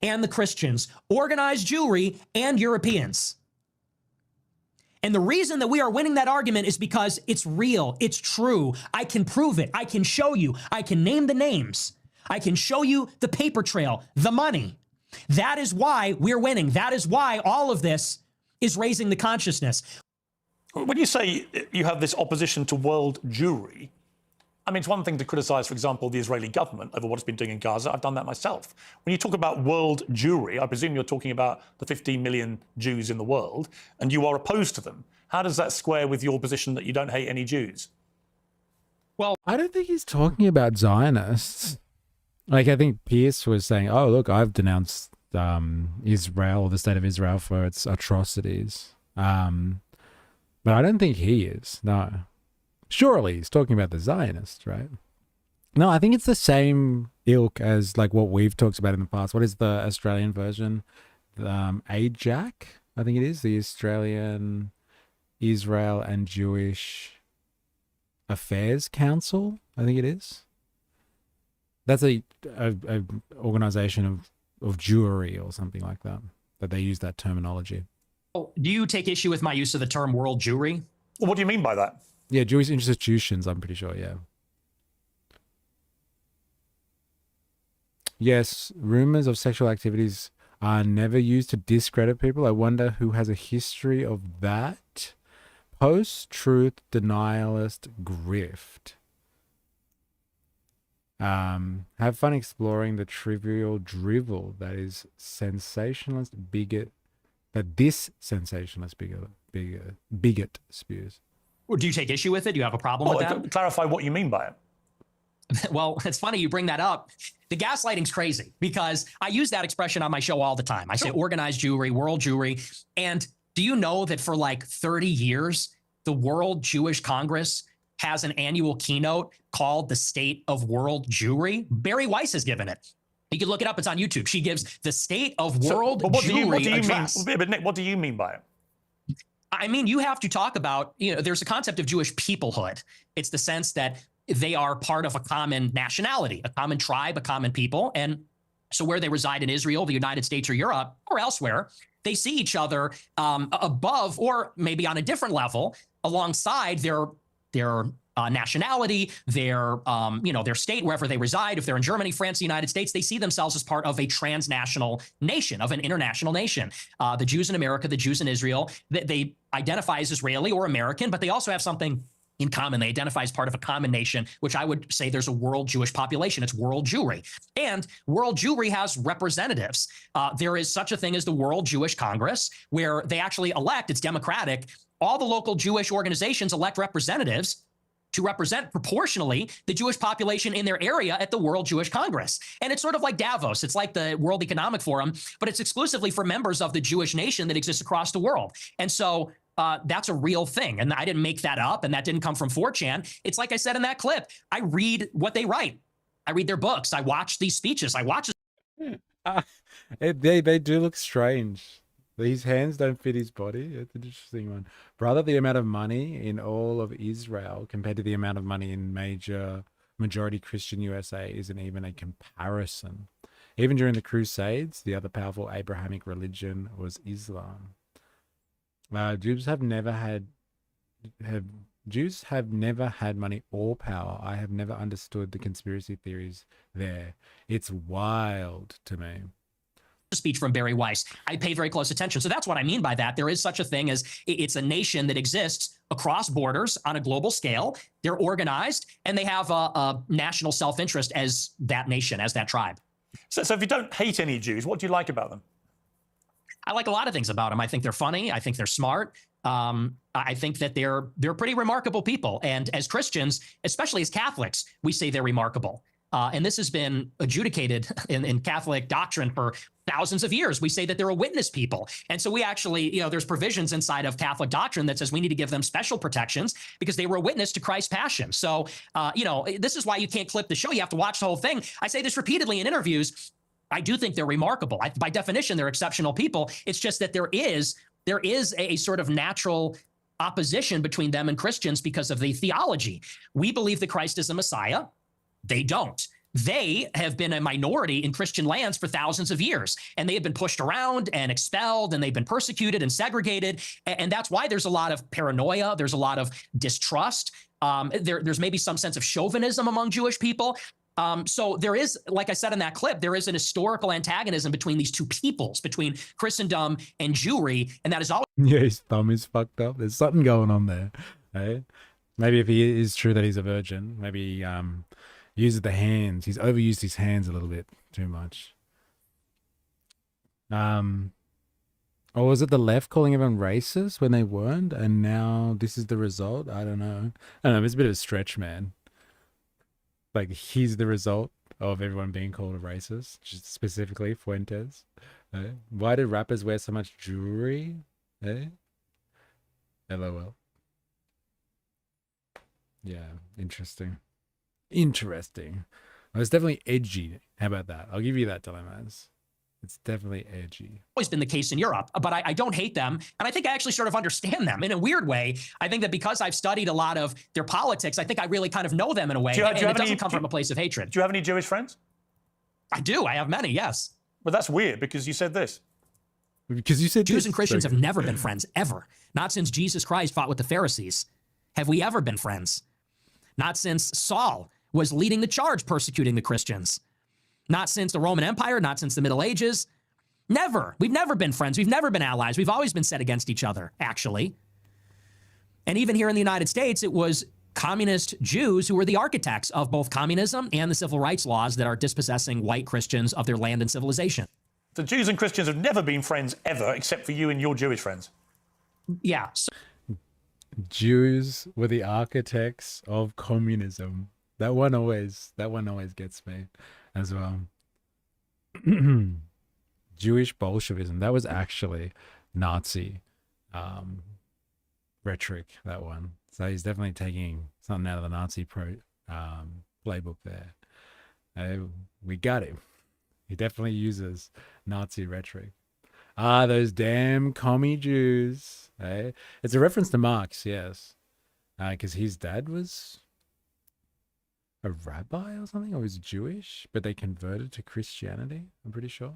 and the Christians, organized Jewry and Europeans. And the reason that we are winning that argument is because it's real, it's true. I can prove it, I can show you, I can name the names. I can show you the paper trail, the money. That is why we're winning. That is why all of this is raising the consciousness. When you say you have this opposition to world Jewry, I mean, it's one thing to criticize, for example, the Israeli government over what it's been doing in Gaza. I've done that myself. When you talk about world Jewry, I presume you're talking about the 15 million Jews in the world, and you are opposed to them. How does that square with your position that you don't hate any Jews? Well, I don't think he's talking about Zionists. Like, I think Pierce was saying, oh, look, I've denounced Israel, the state of Israel, for its atrocities. But I don't think he is, no. Surely he's talking about the Zionists, right? No, I think it's the same ilk as like what we've talked about in the past. What is the Australian version? AJAC, I think it is, the Australian Israel and Jewish Affairs Council, I think it is. That's a organization of Jewry or something like that they use that terminology. Do you take issue with my use of the term world Jewry? Well, what do you mean by that? Yeah, Jewish institutions, I'm pretty sure, yeah. Yes, rumors of sexual activities are never used to discredit people. I wonder who has a history of that. Post-truth denialist grift. Have fun exploring the trivial drivel that is sensationalist bigot, that this sensationalist bigot spews. Or do you take issue with it? Do you have a problem with that? Clarify what you mean by it. Well, it's funny you bring that up. The gaslighting's crazy because I use that expression on my show all the time. I say organized Jewry, world Jewry. And do you know that for like 30 years, the World Jewish Congress has an annual keynote called the State of World Jewry? Barry Weiss has given it. You can look it up. It's on YouTube. She gives the State of World Jewry address. But Nick, what do you mean by it? I mean, you have to talk about, there's a concept of Jewish peoplehood. It's the sense that they are part of a common nationality, a common tribe, a common people. And so where they reside in Israel, the United States or Europe or elsewhere, they see each other above or maybe on a different level alongside their nationality, their state, wherever they reside. If they're in Germany, France, the United States, they see themselves as part of a transnational nation, of an international nation. The Jews in America, the Jews in Israel, they identify as Israeli or American, but they also have something in common. They identify as part of a common nation, which I would say there's a world Jewish population. It's world Jewry. And world Jewry has representatives. There is such a thing as the World Jewish Congress, where they actually elect, it's democratic, all the local Jewish organizations elect representatives to represent proportionally the Jewish population in their area at the World Jewish Congress. And it's sort of like Davos. It's like the World Economic Forum, but it's exclusively for members of the Jewish nation that exists across the world. And so that's a real thing. And I didn't make that up, and that didn't come from 4chan. It's like I said in that clip. I read what they write. I read their books. I watch these speeches. I watch. They do look strange. His hands don't fit his body. It's an interesting one. Brother, the amount of money in all of Israel compared to the amount of money in majority Christian USA isn't even a comparison. Even during the Crusades, the other powerful Abrahamic religion was Islam. Jews have never had money or power. I have never understood the conspiracy theories there. It's wild to me. Speech from Barry Weiss. I pay very close attention. So that's what I mean by that. There is such a thing as it's a nation that exists across borders on a global scale. They're organized and they have a national self-interest as that nation, as that tribe. So if you don't hate any Jews, what do you like about them? I like a lot of things about them. I think they're funny. I think they're smart. I think that they're pretty remarkable people. And as Christians, especially as Catholics, we say they're remarkable. And this has been adjudicated in Catholic doctrine for thousands of years. We say that they're a witness people. And so we actually, there's provisions inside of Catholic doctrine that says we need to give them special protections because they were a witness to Christ's passion. So, this is why you can't clip the show. You have to watch the whole thing. I say this repeatedly in interviews. I do think they're remarkable. By definition, they're exceptional people. It's just that there is a sort of natural opposition between them and Christians because of the theology. We believe that Christ is a Messiah. They don't. They have been a minority in Christian lands for thousands of years, and they have been pushed around and expelled, and they've been persecuted and segregated. And that's why there's a lot of paranoia. There's a lot of distrust. There's maybe some sense of chauvinism among Jewish people. So there is, like I said in that clip, there is an historical antagonism between these two peoples, between Christendom and Jewry, and that is always... Yeah, his thumb is fucked up. There's something going on there. Right? Maybe if he is true that he's a virgin, maybe uses the hands. He's overused his hands a little bit too much. Or was it the left calling everyone racist when they weren't? And now this is the result? I don't know. It's a bit of a stretch, man. Like, he's the result of everyone being called a racist, just specifically Fuentes. Why do rappers wear so much jewelry? LOL. Yeah, interesting. Interesting. Well, it's definitely edgy. How about that? I'll give you that, Dilemmas. It's definitely edgy. Always been the case in Europe, but I don't hate them. And I think I actually sort of understand them in a weird way. I think that because I've studied a lot of their politics, I think I really kind of know them in a way. And it doesn't come from a place of hatred. Do you have any Jewish friends? I do. I have many, yes. But that's weird because you said this. Because you said Jews and Christians have never been friends, ever. Not since Jesus Christ fought with the Pharisees. Have we ever been friends? Not since Saul was leading the charge persecuting the Christians. Not since the Roman Empire, not since the Middle Ages. Never. We've never been friends. We've never been allies. We've always been set against each other, actually. And even here in the United States, it was communist Jews who were the architects of both communism and the civil rights laws that are dispossessing white Christians of their land and civilization. The Jews and Christians have never been friends ever, except for you and your Jewish friends. Yeah. Jews were the architects of communism. That one always gets me as well. Jewish Bolshevism. That was actually Nazi rhetoric, that one. So he's definitely taking something out of the Nazi playbook there. We got him. He definitely uses Nazi rhetoric. Those damn commie Jews. It's a reference to Marx, yes. Because his dad was a rabbi or something, or was Jewish, but they converted to Christianity, I'm pretty sure.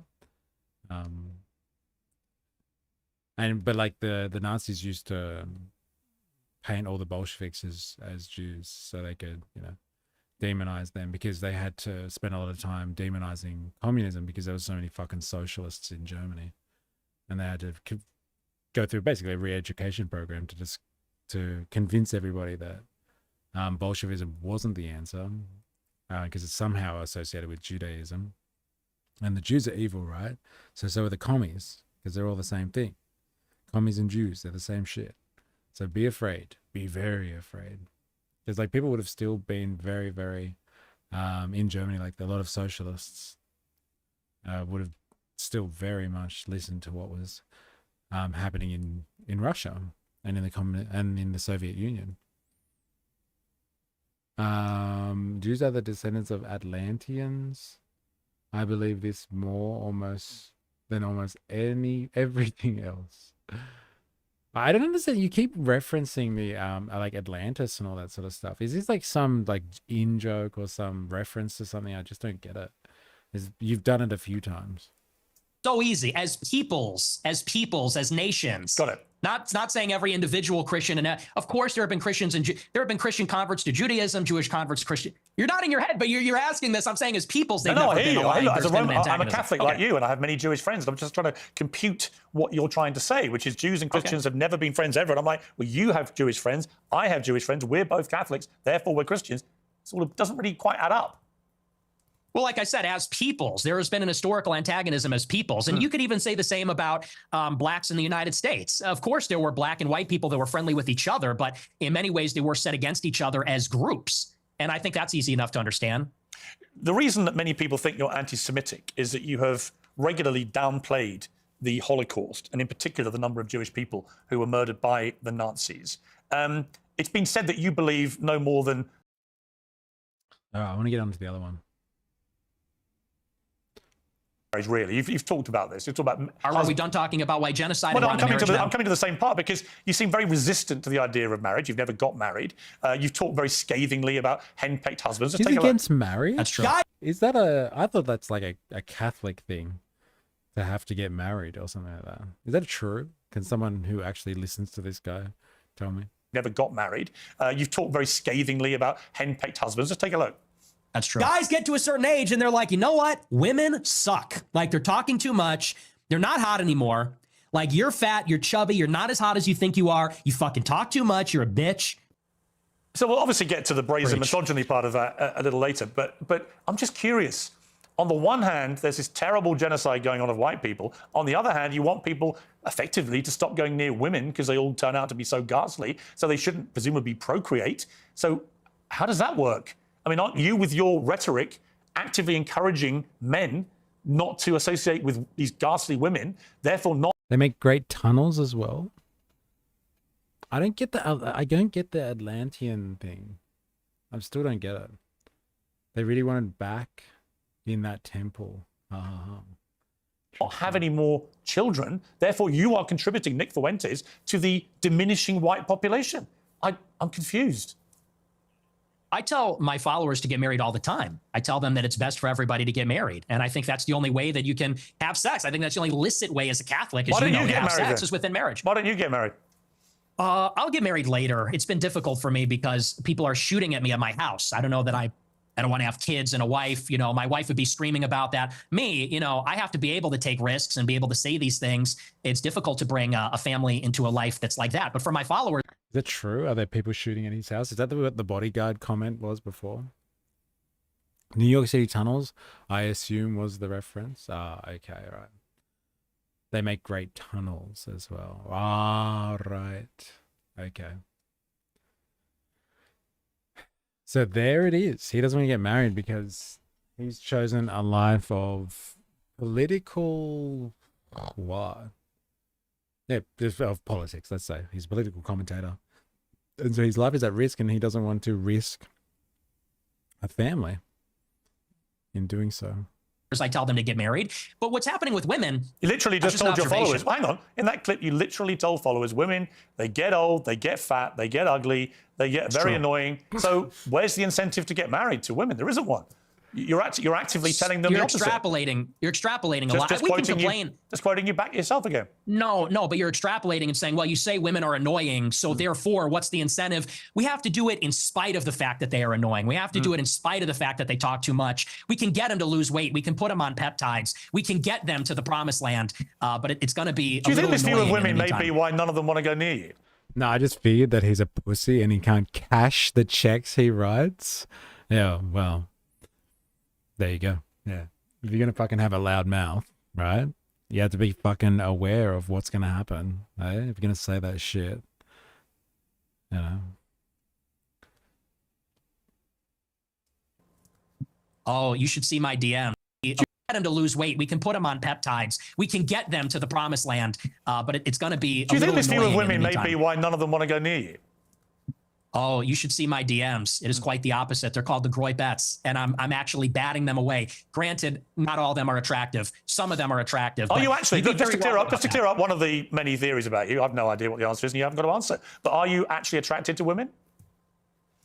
But like the Nazis used to paint all the Bolsheviks as Jews so they could, demonize them, because they had to spend a lot of time demonizing communism because there was so many fucking socialists in Germany, and they had to go through basically a re-education program to convince everybody that Bolshevism wasn't the answer, because it's somehow associated with Judaism, and the Jews are evil, right? So are the commies, because they're all the same thing. Commies and Jews, they're the same shit. So be afraid, be very afraid. Because like people would have still been very, very in Germany, like a lot of socialists would have still very much listened to what was happening in Russia and in the Soviet Union. Jews are the descendants of Atlanteans. I believe this more almost than almost everything else. I don't understand. You keep referencing the like Atlantis and all that sort of stuff. Is this like some like in joke or some reference to something? I just don't get it. You've done it a few times. So easy as peoples, as nations. Got it. Not saying every individual Christian, and of course there have been Christians and there have been Christian converts to Judaism, Jewish converts to Christian. You're nodding your head, but you're asking this. I'm saying as peoples, they've never been aligned. I'm a Catholic like you, and I have many Jewish friends. I'm just trying to compute what you're trying to say, which is Jews and Christians have never been friends ever. And I'm like, well, you have Jewish friends, I have Jewish friends, we're both Catholics, therefore we're Christians. It doesn't really quite add up. Well, like I said, as peoples, there has been an historical antagonism as peoples. And you could even say the same about blacks in the United States. Of course, there were black and white people that were friendly with each other, but in many ways, they were set against each other as groups. And I think that's easy enough to understand. The reason that many people think you're anti-Semitic is that you have regularly downplayed the Holocaust, and in particular, the number of Jewish people who were murdered by the Nazis. It's been said that you believe no more than... All right, I want to get on to the other one. Really, you've talked about this. You've talked about. Are we done talking about why genocide? Well, no, I'm coming to the same part because you seem very resistant to the idea of marriage. You've never got married. You've talked very scathingly about henpecked husbands. He's against marriage. That's true. Is that I thought that's like a Catholic thing to have to get married or something like that. Is that true? Can someone who actually listens to this guy tell me? Never got married. You've talked very scathingly about henpecked husbands. Just take a look. That's true. Guys get to a certain age and they're like, you know what? Women suck. Like, they're talking too much. They're not hot anymore. Like, you're fat, you're chubby, you're not as hot as you think you are. You fucking talk too much, you're a bitch. So we'll obviously get to the brazen misogyny part of that a little later, but I'm just curious. On the one hand, there's this terrible genocide going on of white people. On the other hand, you want people effectively to stop going near women because they all turn out to be so ghastly, so they shouldn't presumably procreate. So how does that work? I mean, aren't you, with your rhetoric, actively encouraging men not to associate with these ghastly women, therefore not... They make great tunnels as well. I don't get the Atlantean thing. I still don't get it. They really wanted back in that temple. Not have any more children, therefore you are contributing, Nick Fuentes, to the diminishing white population. I'm confused. I tell my followers to get married all the time. I tell them that it's best for everybody to get married. And I think that's the only way that you can have sex. I think that's the only licit way as a Catholic is, to have sex is within marriage. Why don't you get married? I'll get married later. It's been difficult for me because people are shooting at me at my house. I don't know that I don't want to have kids and a wife. You know, my wife would be screaming about that. Me, you know, I have to be able to take risks and be able to say these things. It's difficult to bring a family into a life that's like that. But for my followers... Is that true? Are there people shooting at his house? Is that what the bodyguard comment was before? New York City tunnels, I assume, was the reference. Okay, right. They make great tunnels as well. Right. Okay. So there it is. He doesn't want to get married because he's chosen a life of political... What? Yeah, of politics, let's say. He's a political commentator. And so his life is at risk and he doesn't want to risk a family in doing so. I tell them to get married. But what's happening with women... You literally just told your followers... Hang on. In that clip, you literally told followers, women, they get old, they get fat, they get ugly, they get very annoying. So where's the incentive to get married to women? There isn't one. You're actively telling them the opposite. You're extrapolating a lot. We can complain. Just quoting you back yourself again. No, but you're extrapolating and saying, well, you say women are annoying, so therefore, what's the incentive? We have to do it in spite of the fact that they are annoying. We have to do it in spite of the fact that they talk too much. We can get them to lose weight. We can put them on peptides. We can get them to the promised land, but it's going to be. Do you think this view of women may be why none of them want to go near you? No, I just figured that he's a pussy and he can't cash the checks he writes. Yeah, well. There you go. Yeah. If you're going to fucking have a loud mouth, right? You have to be fucking aware of what's going to happen, right? If you're going to say that shit, you know. Oh, you should see my DM. Get them to lose weight. We can put them on peptides. We can get them to the promised land, but it's going to be. Do you think this view of women may be why none of them want to go near you? Oh, you should see my DMs. It is quite the opposite. They're called the Groibettes, and I'm actually batting them away. Granted, not all of them are attractive. Some of them are attractive. Are you actually? Just to clear up one of the many theories about you, I have no idea what the answer is, and you haven't got to answer. But are you actually attracted to women?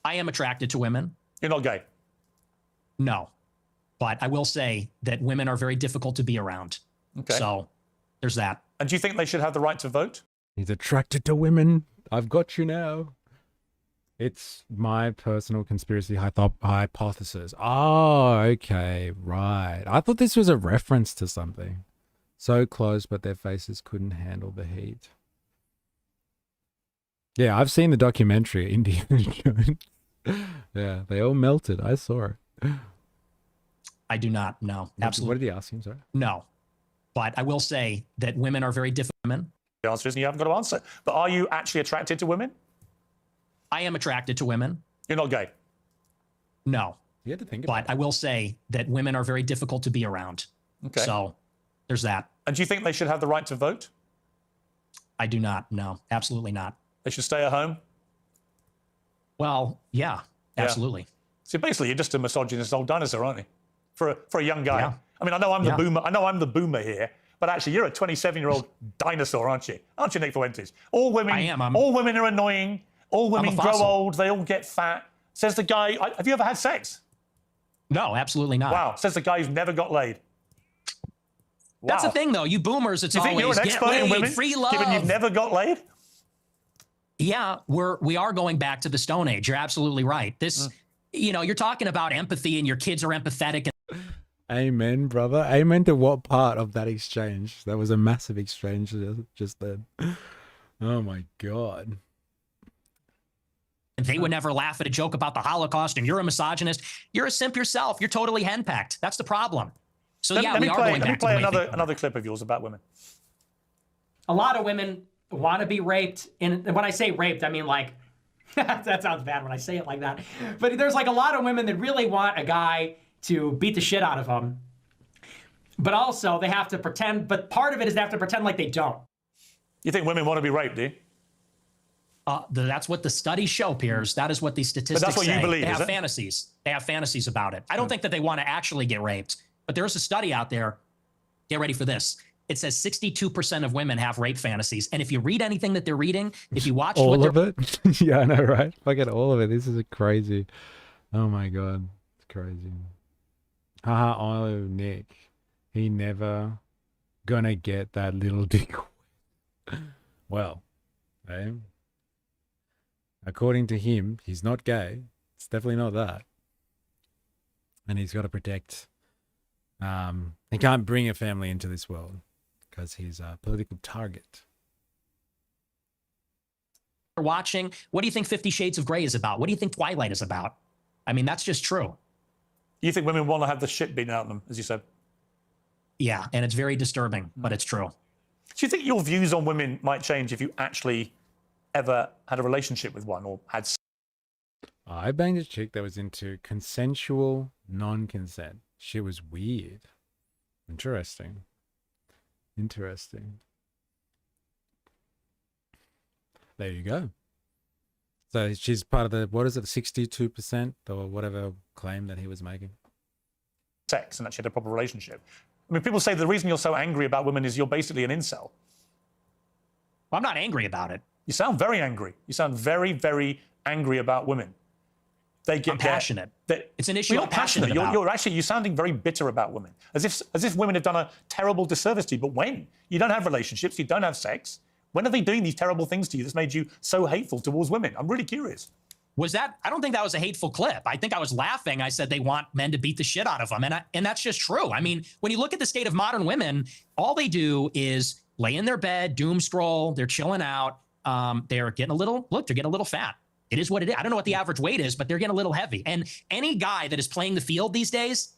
I am attracted to women. You're not gay? No. But I will say that women are very difficult to be around. Okay. So there's that. And do you think they should have the right to vote? He's attracted to women. I've got you now. It's my personal conspiracy hypothesis. Oh, okay, right. I thought this was a reference to something. So close, but their faces couldn't handle the heat. Yeah, I've seen the documentary, Indiana Jones. Yeah, they all melted. I saw it. I do not. No, absolutely. What did he ask him, sorry? No. But I will say that women are very different. The answer is you haven't got to answer. But are you actually attracted to women? I am attracted to women. You're not gay? No. You had to think about But I will say that women are very difficult to be around. Okay. So there's that. And do you think they should have the right to vote? I do not. No, absolutely not. They should stay at home? Well, yeah, absolutely. So basically, you're just a misogynist old dinosaur, aren't you? For a young guy. Yeah. I mean, I know I'm the Yeah. boomer. I know I'm the boomer here, but actually, you're a 27-year-old dinosaur, aren't you? Aren't you, Nick Fuentes? All women. I am. All women are annoying. All women grow fossil. old. They all get fat. Says the guy. Have you ever had sex? No, absolutely not. Wow. Says the guy who's never got laid. That's the Wow. thing, though. You boomers, it's Do you think always you're an get expert in laid, women, free love. given you've never got laid? Yeah, we are going back to the Stone Age. You're absolutely right. This, you're talking about empathy, and your kids are empathetic. Amen, brother. Amen to what part of that exchange? That was a massive exchange just then. Oh my God. And they would never laugh at a joke about the Holocaust, and you're a misogynist. You're a simp yourself. You're totally henpecked. That's the problem. So Let we me are play, going let me back to play the way they- another clip of yours about women. A lot of women want to be raped. And when I say raped, I mean like, that sounds bad when I say it like that. But there's like a lot of women that really want a guy to beat the shit out of them. But also they have to pretend, but part of it is they have to pretend like they don't. You think women want to be raped, do you? That's what the studies show, Piers. That is what these statistics what you say. believe, They is have it? fantasies. They have fantasies about it. I don't think that they want to actually get raped. But there's a study out there. Get ready for this. It says 62% of women have rape fantasies. And if you read anything that they're reading, if you watch All what of it? Yeah, I know, right? Look at all of it. This is crazy. Oh my God. It's crazy. Haha, oh, Nick. He never gonna get that little dick. Well, eh? According to him, he's not gay. It's definitely not that. And he's got to protect. He can't bring a family into this world because he's a political target. watching, what do you think 50 Shades of Grey is about? What do you think Twilight is about? I mean, that's just true. You think women want to have the shit beaten out of them, as you said? Yeah, and it's very disturbing, but it's true. Do you think your views on women might change if you actually ever had a relationship with one or had? I banged a chick that was into consensual non-consent. She was weird. Interesting. Interesting. There you go. So she's part of the, what is it, 62% or whatever claim that he was making? Sex and actually had a proper relationship. I mean, people say the reason you're so angry about women is you're basically an incel. I'm not angry about it. You sound very angry. You sound very, very angry about women. They get I'm passionate. It's an issue You're I'm passionate passionate. about. You're sounding very bitter about women, as if women have done a terrible disservice to you. But when you don't have relationships, you don't have sex. When are they doing these terrible things to you that's made you so hateful towards women? I'm really curious. Was that? I don't think that was a hateful clip. I think I was laughing. I said they want men to beat the shit out of them, and that's just true. I mean, when you look at the state of modern women, all they do is lay in their bed, doom scroll. They're chilling out. They're getting a little they're getting a little fat. It is what it is. I don't know what the average weight is, but they're getting a little heavy. And any guy that is playing the field these days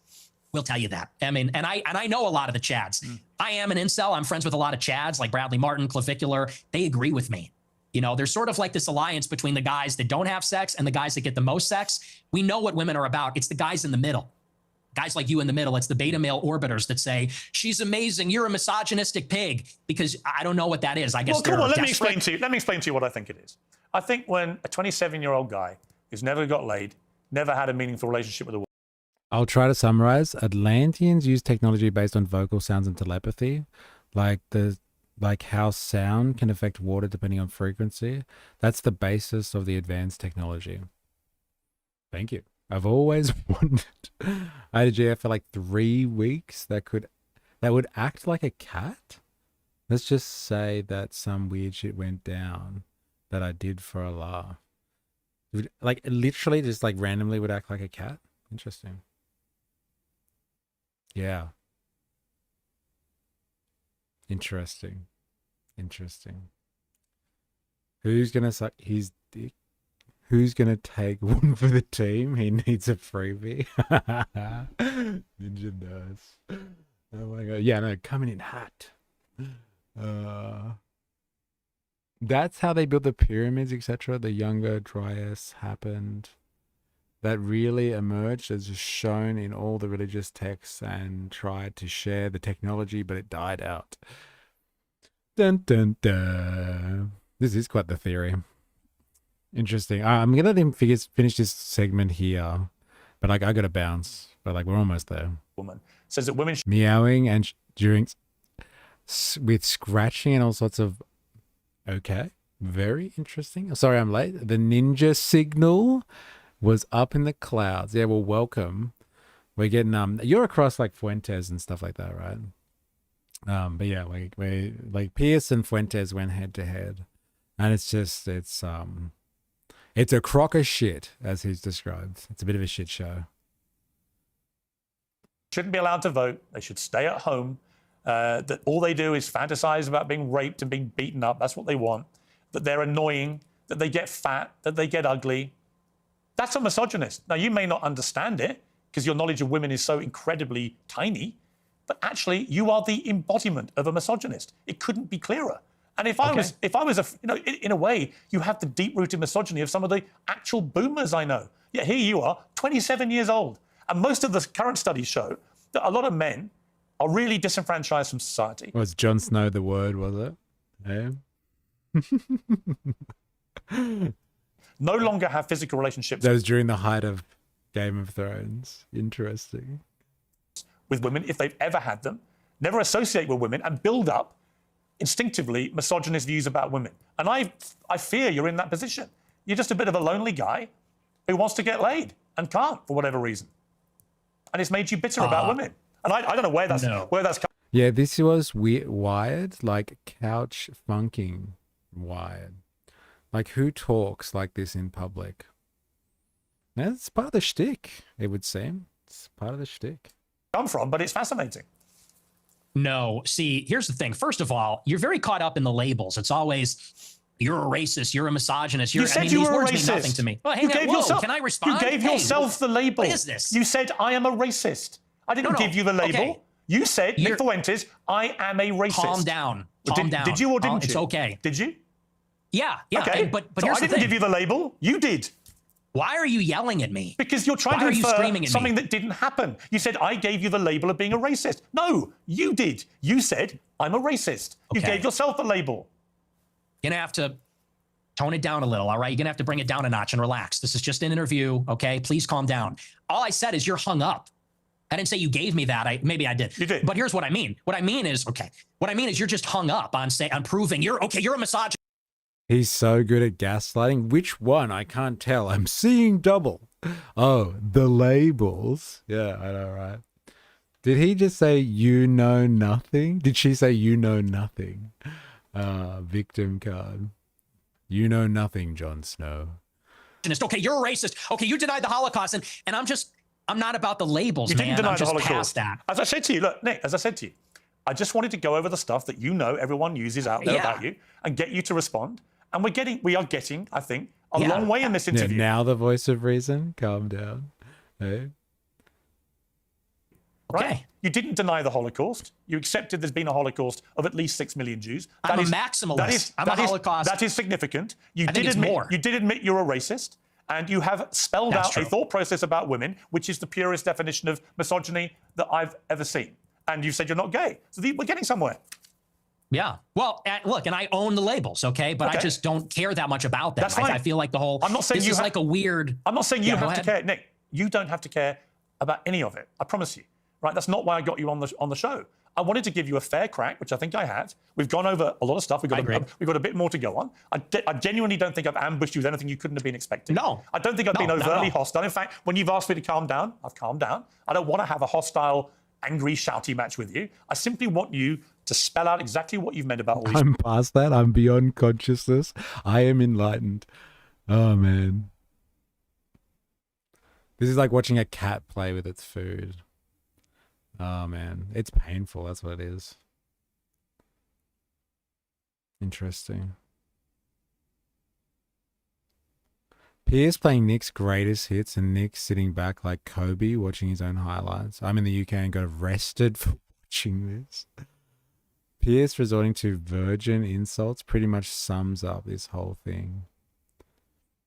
will tell you that. I mean, and I know a lot of the Chads. I am an incel. I'm friends with a lot of Chads like Bradley Martin, Clavicular. They agree with me. You know, there's sort of like this alliance between the guys that don't have sex and the guys that get the most sex. We know what women are about. It's the guys in the middle. Guys like you in the middle. It's the beta male orbiters that say, she's amazing. You're a misogynistic pig. Because I don't know what that is. I guess Well, come on, let me explain to you what I think it is. I think when a 27-year-old guy who's never got laid, never had a meaningful relationship with a woman. I'll try to summarize. Atlanteans use technology based on vocal sounds and telepathy, like how sound can affect water depending on frequency. That's the basis of the advanced technology. Thank you. I've always wanted. I had a GF for like 3 weeks that would act like a cat. Let's just say that some weird shit went down that I did for a laugh. Like literally just like randomly would act like a cat. Interesting. Yeah. Interesting. Who's gonna suck his dick? Who's gonna take one for the team? He needs a freebie. Ninja does. Oh my god. Yeah, no, coming in hot. That's how they built the pyramids, etc. The Younger Dryas happened. That really emerged as shown in all the religious texts and tried to share the technology, but it died out. Dun dun dun. This is quite the theory. Interesting. I'm gonna let him finish this segment here, but like I gotta bounce. But like we're almost there. Woman says that women meowing and with scratching and all sorts of. Okay, very interesting. Sorry, I'm late. The ninja signal was up in the clouds. Yeah, well, welcome. We're getting you're across like Fuentes and stuff like that, right? But yeah, we like Pierce and Fuentes went head to head, and it's a crock of shit, as he's described. It's a bit of a shit show. Shouldn't be allowed to vote. They should stay at home. That all they do is fantasize about being raped and being beaten up. That's what they want. That they're annoying. That they get fat. That they get ugly. That's a misogynist. Now, you may not understand it because your knowledge of women is so incredibly tiny, but actually, you are the embodiment of a misogynist. It couldn't be clearer. And if I was, in a way, you have the deep-rooted misogyny of some of the actual boomers I know. Yet here you are, 27 years old, and most of the current studies show that a lot of men are really disenfranchised from society. Was Jon Snow the word? Was it? Yeah. No longer have physical relationships. That was during the height of Game of Thrones. Interesting. With women, if they've ever had them, never associate with women and build up instinctively misogynist views about women. And I fear you're in that position. You're just a bit of a lonely guy who wants to get laid and can't for whatever reason. And it's made you bitter about women. And I don't know where that's coming. Yeah, this was Wired, like couch funking Wired. Like, who talks like this in public? That's part of the shtick, it would seem. It's part of the shtick. Come from, but it's fascinating. No, see, here's the thing. First of all, you're very caught up in the labels. It's always, you're a racist, you're a misogynist. You said you were a racist. Mean nothing to me. Well, you gave yourself, can I respond? You gave yourself the label. What is this? You said, I am a racist. I didn't give you the label. Okay. You said, Nick Fuentes, I am a racist. Calm down. Calm down. Did you or didn't you? It's okay. Did you? Yeah. Okay. But so here's I didn't give you the label. You did. Why are you yelling at me? Because you're trying to infer something that didn't happen. You said, I gave you the label of being a racist. No, you did. You said, I'm a racist. You gave yourself a label. You're going to have to tone it down a little, all right? You're going to have to bring it down a notch and relax. This is just an interview, okay? Please calm down. All I said is you're hung up. I didn't say you gave me that. Maybe I did. You did. But here's what I mean. What I mean is you're just hung up on proving you're a misogynist. He's so good at gaslighting. Which one? I can't tell. I'm seeing double. Oh, the labels. Yeah, I know, right? Did he just say, you know nothing? Did she say, you know nothing? Victim card. You know nothing, Jon Snow. Okay, you're a racist. Okay, you denied the Holocaust. And I'm not about the labels, man. You didn't deny I'm the just Holocaust. past that. As I said to you, look, Nick, as I said to you, I just wanted to go over the stuff that everyone uses out there about you and get you to respond. And we are getting, I think, a long way in this interview. Yeah, now the voice of reason. Calm down. Hey. Right? Okay. You didn't deny the Holocaust. You accepted there's been a Holocaust of at least 6 million Jews. I'm a maximalist. I'm a Holocaust. That is significant. You I think it's more. You did admit you're a racist. And you have spelled out a thought process about women, which is the purest definition of misogyny that I've ever seen. And you said you're not gay. So we're getting somewhere. Yeah. Well, look, and I own the labels, okay? But I just don't care that much about them. That's fine. I feel like the whole... I'm not saying this is like a weird... I'm not saying you have to care. Nick, you don't have to care about any of it. I promise you. Right? That's not why I got you on the show. I wanted to give you a fair crack, which I think I have. We've gone over a lot of stuff. We've got a bit more to go on. I genuinely don't think I've ambushed you with anything you couldn't have been expecting. No. I don't think I've been overtly hostile. In fact, when you've asked me to calm down, I've calmed down. I don't want to have a hostile, angry, shouty match with you. I simply want you to spell out exactly what you've meant about all these. I'm past that. I'm beyond consciousness. I am enlightened. Oh, man. This is like watching a cat play with its food. Oh, man. It's painful. That's what it is. Interesting. Piers playing Nick's greatest hits and Nick sitting back like Kobe watching his own highlights. I'm in the UK and got arrested for watching this. Piers resorting to virgin insults pretty much sums up this whole thing.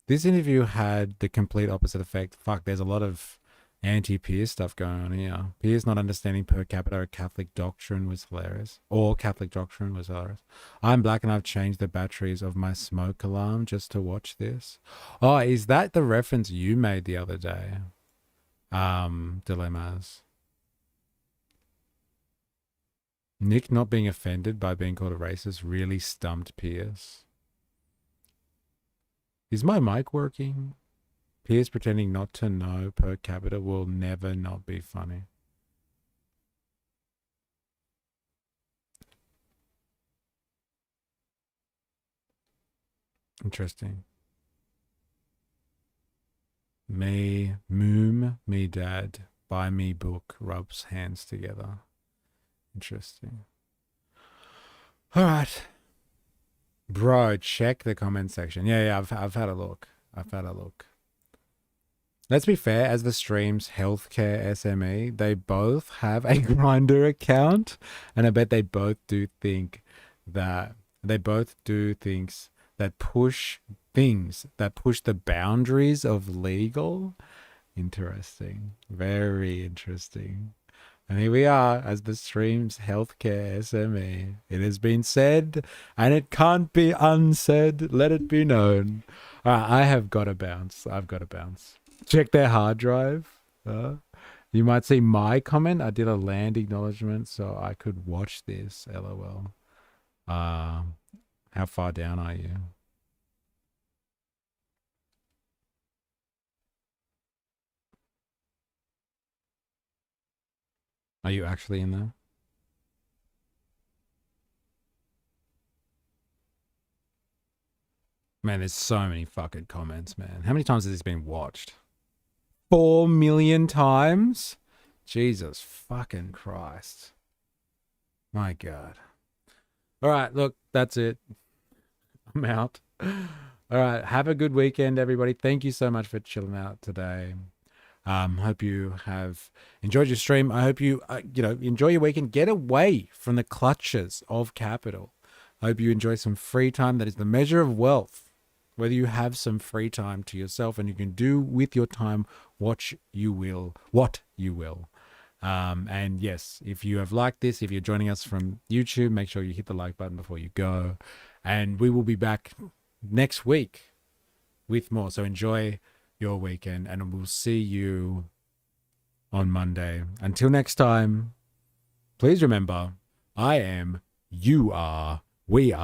This interview had the complete opposite effect. Fuck, there's a lot of anti-Piers stuff going on here. Piers not understanding per capita Catholic doctrine was hilarious. All Catholic doctrine was hilarious. I'm black and I've changed the batteries of my smoke alarm just to watch this. Oh, is that the reference you made the other day? Dilemmas. Nick not being offended by being called a racist really stumped Piers. Is my mic working? Piers pretending not to know per capita will never not be funny. Interesting. Me, me dad, buy me book, rubs hands together. Interesting. All right. Bro, check the comment section. Yeah, I've had a look. Let's be fair, as the stream's healthcare SME, they both have a Grindr account, and I bet they both do things that push the boundaries of legal. Interesting. Very interesting. And here we are as the stream's healthcare SME. It has been said, and it can't be unsaid. Let it be known. All right, I have got to bounce. I've got to bounce. Check their hard drive. You might see my comment. I did a land acknowledgement so I could watch this. LOL. How far down are you? Are you actually in there? Man, there's so many fucking comments, man. How many times has this been watched? 4 million times? Jesus fucking Christ. My God. All right, look, that's it. I'm out. All right, have a good weekend, everybody. Thank you so much for chilling out today. Hope you have enjoyed your stream. I hope you, enjoy your weekend. Get away from the clutches of capital. I hope you enjoy some free time. That is the measure of wealth. Whether you have some free time to yourself and you can do with your time what you will. And yes, if you have liked this, if you're joining us from YouTube, make sure you hit the like button before you go. And we will be back next week with more. So enjoy your weekend, and we'll see you on Monday. Until next time, please remember, I am, you are, we are.